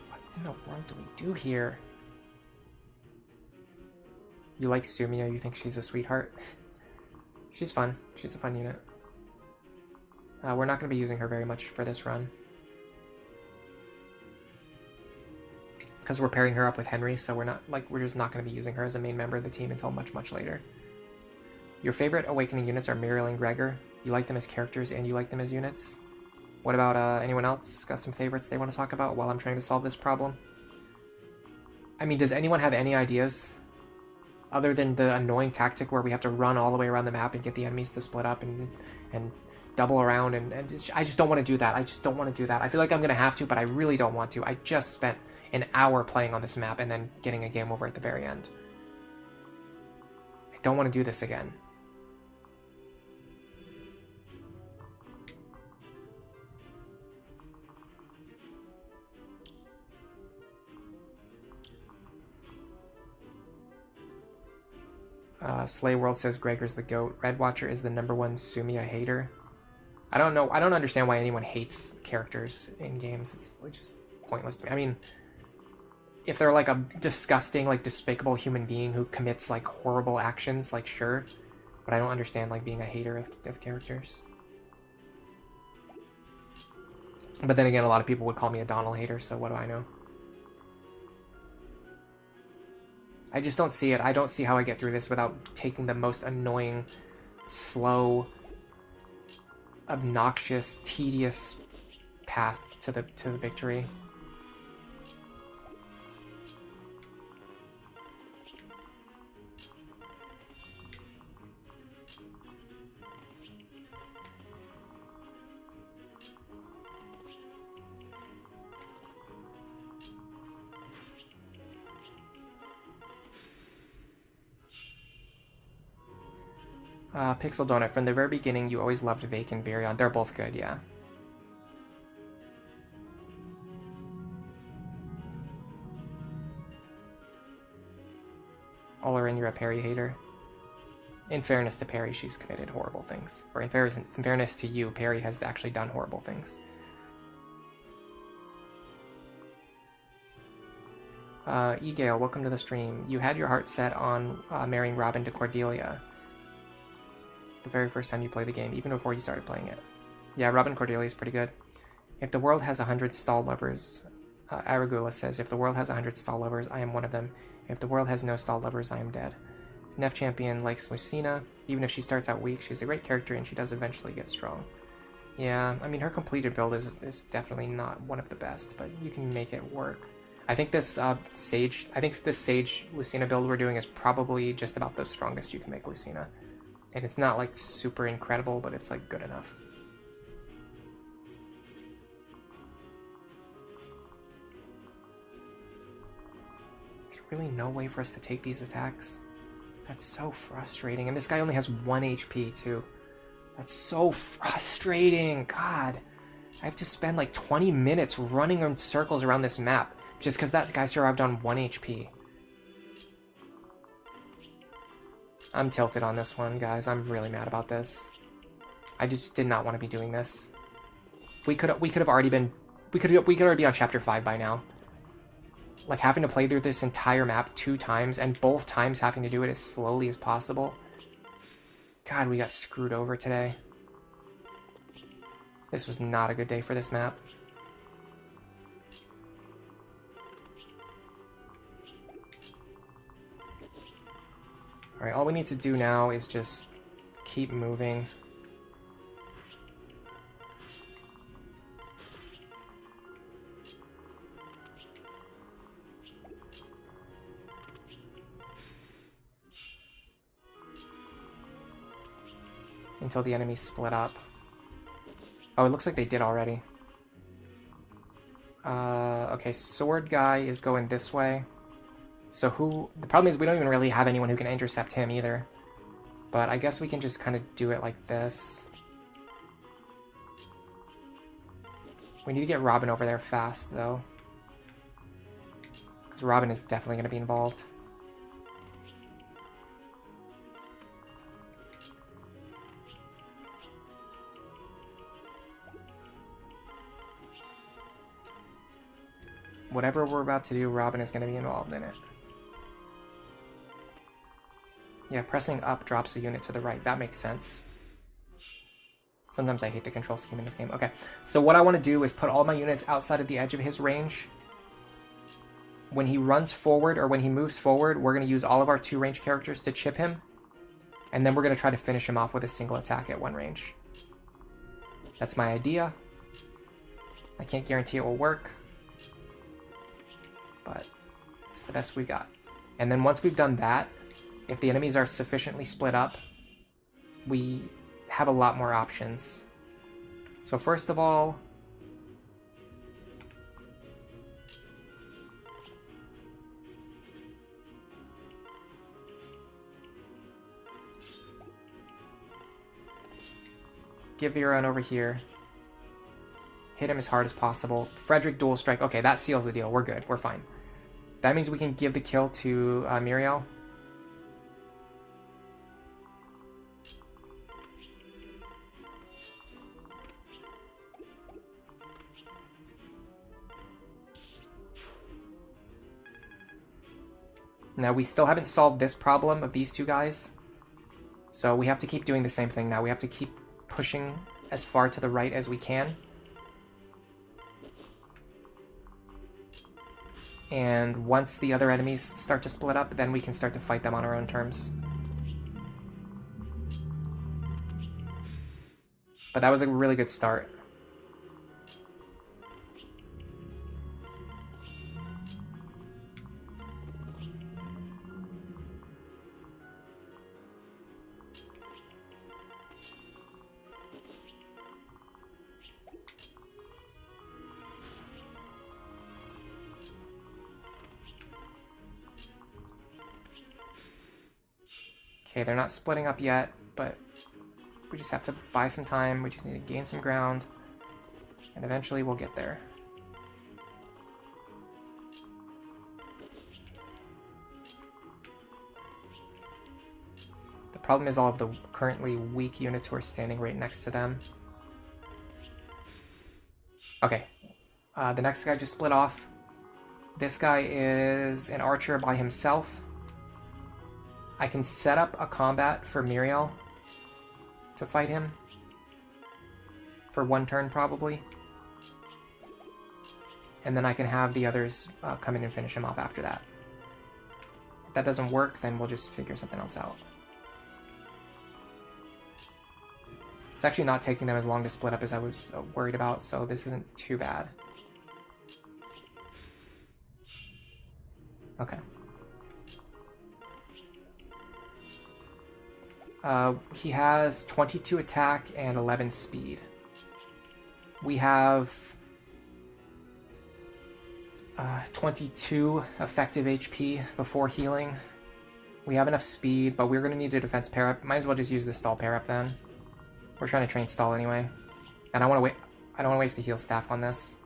What in the world do we do here? You like Sumia, you think she's a sweetheart? She's fun. She's a fun unit. We're not going to be using her very much for this run. Because we're pairing her up with Henry, so we're just not going to be using her as a main member of the team until much, much later. Your favorite Awakening units are Muriel and Gregor. You like them as characters and you like them as units. What about anyone else? Got some favorites they want to talk about while I'm trying to solve this problem? I mean, does anyone have any ideas? Other than the annoying tactic where we have to run all the way around the map and get the enemies to split up and double around I just don't want to do that. I just don't want to do that. I feel like I'm going to have to, but I really don't want to. I just spent an hour playing on this map and then getting a game over at the very end. I don't want to do this again. Slay World says Gregor's the GOAT. Red Watcher is the #1 Sumia hater. I don't know. I don't understand why anyone hates characters in games. It's just pointless to me. I mean, if they're like a disgusting, like despicable human being who commits like horrible actions, like sure. But I don't understand like being a hater of characters. But then again, a lot of people would call me a Donald hater, so what do I know? I just don't see it. I don't see how I get through this without taking the most annoying, slow, obnoxious, tedious path to the victory. Pixel Donut, from the very beginning, you always loved Vake and Virion. They're both good, yeah. Olarin, you're a parry hater. In fairness to Perry, she's committed horrible things. Or in fairness to you, Perry has actually done horrible things. Egale, welcome to the stream. You had your heart set on marrying Robin to Cordelia the very first time you played the game, even before you started playing it. Yeah, Robin Cordelia is pretty good. If the world has 100 stall lovers, Aragula says, if the world has 100 stall lovers, I am one of them. If the world has no stall lovers, I am dead. Nef Champion likes Lucina. Even if she starts out weak, she's a great character and she does eventually get strong. Yeah, I mean, her completed build is definitely not one of the best, but you can make it work. I think this Sage Lucina build we're doing is probably just about the strongest you can make Lucina. And it's not like super incredible, but it's like good enough. There's really no way for us to take these attacks. That's so frustrating. And this guy only has 1 HP too. That's so frustrating. God. I have to spend like 20 minutes running in circles around this map just because that guy survived on 1 HP. I'm tilted on this one, guys. I'm really mad about this. I just did not want to be doing this. We could have already been... We could already be on Chapter 5 by now. Like, having to play through this entire map 2 times, and both times having to do it as slowly as possible. God, we got screwed over today. This was not a good day for this map. Alright, all we need to do now is just keep moving. Until the enemies split up. Oh, it looks like they did already. Okay, sword guy is going this way. So who... The problem is we don't even really have anyone who can intercept him either. But I guess we can just kind of do it like this. We need to get Robin over there fast, though. Because Robin is definitely going to be involved. Whatever we're about to do, Robin is going to be involved in it. Yeah, pressing up drops a unit to the right. That makes sense. Sometimes I hate the control scheme in this game. Okay, so what I want to do is put all my units outside of the edge of his range. When he runs forward, or when he moves forward, we're going to use all of our 2 range characters to chip him. And then we're going to try to finish him off with a single attack at 1 range. That's my idea. I can't guarantee it will work. But it's the best we got. And then once we've done that, if the enemies are sufficiently split up, we have a lot more options. So first of all, give Viron over here. Hit him as hard as possible. Frederick dual strike. Okay, that seals the deal. We're good. We're fine. That means we can give the kill to Muriel. Now, we still haven't solved this problem of these 2 guys. So we have to keep doing the same thing now. We have to keep pushing as far to the right as we can. And once the other enemies start to split up, then we can start to fight them on our own terms. But that was a really good start. Okay, they're not splitting up yet, but we just have to buy some time. We just need to gain some ground, and eventually we'll get there. The problem is all of the currently weak units who are standing right next to them. Okay. The next guy just split off. This guy is an archer by himself. I can set up a combat for Muriel to fight him. For one turn, probably. And then I can have the others come in and finish him off after that. If that doesn't work, then we'll just figure something else out. It's actually not taking them as long to split up as I was worried about, so this isn't too bad. Okay. He has 22 attack and 11 speed. We have 22 effective HP before healing. We have enough speed, but we're going to need a defense pair up. Might as well just use the stall pair up then. We're trying to train stall anyway. And I don't want to waste the heal staff on this.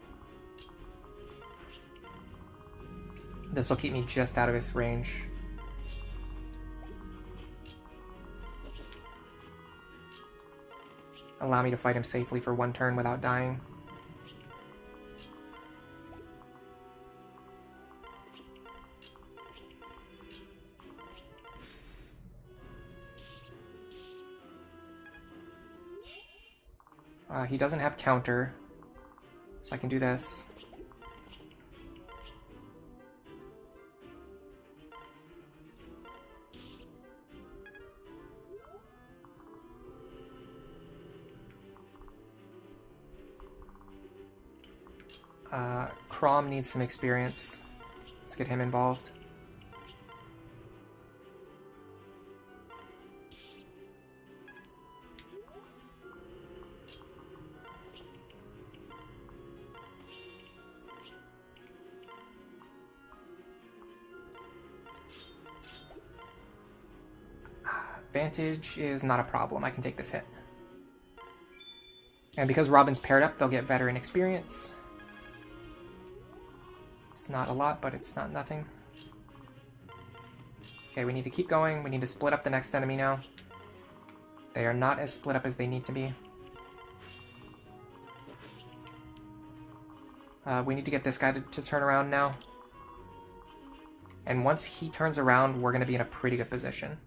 This will keep me just out of his range. Allow me to fight him safely for one turn without dying. He doesn't have counter, so I can do this. Crom needs some experience. Let's get him involved. Advantage is not a problem. I can take this hit. And because Robin's paired up, they'll get veteran experience. It's not a lot, but it's not nothing. Okay, we need to keep going. We need to split up the next enemy now. They are not as split up as they need to be. We need to get this guy to turn around now. And once he turns around, we're going to be in a pretty good position.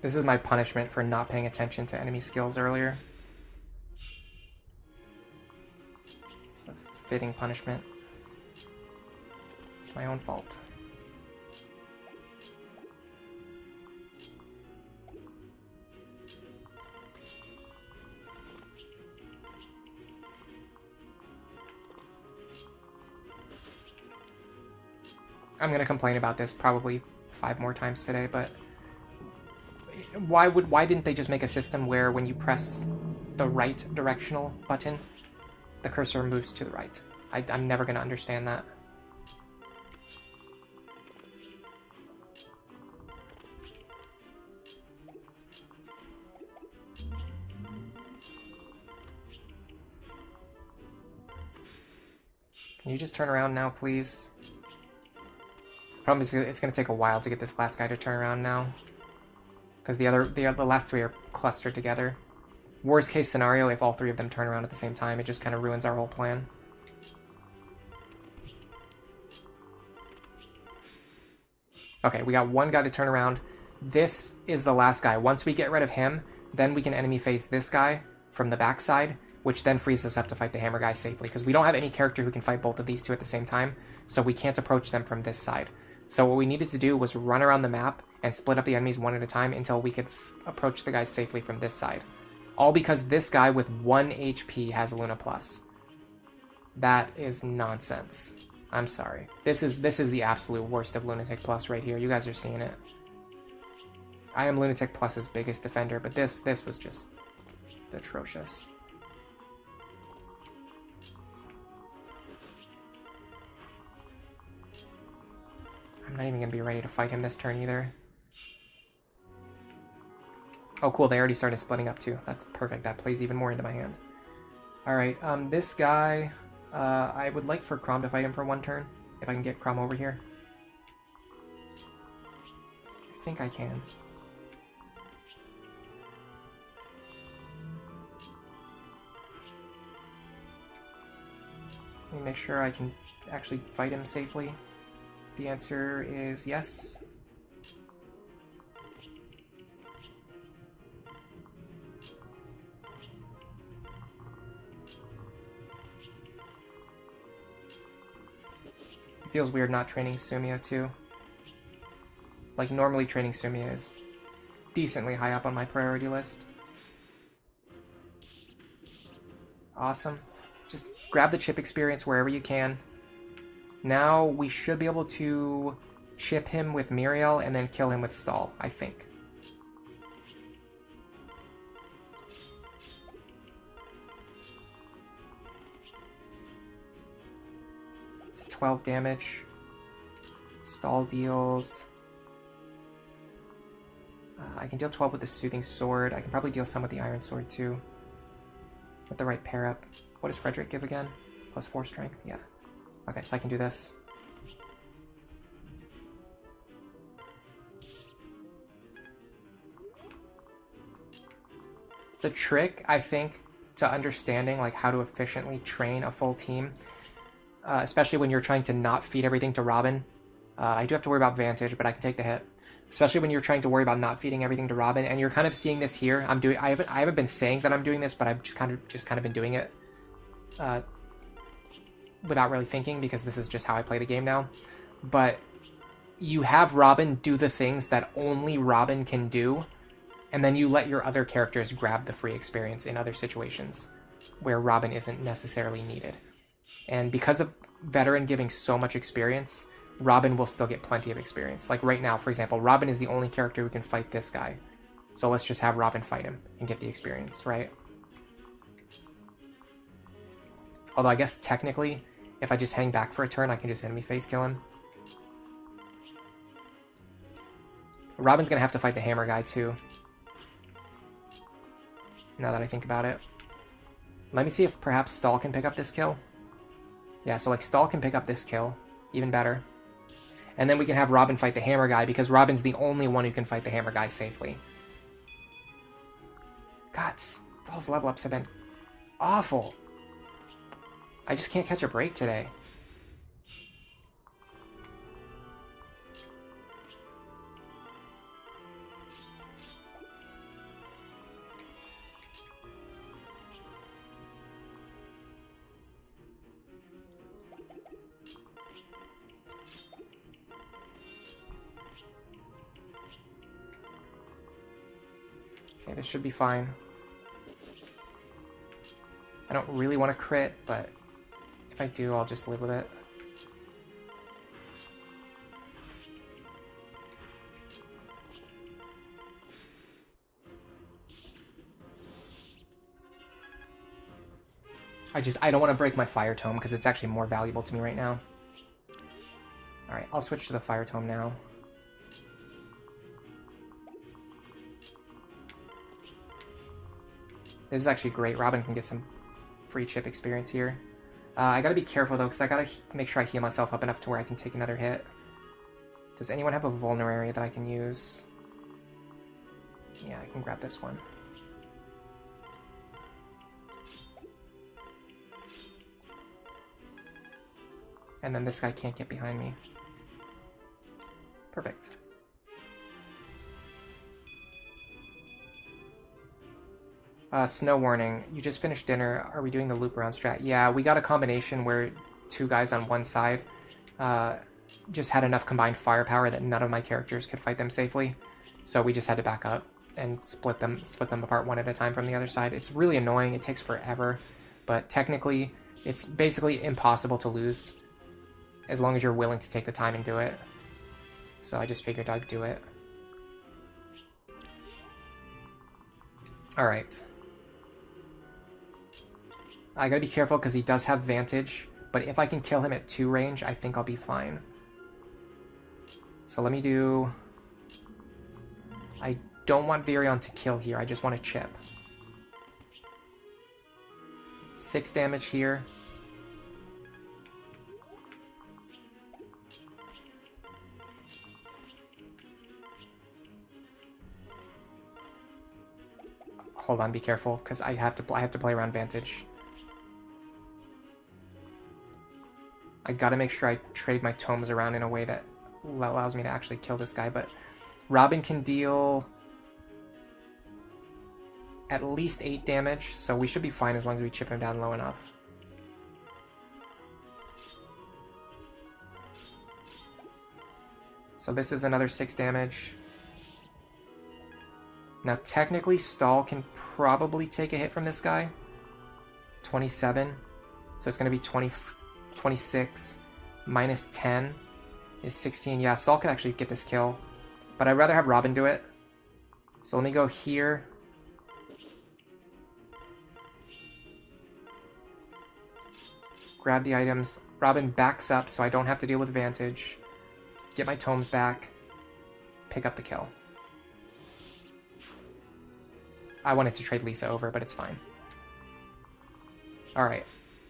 This is my punishment for not paying attention to enemy skills earlier. It's a fitting punishment. It's my own fault. I'm gonna complain about this probably 5 more times today, but why didn't they just make a system where when you press the right directional button, the cursor moves to the right? I'm never gonna understand that. Can you just turn around now, please? Problem is, it's gonna take a while to get this last guy to turn around now. Because the last 3 are clustered together. Worst case scenario, if all 3 of them turn around at the same time, it just kind of ruins our whole plan. Okay, we got 1 guy to turn around. This is the last guy. Once we get rid of him, then we can enemy face this guy from the backside, which then frees us up to fight the hammer guy safely. Because we don't have any character who can fight both of these 2 at the same time, so we can't approach them from this side. So what we needed to do was run around the map and split up the enemies one at a time until we could approach the guys safely from this side. All because this guy with 1 HP has Luna Plus. That is nonsense. I'm sorry. This is the absolute worst of Lunatic Plus right here. You guys are seeing it. I am Lunatic Plus's biggest defender, but this was just atrocious. I'm not even going to be ready to fight him this turn either. Oh, cool. They already started splitting up too. That's perfect. That plays even more into my hand. Alright, this guy, I would like for Chrom to fight him for 1 turn. If I can get Chrom over here. I think I can. Let me make sure I can actually fight him safely. The answer is yes. It feels weird not training Sumia too. Like, normally training Sumia is decently high up on my priority list. Awesome. Just grab the chip experience wherever you can. Now we should be able to chip him with Muriel and then kill him with Stall, I think. It's 12 damage. Stall deals... I can deal 12 with the Soothing Sword. I can probably deal some with the Iron Sword too. With the right pair up. What does Frederick give again? Plus 4 strength? Yeah. Okay, so I can do this. The trick, I think, to understanding like how to efficiently train a full team, especially when you're trying to not feed everything to Robin. I do have to worry about Vantage, but I can take the hit. Especially when you're trying to worry about not feeding everything to Robin, and you're kind of seeing this here. I haven't been saying that I'm doing this, but I've just kind of been doing it without really thinking, because this is just how I play the game now. But you have Robin do the things that only Robin can do, and then you let your other characters grab the free experience in other situations where Robin isn't necessarily needed. And because of Veteran giving so much experience, Robin will still get plenty of experience. Like right now, for example, Robin is the only character who can fight this guy. So let's just have Robin fight him and get the experience, right? Although I guess technically, if I just hang back for a turn, I can just enemy phase kill him. Robin's gonna have to fight the hammer guy too. Now that I think about it. Let me see if perhaps Stall can pick up this kill. Yeah, so like Stall can pick up this kill. Even better. And then we can have Robin fight the hammer guy, because Robin's the only one who can fight the hammer guy safely. God, Stall's level ups have been awful. I just can't catch a break today. Okay, this should be fine. I don't really want to crit, but if I do, I'll just live with it. I don't want to break my Fire Tome, because it's actually more valuable to me right now. Alright, I'll switch to the Fire Tome now. This is actually great. Robin can get some free chip experience here. I gotta be careful though, because I gotta make sure I heal myself up enough to where I can take another hit. Does anyone have a vulnerary that I can use? Yeah, I can grab this one. And then this guy can't get behind me. Perfect. Snow warning. You just finished dinner. Are we doing the loop around strat? Yeah, we got a combination where 2 guys on one side just had enough combined firepower that none of my characters could fight them safely. So we just had to back up. and split them apart one at a time from the other side. It's really annoying. It takes forever, but technically it's basically impossible to lose as long as you're willing to take the time and do it. So I just figured I'd do it. Alright. I gotta be careful because he does have Vantage, but if I can kill him at 2 range, I think I'll be fine. So let me do... I don't want Virion to kill here, I just want to chip. 6 damage here. Hold on, be careful, because I have to play around Vantage. I gotta make sure I trade my tomes around in a way that allows me to actually kill this guy, but Robin can deal at least 8 damage, so we should be fine as long as we chip him down low enough. So this is another 6 damage. Now technically Stall can probably take a hit from this guy. 27. So it's going to be 26 minus 10 is 16. Yeah, Stall could actually get this kill. But I'd rather have Robin do it. So let me go here. Grab the items. Robin backs up so I don't have to deal with Vantage. Get my tomes back. Pick up the kill. I wanted to trade Lisa over, but it's fine. Alright.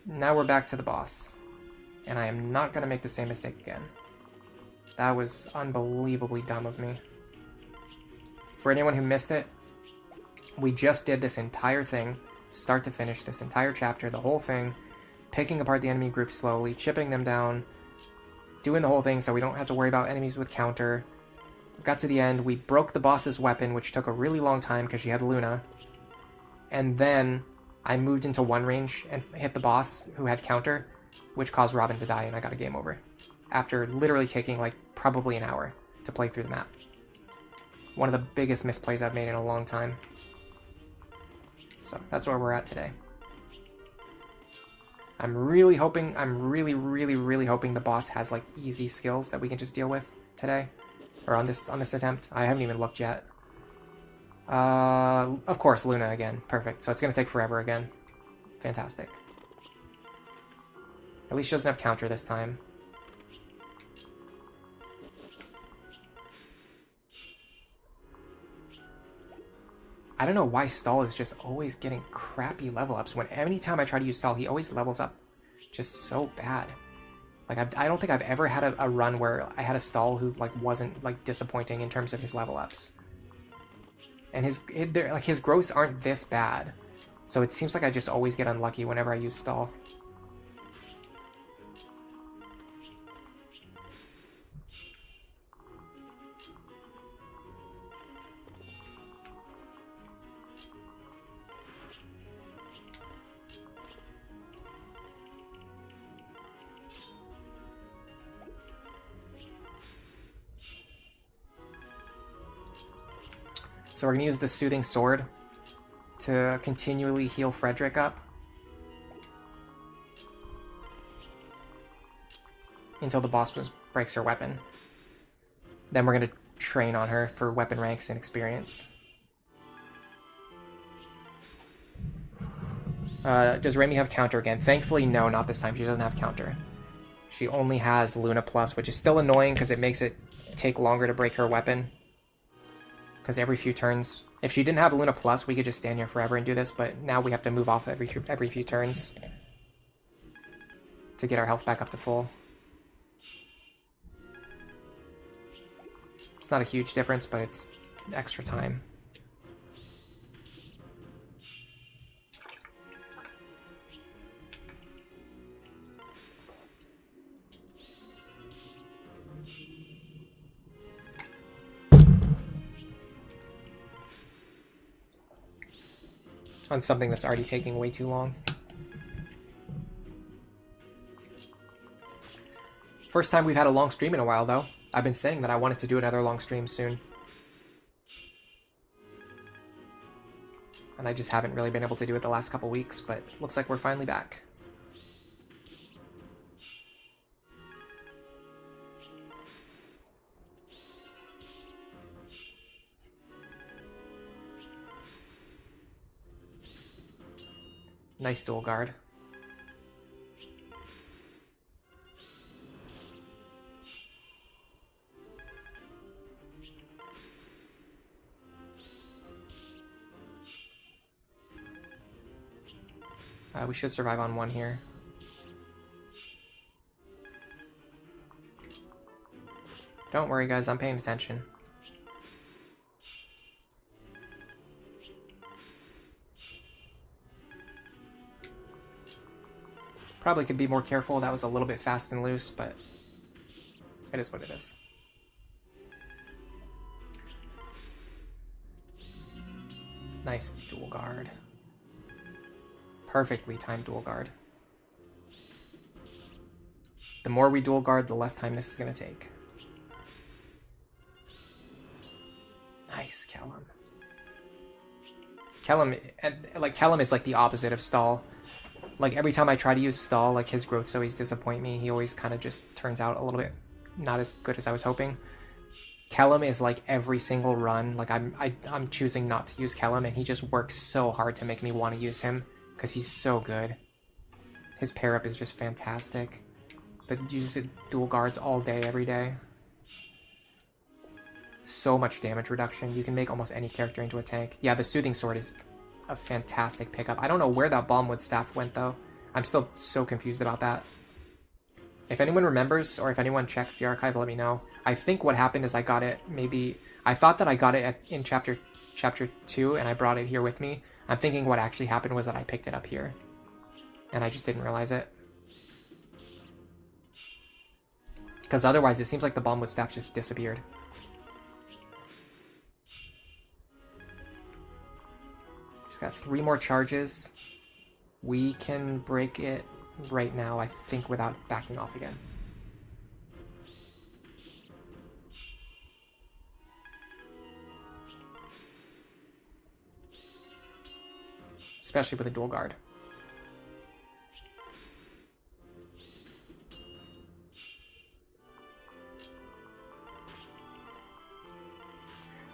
Now we're back to the boss. And I am not going to make the same mistake again. That was unbelievably dumb of me. For anyone who missed it, we just did this entire thing, start to finish, this entire chapter, the whole thing, picking apart the enemy group slowly, chipping them down, doing the whole thing so we don't have to worry about enemies with counter. Got to the end, we broke the boss's weapon, which took a really long time because she had Luna. And then I moved into 1 range and hit the boss who had counter, which caused Robin to die, and I got a game over. After literally taking like probably an hour to play through the map. One of the biggest misplays I've made in a long time. So that's where we're at today. I'm really hoping, I'm really hoping the boss has like easy skills that we can just deal with today. Or on this attempt. I haven't even looked yet. Of course, Luna again. Perfect. So it's going to take forever again. Fantastic. At least she doesn't have counter this time. I don't know why Stall is just always getting crappy level ups. When anytime I try to use Stall, he always levels up just so bad. Like, I don't think I've ever had a run where I had a Stall who, like, wasn't, like, disappointing in terms of his level ups. And his growths aren't this bad. So it seems like I just always get unlucky whenever I use Stall. So we're going to use the Soothing Sword to continually heal Frederick up until the boss breaks her weapon. Then we're going to train on her for weapon ranks and experience. Does Raimi have counter again? Thankfully, no, not this time. She doesn't have counter. She only has Luna Plus, which is still annoying because it makes it take longer to break her weapon. Because every few turns, if she didn't have Luna Plus, we could just stand here forever and do this, but now we have to move off every few turns to get our health back up to full. It's not a huge difference, but it's extra time. On something that's already taking way too long. First time we've had a long stream in a while, though. I've been saying that I wanted to do another long stream soon. And I just haven't really been able to do it the last couple weeks, but looks like we're finally back. Nice dual guard. We should survive on one here. Don't worry, guys, I'm paying attention. Probably could be more careful. That was a little bit fast and loose, but it is what it is. Nice dual guard. Perfectly timed dual guard. The more we dual guard, the less time this is going to take. Nice, Kellum. Kellum is like the opposite of Stall. Like every time I try to use Stall, like his growths always disappoint me. He always kind of just turns out a little bit not as good as I was hoping. Kellum is like every single run, like I'm choosing not to use Kellum, and he just works so hard to make me want to use him because he's so good. His pair up is just fantastic. But you just dual guards all day, every day. So much damage reduction. You can make almost any character into a tank. Yeah, the Soothing Sword is a fantastic pickup. I don't know where that Bombwood Staff went, though. I'm still so confused about that. If anyone remembers, or if anyone checks the archive, let me know. I think what happened is I got it, maybe... I thought that I got it in chapter 2, and I brought it here with me. I'm thinking what actually happened was that I picked it up here. And I just didn't realize it. Because otherwise, it seems like the Bombwood Staff just disappeared. Just got 3 more charges. We can break it right now, I think, without backing off again. Especially with a dual guard.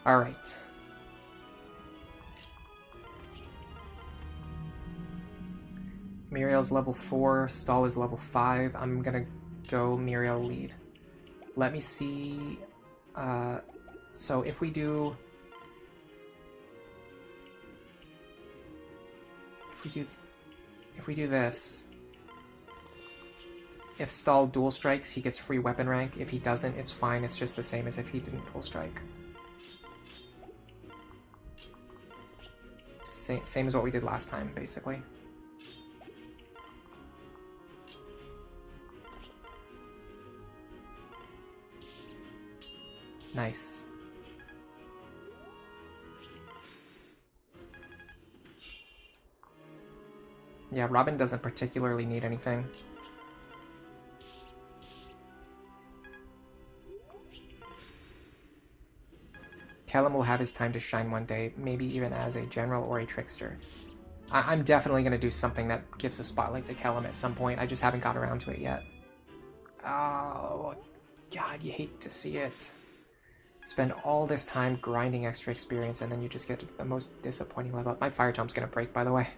Alright. Muriel's level 4, Stall is level 5. I'm gonna go Muriel lead. Let me see... so if we do... If we do this... If Stall dual strikes, he gets free weapon rank. If he doesn't, it's fine. It's just the same as if he didn't dual strike. Same as what we did last time, basically. Nice. Yeah, Robin doesn't particularly need anything. Kellum will have his time to shine one day, maybe even as a general or a trickster. I'm definitely going to do something that gives a spotlight to Kellum at some point. I just haven't got around to it yet. Oh, God, you hate to see it. Spend all this time grinding extra experience, and then you just get the most disappointing level up. My Fire Tome's going to break, by the way.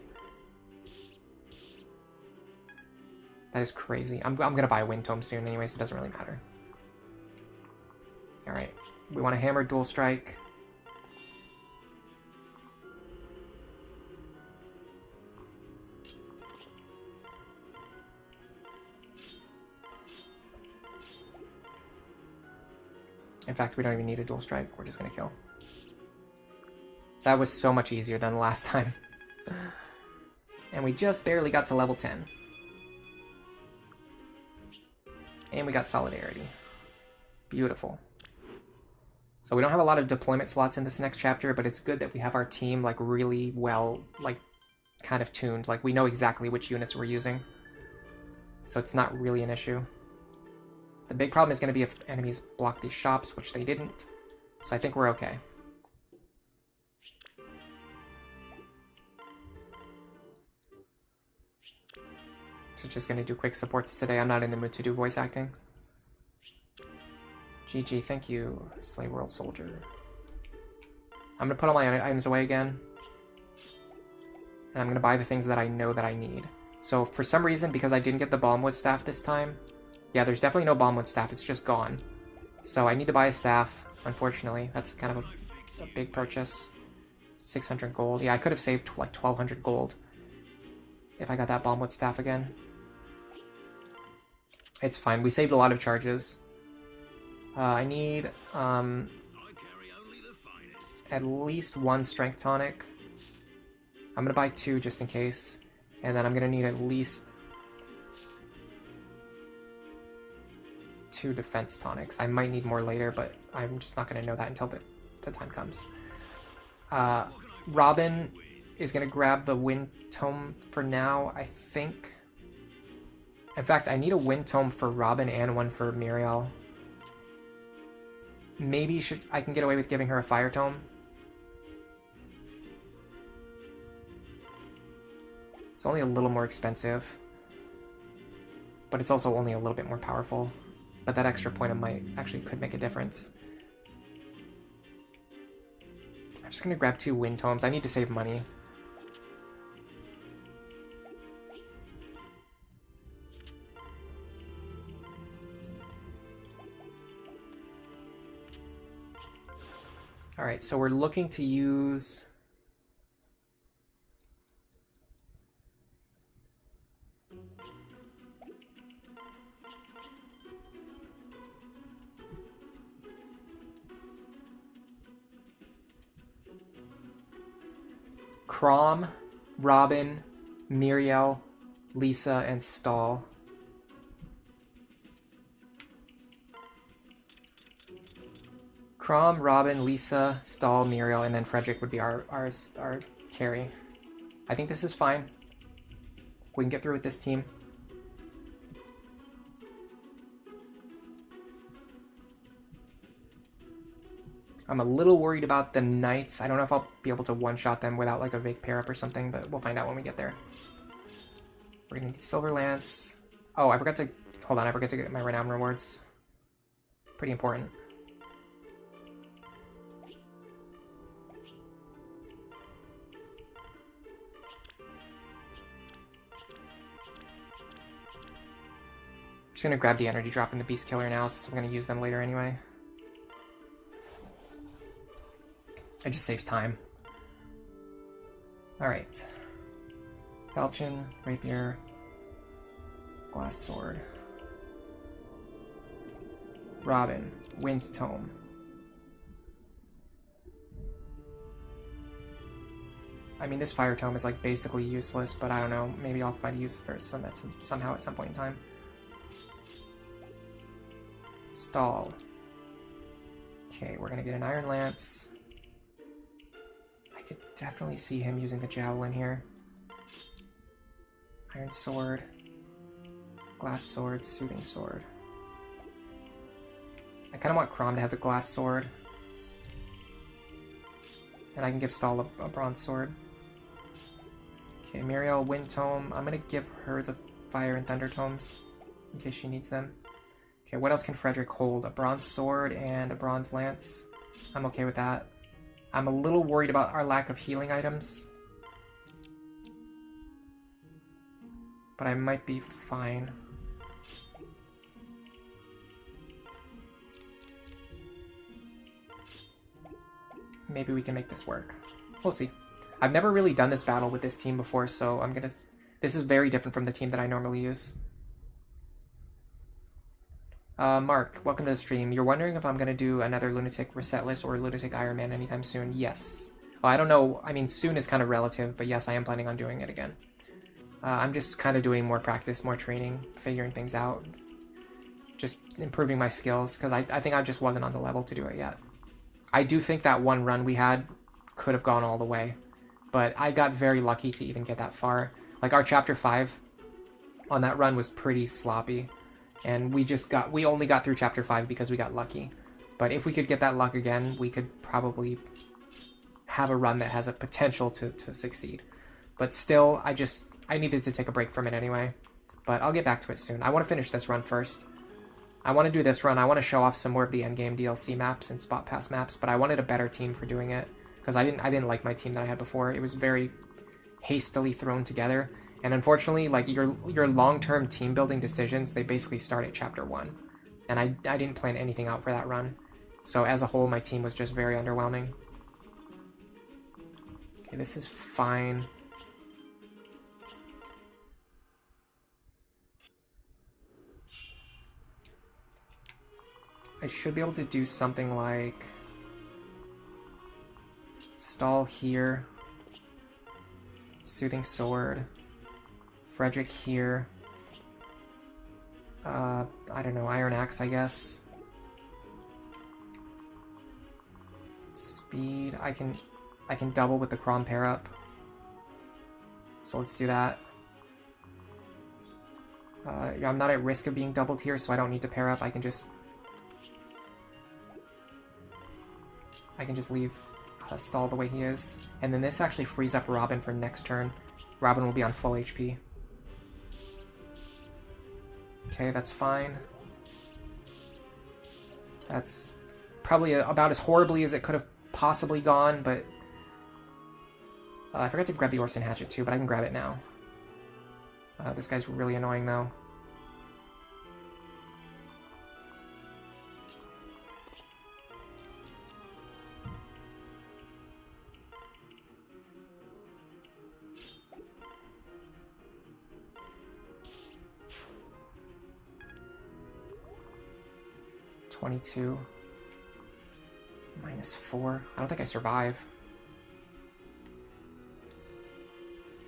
That is crazy. I'm going to buy a Wind Tome soon anyway, so it doesn't really matter. Alright. We want to hammer dual strike. In fact, we don't even need a dual strike. We're just going to kill. That was so much easier than the last time. And we just barely got to level 10. And we got Solidarity. Beautiful. So we don't have a lot of deployment slots in this next chapter, but it's good that we have our team, like, really well, like, kind of tuned. Like, we know exactly which units we're using. So it's not really an issue. The big problem is going to be if enemies block these shops, which they didn't. So I think we're okay. So just gonna do quick supports today. I'm not in the mood to do voice acting. GG, thank you, Slay World Soldier. I'm gonna put all my items away again. And I'm gonna buy the things that I know that I need. So for some reason, because I didn't get the Bombwood Staff this time, yeah, there's definitely no Bombwood Staff, it's just gone. So I need to buy a staff, unfortunately. That's kind of a big purchase. 600 gold. Yeah, I could have saved like 1200 gold if I got that Bombwood Staff again. It's fine, we saved a lot of charges. I need at least one strength tonic. I'm gonna buy 2 just in case. And then I'm gonna need at least 2 defense tonics. I might need more later, but I'm just not gonna know that until the time comes. Robin is gonna grab the Wind Tome for now, I think. In fact, I need a Wind Tome for Robin and one for Muriel. Maybe I can get away with giving her a Fire Tome. It's only a little more expensive, but it's also only a little bit more powerful. But that extra point could make a difference. I'm just gonna grab 2 Wind Tomes. I need to save money. All right, so we're looking to use Chrom, Robin, Muriel, Lisa, and Stahl. Chrom, Robin, Lisa, Stahl, Muriel, and then Frederick would be our carry. I think this is fine. We can get through with this team. I'm a little worried about the Knights. I don't know if I'll be able to one-shot them without like a Vake pair-up or something, but we'll find out when we get there. We're gonna need Silver Lance. Oh, I forgot to... Hold on, I forgot to get my Renown rewards. Pretty important. Just gonna grab the energy drop and the Beast Killer now, since I'm gonna use them later anyway. It just saves time. Alright. Falchion, Rapier, Glass Sword. Robin, Wind Tome. I mean, this Fire Tome is like basically useless, but I don't know. Maybe I'll find use for somehow at some point in time. Stahl. Okay, we're gonna get an Iron Lance. I could definitely see him using the Javelin here. Iron Sword. Glass Sword, Soothing Sword. I kind of want Chrom to have the Glass Sword. And I can give Stahl a Bronze Sword. Okay, Muriel, Wind Tome. I'm gonna give her the Fire and Thunder Tomes in case she needs them. Okay, what else can Frederick hold? A Bronze Sword and a Bronze Lance. I'm okay with that. I'm a little worried about our lack of healing items. But I might be fine. Maybe we can make this work. We'll see. I've never really done this battle with this team before, so I'm gonna... This is very different from the team that I normally use. Mark, welcome to the stream. You're wondering if I'm gonna do another Lunatic Resetless or Lunatic Iron Man anytime soon? Yes. Well, I don't know. I mean, soon is kind of relative, but yes, I am planning on doing it again. I'm just kind of doing more practice, more training, figuring things out. Just improving my skills, because I think I just wasn't on the level to do it yet. I do think that one run we had could have gone all the way, but I got very lucky to even get that far. Like, our Chapter 5 on that run was pretty sloppy, and we only got through Chapter 5 because we got lucky. But if we could get that luck again, we could probably have a run that has a potential to succeed. But still, I needed to take a break from it anyway. but I'll get back to it soon. I want to finish this run first. I want to do this run. I want to show off some more of the endgame DLC maps and spot pass maps, but I wanted a better team for doing it because I didn't like my team that I had before. It was very hastily thrown together, and unfortunately, like your long-term team building decisions, they basically start at chapter 1, and I didn't plan anything out for that run. So as a whole, my team was just very underwhelming. Okay, this is fine. I should be able to do something like stall here, soothing sword, Frederick here, I don't know, iron axe, I guess. Speed, I can double with the Crom pair up, so let's do that. I'm not at risk of being doubled here, so I don't need to pair up. I can just leave Stall the way he is. And then this actually frees up Robin for next turn. Robin will be on full HP. Okay, that's fine. That's probably about as horribly as it could have possibly gone, but... I forgot to grab the Orson Hatchet too, but I can grab it now. This guy's really annoying though. -22. -4. I don't think I survive.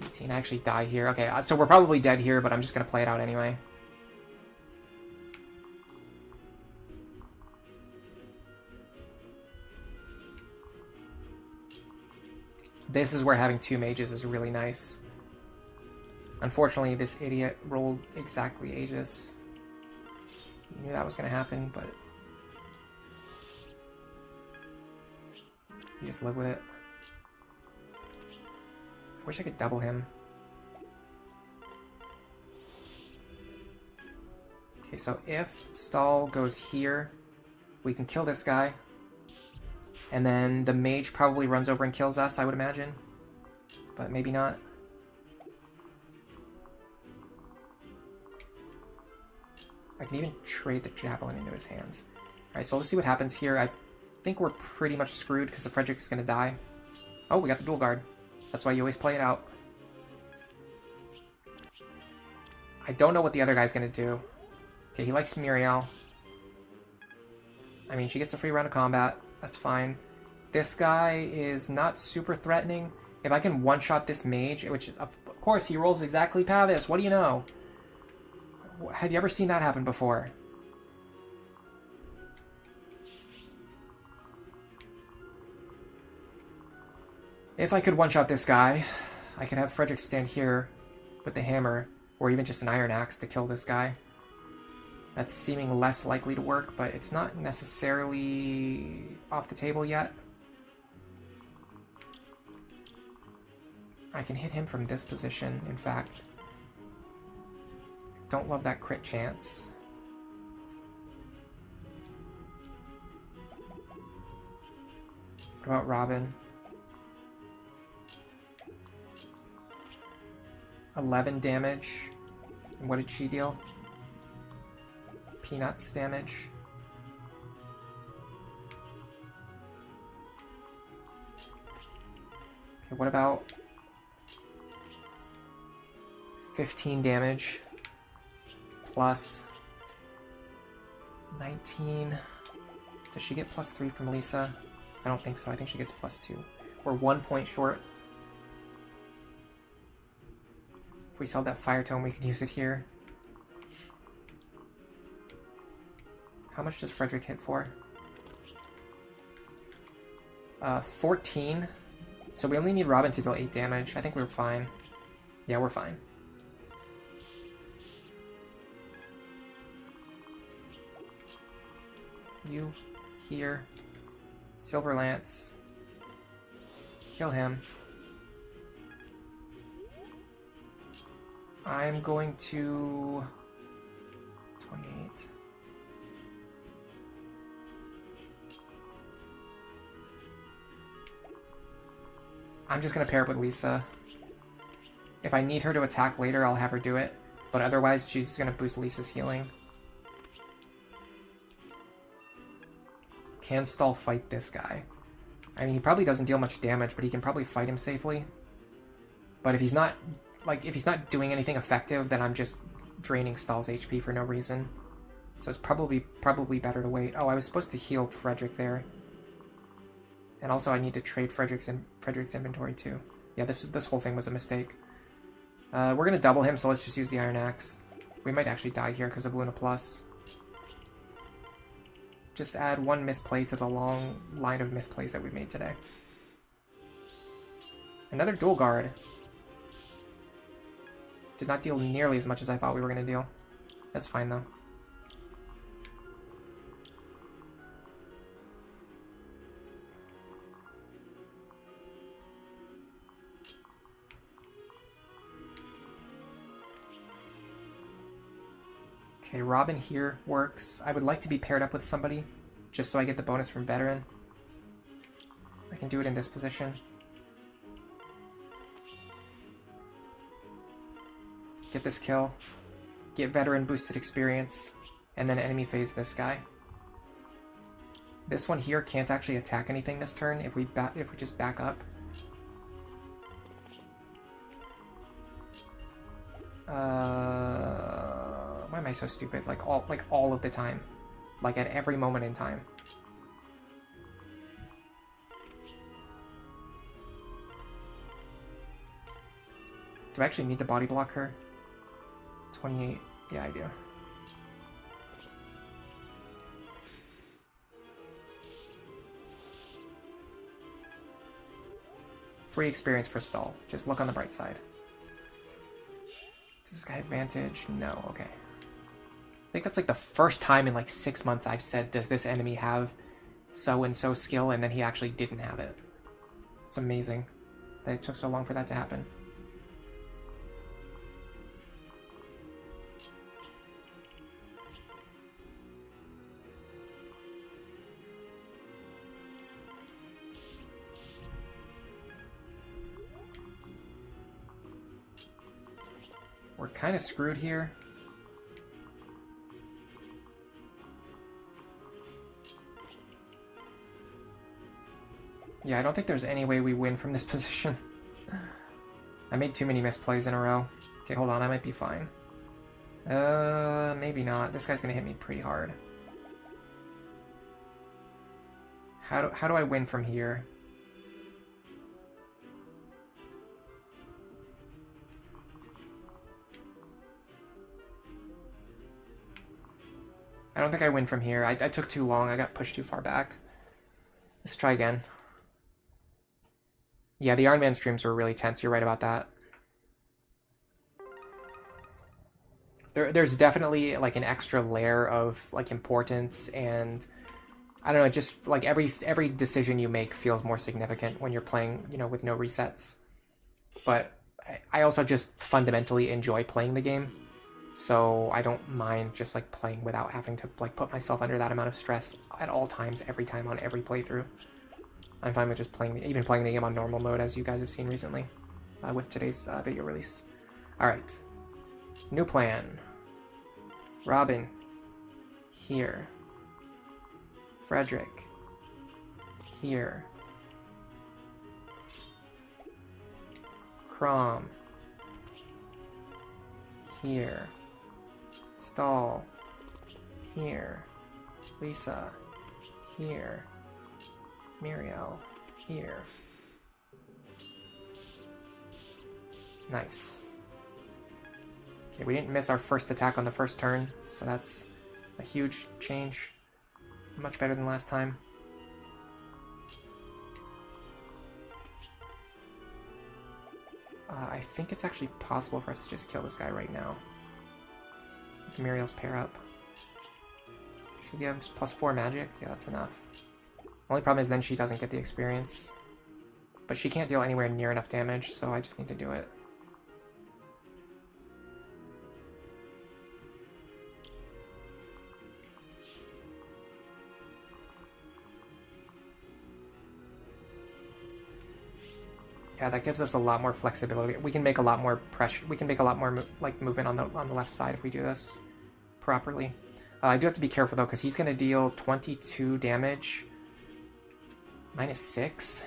18. I actually die here. Okay, so we're probably dead here, but I'm just gonna play it out anyway. This is where having 2 mages is really nice. Unfortunately, this idiot rolled exactly Aegis. You knew that was gonna happen, but you just live with it. I wish I could double him. Okay, so if Stall goes here, we can kill this guy. And then the mage probably runs over and kills us, I would imagine. But maybe not. I can even trade the javelin into his hands. Alright, so let's see what happens here. I think we're pretty much screwed because the Frederick is going to die. Oh, we got the dual guard. That's why you always play it out. I don't know what the other guy's going to do. Okay, he likes Muriel. I mean, she gets a free round of combat. That's fine. This guy is not super threatening. If I can one-shot this mage, which, of course, he rolls exactly Pavis. What do you know? Have you ever seen that happen before? If I could one-shot this guy, I could have Frederick stand here with the hammer, or even just an iron axe to kill this guy. That's seeming less likely to work, but it's not necessarily off the table yet. I can hit him from this position, in fact. Don't love that crit chance. What about Robin? 11 damage. And what did she deal? Peanuts damage. Okay, what about 15 damage plus 19? Does she get +3 from Lisa? I don't think so. I think she gets +2. We're 1 point short. If we sell that Fire Tome, we could use it here. How much does Frederick hit for? 14. So we only need Robin to deal 8 damage. I think we're fine. Yeah, we're fine. You here. Silver Lance. Kill him. I'm going to 28. I'm just going to pair up with Lisa. If I need her to attack later, I'll have her do it. But otherwise, she's going to boost Lisa's healing. Can Stall fight this guy? I mean, he probably doesn't deal much damage, but he can probably fight him safely. But if he's not, if he's not doing anything effective, then I'm just draining Stall's HP for no reason. So it's probably better to wait. Oh, I was supposed to heal Frederick there. And also I need to trade Frederick's inventory too. Yeah, this whole thing was a mistake. We're going to double him, so let's just use the Iron Axe. We might actually die here because of Luna Plus. Just add one misplay to the long line of misplays that we've made today. Another dual guard. Did not deal nearly as much as I thought we were going to deal. That's fine though. Okay, Robin here works. I would like to be paired up with somebody, just so I get the bonus from Veteran. I can do it in this position. Get this kill. Get Veteran boosted experience, and then enemy phase this guy. This one here can't actually attack anything this turn if we just back up. Why am I so stupid? Like all of the time. Like at every moment in time. Do I actually need to body block her? 28. Yeah, I do. Free experience for Stall. Just look on the bright side. Does this guy have advantage? No, okay. I think that's like the first time in like 6 months I've said, does this enemy have so-and-so skill, and then he actually didn't have it. It's amazing that it took so long for that to happen. We're kind of screwed here. Yeah, I don't think there's any way we win from this position. I made too many misplays in a row. Okay, hold on, I might be fine. Maybe not. This guy's gonna hit me pretty hard. How do I win from here? I don't think I win from here. I took too long. I got pushed too far back. Let's try again. Yeah, the Iron Man streams were really tense. You're right about that. There's definitely like an extra layer of like importance, and I don't know, just like every decision you make feels more significant when you're playing, you know, with no resets. But I also just fundamentally enjoy playing the game. So I don't mind just like playing without having to like put myself under that amount of stress at all times, every time on every playthrough. I'm fine with just even playing the game on normal mode, as you guys have seen recently with today's video release. All right, new plan. Robin here. Frederick here. Crom here. Stall here. Lisa here. Muriel here. Nice. Okay, we didn't miss our first attack on the first turn, so that's a huge change. Much better than last time. I think it's actually possible for us to just kill this guy right now. With Muriel's pair up. She gives +4 magic. Yeah, that's enough. Only problem is then she doesn't get the experience. But she can't deal anywhere near enough damage, so I just need to do it. Yeah, that gives us a lot more flexibility. We can make a lot more pressure. We can make a lot more like movement on the left side if we do this properly. I do have to be careful though, because he's going to deal 22 damage. -6.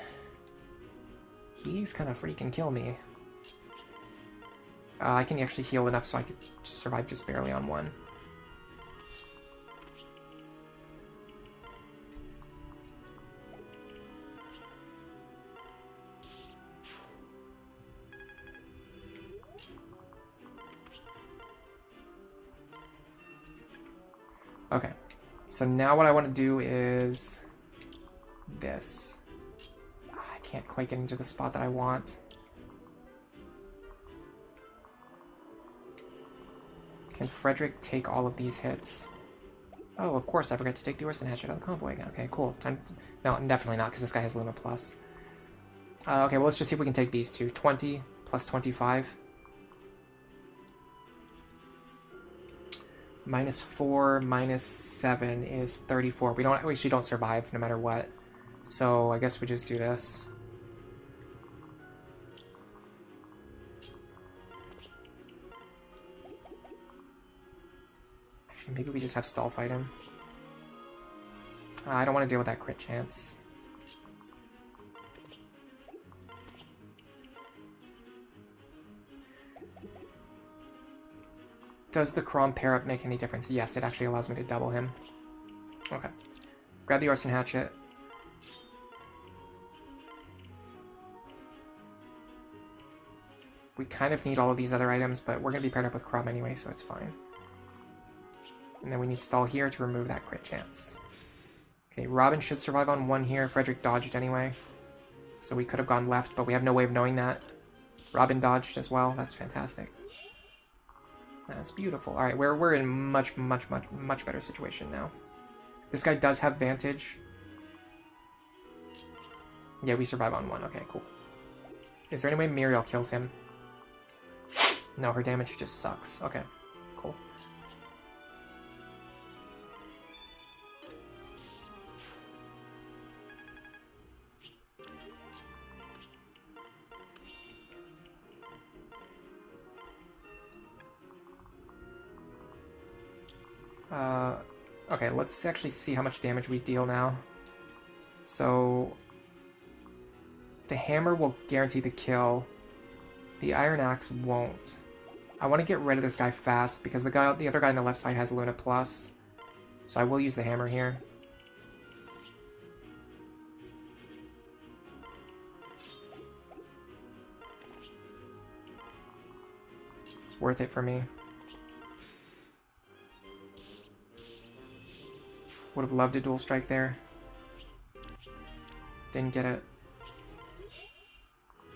He's gonna freaking kill me. I can actually heal enough so I could survive just barely on 1. Okay, so now what I want to do is this. I can't quite get into the spot that I want. Can Frederick take all of these hits? Oh, of course, I forgot to take the Orson Hatchet out of the convoy again. Okay, cool. Time to... No, definitely not, because this guy has Luna Plus. Okay, well, let's just see if we can take these two. 20 plus 25. -4 minus 7 is 34. We actually don't survive no matter what. So I guess we just do this. Actually, maybe we just have stall fight him. I don't want to deal with that crit chance. Does the Crom pair up make any difference? Yes, it actually allows me to double him. Okay. Grab the Orson Hatchet. We kind of need all of these other items, but we're going to be paired up with Crom anyway, so it's fine. And then we need stall here to remove that crit chance. Okay, Robin should survive on 1 here. Frederick dodged anyway. So we could have gone left, but we have no way of knowing that. Robin dodged as well. That's fantastic. That's beautiful. Alright, we're in much better situation now. This guy does have Vantage. Yeah, we survive on 1. Okay, cool. Is there any way Muriel kills him? No, her damage just sucks. Okay, cool. Okay, let's actually see how much damage we deal now. So, the hammer will guarantee the kill. The Iron Axe won't. I want to get rid of this guy fast because the other guy on the left side has Luna Plus. So I will use the hammer here. It's worth it for me. Would have loved a dual strike there. Didn't get it.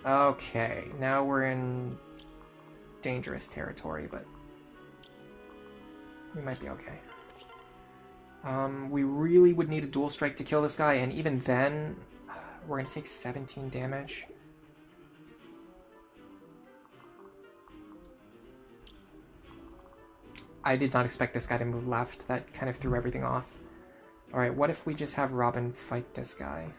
Okay, now we're in dangerous territory, but we might be okay. We really would need a dual strike to kill this guy, and even then, we're going to take 17 damage. I did not expect this guy to move left. That kind of threw everything off. Alright, what if we just have Robin fight this guy?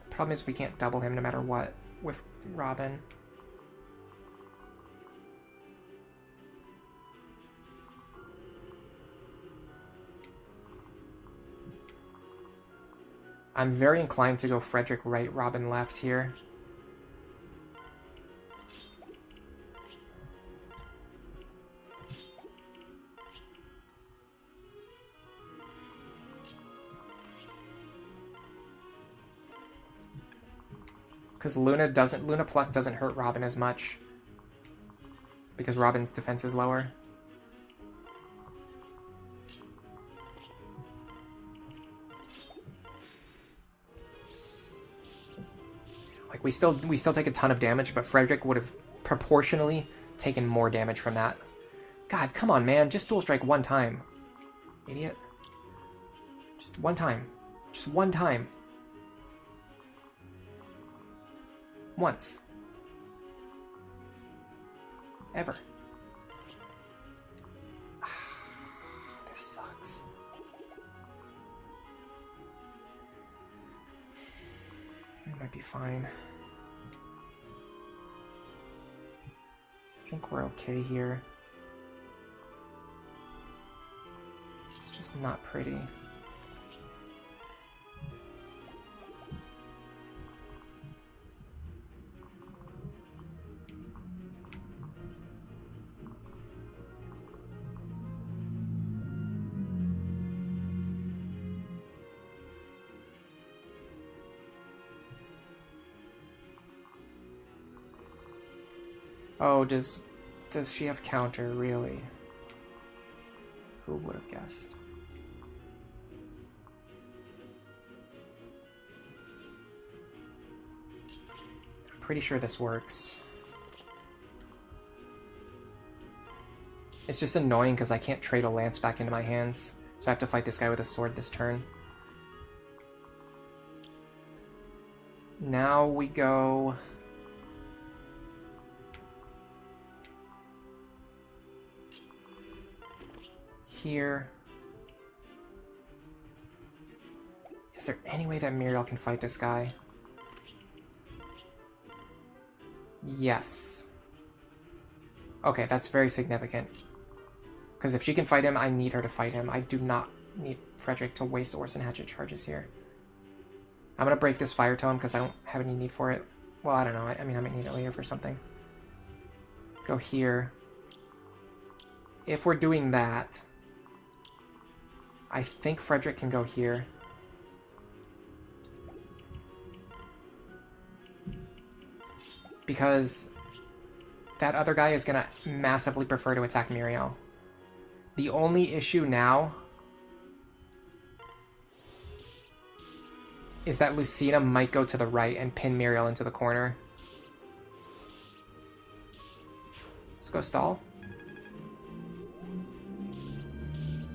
The problem is we can't double him no matter what with Robin. I'm very inclined to go Frederick right, Robin left here. Because Luna Plus doesn't hurt Robin as much. Because Robin's defense is lower. Like we still take a ton of damage, but Frederick would have proportionally taken more damage from that. God, come on, man. Just dual strike 1 time. Idiot. Just 1 time. Just 1 time. Once. Ever. This sucks. It might be fine. I think we're okay here. It's just not pretty. Oh, does she have counter, really? Who would have guessed? I'm pretty sure this works. It's just annoying because I can't trade a lance back into my hands, so I have to fight this guy with a sword this turn. Now we go... here. Is there any way that Muriel can fight this guy? Yes. Okay, that's very significant. Because if she can fight him, I need her to fight him. I do not need Frederick to waste Orson Hatchet charges here. I'm going to break this Fire Tome because I don't have any need for it. Well, I don't know. I mean, I might need it later for something. Go here. If we're doing that, I think Frederick can go here. Because that other guy is going to massively prefer to attack Muriel. The only issue now is that Lucina might go to the right and pin Muriel into the corner. Let's go stall.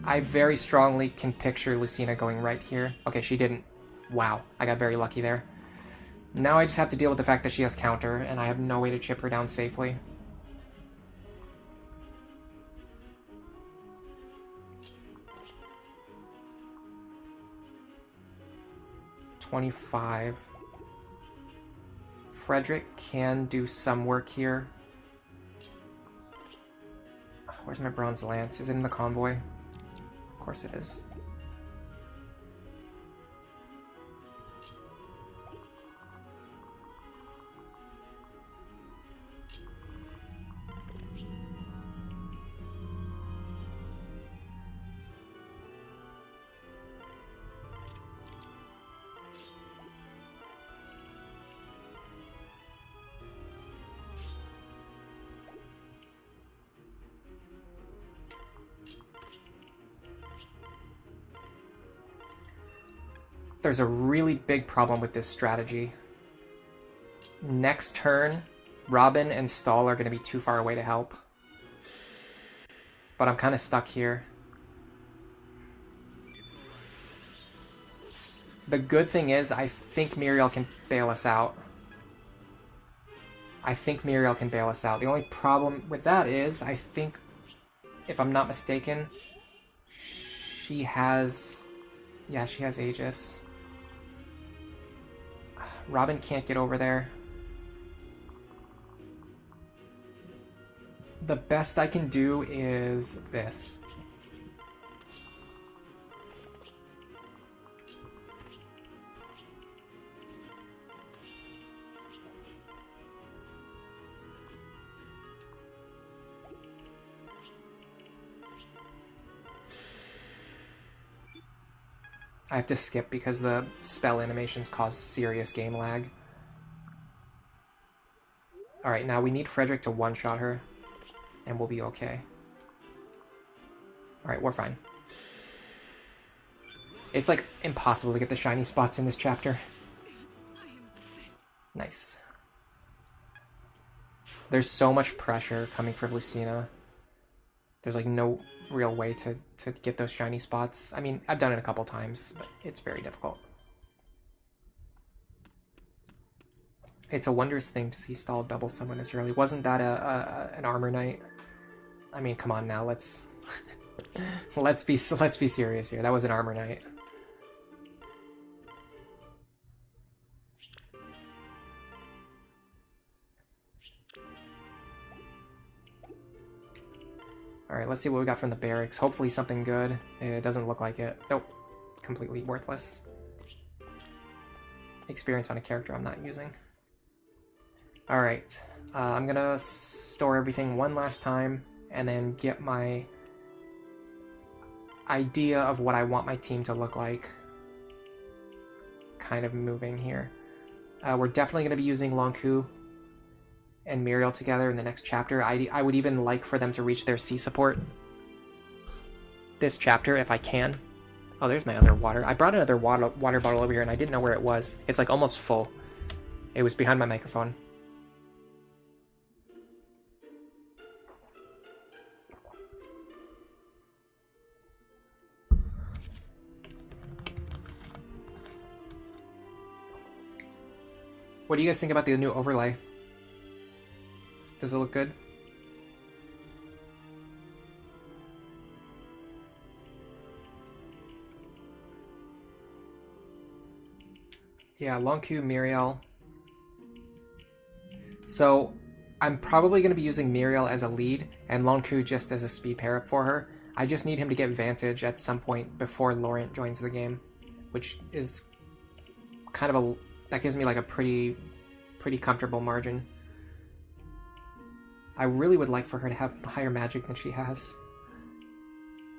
I very strongly can picture Lucina going right here. Okay, she didn't. Wow, I got very lucky there. Now I just have to deal with the fact that she has counter, and I have no way to chip her down safely. $25. Frederick can do some work here. Where's my bronze lance? Is it in the convoy? Of course it is. There's a really big problem with this strategy. Next turn, Robin and Stahl are going to be too far away to help. But I'm kind of stuck here. The good thing is, I think Muriel can bail us out. The only problem with that is, I think, if I'm not mistaken, she has... Yeah, she has Aegis. Robin can't get over there. The best I can do is this. I have to skip because the spell animations cause serious game lag. Alright, now we need Frederick to one-shot her, and we'll be okay. Alright, we're fine. It's like impossible to get the shiny spots in this chapter. Nice. There's so much pressure coming from Lucina. There's like no real way to get those shiny spots. I mean, I've done it a couple times, but it's very difficult. It's a wondrous thing to see Stahl double someone this early. Wasn't that an armor knight? I mean, come on now, let's Let's be serious here. That was an armor knight. Alright, let's see what we got from the barracks. Hopefully something good. It doesn't look like it. Nope. Completely worthless. Experience on a character I'm not using. Alright. I'm gonna store everything one last time and then get my idea of what I want my team to look like kind of moving here. We're definitely going to be using Lonku and Muriel together in the next chapter. I would even like for them to reach their C support this chapter if I can. Oh, there's my other water. I brought another water bottle over here and I didn't know where it was. It's like almost full. It was behind my microphone. What do you guys think about the new overlay? Does it look good? Yeah, Lonku, Muriel. So, I'm probably going to be using Muriel as a lead, and Lonku just as a speed pair-up for her. I just need him to get Vantage at some point before Laurent joins the game, which is kind of a... that gives me like a pretty comfortable margin. I really would like for her to have higher magic than she has.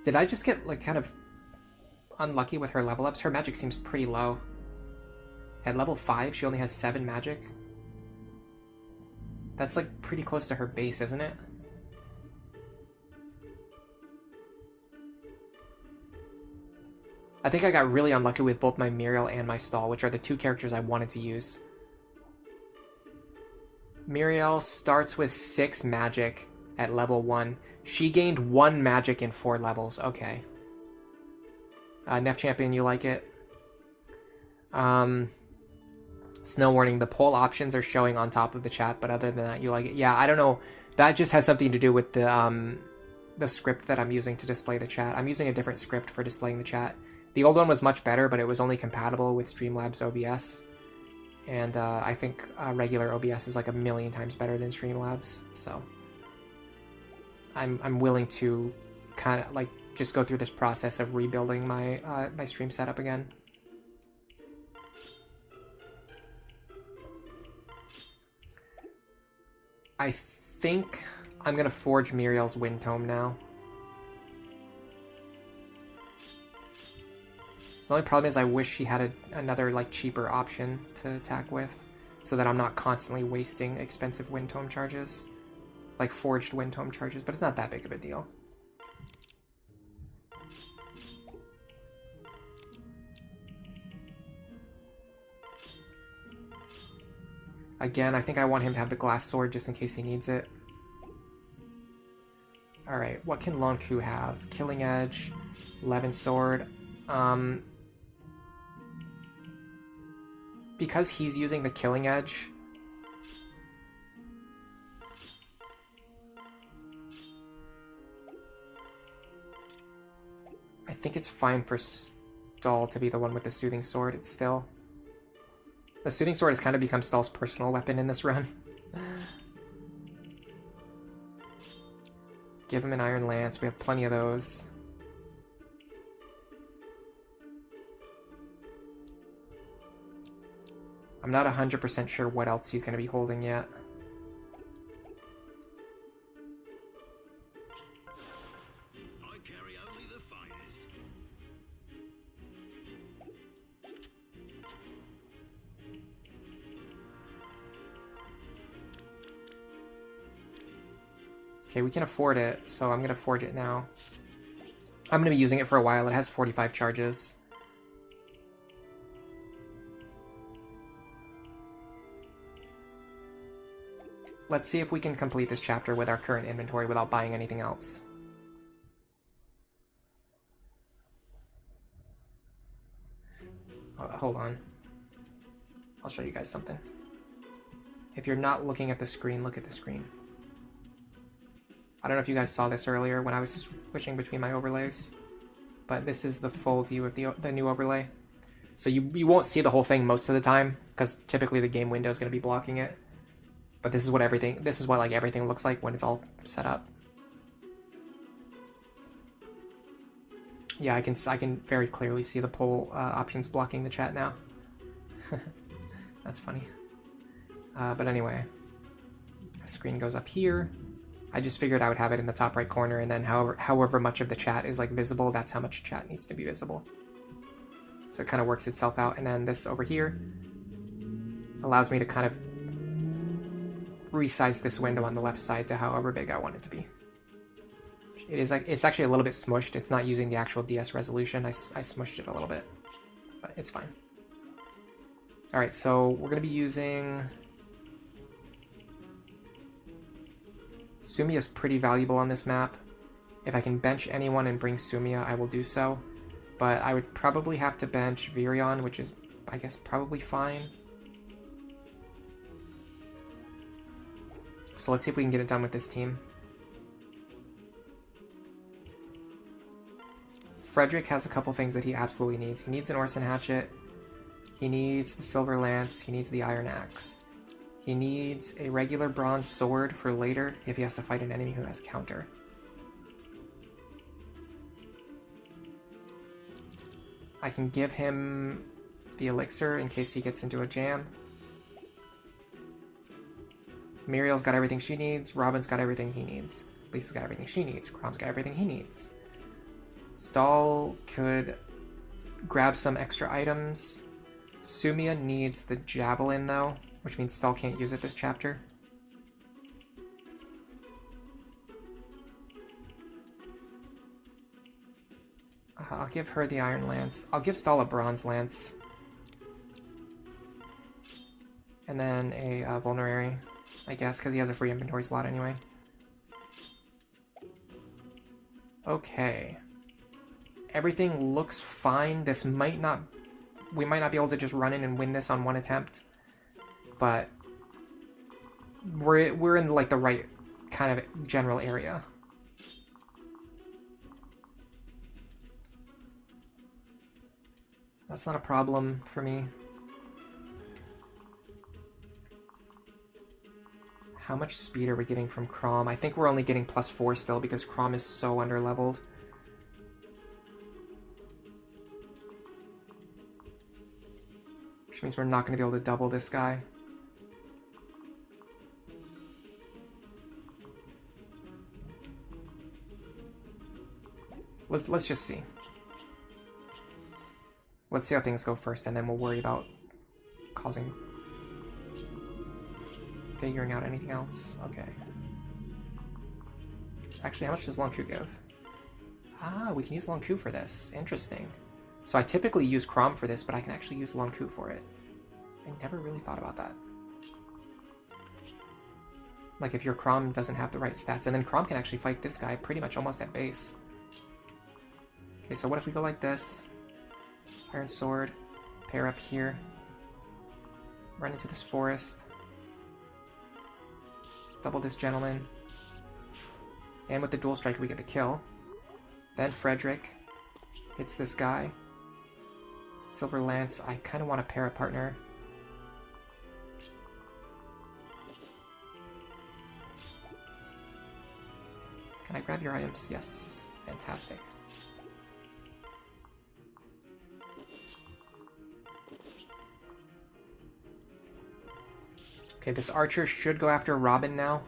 Did I just get like kind of unlucky with her level ups? Her magic seems pretty low. At level 5, she only has 7 magic. That's like pretty close to her base, isn't it? I think I got really unlucky with both my Muriel and my Stall, which are the 2 characters I wanted to use. Muriel starts with 6 magic at level 1. She gained 1 magic in 4 levels. Okay. Nef Champion, you like it? Snow Warning, the poll options are showing on top of the chat, but other than that, you like it? Yeah, I don't know. That just has something to do with the script that I'm using to display the chat. I'm using a different script for displaying the chat. The old one was much better, but it was only compatible with Streamlabs OBS. And I think regular OBS is like 1,000,000 times better than Streamlabs, so I'm willing to kind of like just go through this process of rebuilding my my stream setup again. I think I'm gonna forge Muriel's Wind Tome now. The only problem is I wish she had another like cheaper option to attack with, so that I'm not constantly wasting expensive Wind Tome charges, like forged Wind Tome charges, but it's not that big of a deal. Again, I think I want him to have the glass sword just in case he needs it. Alright, what can Lonku have? Killing Edge, Levin Sword. Because he's using the Killing Edge, I think it's fine for Stall to be the one with the Soothing Sword. It's still... The Soothing Sword has kind of become Stall's personal weapon in this run. Give him an Iron Lance. We have plenty of those. I'm not 100% sure what else he's going to be holding yet. I carry only the finest. Okay, we can afford it, so I'm going to forge it now. I'm going to be using it for a while. It has 45 charges. Let's see if we can complete this chapter with our current inventory without buying anything else. Hold on. I'll show you guys something. If you're not looking at the screen, look at the screen. I don't know if you guys saw this earlier when I was switching between my overlays, but this is the full view of the new overlay. So you won't see the whole thing most of the time, because typically the game window is going to be blocking it. But this is what like everything looks like when it's all set up. Yeah, I can very clearly see the poll options blocking the chat now. That's funny. But anyway, the screen goes up here. I just figured I would have it in the top right corner, and then however much of the chat is like visible, that's how much chat needs to be visible. So it kind of works itself out, and then this over here allows me to kind of resize this window on the left side to however big I want it to be. It's actually a little bit smushed. It's not using the actual DS resolution. I smushed it a little bit, but it's fine. All right, so we're gonna be using Sumia is pretty valuable on this map. If I can bench anyone and bring Sumia, I will do so. But I would probably have to bench Virion, which is, I guess, probably fine. So let's see if we can get it done with this team. Frederick has a couple things that he absolutely needs. He needs an Orson Hatchet. He needs the Silver Lance. He needs the Iron Axe. He needs a regular bronze sword for later if he has to fight an enemy who has counter. I can give him the elixir in case he gets into a jam. Muriel's got everything she needs. Robin's got everything he needs. Lisa's got everything she needs. Crom's got everything he needs. Stahl could grab some extra items. Sumia needs the Javelin though, which means Stahl can't use it this chapter. I'll give her the Iron Lance. I'll give Stahl a Bronze Lance. And then a Vulnerary, I guess, because he has a free inventory slot anyway. Okay. Everything looks fine. This might not... We might not be able to just run in and win this on one attempt. But we're in like the right kind of general area. That's not a problem for me. How much speed are we getting from Crom? I think we're only getting +4 still because Crom is so underleveled. Which means we're not going to be able to double this guy. Let's just see. Let's see how things go first, and then we'll worry about figuring out anything else. Okay. Actually, how much does Lonku give? Ah, we can use Lonku for this. Interesting. So I typically use Crom for this, but I can actually use Lonku for it. I never really thought about that. Like if your Crom doesn't have the right stats, and then Crom can actually fight this guy pretty much almost at base. Okay, so what if we go like this? Iron Sword, pair up here, run into this forest, double this gentleman, and with the dual strike we get the kill. Then Frederick hits this guy. Silver Lance, I kind of want to pair a partner. Can I grab your items? Yes, fantastic. Okay, this archer should go after Robin now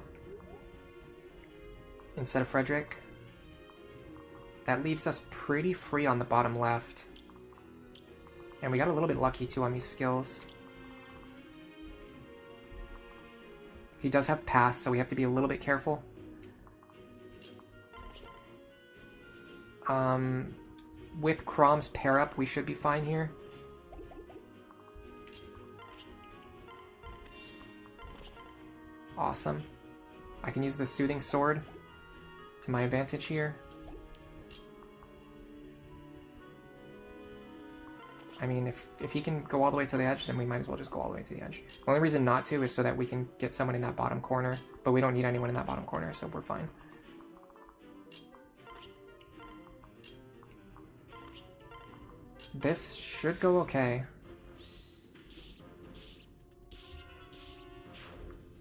instead of Frederick. That leaves us pretty free on the bottom left. And we got a little bit lucky too on these skills. He does have pass, so we have to be a little bit careful. With Crom's pair up, we should be fine here. Awesome. I can use the Soothing Sword to my advantage here. I mean, if he can go all the way to the edge, then we might as well just go all the way to the edge. The only reason not to is so that we can get someone in that bottom corner, but we don't need anyone in that bottom corner, so we're fine. This should go okay.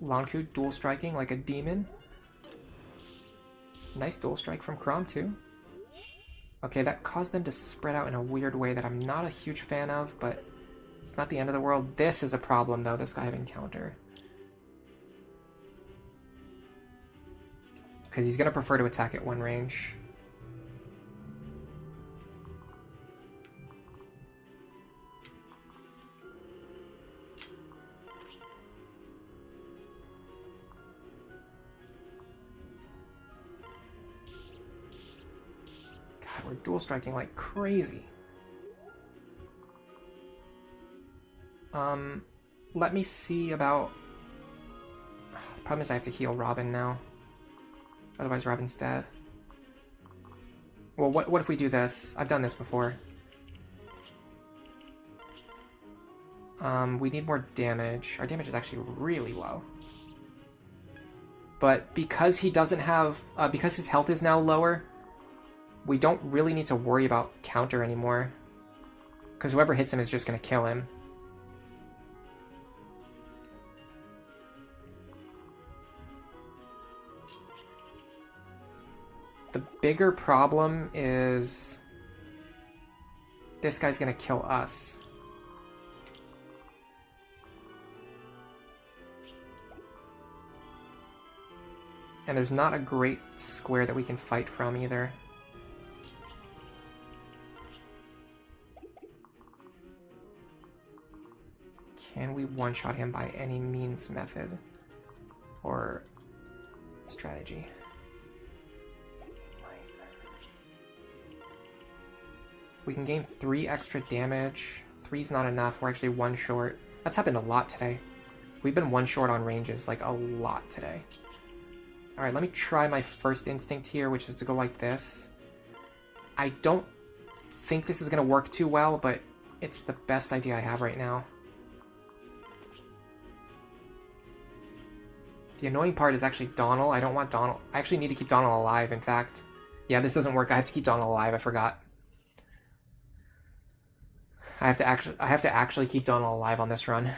Lanku dual striking like a demon. Nice dual strike from Chrom too. Okay, that caused them to spread out in a weird way that I'm not a huge fan of, but it's not the end of the world. This is a problem though, this guy having counter. Because he's going to prefer to attack at one range. God, we're dual striking like crazy. Let me see about... The problem is I have to heal Robin now. Otherwise Robin's dead. Well, what if we do this? I've done this before. We need more damage. Our damage is actually really low. But because he doesn't have... because his health is now lower, we don't really need to worry about counter anymore. Because whoever hits him is just going to kill him. The bigger problem is this guy's gonna kill us. And there's not a great square that we can fight from either. Can we one-shot him by any means, method, or strategy? We can gain 3 extra damage. 3's not enough. We're actually 1 short. That's happened a lot today. We've been 1 short on ranges, like a lot today. Alright, let me try my first instinct here, which is to go like this. I don't think this is going to work too well, but it's the best idea I have right now. The annoying part is actually Donald. I don't want Donald. I actually need to keep Donald alive, in fact. Yeah, this doesn't work. I have to keep Donald alive. I forgot. I have to actually keep Donald alive on this run.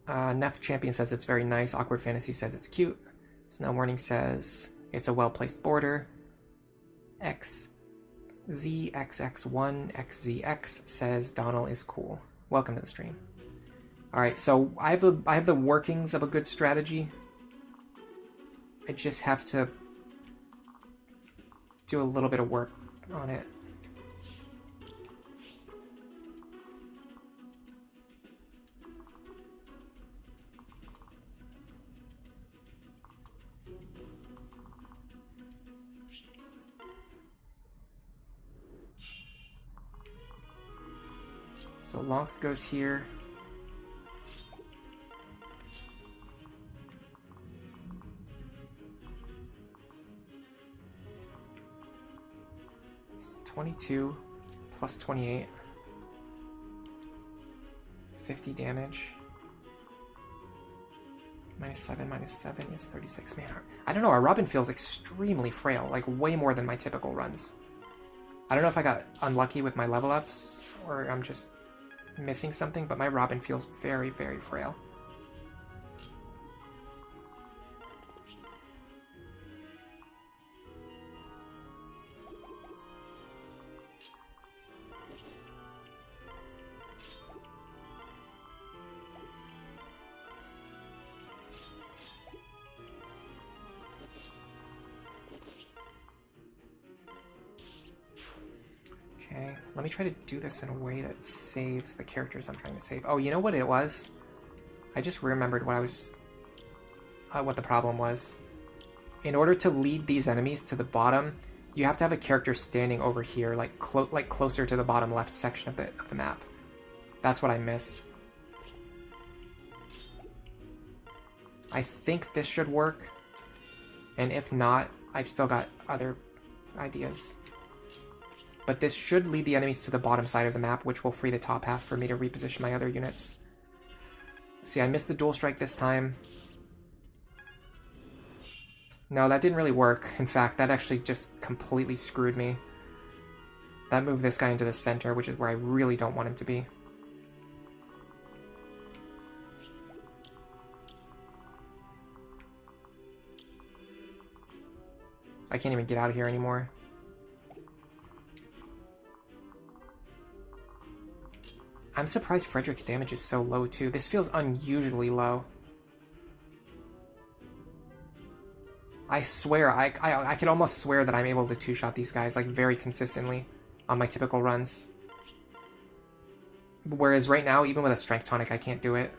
Neff Champion says it's very nice. Awkward Fantasy says it's cute. Snow Morning says it's a well-placed border. XZXX1XZX says Donald is cool. Welcome to the stream. Alright, so I have the workings of a good strategy. I just have to do a little bit of work on it. So Lonk goes here. It's 22 plus 28. 50 damage. -7 is 36. Man, I don't know, our Robin feels extremely frail, like way more than my typical runs. I don't know if I got unlucky with my level ups, or I'm just missing something, but my Robin feels very, very frail. Okay, let me try to do this in a way that saves the characters I'm trying to save. Oh, you know what it was? I just remembered what the problem was. In order to lead these enemies to the bottom, you have to have a character standing over here, like closer to the bottom left section of the map. That's what I missed. I think this should work, and if not, I've still got other ideas. But this should lead the enemies to the bottom side of the map, which will free the top half for me to reposition my other units. See, I missed the dual strike this time. No, that didn't really work. In fact, that actually just completely screwed me. That moved this guy into the center, which is where I really don't want him to be. I can't even get out of here anymore. I'm surprised Frederick's damage is so low, too. This feels unusually low. I swear, I could almost swear that I'm able to two-shot these guys, like, very consistently on my typical runs. Whereas right now, even with a Strength Tonic, I can't do it.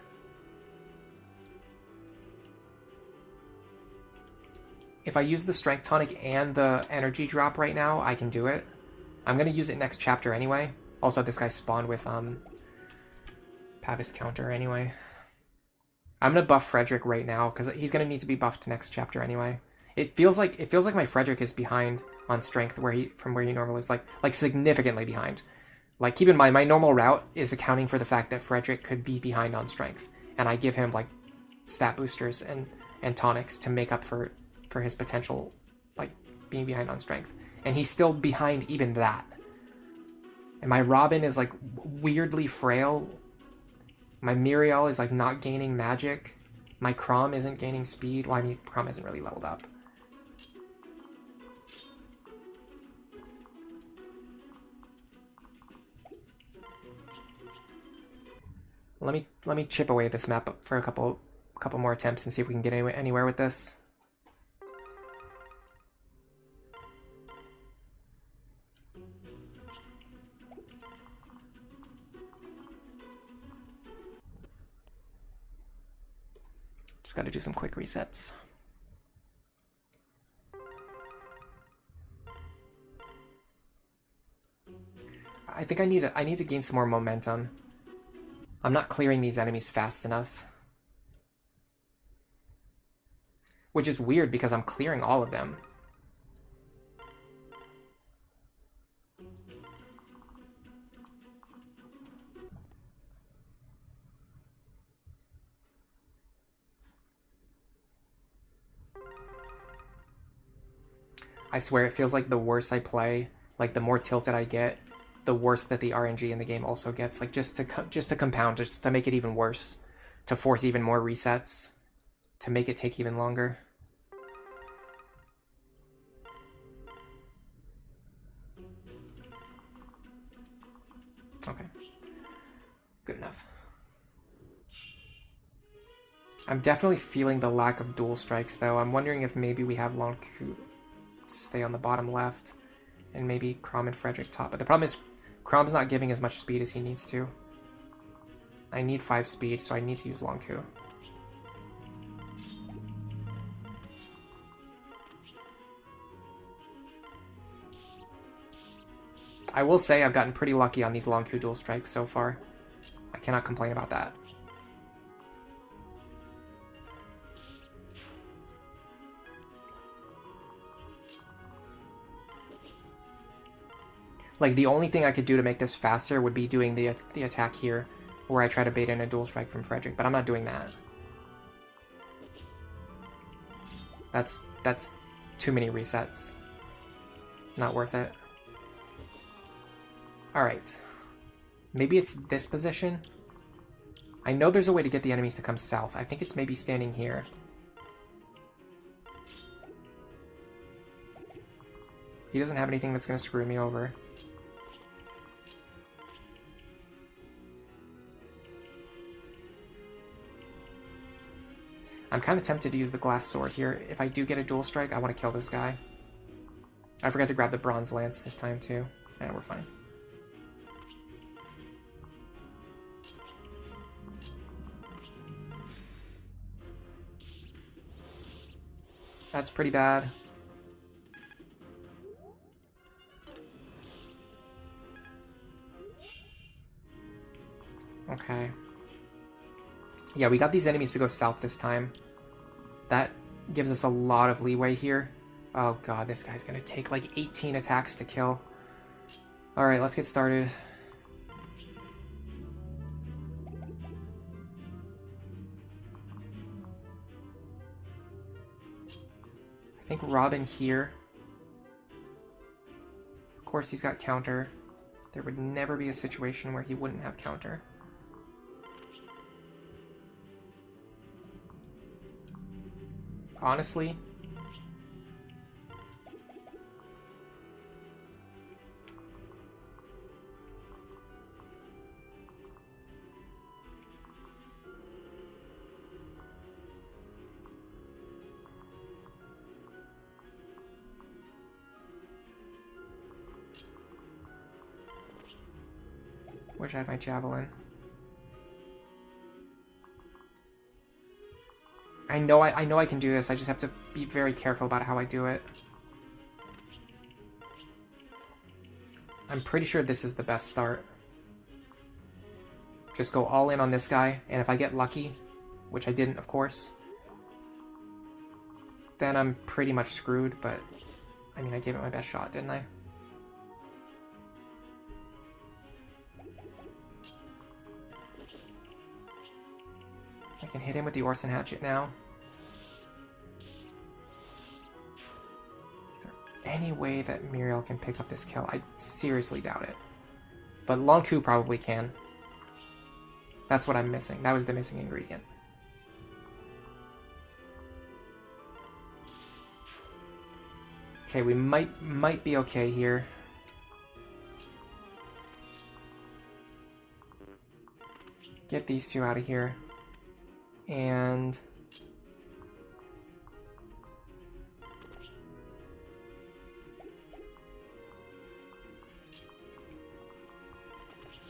If I use the Strength Tonic and the Energy Drop right now, I can do it. I'm going to use it next chapter anyway. Also, this guy spawned with Pavis Counter anyway. I'm going to buff Frederick right now, because he's going to need to be buffed next chapter anyway. It feels like my Frederick is behind on strength from where he normally is, like significantly behind. Like, keep in mind, my normal route is accounting for the fact that Frederick could be behind on strength, and I give him like stat boosters and tonics to make up for his potential, like, being behind on strength, and he's still behind even that. And my Robin is like weirdly frail. My Muriel is like not gaining magic. My Chrom isn't gaining speed. Well, I mean, Chrom isn't really leveled up. Let me chip away this map for a couple more attempts and see if we can get anywhere with this. Just got to do some quick resets. I think I need to gain some more momentum. I'm not clearing these enemies fast enough. Which is weird because I'm clearing all of them. I swear it feels like the worse I play, like the more tilted I get, the worse that the RNG in the game also gets. Like, just to compound, just to make it even worse, to force even more resets, to make it take even longer. Okay, good enough. I'm definitely feeling the lack of dual strikes, though. I'm wondering if maybe we have Long Q stay on the bottom left, and maybe Chrom and Frederick top. But the problem is, Chrom's not giving as much speed as he needs to. I need 5 speed, so I need to use Long Q. I will say I've gotten pretty lucky on these Long Q dual strikes so far. I cannot complain about that. Like, the only thing I could do to make this faster would be doing the attack here, where I try to bait in a dual strike from Frederick, but I'm not doing that. That's too many resets. Not worth it. Alright. Maybe it's this position? I know there's a way to get the enemies to come south. I think it's maybe standing here. He doesn't have anything that's going to screw me over. I'm kind of tempted to use the glass sword here. If I do get a dual strike, I want to kill this guy. I forgot to grab the bronze lance this time too. Yeah, we're fine. That's pretty bad. Okay. Yeah, we got these enemies to go south this time. That gives us a lot of leeway here. Oh god, this guy's gonna take like 18 attacks to kill. Alright, let's get started. I I think Robin here. Of course he's got counter. There would never be a situation where he wouldn't have counter. Honestly, wish I had my javelin. I know I can do this. I just have to be very careful about how I do it. I'm pretty sure this is the best start. Just go all in on this guy, and if I get lucky, which I didn't, of course, then I'm pretty much screwed, but I mean, I gave it my best shot, didn't I? I can hit him with the Orson Hatchet now. Is there any way that Muriel can pick up this kill? I seriously doubt it. But Lonku probably can. That's what I'm missing. That was the missing ingredient. Okay, we might be okay here. Get these two out of here. And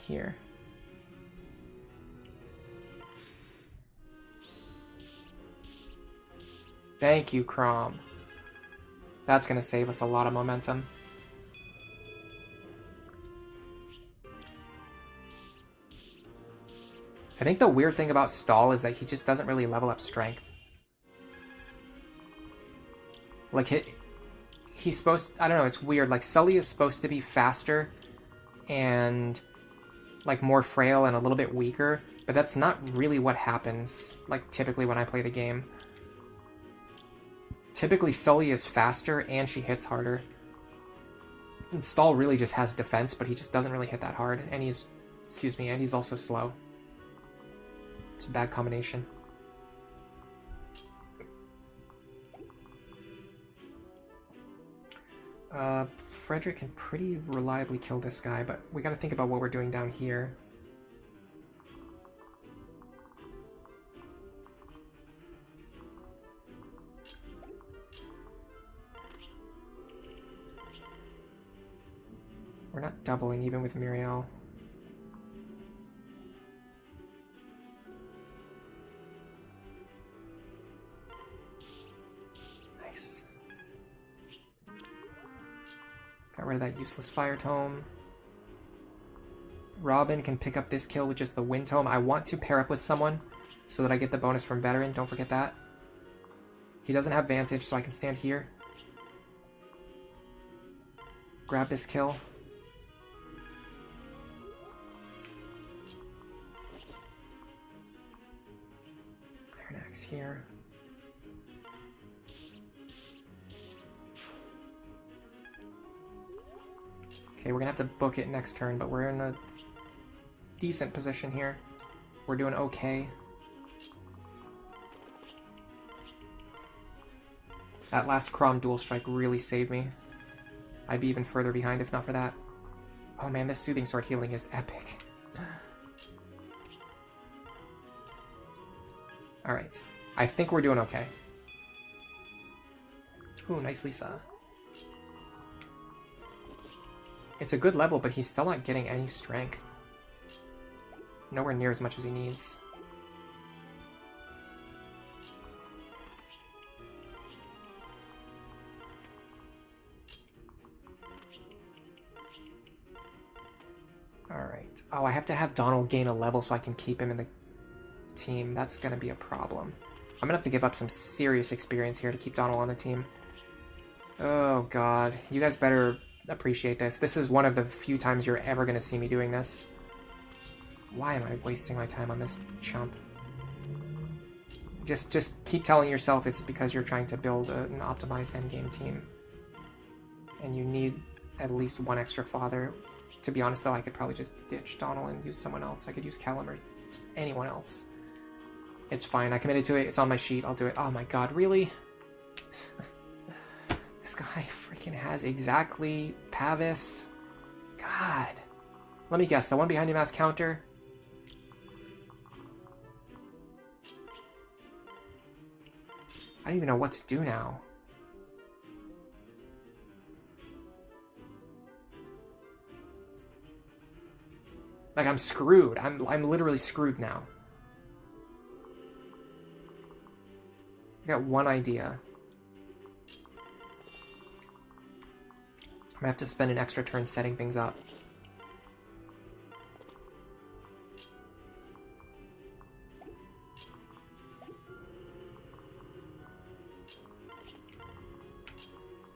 here. Thank you, Crom. That's going to save us a lot of momentum. I think the weird thing about Stall is that he just doesn't really level up strength. Like, he's supposed... I don't know, it's weird. Like, Sully is supposed to be faster and, like, more frail and a little bit weaker, but that's not really what happens, like, typically when I play the game. Typically, Sully is faster and she hits harder. And Stall really just has defense, but he just doesn't really hit that hard. And he's... Excuse me, and he's also slow. It's a bad combination. Frederick can pretty reliably kill this guy, but we gotta think about what we're doing down here. We're not doubling even with Muriel. Nice. Got rid of that useless fire tome. Robin can pick up this kill with just the wind tome. I want to pair up with someone so that I get the bonus from veteran. Don't forget that. He doesn't have vantage, so I can stand here. Grab this kill. Iron Axe here. Okay, we're gonna have to book it next turn, but we're in a decent position here. We're doing okay. That last Crom dual strike really saved me. I'd be even further behind if not for that. Oh man, this Soothing Sword healing is epic. Alright. I think we're doing okay. Ooh, nice Lisa. It's a good level, but he's still not getting any strength. Nowhere near as much as he needs. Alright. Oh, I have to have Donald gain a level so I can keep him in the team. That's gonna be a problem. I'm gonna have to give up some serious experience here to keep Donald on the team. Oh god. You guys better appreciate this. This is one of the few times you're ever gonna see me doing this. Why am I wasting my time on this chump? Just keep telling yourself it's because you're trying to build an optimized endgame team. And you need at least one extra father. To be honest, though, I could probably just ditch Donald and use someone else. I could use Callum or just anyone else. It's fine. I committed to it. It's on my sheet. I'll do it. Oh my god, really? This guy freaking has exactly Pavis. God. Let me guess. The one behind him has counter? I don't even know what to do now. Like, I'm screwed. I'm literally screwed now. I got one idea. I'm gonna have to spend an extra turn setting things up.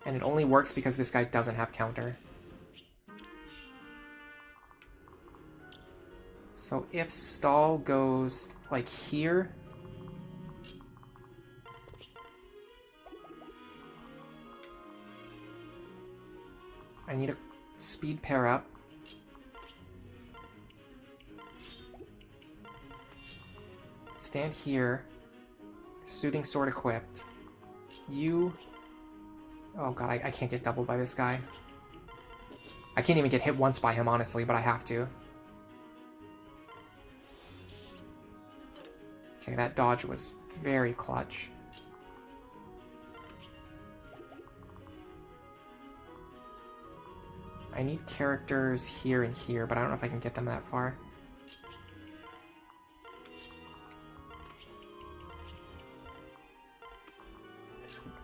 And it only works because this guy doesn't have counter. So if stall goes like here, I need a speed pair up. Stand here. Soothing sword equipped. You... Oh god, I can't get doubled by this guy. I can't even get hit once by him, honestly, but I have to. Okay, that dodge was very clutch. I need characters here and here, but I don't know if I can get them that far.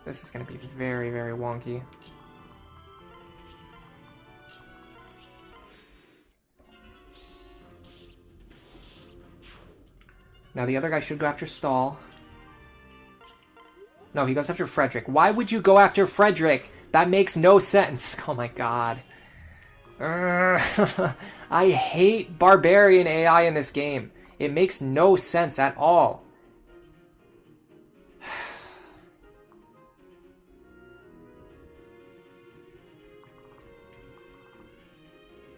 This is going to be very, very wonky. Now the other guy should go after Stall. No, he goes after Frederick. Why would you go after Frederick? That makes no sense. Oh my god. I hate barbarian AI in this game. It makes no sense at all.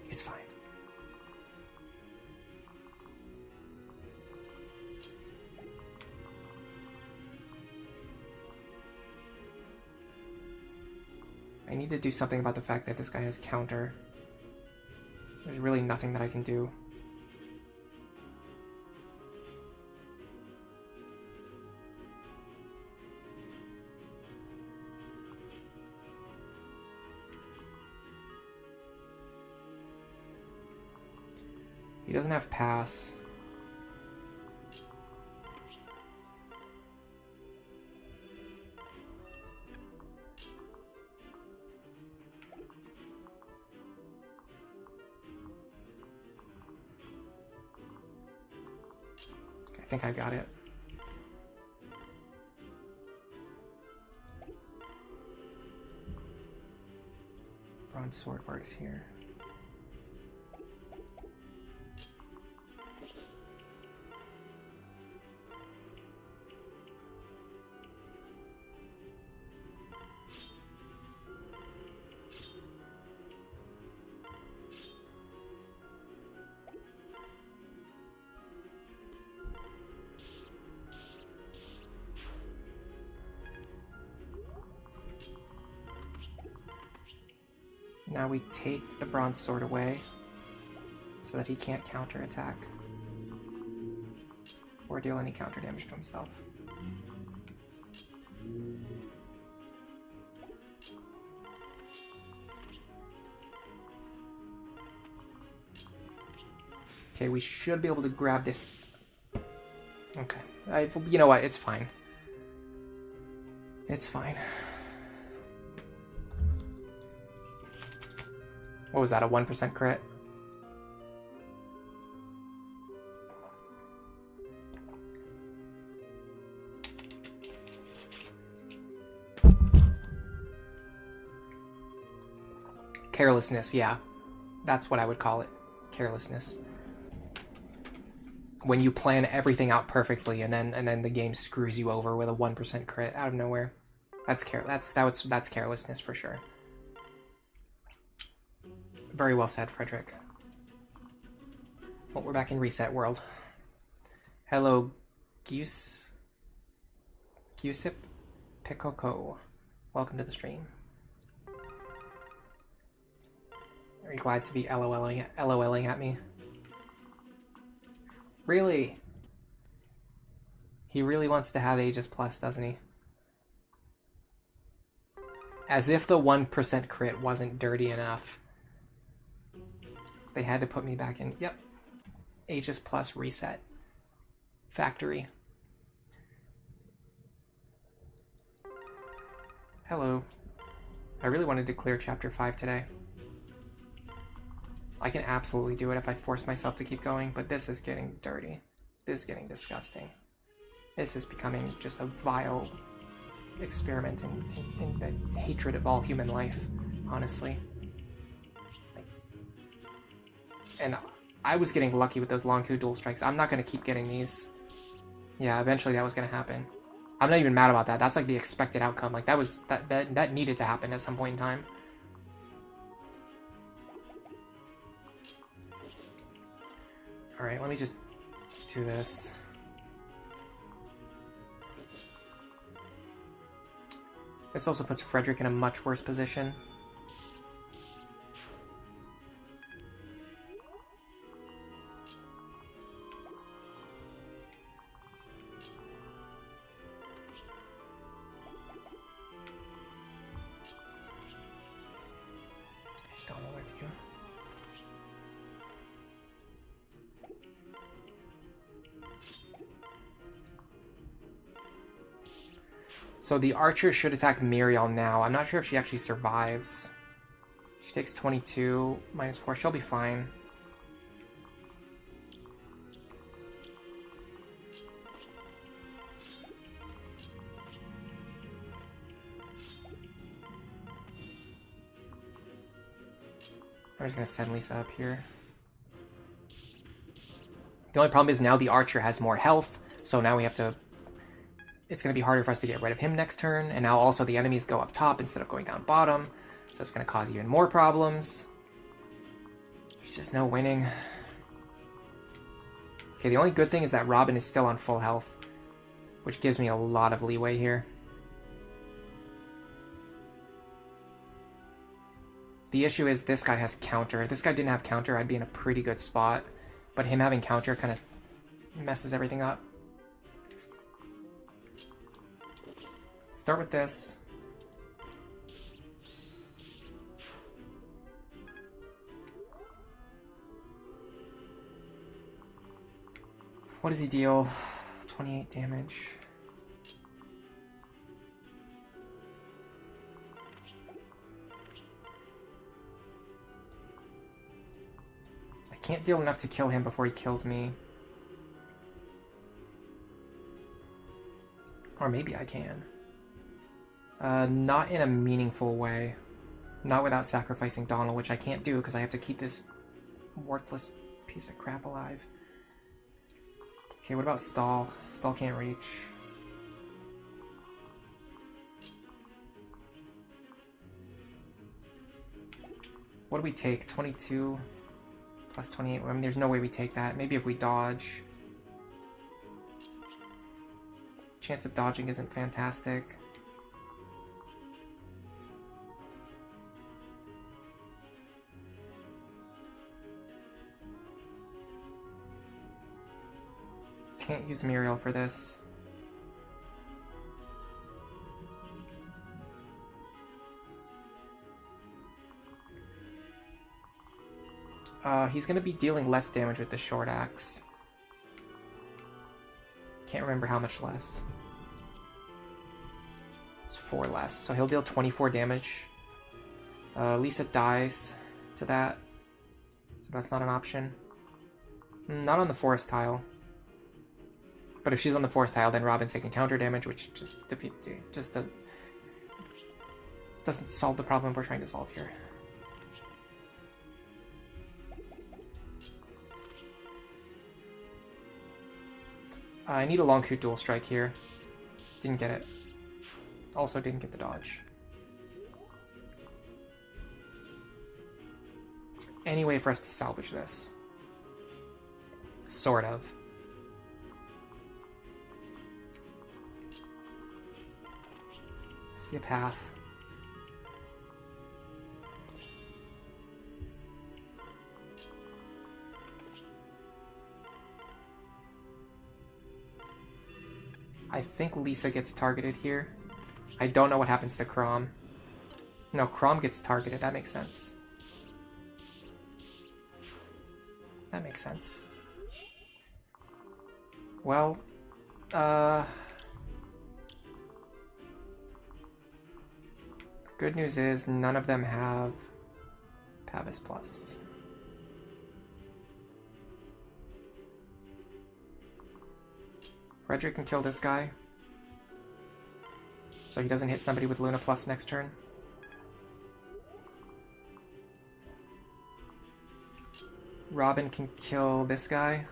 It's fine. I need to do something about the fact that this guy has counter. There's really nothing that I can do. He doesn't have pass. I think I got it. Bronze sword works here. Now we take the bronze sword away so that he can't counterattack or deal any counter damage to himself. Okay, we should be able to grab this. Okay, you know what? It's fine. It's fine. What was that, a 1% crit? Carelessness, yeah. That's what I would call it. Carelessness. when you plan everything out perfectly and then the game screws you over with a 1% crit out of nowhere. That's carelessness for sure. Very well said, Frederick. Well, we're back in reset world. Hello, Giusip Pikoko. Welcome to the stream. Are you glad to be LOLing at me? Really? He really wants to have Aegis Plus, doesn't he? As if the 1% crit wasn't dirty enough. They had to put me back in. Yep. Aegis Plus reset. Factory. Hello. I really wanted to clear Chapter 5 today. I can absolutely do it if I force myself to keep going, but this is getting dirty. This is getting disgusting. This is becoming just a vile experiment in the hatred of all human life, honestly. And I was getting lucky with those long Q dual strikes. I'm not going to keep getting these. Yeah, eventually that was going to happen. I'm not even mad about that. That's like the expected outcome. Like that needed to happen at some point in time. Alright, let me just do this. This also puts Frederick in a much worse position. Take Donald with you. So the archer should attack Muriel now. I'm not sure if she actually survives. She takes 22 minus 4. She'll be fine. I'm just going to send Lisa up here. The only problem is now the archer has more health, so now we have to... It's going to be harder for us to get rid of him next turn, and now also the enemies go up top instead of going down bottom, so it's going to cause even more problems. There's just no winning. Okay, the only good thing is that Robin is still on full health, which gives me a lot of leeway here. The issue is this guy has counter. If this guy didn't have counter, I'd be in a pretty good spot, but him having counter kind of messes everything up. Start with this. What does he deal? 28 damage. I can't deal enough to kill him before he kills me. Or maybe I can. Not in a meaningful way. Not without sacrificing Donald, which I can't do because I have to keep this worthless piece of crap alive. Okay, what about Stall? Stall can't reach. What do we take? 22 plus 28? I mean, there's no way we take that. Maybe if we dodge. Chance of dodging isn't fantastic. Can't use Muriel for this. He's gonna be dealing less damage with the short axe. Can't remember how much less. It's 4 less, so he'll deal 24 damage. Lisa dies to that, so that's not an option. Not on the forest tile. But if she's on the force tile, then Robin's taking counter damage, which just doesn't solve the problem we're trying to solve here. I need a long shoot dual strike here. Didn't get it. Also didn't get the dodge. Any way for us to salvage this? Sort of. See a path. I think Lisa gets targeted here. I don't know what happens to Chrom. No, Chrom gets targeted. That makes sense. That makes sense. Well, good news is none of them have Pavis Plus. Frederick can kill this guy, so he doesn't hit somebody with Luna Plus next turn. Robin can kill this guy.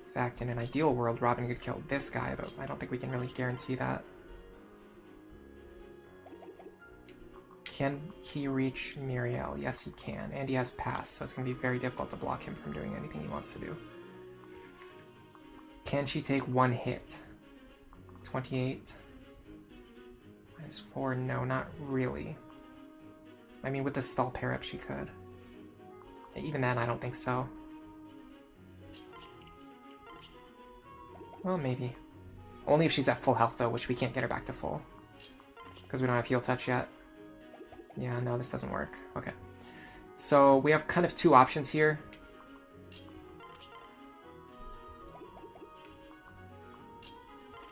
In fact, in an ideal world, Robin could kill this guy, but I don't think we can really guarantee that. Can he reach Muriel? Yes, he can. And he has pass, so it's going to be very difficult to block him from doing anything he wants to do. Can she take one hit? 28. -4. No, not really. I mean, with the stall pair up, she could. Even then, I don't think so. Well, maybe. Only if she's at full health, though, which we can't get her back to full. Because we don't have heal touch yet. Yeah, no, this doesn't work. Okay. So, we have kind of two options here.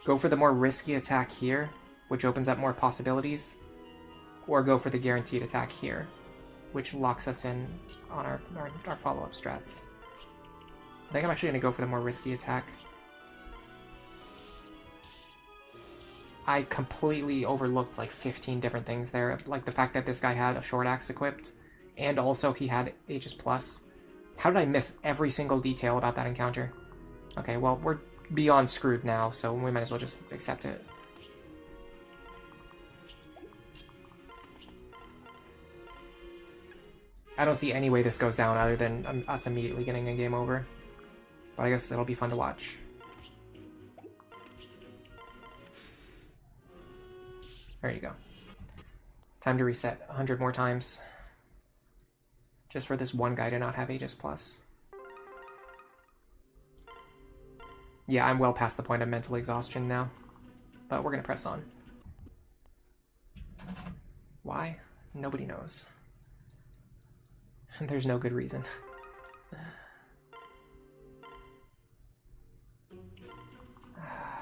Go for the more risky attack here, which opens up more possibilities. Or go for the guaranteed attack here, which locks us in on our follow-up strats. I think I'm actually going to go for the more risky attack. I completely overlooked like 15 different things there, like the fact that this guy had a short axe equipped, and also he had Aegis Plus. How did I miss every single detail about that encounter? Okay, well, we're beyond screwed now, so we might as well just accept it. I don't see any way this goes down other than us immediately getting a game over. But I guess it'll be fun to watch. There you go. Time to reset 100 more times. Just for this one guy to not have Aegis Plus. Yeah, I'm well past the point of mental exhaustion now. But we're gonna press on. Why? Nobody knows. There's no good reason.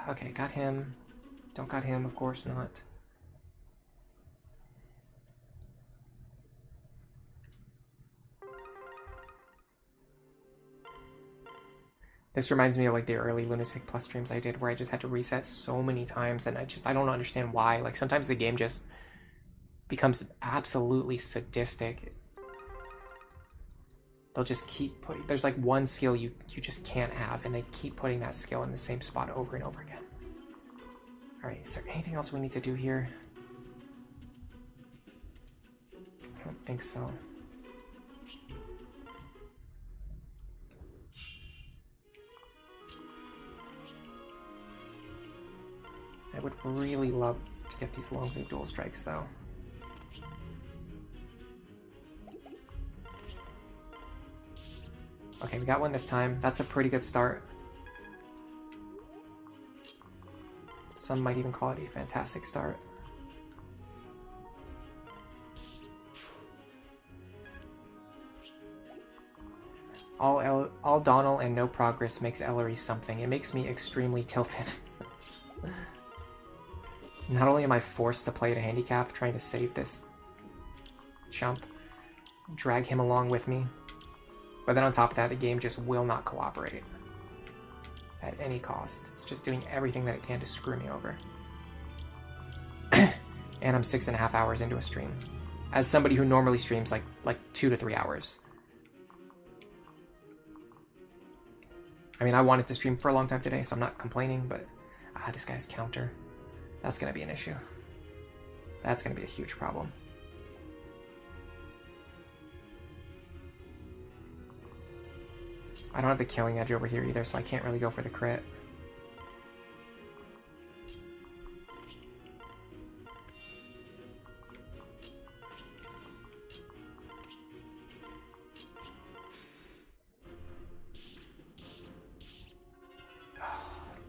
Okay, got him. Don't got him, of course not. This reminds me of like the early Lunatic Plus streams I did where I just had to reset so many times and I don't understand why. Like sometimes the game just becomes absolutely sadistic. They'll just keep putting... There's like one skill you just can't have, and they keep putting that skill in the same spot over and over again. Alright, is there anything else we need to do here? I don't think so. I would really love to get these long move dual strikes, though. Okay, we got one this time. That's a pretty good start. Some might even call it a fantastic start. All Donal and no progress makes Ellery something. It makes me extremely tilted. Not only am I forced to play at a handicap, trying to save this chump, drag him along with me, but then on top of that, the game just will not cooperate at any cost. It's just doing everything that it can to screw me over. And I'm 6.5 hours into a stream. As somebody who normally streams like 2 to 3 hours. I mean, I wanted to stream for a long time today, so I'm not complaining, but this guy's counter. That's going to be an issue. That's going to be a huge problem. I don't have the killing edge over here either, so I can't really go for the crit.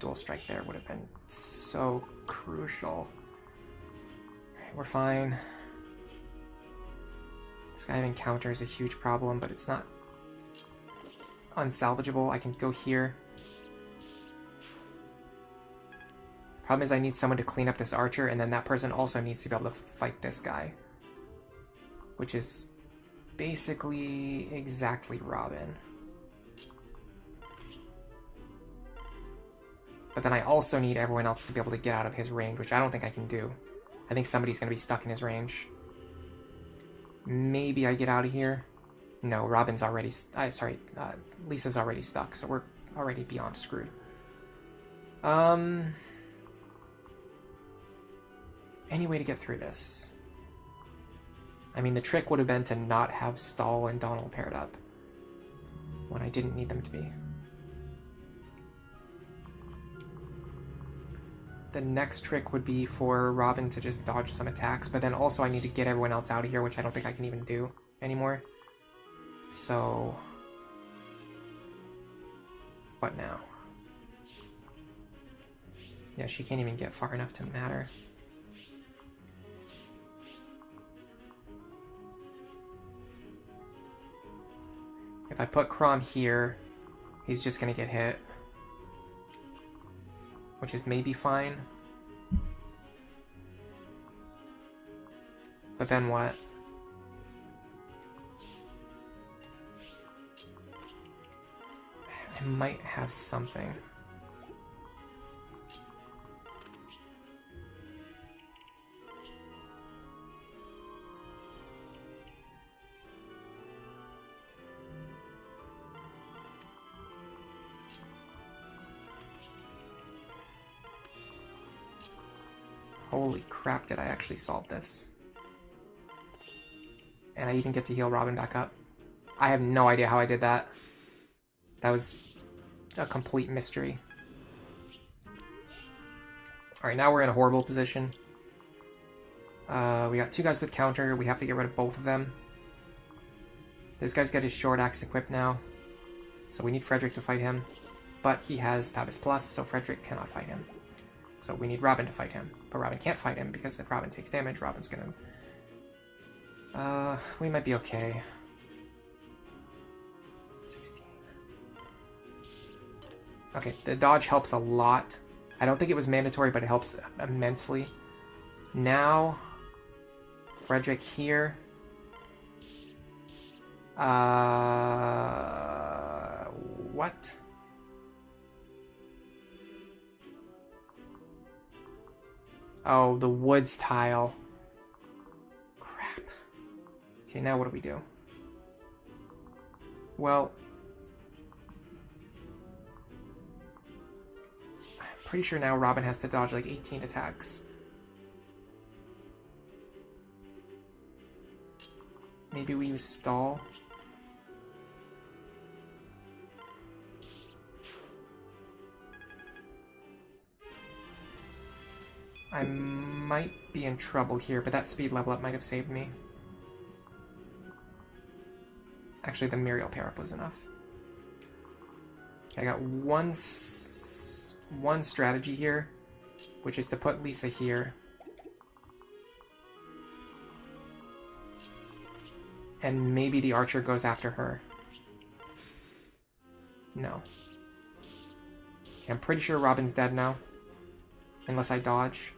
Dual strike there would have been so crucial. Alright, we're fine. This guy having counter is a huge problem, but it's not unsalvageable. I can go here. The problem is I need someone to clean up this archer, and then that person also needs to be able to fight this guy. Which is basically exactly Robin. But then I also need everyone else to be able to get out of his range, which I don't think I can do. I think somebody's going to be stuck in his range. Maybe I get out of here. No, Robin's already... Lisa's already stuck, so we're already beyond screwed. Any way to get through this? I mean, the trick would have been to not have Stall and Donald paired up when I didn't need them to be. The next trick would be for Robin to just dodge some attacks, but then also I need to get everyone else out of here, which I don't think I can even do anymore. So... what now? Yeah, she can't even get far enough to matter. If I put Crom here, he's just gonna get hit. Which is maybe fine. But then what? I might have something. Holy crap, did I actually solve this? And I even get to heal Robin back up. I have no idea how I did that. That was a complete mystery. Alright, now we're in a horrible position. We got two guys with counter. We have to get rid of both of them. This guy's got his short axe equipped now. So we need Frederick to fight him. But he has Pabis Plus, so Frederick cannot fight him. So we need Robin to fight him. But Robin can't fight him because if Robin takes damage, Robin's gonna... we might be okay. 16. Okay, the dodge helps a lot. I don't think it was mandatory, but it helps immensely. Now, Frederick here. What? Oh, the woods tile. Crap. Okay, now what do we do? Well, I'm pretty sure now Robin has to dodge like 18 attacks. Maybe we use Stall. I might be in trouble here, but that speed level up might have saved me. Actually, the Muriel pair up was enough. Okay, I got one strategy here, which is to put Lisa here. And maybe the archer goes after her. No. Okay, I'm pretty sure Robin's dead now. Unless I dodge.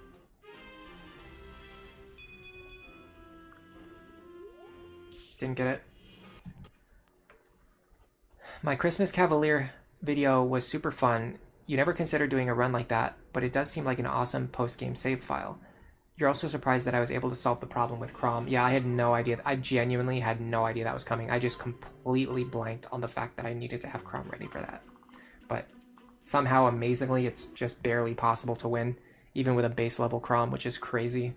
Didn't get it. My Christmas Cavalier video was super fun. You never considered doing a run like that, but it does seem like an awesome post-game save file. You're also surprised that I was able to solve the problem with Crom. Yeah, I had no idea. I genuinely had no idea that was coming. I just completely blanked on the fact that I needed to have Crom ready for that. but somehow, amazingly, it's just barely possible to win, even with a base level Chrom, which is crazy.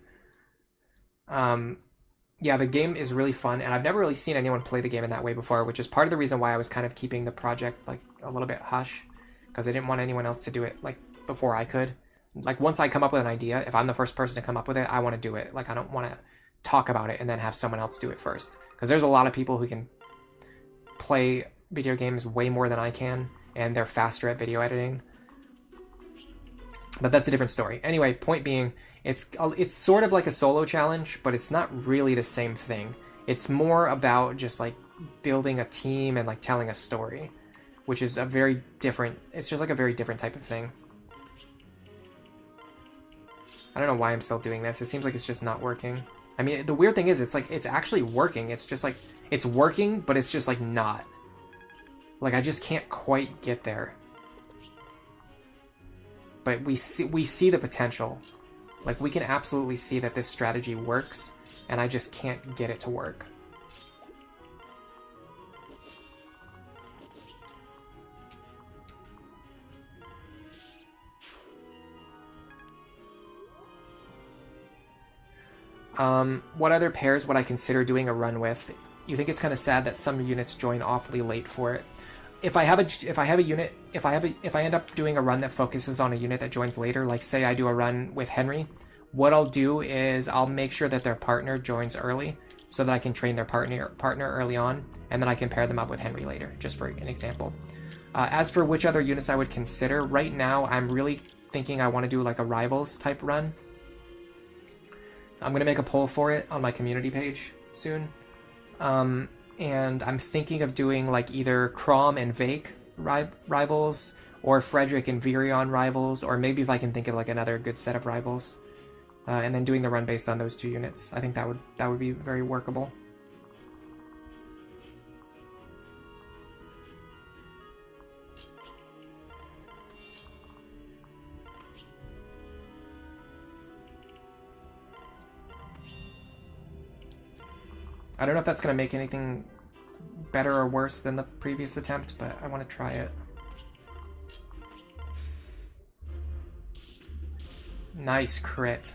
Yeah, the game is really fun, and I've never really seen anyone play the game in that way before, which is part of the reason why I was kind of keeping the project like a little bit hush, because I didn't want anyone else to do it like before I could. Like once I come up with an idea, if I'm the first person to come up with it, I want to do it. Like I don't want to talk about it and then have someone else do it first, because there's a lot of people who can play video games way more than I can, and they're faster at video editing. But that's a different story. Anyway, point being, it's sort of like a solo challenge, but it's not really the same thing. It's more about just like building a team and like telling a story, which is a very different, it's just like a very different type of thing. I don't know why I'm still doing this. It seems like it's just not working. I mean, the weird thing is it's like it's actually working. It's just like it's working, but it's just like not. Like I just can't quite get there. But we see the potential. Like we can absolutely see that this strategy works, and I just can't get it to work. What other pairs would I consider doing a run with? You think it's kind of sad that some units join awfully late for it. If I end up doing a run that focuses on a unit that joins later, like say I do a run with Henry, what I'll do is I'll make sure that their partner joins early so that I can train their partner early on, and then I can pair them up with Henry later, just for an example. As for which other units I would consider, right now I'm really thinking I want to do like a Rivals type run. So I'm going to make a poll for it on my community page soon. And I'm thinking of doing like either Chrom and Vake rivals, or Frederick and Virion rivals, or maybe if I can think of like another good set of rivals, and then doing the run based on those two units. I think that would be very workable. I don't know if that's going to make anything better or worse than the previous attempt, but I want to try it. Nice crit.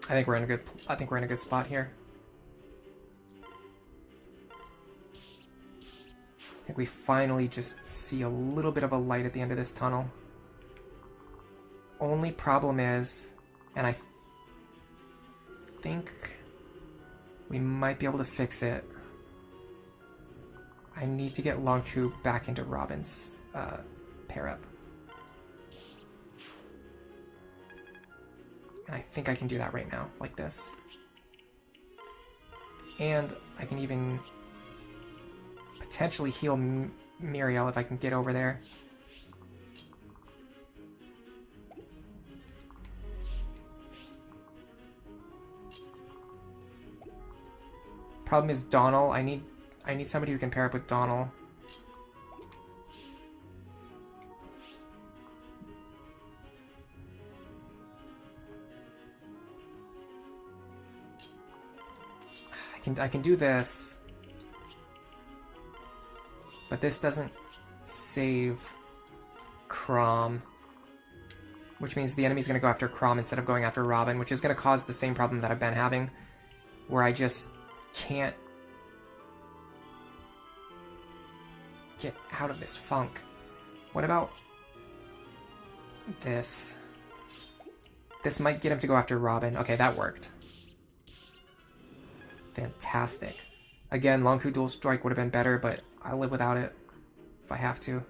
I think we're in a good spot here. I think we finally just see a little bit of a light at the end of this tunnel. Only problem is, and I think we might be able to fix it, I need to get Longku back into Robin's pair up. And I think I can do that right now, like this. And I can even potentially heal Muriel if I can get over there. Problem is Donal. I need somebody who can pair up with Donal. I can do this, but this doesn't save Chrom, which means the enemy's going to go after Chrom instead of going after Robin, which is going to cause the same problem that I've been having, where I just can't get out of this funk. What about this? This might get him to go after Robin. Okay, that worked. Fantastic. Again, Longku Dual Strike would have been better, but I'll live without it if I have to.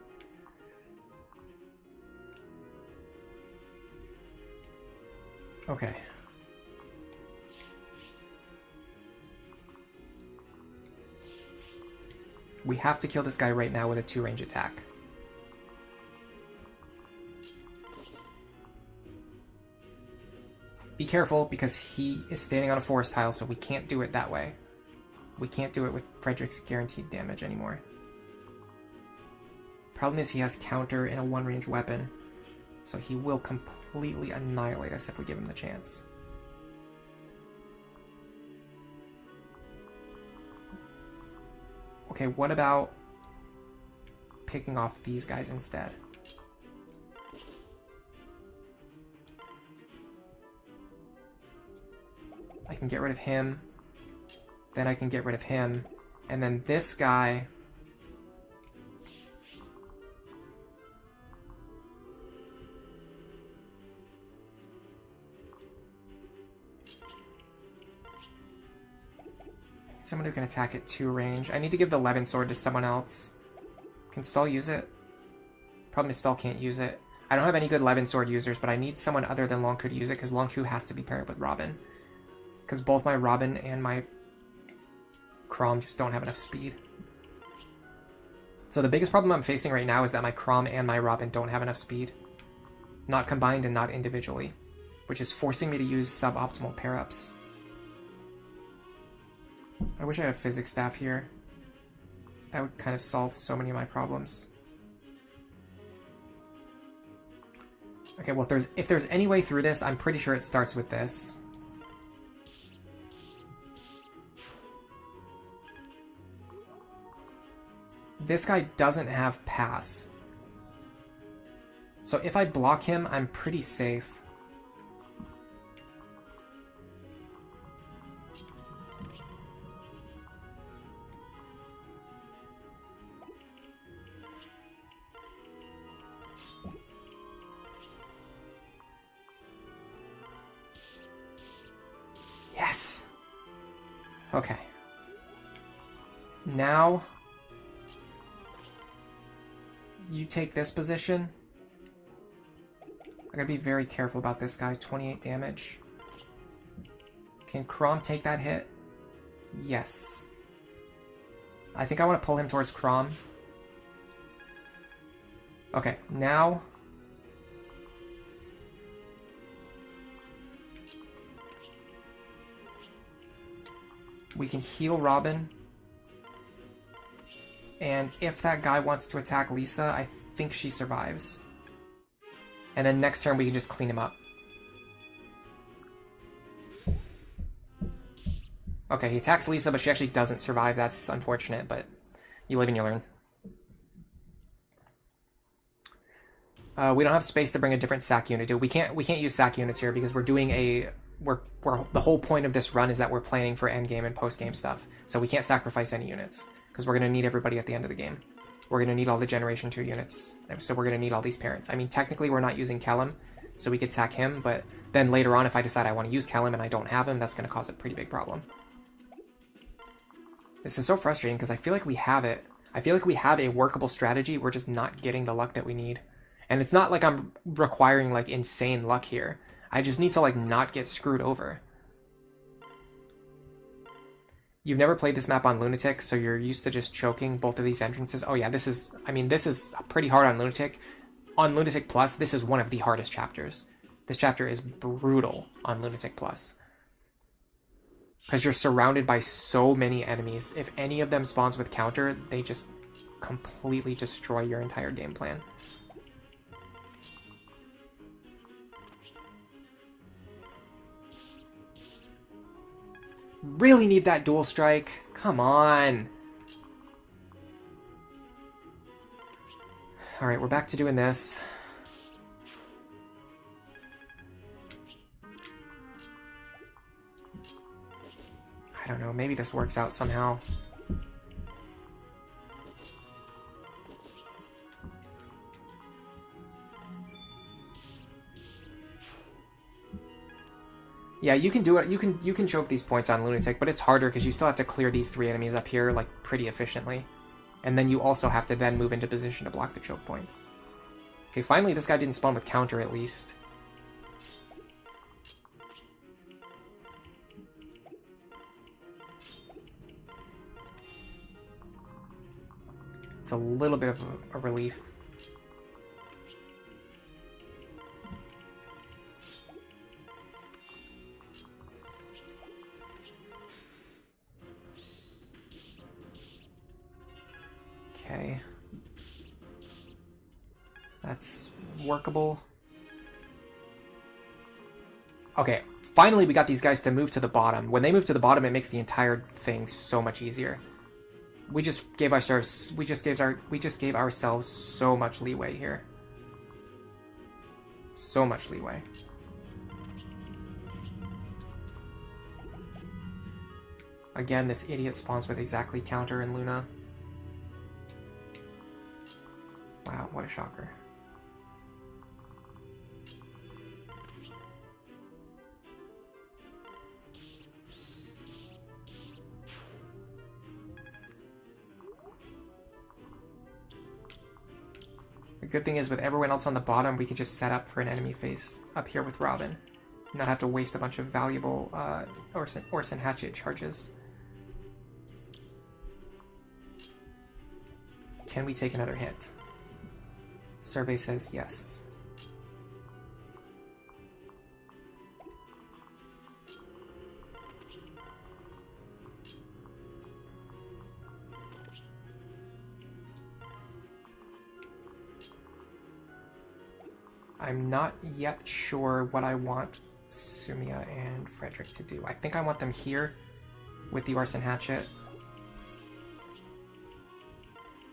Okay. We have to kill this guy right now with a 2-range attack. Be careful, because he is standing on a forest tile, so we can't do it that way. We can't do it with Frederick's guaranteed damage anymore. Problem is he has counter and a 1-range weapon, so he will completely annihilate us if we give him the chance. Okay, what about picking off these guys instead? I can get rid of him. Then I can get rid of him. And then this guy... Someone who can attack at 2 range. I need to give the Levin Sword to someone else. Can Stull use it? Problem is Stull can't use it. I don't have any good Levin Sword users, but I need someone other than Longku to use it, because Longku has to be paired with Robin. Because both my Robin and my Chrom just don't have enough speed. So the biggest problem I'm facing right now is that my Chrom and my Robin don't have enough speed. Not combined and not individually. Which is forcing me to use suboptimal pair-ups. I wish I had a physics staff here. That would kind of solve so many of my problems. Okay, well, if there's any way through this, I'm pretty sure it starts with this. This guy doesn't have pass. So if I block him, I'm pretty safe. Yes! Okay. Now... you take this position. I gotta be very careful about this guy. 28 damage. Can Chrom take that hit? Yes. I think I want to pull him towards Chrom. Okay, now... we can heal Robin. And if that guy wants to attack Lisa, I think she survives. And then next turn we can just clean him up. Okay, he attacks Lisa, but she actually doesn't survive. That's unfortunate, but you live and you learn. We don't have space to bring a different sack unit. We can't use sack units here because we're doing a... the whole point of this run is that we're planning for endgame and postgame stuff. So we can't sacrifice any units. Because we're going to need everybody at the end of the game. We're going to need all the Generation 2 units. So we're going to need all these parents. I mean, technically we're not using Kellum, so we could sack him, but then later on if I decide I want to use Kellum and I don't have him, that's going to cause a pretty big problem. This is so frustrating because I feel like we have it. I feel like we have a workable strategy, we're just not getting the luck that we need. And it's not like I'm requiring like insane luck here. I just need to like not get screwed over. You've never played this map on Lunatic, so you're used to just choking both of these entrances. Oh yeah, this is pretty hard on Lunatic. On Lunatic Plus, this is one of the hardest chapters. This chapter is brutal on Lunatic Plus. Because you're surrounded by so many enemies. If any of them spawns with counter, they just completely destroy your entire game plan. Really need that dual strike? Come on. Alright, we're back to doing this. I don't know, maybe this works out somehow. Yeah, you can do it. You can choke these points on Lunatic, but it's harder because you still have to clear these 3 enemies up here like pretty efficiently. And then you also have to then move into position to block the choke points. Okay, finally this guy didn't spawn with counter at least. It's a little bit of a relief. Okay. That's workable. Okay, finally we got these guys to move to the bottom. When they move to the bottom, it makes the entire thing so much easier. We just gave ourselves so much leeway here. So much leeway. Again, this idiot spawns with exactly counter and Luna. Wow, what a shocker. The good thing is with everyone else on the bottom, we can just set up for an enemy face up here with Robin. Not have to waste a bunch of valuable Orson Hatchet charges. Can we take another hit? Survey says yes. I'm not yet sure what I want Sumia and Frederick to do. I think I want them here with the Orson Hatchet.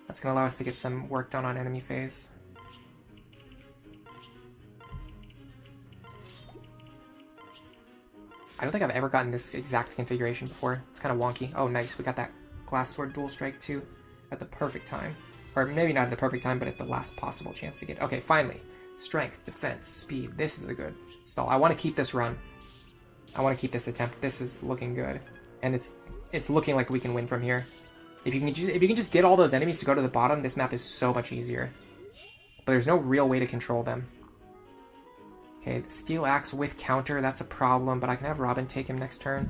That's going to allow us to get some work done on enemy phase. I don't think I've ever gotten this exact configuration before. It's kind of wonky. Oh, nice. We got that Glass Sword Dual Strike too at the perfect time. Or maybe not at the perfect time, but at the last possible chance to get... Okay, finally. Strength, defense, speed. This is a good stall. I want to keep this run. I want to keep this attempt. This is looking good. And it's looking like we can win from here. If you can just get all those enemies to go to the bottom, this map is so much easier. But there's no real way to control them. Okay, Steel Axe with counter, that's a problem, but I can have Robin take him next turn.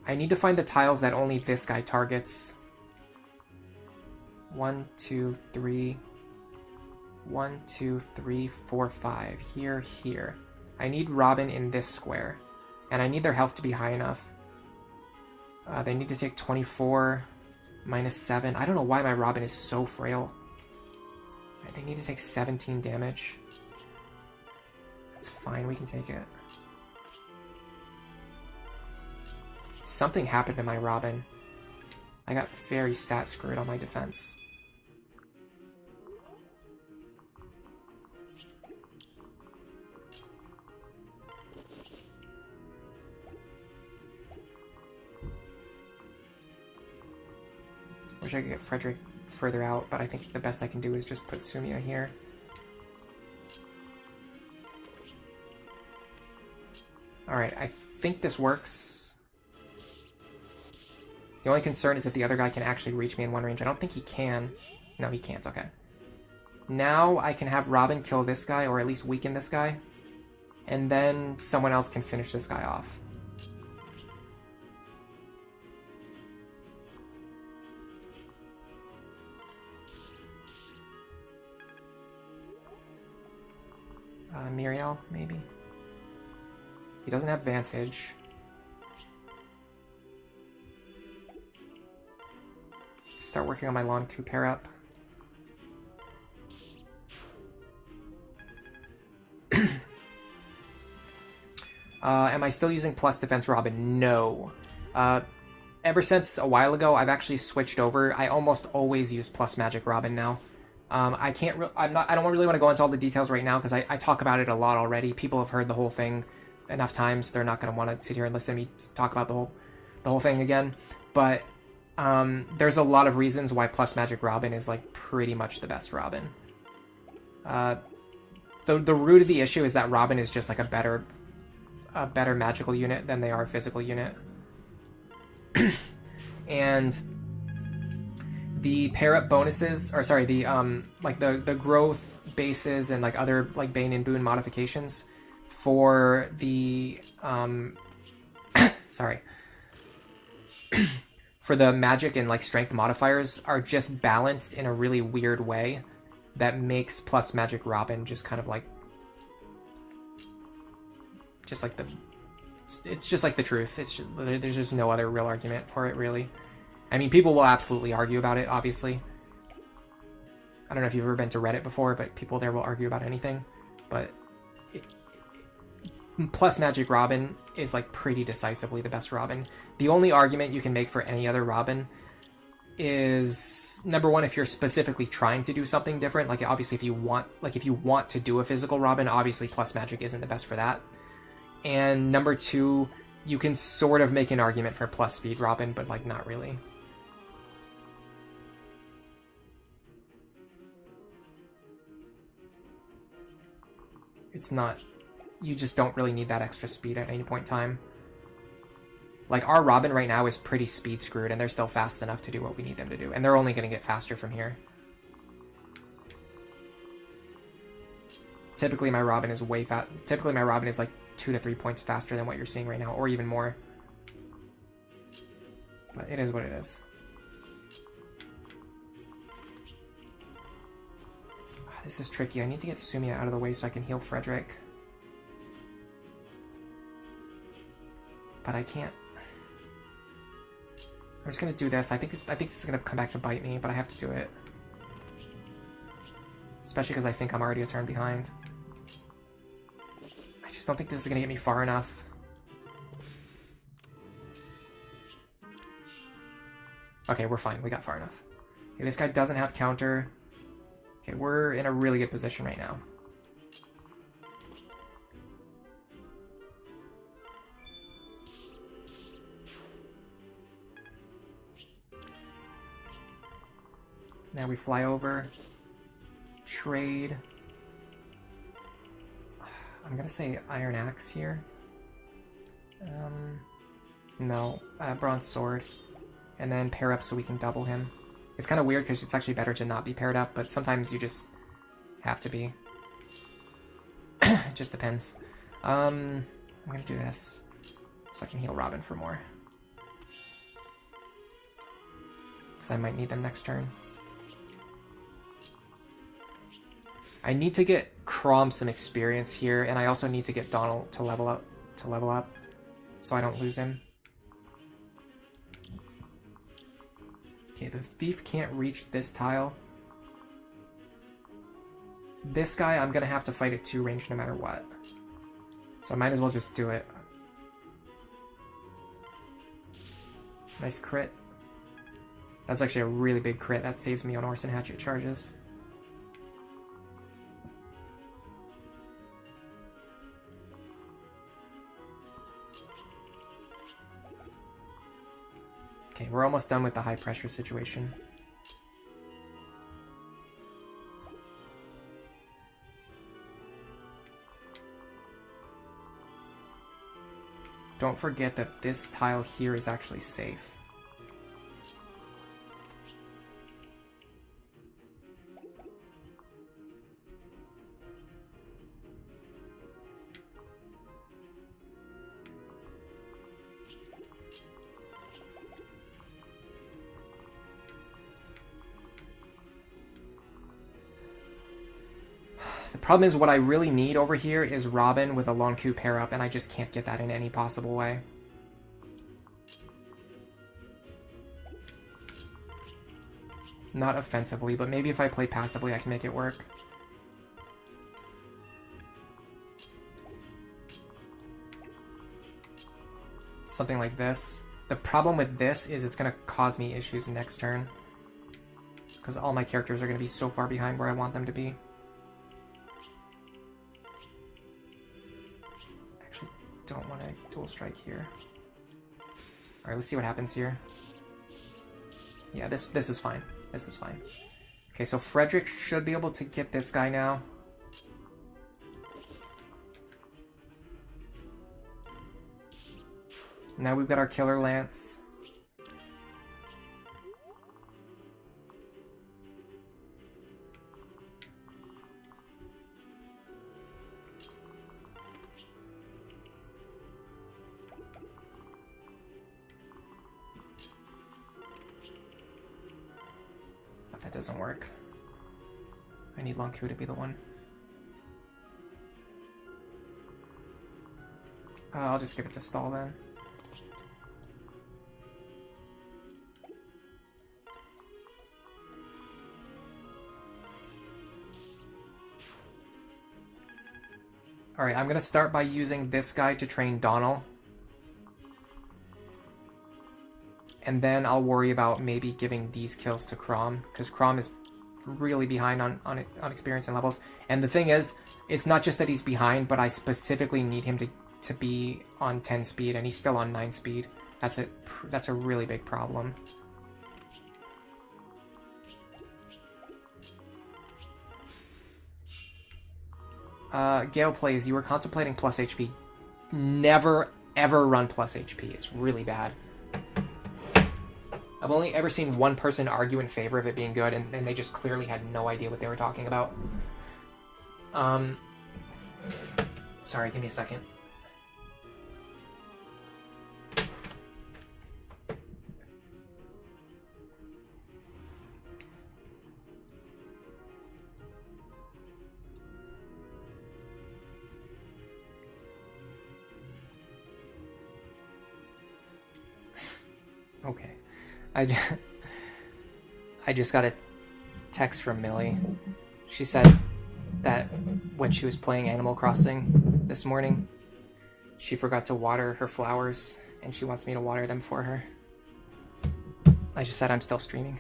I need to find the tiles that only this guy targets. 1, 2, 3. 1, 2, 3, 4, 5. Here, here. I need Robin in this square. And I need their health to be high enough. They need to take 24 minus 7. I don't know why my Robin is so frail. They need to take 17 damage. It's fine, we can take it. Something happened to my Robin. I got very stat screwed on my defense. Wish I could get Frederick further out, but I think the best I can do is just put Sumia here. Alright, I think this works. The only concern is if the other guy can actually reach me in one range. I don't think he can. No, he can't. Okay. Now I can have Robin kill this guy, or at least weaken this guy. And then someone else can finish this guy off. Muriel, maybe? He doesn't have Vantage. Start working on my long 2 pair up. Am I still using plus defense Robin? No. Ever since a while ago, I've actually switched over. I almost always use plus magic Robin now. I don't really want to go into all the details right now because I talk about it a lot already. People have heard the whole thing enough times. They're not going to want to sit here and listen to me talk about the whole thing again. But there's a lot of reasons why plus magic Robin is like pretty much the best Robin. The root of the issue is that Robin is just like a better magical unit than they are a physical unit. And the pair up bonuses, or sorry, the like the growth bases and like other like Bane and Boon modifications for the sorry. For the magic and like strength modifiers are just balanced in a really weird way that makes plus magic Robin just kind of like it's just like the truth. It's just, there's just no other real argument for it, really. I mean, people will absolutely argue about it, obviously. I don't know if you've ever been to Reddit before, but people there will argue about anything. But plus magic Robin is like pretty decisively the best Robin. The only argument you can make for any other Robin is number one, if you're specifically trying to do something different, like obviously if you want to do a physical Robin, obviously plus magic isn't the best for that. And number two, you can sort of make an argument for plus speed Robin, but like not really. It's not, you just don't really need that extra speed at any point in time. Like, our Robin right now is pretty speed screwed, and they're still fast enough to do what we need them to do. And they're only going to get faster from here. Typically, my Robin is way fast. Typically, my Robin is like 2 to 3 points faster than what you're seeing right now, or even more. But it is what it is. This is tricky. I need to get Sumia out of the way so I can heal Frederick. But I can't. I'm just gonna do this. I think this is gonna come back to bite me, but I have to do it. Especially because I think I'm already a turn behind. I just don't think this is gonna get me far enough. Okay, we're fine. We got far enough. Okay, this guy doesn't have counter. Okay, we're in a really good position right now. Now we fly over. Trade. I'm gonna say Iron Axe here. No, Bronze Sword. And then pair up so we can double him. It's kind of weird because it's actually better to not be paired up, but sometimes you just have to be. It just depends. I'm gonna do this so I can heal Robin for more. Because I might need them next turn. I need to get Crom some experience here, and I also need to get Donald to level up, so I don't lose him. Okay, the thief can't reach this tile. This guy, I'm gonna have to fight at 2 range no matter what. So I might as well just do it. Nice crit. That's actually a really big crit. That saves me on Orson Hatchet charges. Okay, we're almost done with the high pressure situation. Don't forget that this tile here is actually safe. The problem is what I really need over here is Robin with a long Q pair up, and I just can't get that in any possible way. Not offensively, but maybe if I play passively I can make it work. Something like this. The problem with this is it's going to cause me issues next turn. Because all my characters are going to be so far behind where I want them to be. Don't want to dual strike here. Alright, let's see what happens here. Yeah, this is fine. This is fine. Okay, so Frederick should be able to get this guy now. Now we've got our Killer Lance. That doesn't work. I need Lonku to be the one. I'll just give it to Stall then. Alright, I'm gonna start by using this guy to train Donald. and then I'll worry about maybe giving these kills to Chrom, because Chrom is really behind on experience and levels. And the thing is, it's not just that he's behind, but I specifically need him to be on 10 speed, and he's still on 9 speed. That's a really big problem. Gale plays, you were contemplating plus HP. Never, ever run plus HP. It's really bad. I've only ever seen one person argue in favor of it being good, and they just clearly had no idea what they were talking about. Sorry, give me a second. Okay. I just got a text from Millie. She said that when she was playing Animal Crossing this morning, she forgot to water her flowers, and she wants me to water them for her. I just said I'm still streaming.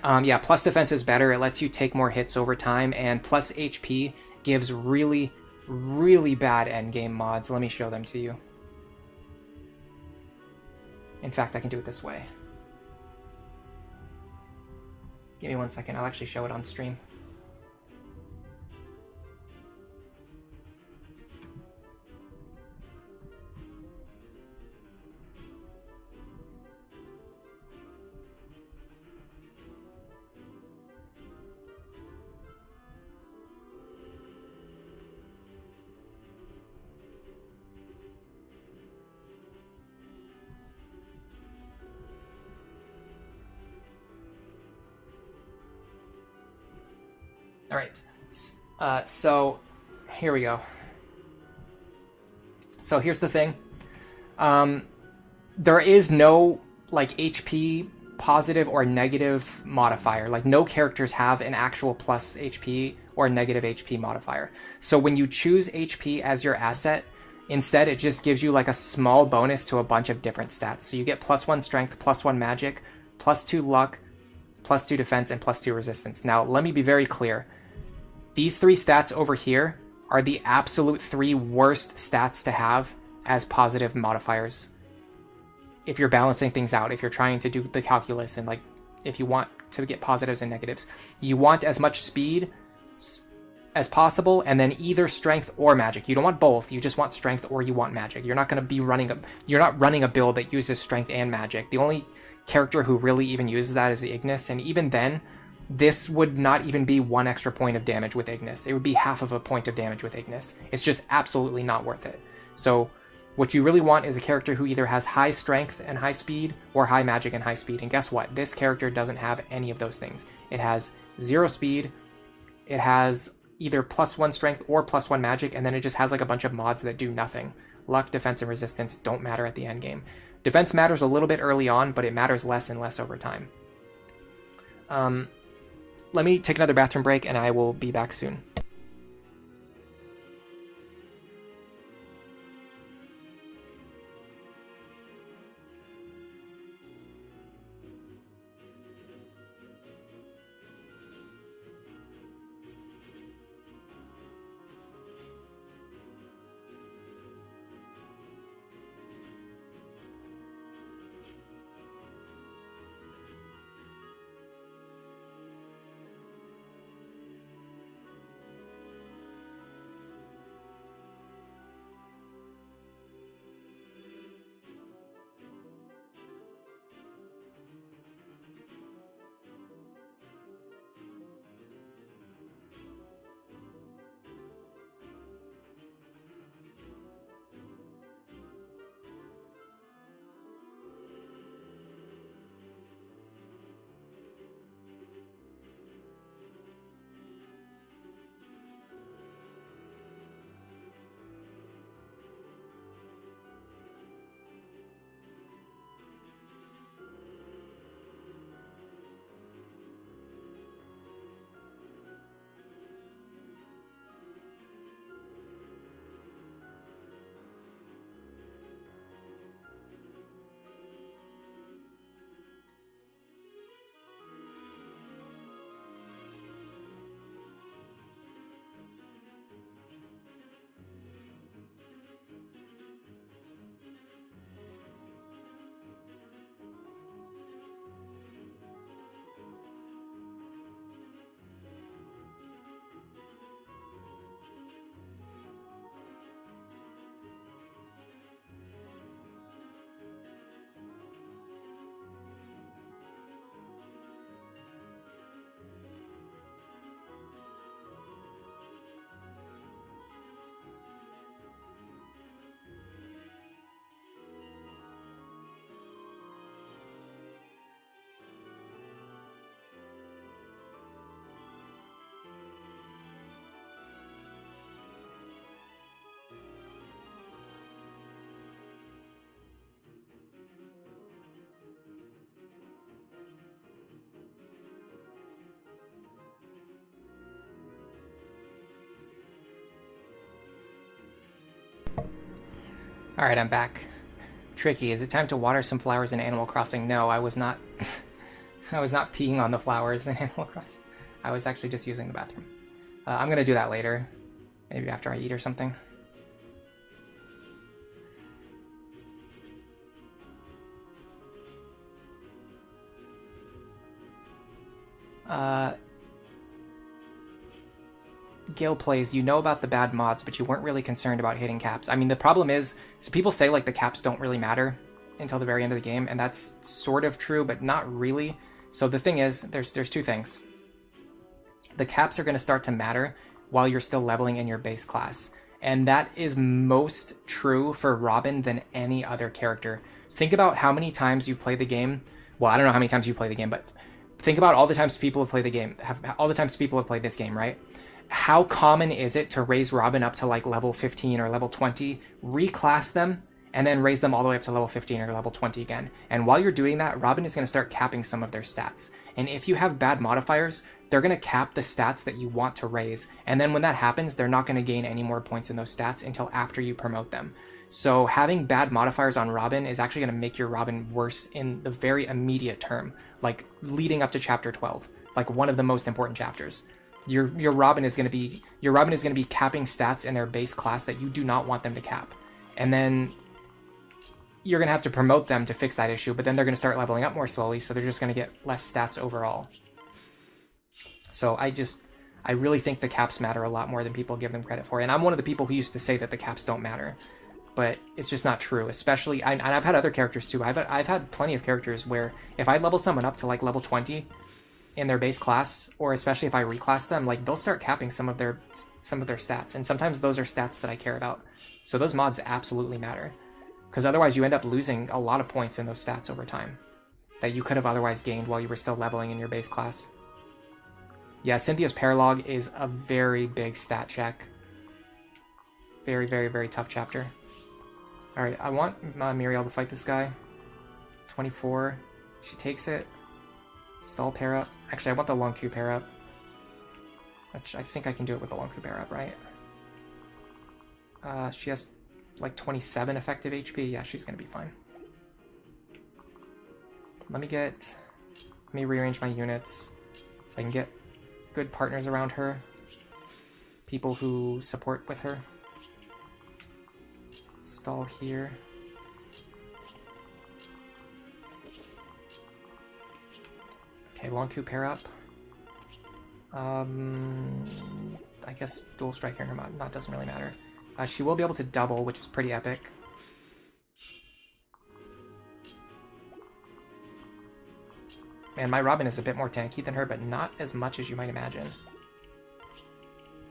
Yeah, plus defense is better. It lets you take more hits over time, and plus HP gives really, really bad endgame mods. Let me show them to you. In fact, I can do it this way. Give me 1 second. I'll actually show it on stream. All right, so here we go. So here's the thing. There is no like HP positive or negative modifier. Like no characters have an actual plus HP or negative HP modifier. So when you choose HP as your asset, instead it just gives you like a small bonus to a bunch of different stats. So you get +1 strength, +1 magic, +2 luck, +2 defense, and +2 resistance. Now let me be very clear. These 3 stats over here are the absolute 3 worst stats to have as positive modifiers. If you're balancing things out, if you're trying to do the calculus and like, if you want to get positives and negatives, you want as much speed as possible, and then either strength or magic. You don't want both. You just want strength or you want magic. You're not going to be you're not running a build that uses strength and magic. The only character who really even uses that is Ignis, and even then, this would not even be 1 extra point of damage with Ignis. It would be half of a point of damage with Ignis. It's just absolutely not worth it. So what you really want is a character who either has high strength and high speed, or high magic and high speed. And guess what? This character doesn't have any of those things. It has 0 speed, it has either +1 strength or +1 magic, and then it just has like a bunch of mods that do nothing. Luck, defense, and resistance don't matter at the end game. Defense matters a little bit early on, but it matters less and less over time. Let me take another bathroom break, and I will be back soon. Alright, I'm back. Tricky, is it time to water some flowers in Animal Crossing? No, I was not... I was not peeing on the flowers in Animal Crossing. I was actually just using the bathroom. I'm gonna do that later. Maybe after I eat or something. Gil plays, you know about the bad mods, but you weren't really concerned about hitting caps. I mean, the problem is, so people say like the caps don't really matter until the very end of the game, and that's sort of true, but not really. So the thing is, there's two things. The caps are going to start to matter while you're still leveling in your base class. And that is most true for Robin than any other character. Think about how many times you've played the game. Well, I don't know how many times you play the game, but think about all the times people have played the game. All the times people have played this game, right? How common is it to raise Robin up to like level 15 or level 20, reclass them, and then raise them all the way up to level 15 or level 20 again? And while you're doing that, Robin is going to start capping some of their stats. And if you have bad modifiers, they're going to cap the stats that you want to raise. And then when that happens, they're not going to gain any more points in those stats until after you promote them. So having bad modifiers on Robin is actually going to make your Robin worse in the very immediate term, like leading up to chapter 12, like one of the most important chapters. Your Robin is going to be capping stats in their base class that you do not want them to cap. And then you're going to have to promote them to fix that issue, but then they're going to start leveling up more slowly, so they're just going to get less stats overall. So I really think the caps matter a lot more than people give them credit for. And I'm one of the people who used to say that the caps don't matter, but it's just not true. Especially, and I've had other characters too. I've had plenty of characters where if I level someone up to like level 20 in their base class, or especially if I reclass them, like they'll start capping some of their stats. And sometimes those are stats that I care about. So those mods absolutely matter, because otherwise you end up losing a lot of points in those stats over time that you could have otherwise gained while you were still leveling in your base class. Yeah, Cynthia's Paralog is a very big stat check. Very, very, very tough chapter. Alright, I want Muriel to fight this guy. 24. She takes it. Stall pair up. Actually, I want the long Q pair up. Which I think I can do it with the long Q pair up, right? She has like 27 effective HP. Yeah, she's gonna be fine. Let me rearrange my units so I can get good partners around her. People who support with her. Stall here. Okay, long Q pair up. I guess dual strike here not doesn't really matter. She will be able to double, which is pretty epic. Man, my Robin is a bit more tanky than her, but not as much as you might imagine.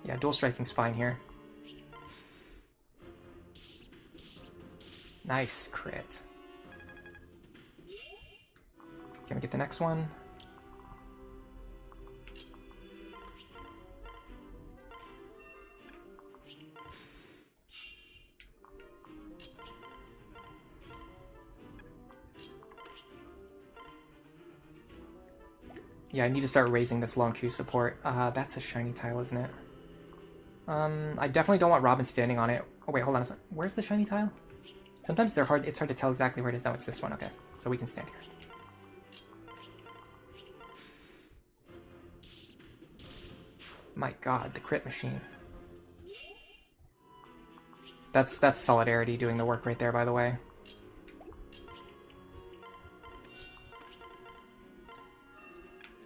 Yeah, dual striking's fine here. Nice crit. Can we get the next one? Yeah, I need to start raising this long Q support. That's a shiny tile, isn't it? I definitely don't want Robin standing on it. Oh wait, hold on a second. Where's the shiny tile? Sometimes it's hard to tell exactly where it is. No, it's this one. Okay, so we can stand here. My god, the crit machine. That's Solidarity doing the work right there, by the way.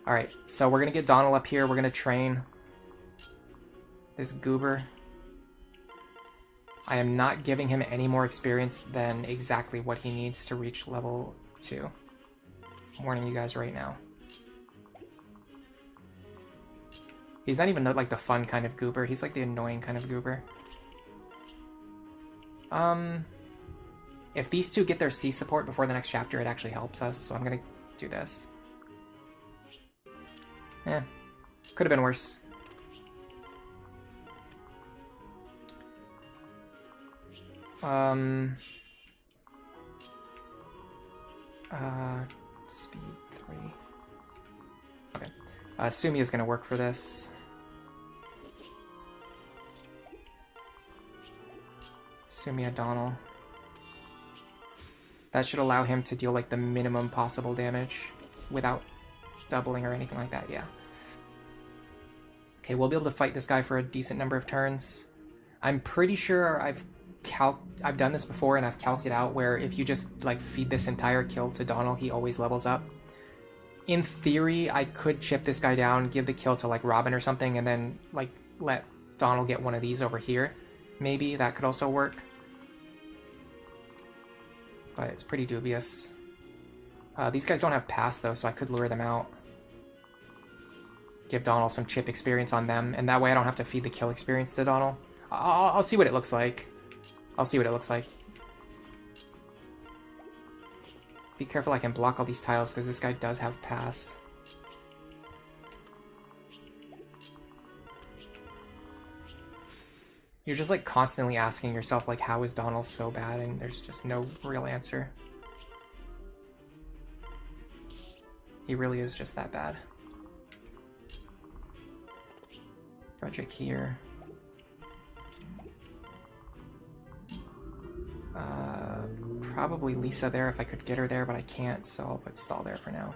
Alright, so we're gonna get Donald up here. We're gonna train this goober. I am not giving him any more experience than exactly what he needs to reach level 2. I'm warning you guys right now. He's not even like the fun kind of goober. He's like the annoying kind of goober. If these two get their C support before the next chapter, it actually helps us. So I'm gonna do this. Eh, could have been worse. Speed 3. Okay. Sumi is gonna work for this. Sumi O'Donnell. That should allow him to deal like the minimum possible damage without doubling or anything like that, yeah. Okay, we'll be able to fight this guy for a decent number of turns. I'm pretty sure I've done this before and I've calced it out where if you just like feed this entire kill to Donald, he always levels up. In theory, I could chip this guy down, give the kill to like Robin or something, and then like let Donald get one of these over here. Maybe that could also work. But it's pretty dubious. These guys don't have pass though, so I could lure them out. Give Donald some chip experience on them, and that way I don't have to feed the kill experience to Donald. I'll see what it looks like. I'll see what it looks like. Be careful I can block all these tiles, because this guy does have pass. You're just like constantly asking yourself like, how is Donald so bad? And there's just no real answer. He really is just that bad. Frederick here. Probably Lisa there if I could get her there, but I can't, so I'll put Stall there for now.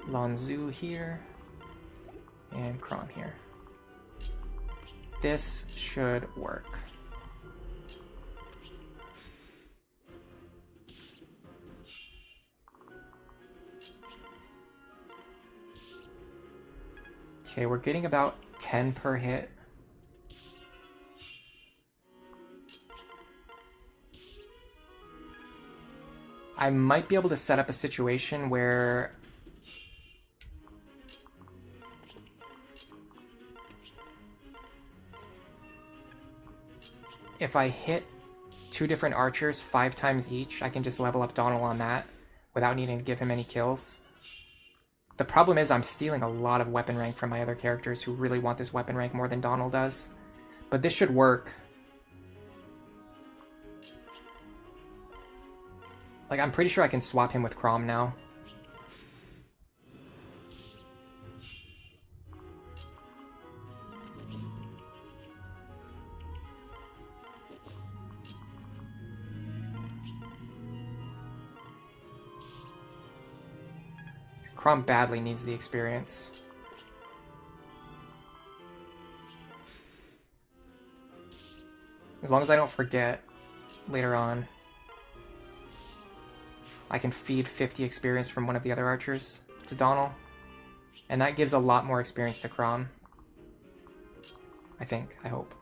Lanzu here. And Kron here. This should work. Okay, we're getting about 10 per hit. I might be able to set up a situation where if I hit 2 different archers 5 times each, I can just level up Donald on that without needing to give him any kills. The problem is I'm stealing a lot of weapon rank from my other characters who really want this weapon rank more than Donald does. But this should work. Like, I'm pretty sure I can swap him with Crom now. Crom badly needs the experience. As long as I don't forget later on. I can feed 50 experience from one of the other archers to Donald. And that gives a lot more experience to Crom. I think, I hope.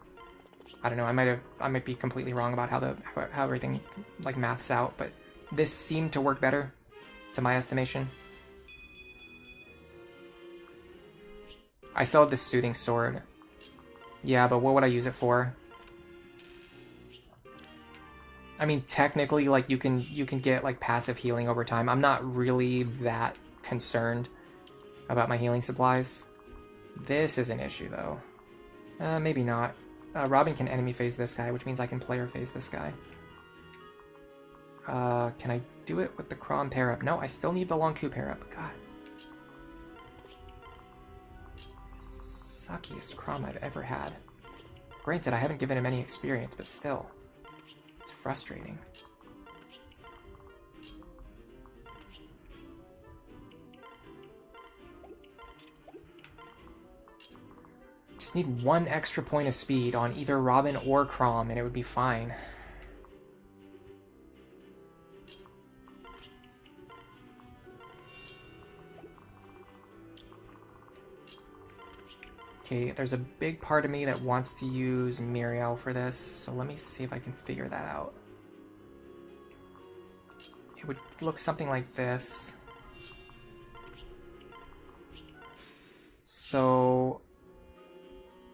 I don't know, I might be completely wrong about how everything like maths out, but this seemed to work better, to my estimation. I still have the Soothing Sword. Yeah, but what would I use it for? I mean, technically, like, you can get, like, passive healing over time. I'm not really that concerned about my healing supplies. This is an issue, though. Maybe not. Robin can enemy phase this guy, which means I can player phase this guy. Can I do it with the Crom pair-up? No, I still need the Long Ku pair-up. God. Suckiest Crom I've ever had. Granted, I haven't given him any experience, but still. It's frustrating. Just need 1 extra point of speed on either Robin or Crom, and it would be fine. Okay, there's a big part of me that wants to use Muriel for this, so let me see if I can figure that out. It would look something like this. So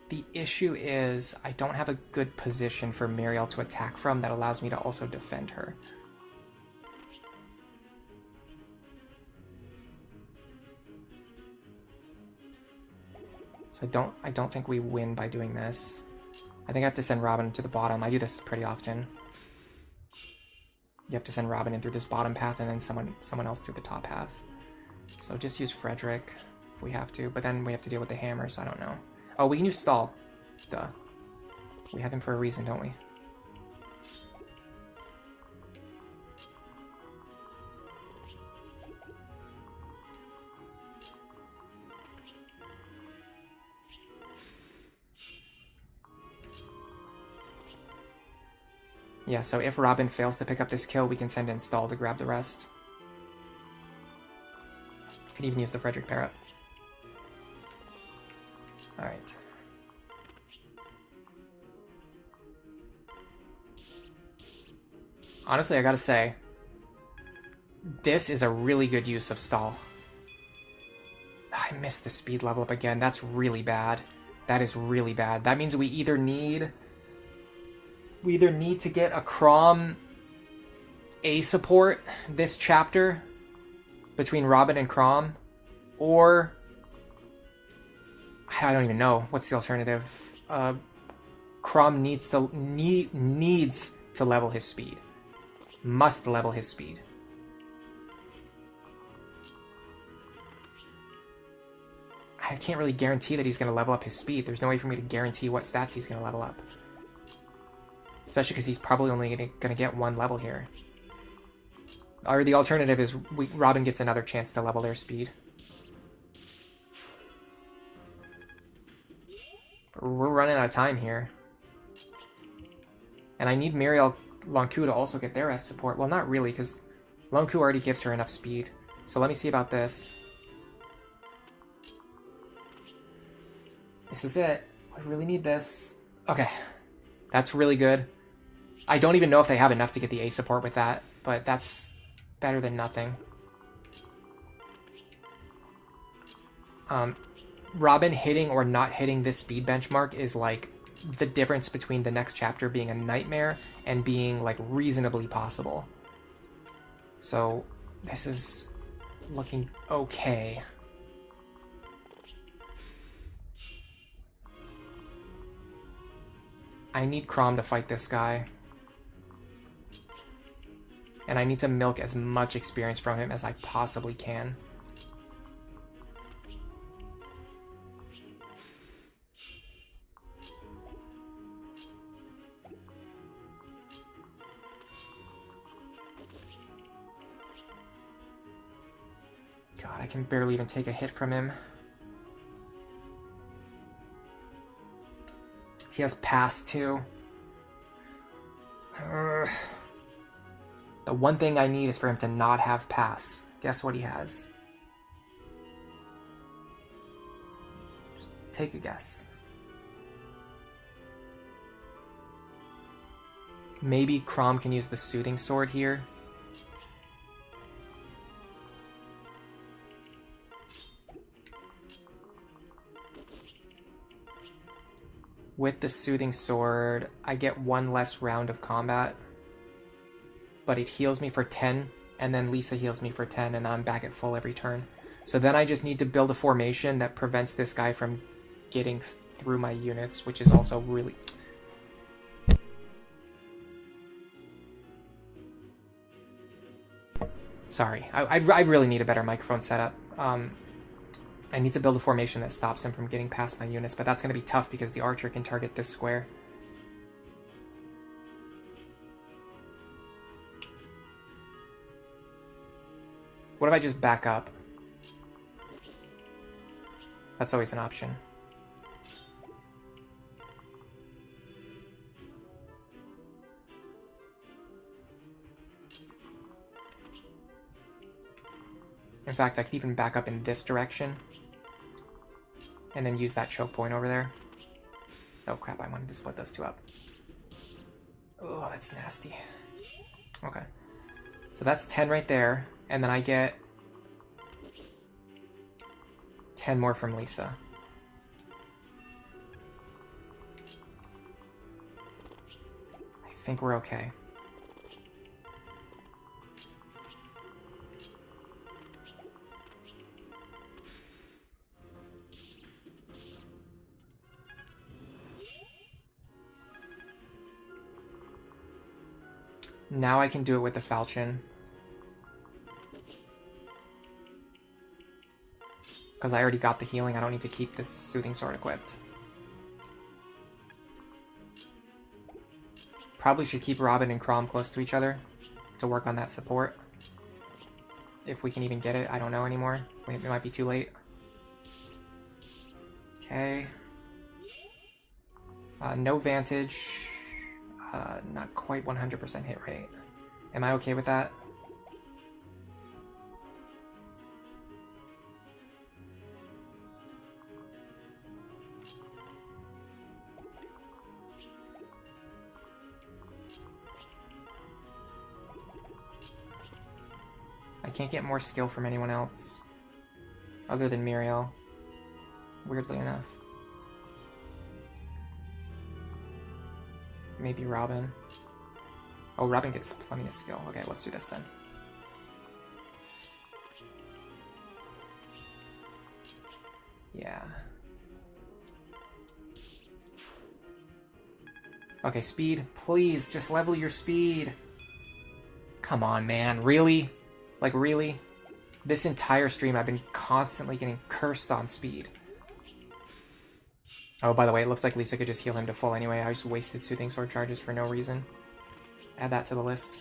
the issue is I don't have a good position for Muriel to attack from that allows me to also defend her. So I don't think we win by doing this. I think I have to send Robin to the bottom. I do this pretty often. You have to send Robin in through this bottom path and then someone else through the top half. So just use Frederick if we have to, but then we have to deal with the hammer, so I don't know. Oh, we can use Stall. Duh. We have him for a reason, don't we? Yeah, so if Robin fails to pick up this kill, we can send in Stall to grab the rest. Can even use the Frederick Parrot. Alright. Honestly, I gotta say, this is a really good use of Stall. I missed the speed level up again. That's really bad. That is really bad. That means we either need to get a Chrom A support this chapter between Robin and Chrom, or I don't even know what's the alternative. Chrom needs to level his speed. Must level his speed. I can't really guarantee that he's going to level up his speed. There's no way for me to guarantee what stats he's going to level up. Especially because he's probably only going to get one level here. Or the alternative is Robin gets another chance to level their speed. But we're running out of time here. And I need Muriel Lonku to also get their S support. Well, not really, because Lonku already gives her enough speed. So let me see about this. This is it. I really need this. Okay. That's really good. I don't even know if they have enough to get the A support with that, but that's better than nothing. Robin hitting or not hitting this speed benchmark is like the difference between the next chapter being a nightmare and being like reasonably possible. So this is looking okay. I need Chrom to fight this guy. And I need to milk as much experience from him as I possibly can. God, I can barely even take a hit from him. He has pass too. The one thing I need is for him to not have pass. Guess what he has? Just take a guess. Maybe Chrom can use the Soothing Sword here. With the Soothing Sword, I get one less round of combat. But it heals me for 10, and then Lisa heals me for 10, and I'm back at full every turn. So then I just need to build a formation that prevents this guy from getting through my units, which is also really... Sorry, I really need a better microphone setup. I need to build a formation that stops him from getting past my units, but that's going to be tough because the archer can target this square. What if I just back up? That's always an option. In fact, I could even back up in this direction. And then use that choke point over there. Oh crap, I wanted to split those two up. Oh, that's nasty. Okay. So that's 10 right there. And then I get 10 more from Lisa. I think we're okay. Now I can do it with the falchion. Because I already got the healing, I don't need to keep this Soothing Sword equipped. Probably should keep Robin and Chrom close to each other to work on that support. If we can even get it, I don't know anymore. It might be too late. Okay. No Vantage. Not quite 100% hit rate. Am I okay with that? I can't get more skill from anyone else other than Muriel, weirdly enough. Maybe Robin. Oh, Robin gets plenty of skill. Okay, let's do this then. Yeah. Okay, speed. Please, just level your speed. Come on, man. Really? Like, really? This entire stream, I've been constantly getting cursed on speed. Oh, by the way, it looks like Lisa could just heal him to full anyway. I just wasted Soothing Sword charges for no reason. Add that to the list.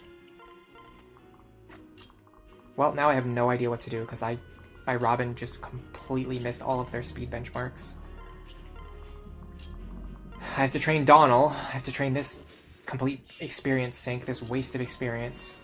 Well, now I have no idea what to do, because my Robin just completely missed all of their speed benchmarks. I have to train Donald. I have to train this complete experience sink, this waste of experience.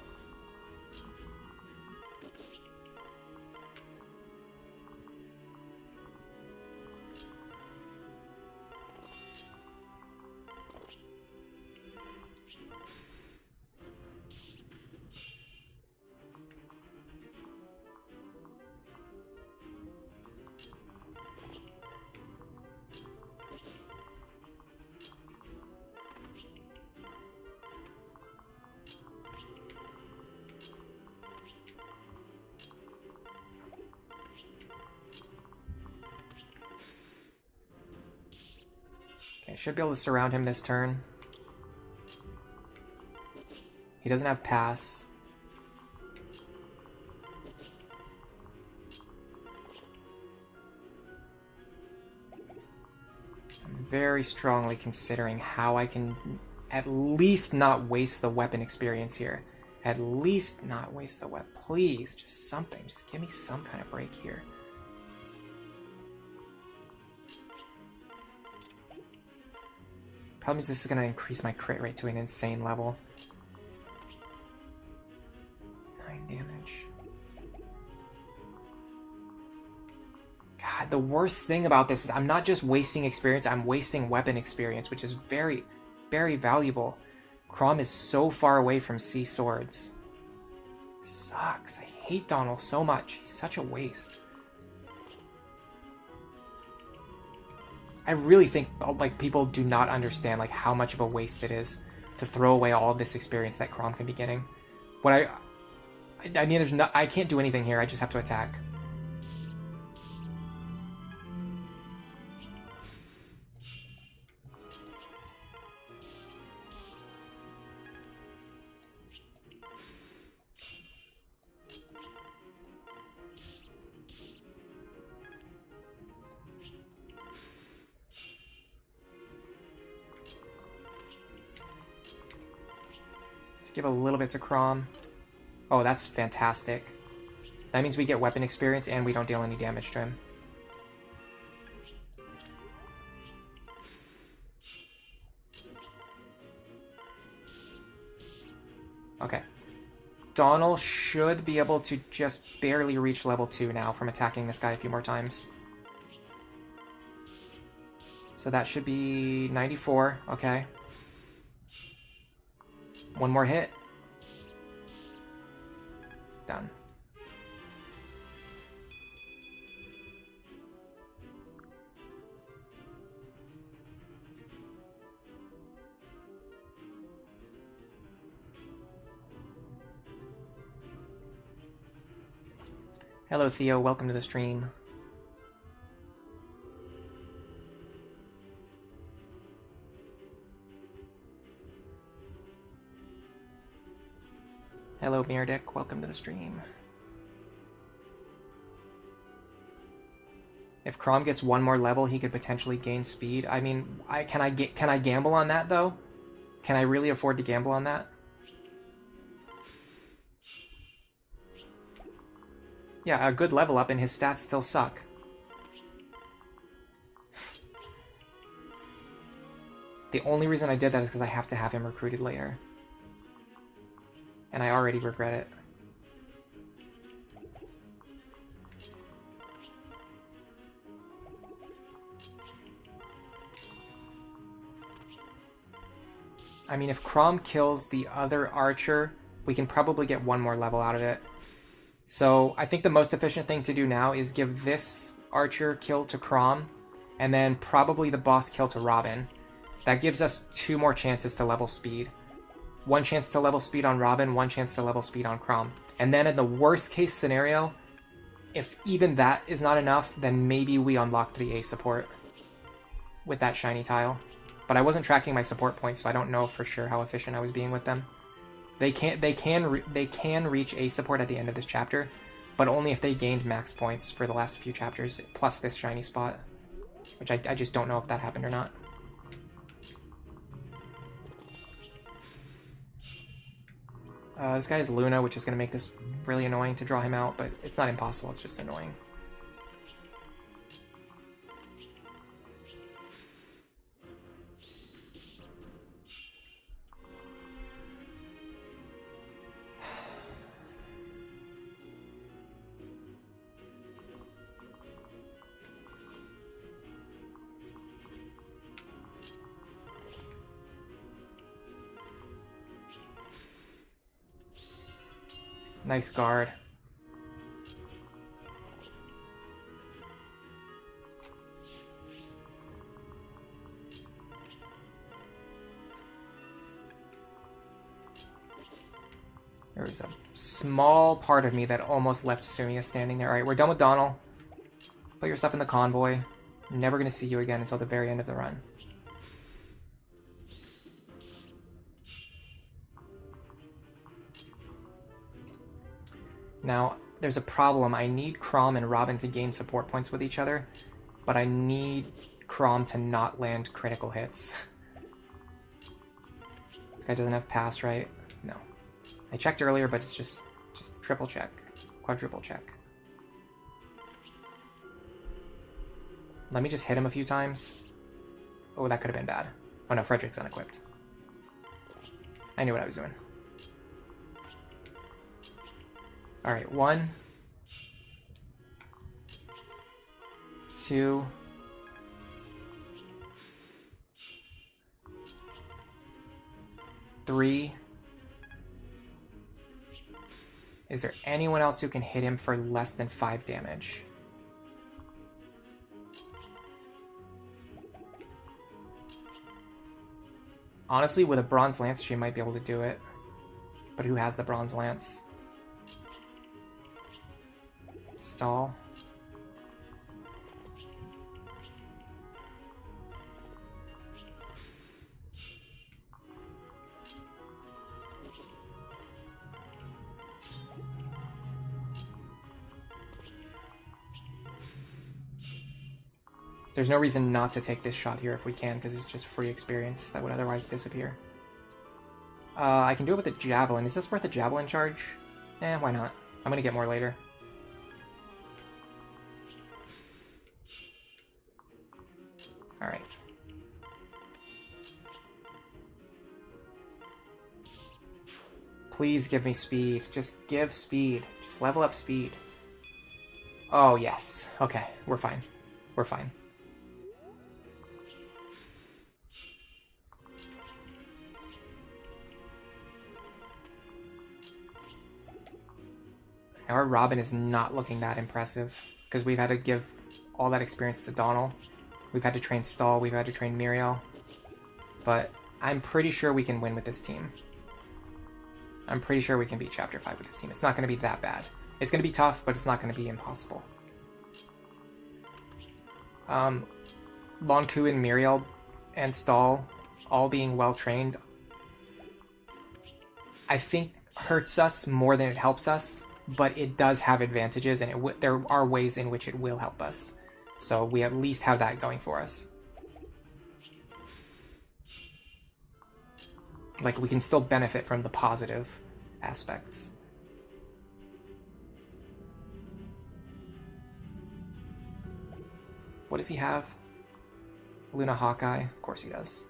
Okay, should be able to surround him this turn. He doesn't have pass. I'm very strongly considering how I can at least not waste the weapon experience here. At least not waste the weapon. Please, just something. Just give me some kind of break here. Problem is this is going to increase my crit rate to an insane level. 9 damage. God, the worst thing about this is I'm not just wasting experience, I'm wasting weapon experience, which is very, very valuable. Chrom is so far away from C swords. Sucks. I hate Donald so much. He's such a waste. I really think like people do not understand like how much of a waste it is to throw away all of this experience that Chrom can be getting. What I mean, I can't do anything here. I just have to attack. Give a little bit to Chrom. Oh, that's fantastic. That means we get weapon experience and we don't deal any damage to him. Okay. Donald should be able to just barely reach level 2 now from attacking this guy a few more times. So that should be 94. Okay. One more hit. Done. Hello, Theo. Welcome to the stream. Hello, Mirdic. Welcome to the stream. If Chrom gets one more level, he could potentially gain speed. I mean, can I gamble on that though? Can I really afford to gamble on that? Yeah, a good level up and his stats still suck. The only reason I did that is because I have to have him recruited later. And I already regret it. I mean, if Crom kills the other archer, we can probably get one more level out of it. So I think the most efficient thing to do now is give this archer kill to Crom, and then probably the boss kill to Robin. That gives us 2 more chances to level speed. 1 chance to level speed on Robin, 1 chance to level speed on Crom. And then in the worst case scenario, if even that is not enough, then maybe we unlocked the A support with that shiny tile. But I wasn't tracking my support points, so I don't know for sure how efficient I was being with them. They can reach A support at the end of this chapter, but only if they gained max points for the last few chapters, plus this shiny spot. Which I just don't know if that happened or not. This guy is Luna, which is going to make this really annoying to draw him out, but it's not impossible, it's just annoying. Nice guard. There was a small part of me that almost left Sumia standing there. Alright, we're done with Donald. Put your stuff in the convoy. I'm never going to see you again until the very end of the run. Now, there's a problem. I need Crom and Robin to gain support points with each other, but I need Crom to not land critical hits. This guy doesn't have pass, right? No. I checked earlier, but it's just triple check, quadruple check. Let me just hit him a few times. Oh, that could have been bad. Oh no, Frederick's unequipped. I knew what I was doing. Alright, 1, 2, 3. Is there anyone else who can hit him for less than 5 damage? Honestly, with a Bronze Lance, she might be able to do it. But who has the Bronze Lance? Stall. There's no reason not to take this shot here if we can, because it's just free experience that would otherwise disappear. I can do it with a Javelin. Is this worth a Javelin charge? Eh, why not? I'm gonna get more later. Alright. Please give me speed. Just give speed. Just level up speed. Oh, yes. Okay, we're fine. We're fine. Our Robin is not looking that impressive, because we've had to give all that experience to Donald. We've had to train Stall, we've had to train Muriel. But I'm pretty sure we can win with this team. I'm pretty sure we can beat Chapter 5 with this team. It's not going to be that bad. It's going to be tough, but it's not going to be impossible. Lonku and Muriel and Stall all being well trained, I think hurts us more than it helps us, but it does have advantages, and there are ways in which it will help us. So we at least have that going for us. Like, we can still benefit from the positive aspects. What does he have? Luna Hawkeye? Of course he does.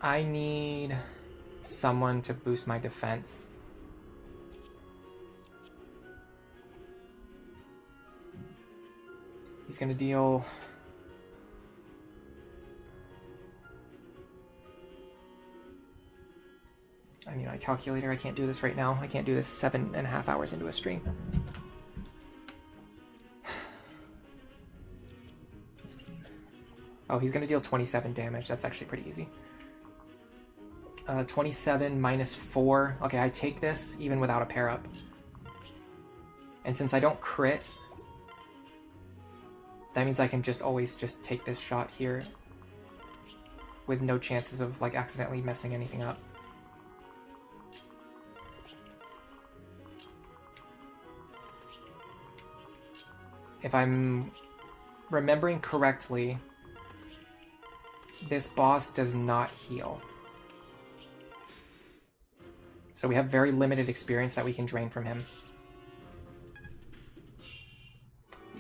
I need someone to boost my defense. He's gonna deal... I need my calculator. I can't do this right now. I can't do this 7.5 hours into a stream. 15. Oh, he's gonna deal 27 damage. That's actually pretty easy. 27 minus 4. Okay, I take this even without a pair up. And since I don't crit, that means I can just always just take this shot here with no chances of like accidentally messing anything up. If I'm remembering correctly, this boss does not heal. So we have very limited experience that we can drain from him.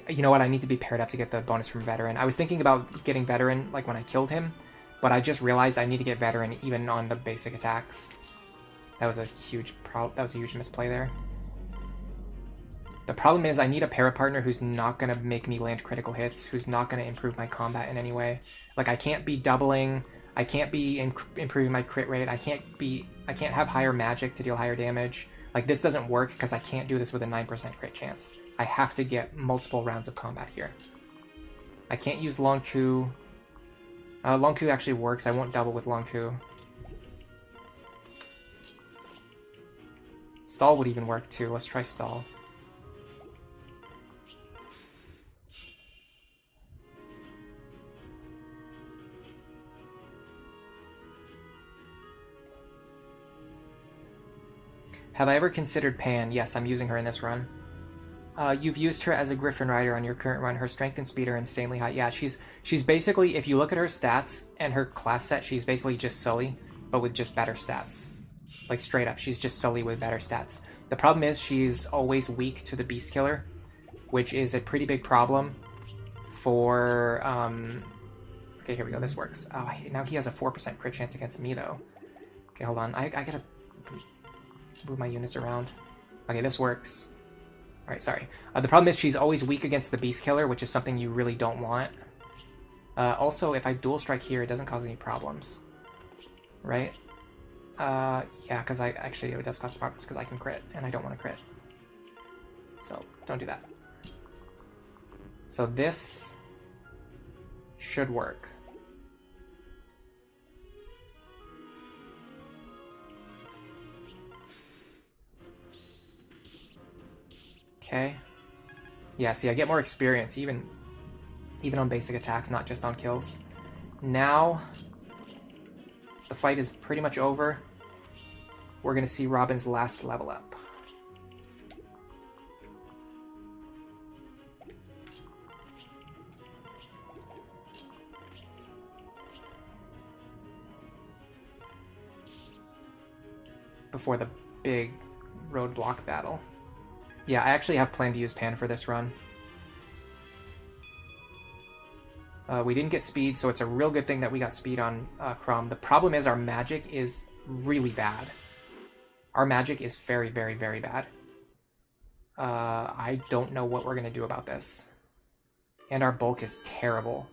You know what? I need to be paired up to get the bonus from Veteran. I was thinking about getting Veteran like when I killed him, but I just realized I need to get Veteran even on the basic attacks. That was a huge misplay there. The problem is I need a para partner who's not going to make me land critical hits, who's not going to improve my combat in any way. Like, I can't be doubling, I can't be improving my crit rate, I can't have higher magic to deal higher damage. Like, this doesn't work because I can't do this with a 9% crit chance. I have to get multiple rounds of combat here. I can't use Long Ku. Long Ku actually works, I won't double with Long Ku. Stall would even work too, let's try Stall. Have I ever considered Pan? Yes, I'm using her in this run. You've used her as a Griffin Rider on your current run. Her strength and speed are insanely high. Yeah, she's basically, if you look at her stats and her class set, she's basically just Sully, but with just better stats. Like, straight up, she's just Sully with better stats. The problem is she's always weak to the Beast Killer, which is a pretty big problem for... Okay, here we go. This works. Oh, now he has a 4% crit chance against me, though. Okay, hold on. I gotta move my units around. Okay, this works. Alright, sorry. The problem is she's always weak against the Beast Killer, which is something you really don't want. Also, if I dual strike here, it doesn't cause any problems. Right? Yeah, because it does cause problems because I can crit, and I don't want to crit. So, don't do that. So this should work. Okay. Yeah, see, I get more experience, even on basic attacks, not just on kills. Now, the fight is pretty much over. We're going to see Robin's last level up. Before the big roadblock battle. Yeah, I actually have planned to use Pan for this run. We didn't get speed, so it's a real good thing that we got speed on Crumb. The problem is our magic is really bad. Our magic is very, very, very bad. I don't know what we're going to do about this. And our bulk is terrible.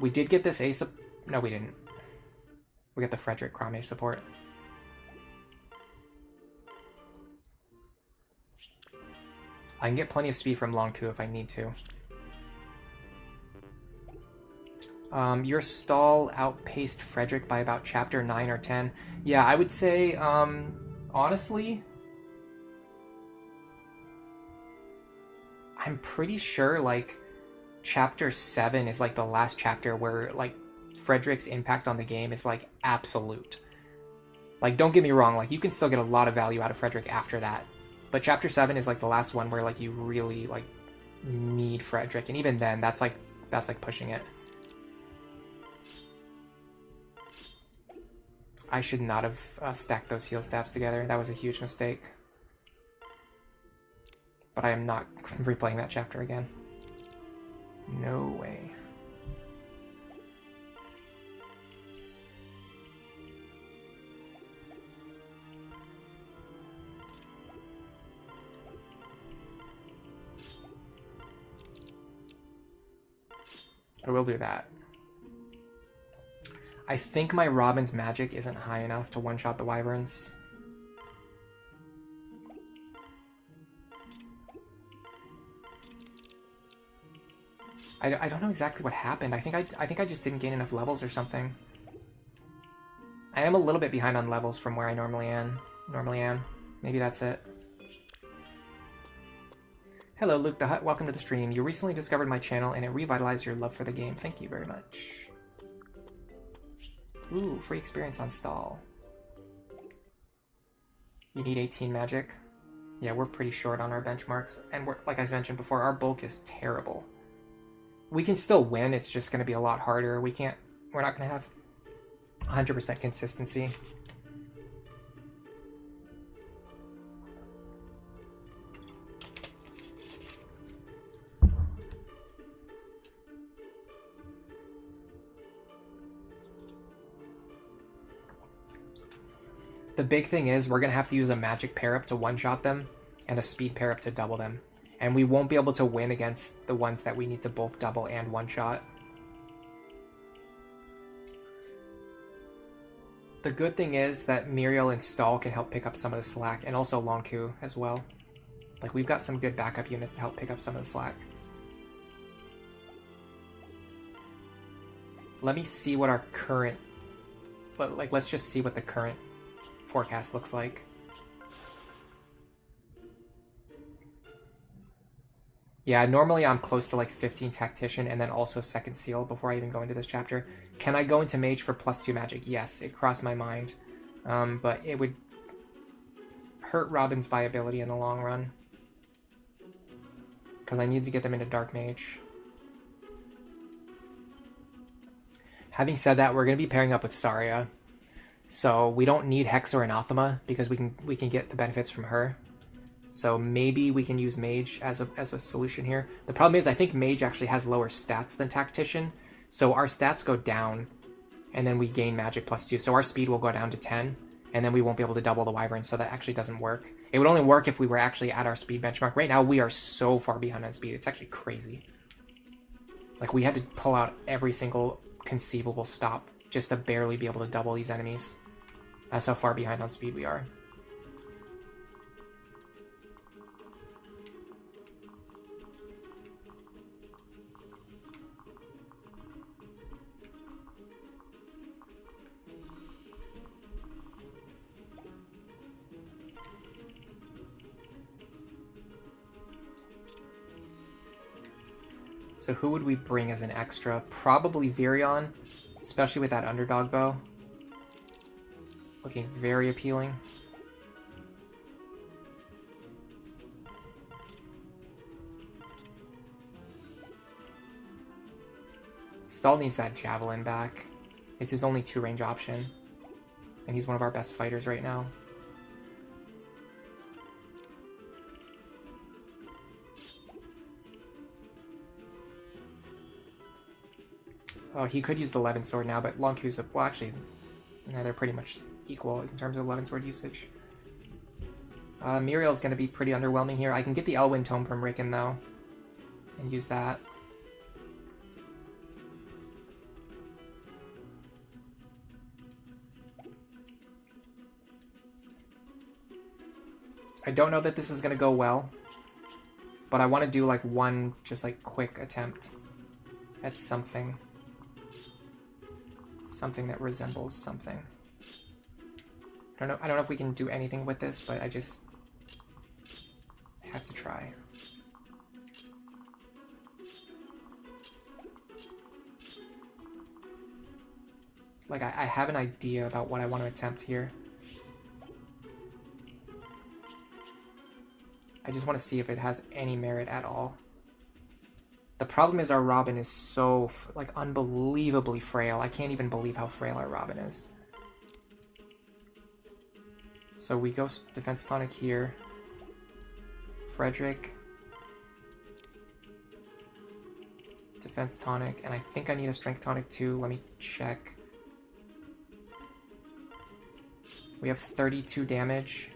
We did get this ace... No, we didn't. We got the Frederick Cromie support. I can get plenty of speed from Long Ku if I need to. Your stall outpaced Frederick by about chapter 9 or 10. Yeah, I would say, honestly, I'm pretty sure, like, chapter 7 is, like, the last chapter where, like, Frederick's impact on the game is, like, absolute. Like, don't get me wrong, like, you can still get a lot of value out of Frederick after that. But chapter 7 is, like, the last one where, like, you really, like, need Frederick. And even then, that's, like, That's like pushing it. I should not have stacked those heal staffs together. That was a huge mistake. But I am not replaying that chapter again. No way. I will do that. I think my Robin's magic isn't high enough to one-shot the wyverns. I don't know exactly what happened. I think I just didn't gain enough levels or something. I am a little bit behind on levels from where I normally am. Maybe that's it. Hello, Luke the Hut. Welcome to the stream. You recently discovered my channel and it revitalized your love for the game. Thank you very much. Ooh, free experience on stall. You need 18 magic. Yeah, we're pretty short on our benchmarks. And we're, like I mentioned before, our bulk is terrible. We can still win, it's just going to be a lot harder. We're not going to have 100% consistency. The big thing is we're going to have to use a magic pair-up to one-shot them and a speed pair-up to double them. And we won't be able to win against the ones that we need to both double and one-shot. The good thing is that Muriel and Stall can help pick up some of the slack, and also Lonku as well. Like, we've got some good backup units to help pick up some of the slack. Let me see what our current... let's just see what the current forecast looks like. Yeah, normally I'm close to like 15 Tactician and then also Second Seal before I even go into this chapter. Can I go into Mage for +2 magic? Yes, it crossed my mind. But it would hurt Robin's viability in the long run. Because I need to get them into Dark Mage. Having said that, we're going to be pairing up with Saria. So we don't need Hex or Anathema because we can get the benefits from her. So maybe we can use Mage as a solution here. The problem is I think Mage actually has lower stats than Tactician. So our stats go down and then we gain magic +2. So our speed will go down to 10 and then we won't be able to double the Wyvern, so that actually doesn't work. It would only work if we were actually at our speed benchmark. Right now we are so far behind on speed. It's actually crazy. Like, we had to pull out every single conceivable stop just to barely be able to double these enemies. That's how far behind on speed we are. So who would we bring as an extra? Probably Virion, especially with that underdog bow. Looking very appealing. Stall needs that javelin back. It's his only 2-range option. And he's one of our best fighters right now. Oh, he could use the 11 sword now, but Lonku's well, actually, yeah, they're pretty much equal in terms of 11 sword usage. Muriel's going to be pretty underwhelming here. I can get the Elwyn Tome from Rickon, though, and use that. I don't know that this is going to go well, but I want to do, like, one just, like, quick attempt at something. Something that resembles something. I don't know if we can do anything with this, but I just have to try. Like, I have an idea about what I want to attempt here. I just want to see if it has any merit at all. The problem is our Robin is so, like, unbelievably frail. I can't even believe how frail our Robin is. So we go Defense Tonic here. Frederick. Defense Tonic. And I think I need a Strength Tonic too. Let me check. We have 32 damage.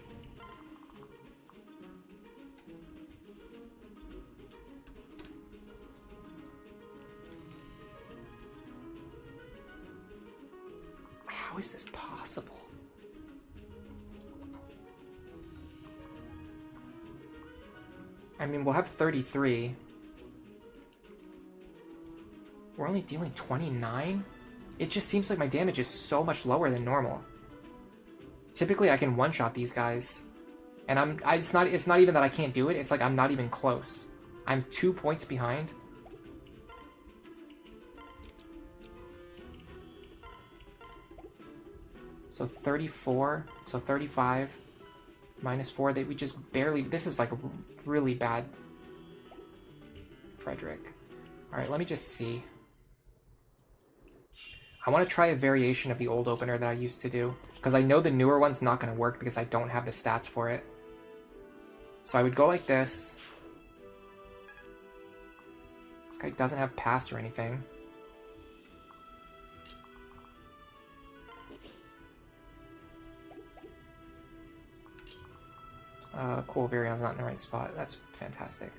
How is this possible? I mean, we'll have 33. We're only dealing 29? It just seems like my damage is so much lower than normal. Typically, I can one-shot these guys. And it's not even that I can't do it, it's like I'm not even close. I'm 2 points behind. So 34, so 35, minus 4, we just barely, this is like really bad. Frederick. Alright, let me just see. I want to try a variation of the old opener that I used to do, because I know the newer one's not going to work because I don't have the stats for it. So I would go like this. This guy doesn't have pass or anything. Cool, Varion's not in the right spot. That's fantastic.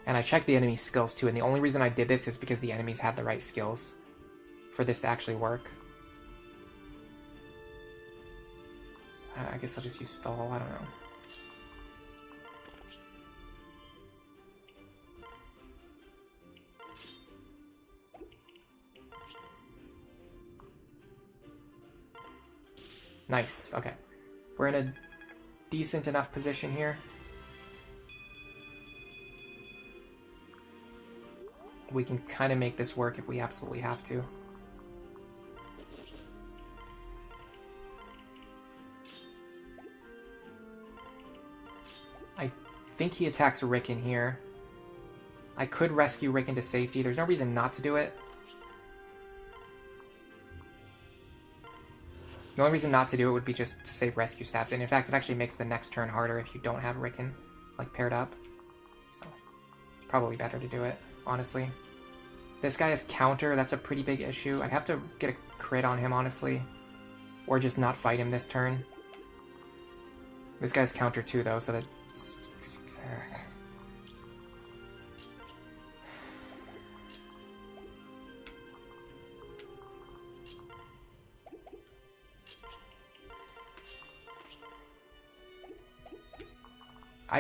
And I checked the enemy skills too, and the only reason I did this is because the enemies had the right skills for this to actually work. I guess I'll just use stall, I don't know. Nice, okay. We're in a decent enough position here. We can kind of make this work if we absolutely have to. I think he attacks Rick in here. I could rescue Rick into safety. There's no reason not to do it. The only reason not to do it would be just to save rescue stabs. And in fact, it actually makes the next turn harder if you don't have Rickon, like, paired up. So, probably better to do it, honestly. This guy has counter, that's a pretty big issue. I'd have to get a crit on him, honestly. Or just not fight him this turn. This guy's counter too, though, so that...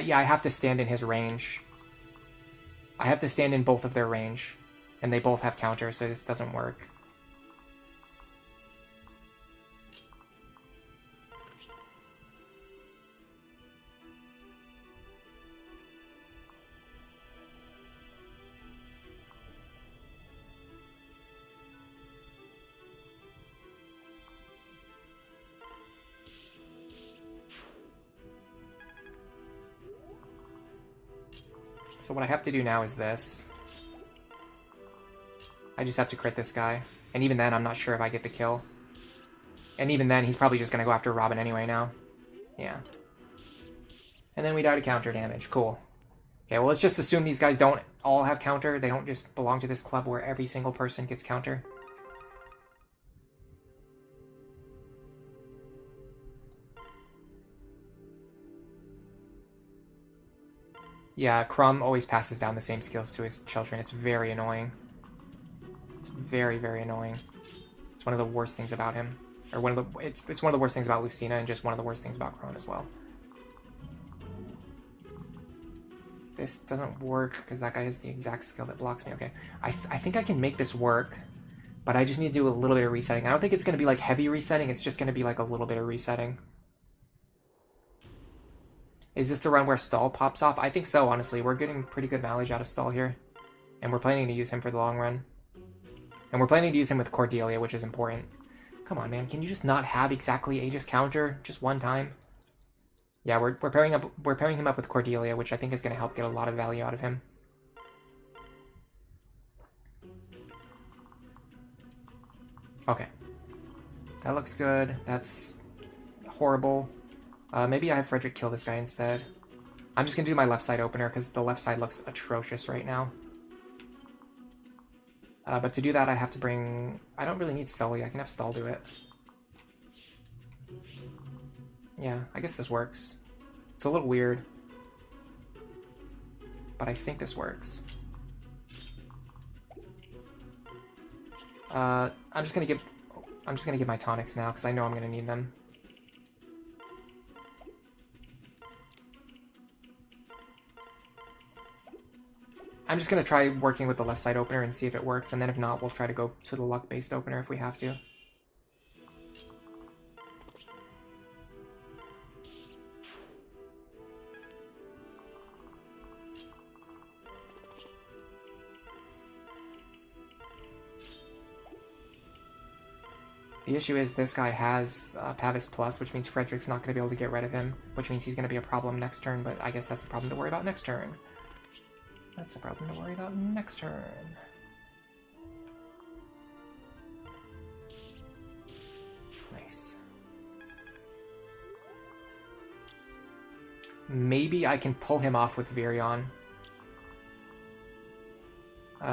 Yeah, I have to stand in his range. I have to stand in both of their range. And they both have counter, so this doesn't work. So what I have to do now is this. I just have to crit this guy. And even then, I'm not sure if I get the kill. And even then, he's probably just going to go after Robin anyway now. Yeah. And then we die to counter damage. Cool. Okay, well, let's just assume these guys don't all have counter. They don't just belong to this club where every single person gets counter. Yeah, Crumb always passes down the same skills to his children. It's very annoying. It's very, very annoying. It's one of the worst things about him. Or one of the it's one of the worst things about Lucina, and just one of the worst things about Crumb as well. This doesn't work because that guy has the exact skill that blocks me. Okay, I think I can make this work, but I just need to do a little bit of resetting. I don't think it's going to be like heavy resetting. It's just going to be like a little bit of resetting. Is this the run where stall pops off? I think so, honestly. We're getting pretty good mileage out of stall here. And we're planning to use him for the long run. And we're planning to use him with Cordelia, which is important. Come on, man. Can you just not have exactly Aegis counter just one time? Yeah, we're pairing him up with Cordelia, which I think is going to help get a lot of value out of him. Okay. That looks good. That's horrible. Maybe I have Frederick kill this guy instead. I'm just going to do my left side opener because the left side looks atrocious right now. But to do that, I have to bring... I don't really need Sully. I can have Stall do it. Yeah, I guess this works. It's a little weird. But I think this works. I'm just gonna give my tonics now because I know I'm gonna need them. I'm just gonna try working with the left side opener and see if it works, and then if not, we'll try to go to the luck-based opener if we have to. The issue is this guy has Pavis Plus, which means Frederick's not going to be able to get rid of him, which means he's going to be a problem next turn, but I guess that's a problem to worry about next turn. That's a problem to worry about next turn. Nice. Maybe I can pull him off with Virion.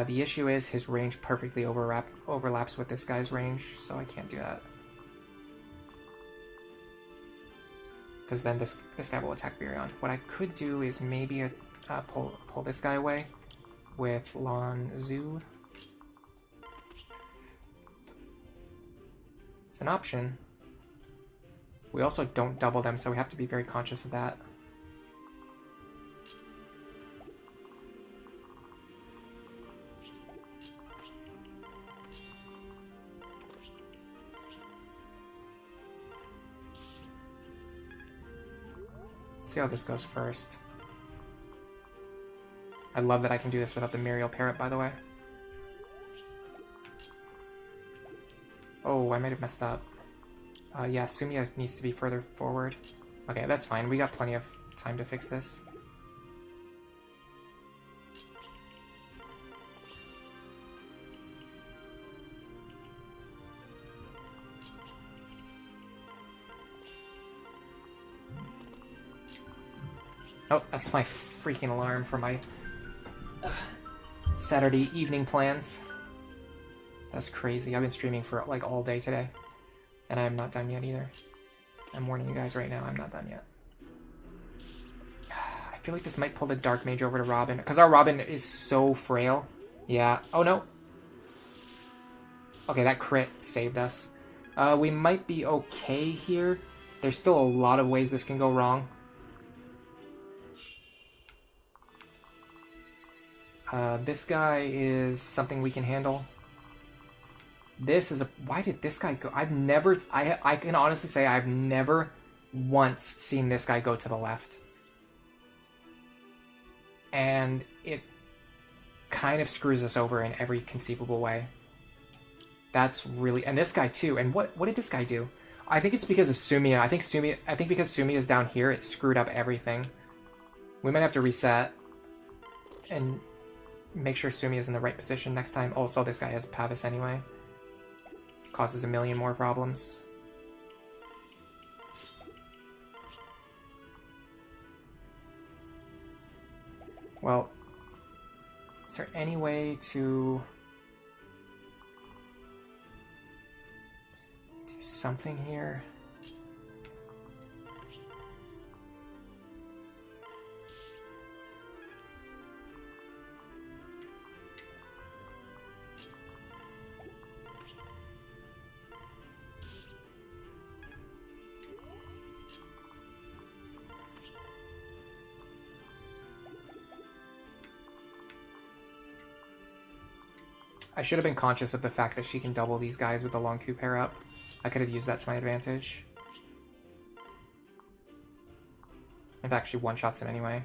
The issue is his range perfectly overlaps with this guy's range, so I can't do that. Because then this guy will attack Virion. What I could do is maybe pull this guy away with Lon Zhu. It's an option. We also don't double them, so we have to be very conscious of that. See how this goes first. I love that I can do this without the Muriel Parrot, by the way. Oh, I might have messed up. Yeah, Sumia needs to be further forward. Okay, that's fine. We got plenty of time to fix this. Oh, that's my freaking alarm for my Saturday evening plans. That's crazy. I've been streaming for like all day today. And I am not done yet either. I'm warning you guys right now, I'm not done yet. I feel like this might pull the Dark Mage over to Robin. Because our Robin is so frail. Yeah. Oh no. Okay, that crit saved us. We might be okay here. There's still a lot of ways this can go wrong. This guy is something we can handle. This is a... Why did this guy go... I've never... I can honestly say I've never once seen this guy go to the left. And it kind of screws us over in every conceivable way. That's really... And this guy too. And what did this guy do? I think it's because of Sumia. I think because Sumia is down here, it screwed up everything. We might have to reset. And make sure Sumi is in the right position next time. Also, this guy has Pavis anyway. Causes a million more problems. Well, is there any way to do something here? I should have been conscious of the fact that she can double these guys with the long Q pair up. I could have used that to my advantage. In fact, she one-shots him anyway.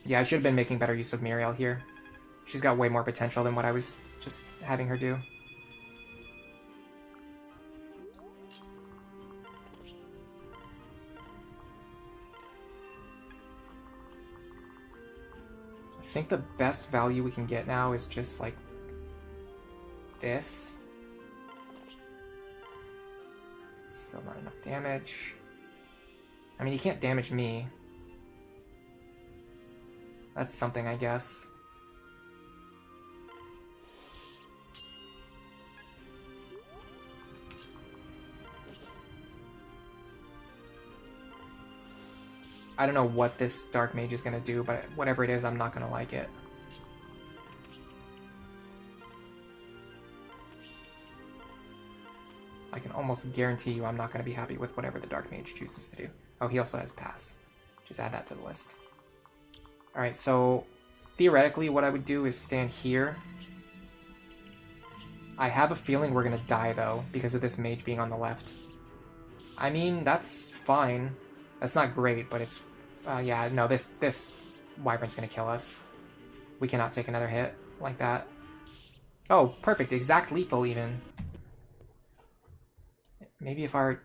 Yeah, I should have been making better use of Muriel here. She's got way more potential than what I was just having her do. I think the best value we can get now is just like this. Still not enough damage. I mean, he can't damage me. That's something, I guess. I don't know what this Dark Mage is going to do, but whatever it is, I'm not going to like it. I can almost guarantee you I'm not going to be happy with whatever the Dark Mage chooses to do. Oh, he also has Pass. Just add that to the list. Alright, so theoretically what I would do is stand here. I have a feeling we're going to die, though, because of this Mage being on the left. I mean, that's fine. That's not great, but it's... yeah, no, this Wyvern's going to kill us. We cannot take another hit like that. Oh, perfect. Exact lethal, even. Maybe if our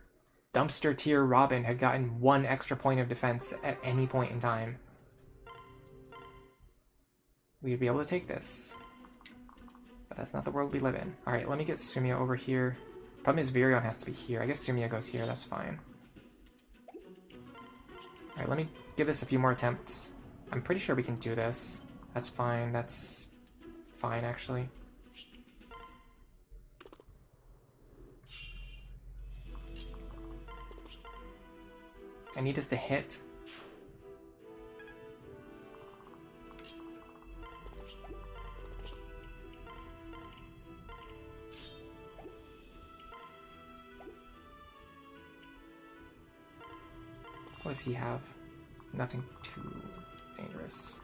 dumpster tier Robin had gotten 1 extra point of defense at any point in time, we'd be able to take this. But that's not the world we live in. Alright, let me get Sumia over here. Problem is Virion has to be here. I guess Sumia goes here, that's fine. Alright, let me give this a few more attempts. I'm pretty sure we can do this. That's fine, that's fine, actually. I need us to hit. What does he have? Nothing too dangerous.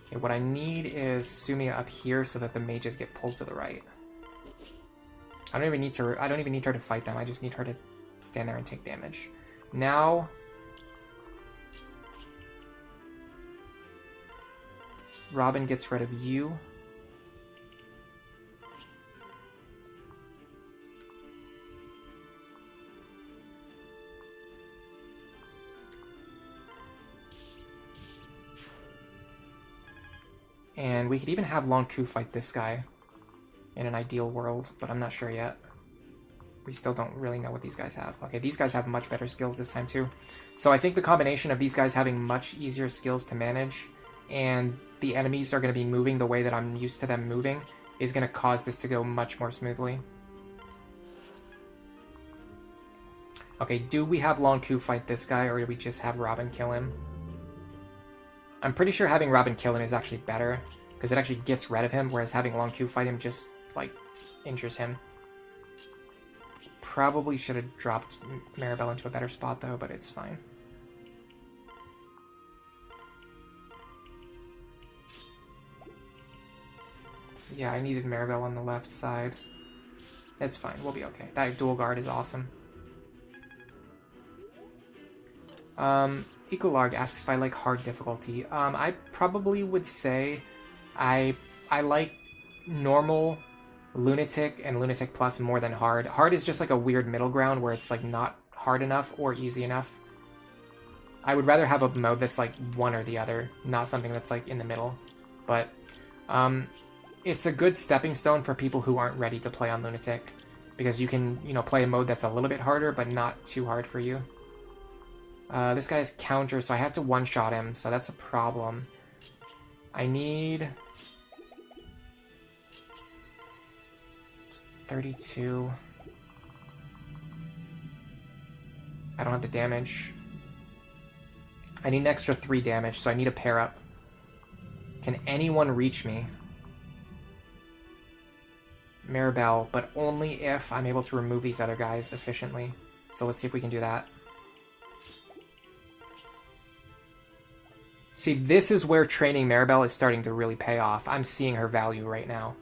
Okay, what I need is Sumia up here so that the mages get pulled to the right. I don't even need her to fight them. I just need her to stand there and take damage. Now, Robin gets rid of you. And we could even have Long Ku fight this guy in an ideal world, but I'm not sure yet. We still don't really know what these guys have. Okay, these guys have much better skills this time too. So I think the combination of these guys having much easier skills to manage and the enemies are going to be moving the way that I'm used to them moving is going to cause this to go much more smoothly. Okay, do we have Long Ku fight this guy or do we just have Robin kill him? I'm pretty sure having Robin kill him is actually better because it actually gets rid of him, whereas having Long Ku fight him just, like, injures him. Probably should have dropped Maribel into a better spot, though, but it's fine. Yeah, I needed Maribel on the left side. It's fine, we'll be okay. That dual guard is awesome. Ecolarg asks if I like hard difficulty. I probably would say I like normal, Lunatic, and Lunatic Plus more than hard. Hard is just like a weird middle ground where it's like not hard enough or easy enough. I would rather have a mode that's like one or the other, not something that's like in the middle. But it's a good stepping stone for people who aren't ready to play on Lunatic, because you can, you know, play a mode that's a little bit harder but not too hard for you. This guy has counter, so I have to one-shot him, so that's a problem. I need 32. I don't have the damage. I need an extra 3 damage, so I need a pair up. Can anyone reach me? Maribel, but only if I'm able to remove these other guys efficiently. So let's see if we can do that. See, this is where training Maribel is starting to really pay off. I'm seeing her value right now.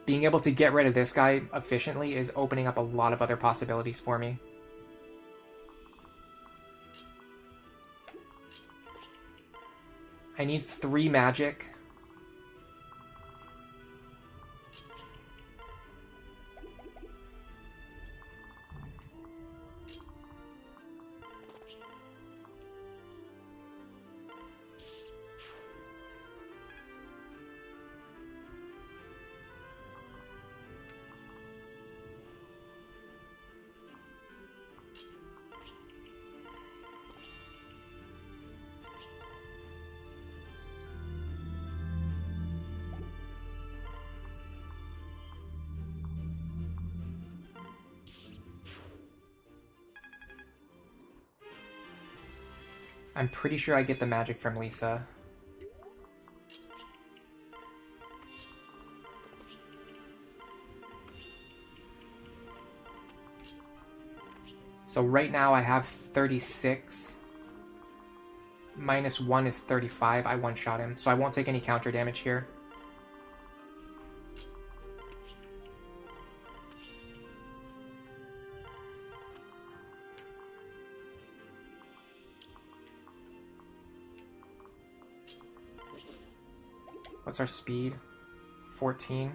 Being able to get rid of this guy efficiently is opening up a lot of other possibilities for me. I need 3 magic. I'm pretty sure I get the magic from Lisa. So right now I have 36. -1 is 35. I one-shot him, so I won't take any counter damage here. What's our speed? 14.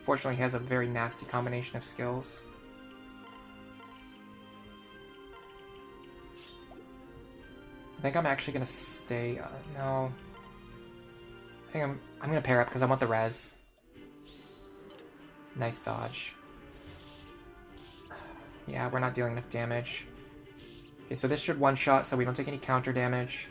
Fortunately, he has a very nasty combination of skills. I think I'm actually gonna stay. No, I think I'm gonna pair up because I want the res. Nice dodge. Yeah, we're not dealing enough damage. Okay, so this should one-shot, so we don't take any counter damage.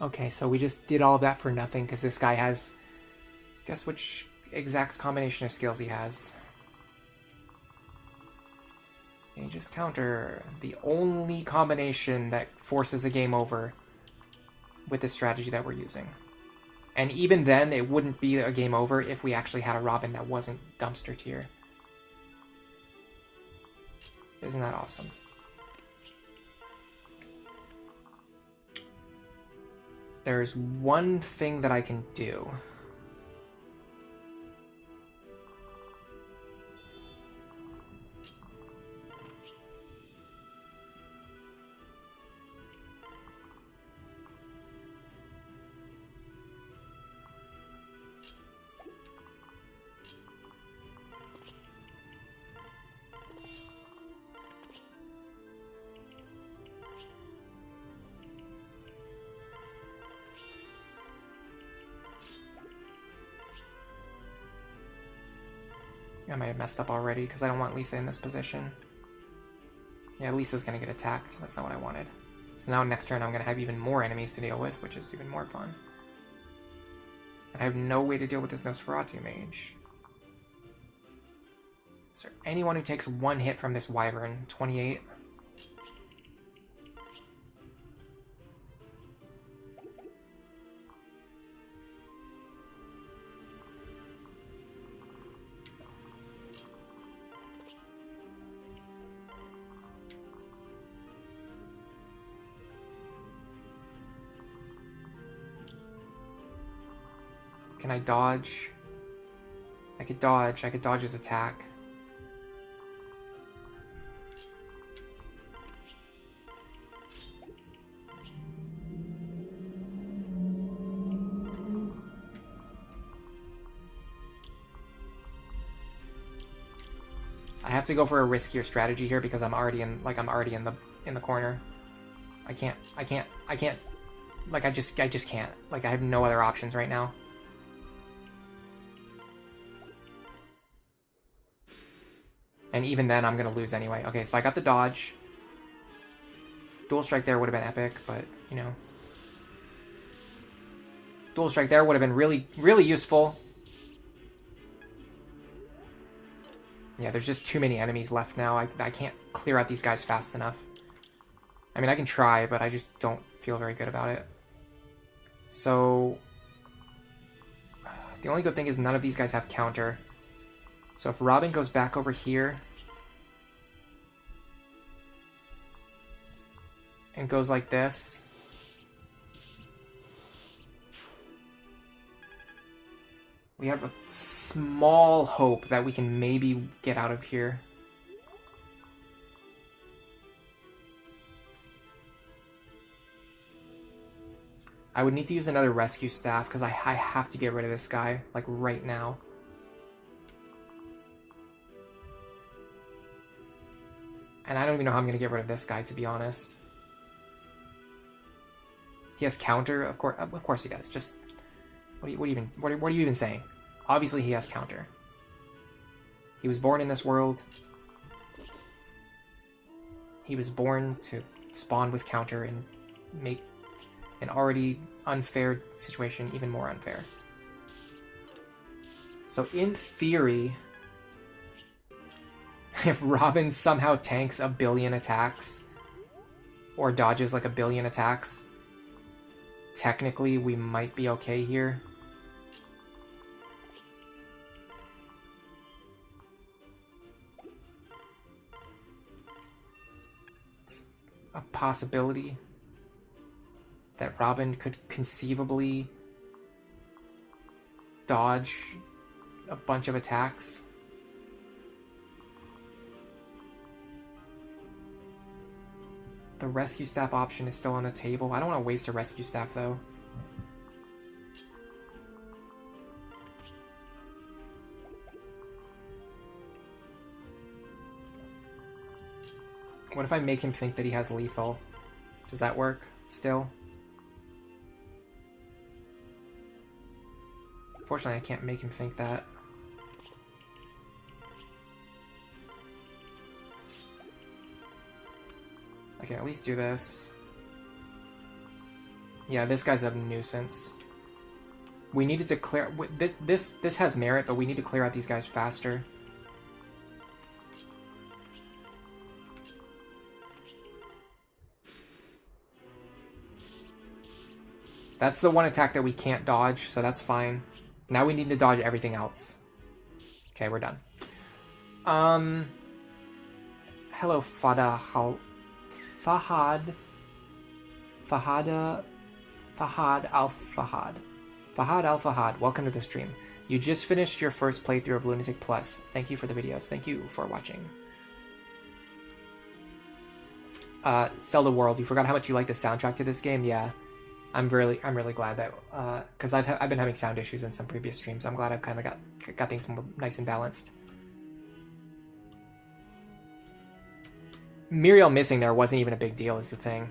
Okay, so we just did all of that for nothing because this guy has... Guess which exact combination of skills he has. Aegis counter. The only combination that forces a game over with the strategy that we're using. And even then, it wouldn't be a game over if we actually had a Robin that wasn't dumpster tier. Isn't that awesome? There's one thing that I can do. I might have messed up already because I don't want Lisa in this position. Yeah, Lisa's going to get attacked. That's not what I wanted. So now next turn I'm going to have even more enemies to deal with, which is even more fun. And I have no way to deal with this Nosferatu mage. Is there anyone who takes 1 hit from this Wyvern? 28? Can I dodge? I could dodge. I could dodge his attack. I have to go for a riskier strategy here because I'm already in the corner. I can't like I just can't. Like I have no other options right now. And even then, I'm going to lose anyway. Okay, so I got the dodge. Dual strike there would have been epic, but, you know. Dual strike there would have been really, really useful. Yeah, there's just too many enemies left now. I can't clear out these guys fast enough. I mean, I can try, but I just don't feel very good about it. So... the only good thing is none of these guys have counter. So if Robin goes back over here and goes like this, We have a small hope that we can maybe get out of here. I would need to use another rescue staff because I have to get rid of this guy, like, right now. And I don't even know how I'm going to get rid of this guy, to be honest. He has counter, of course he does. Just, what are you even saying? Obviously he has counter. He was born in this world. He was born to spawn with counter and make an already unfair situation even more unfair. So in theory, if Robin somehow tanks 1 billion attacks, or dodges like 1 billion attacks, technically we might be okay here. It's a possibility that Robin could conceivably dodge a bunch of attacks. The rescue staff option is still on the table. I don't want to waste a rescue staff, though. What if I make him think that he has lethal? Does that work still? Unfortunately, I can't make him think that. I can at least do this. Yeah, this guy's a nuisance. We needed to clear... This has merit, but we need to clear out these guys faster. That's the one attack that we can't dodge, so that's fine. Now we need to dodge everything else. Okay, we're done. Hello, Fahad Al-Fahad, welcome to the stream. You just finished your first playthrough of Lunatic Plus. Thank you for the videos. Thank you for watching. Zelda World, you forgot how much you like the soundtrack to this game? Yeah. I'm really glad that, because I've been having sound issues in some previous streams. I'm glad I've kind of got things more nice and balanced. Muriel missing there wasn't even a big deal, is the thing.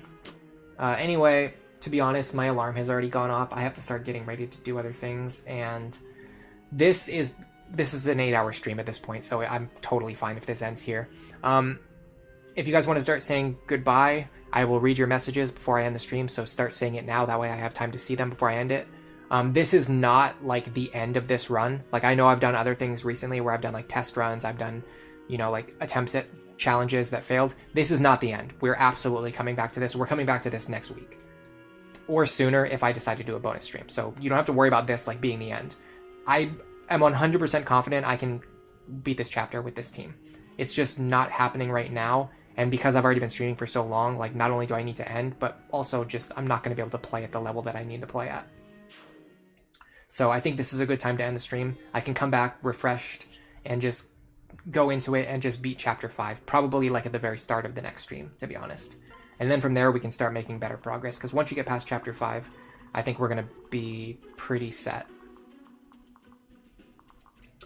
Anyway, to be honest, my alarm has already gone off. I have to start getting ready to do other things, and this is an 8-hour stream at this point, so I'm totally fine if this ends here. If you guys want to start saying goodbye, I will read your messages before I end the stream, so start saying it now. That way I have time to see them before I end it. This is not, like, the end of this run. Like, I know I've done other things recently where I've done, like, test runs. I've done, you know, like, attempts at challenges that failed. This is not the end. We're absolutely coming back to this. We're coming back to this next week. Or sooner if I decide to do a bonus stream. So you don't have to worry about this, like, being the end. I am 100% confident I can beat this chapter with this team. It's just not happening right now. And because I've already been streaming for so long, like, not only do I need to end, but also just I'm not going to be able to play at the level that I need to play at. So I think this is a good time to end the stream. I can come back refreshed and just go into it and just beat Chapter 5, probably like at the very start of the next stream, to be honest. And then from there we can start making better progress, because once you get past Chapter 5, I think we're going to be pretty set.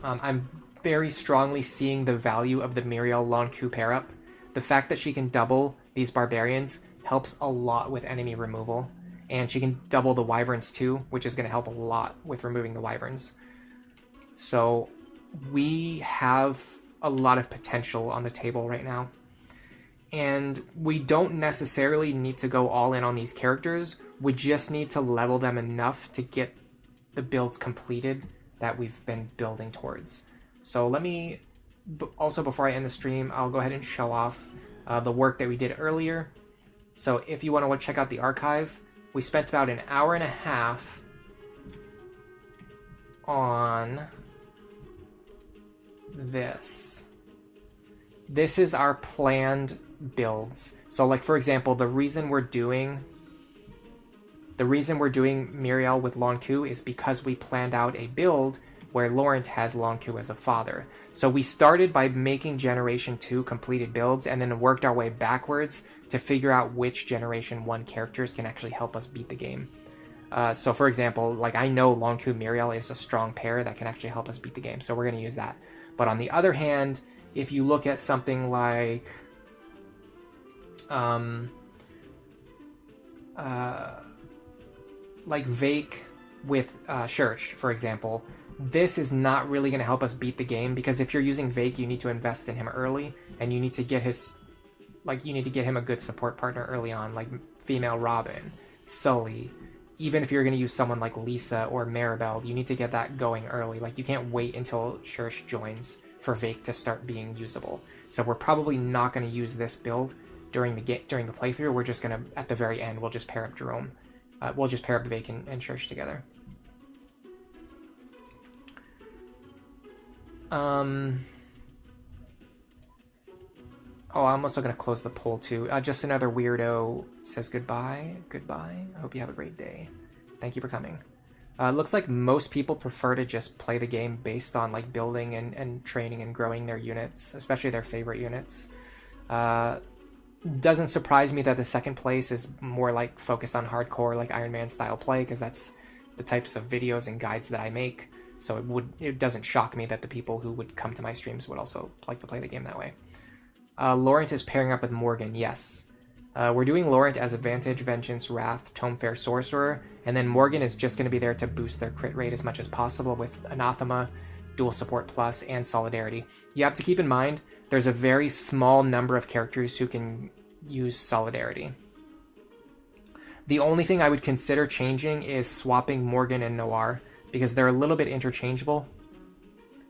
I'm very strongly seeing the value of the Muriel Lonku pair-up. The fact that she can double these barbarians helps a lot with enemy removal. And she can double the wyverns too, which is going to help a lot with removing the wyverns. So we have a lot of potential on the table right now. And we don't necessarily need to go all in on these characters. We just need to level them enough to get the builds completed that we've been building towards. So let me... Also, before I end the stream, I'll go ahead and show off the work that we did earlier. So if you want to check out the archive, we spent about an hour and a half on this. This is our planned builds. So, like, for example, the reason we're doing Muriel with Lonku is because we planned out a build where Laurent has Longku as a father. So we started by making Generation 2 completed builds and then worked our way backwards to figure out which Generation 1 characters can actually help us beat the game. So for example, like I know Longku Miriel is a strong pair that can actually help us beat the game, so we're going to use that. But on the other hand, if you look at something like Vake with Church, for example, this is not really going to help us beat the game, because if you're using Vake, you need to invest in him early, and you need to get him a good support partner early on, like female Robin, Sully. Even if you're going to use someone like Lisa or Maribel, you need to get that going early. Like, you can't wait until Church joins for Vake to start being usable. So we're probably not going to use this build during the playthrough. We're just going to, at the very end, we'll just pair up Jerome. We'll just pair up Vake and Church together. Oh, I'm also going to close the poll too. Just another weirdo says goodbye. Goodbye. I hope you have a great day. Thank you for coming. Looks like most people prefer to just play the game based on like building and training and growing their units, especially their favorite units. Doesn't surprise me that the second place is more like focused on hardcore, like Iron Man style play, because that's the types of videos and guides that I make. So it doesn't shock me that the people who would come to my streams would also like to play the game that way. Laurent is pairing up with Morgan, yes. We're doing Laurent as Advantage, Vengeance, Wrath, Tome Fair Sorcerer, and then Morgan is just going to be there to boost their crit rate as much as possible with Anathema, Dual Support Plus, and Solidarity. You have to keep in mind, there's a very small number of characters who can use Solidarity. The only thing I would consider changing is swapping Morgan and Noir, because they're a little bit interchangeable.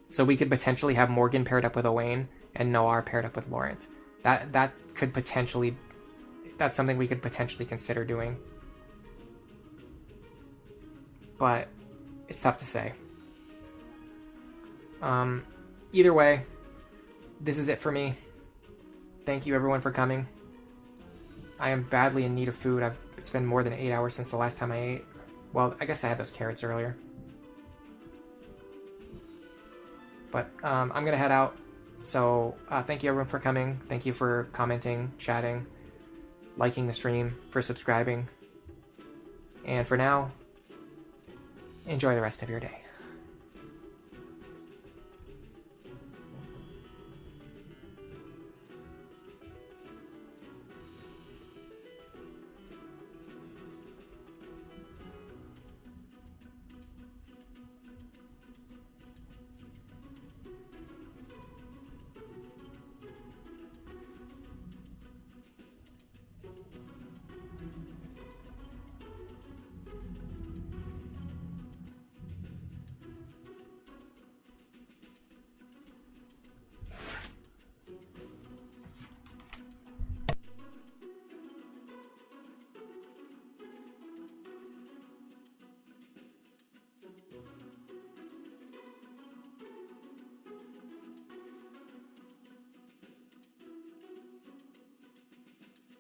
So we could potentially have Morgan paired up with Owain, and Noir paired up with Laurent. That's something we could potentially consider doing. But it's tough to say. Either way, this is it for me. Thank you everyone for coming. I am badly in need of food. It's been more than 8 hours since the last time I ate. Well, I guess I had those carrots earlier. But I'm going to head out. So thank you everyone for coming. Thank you for commenting, chatting, liking the stream, for subscribing. And for now, enjoy the rest of your day.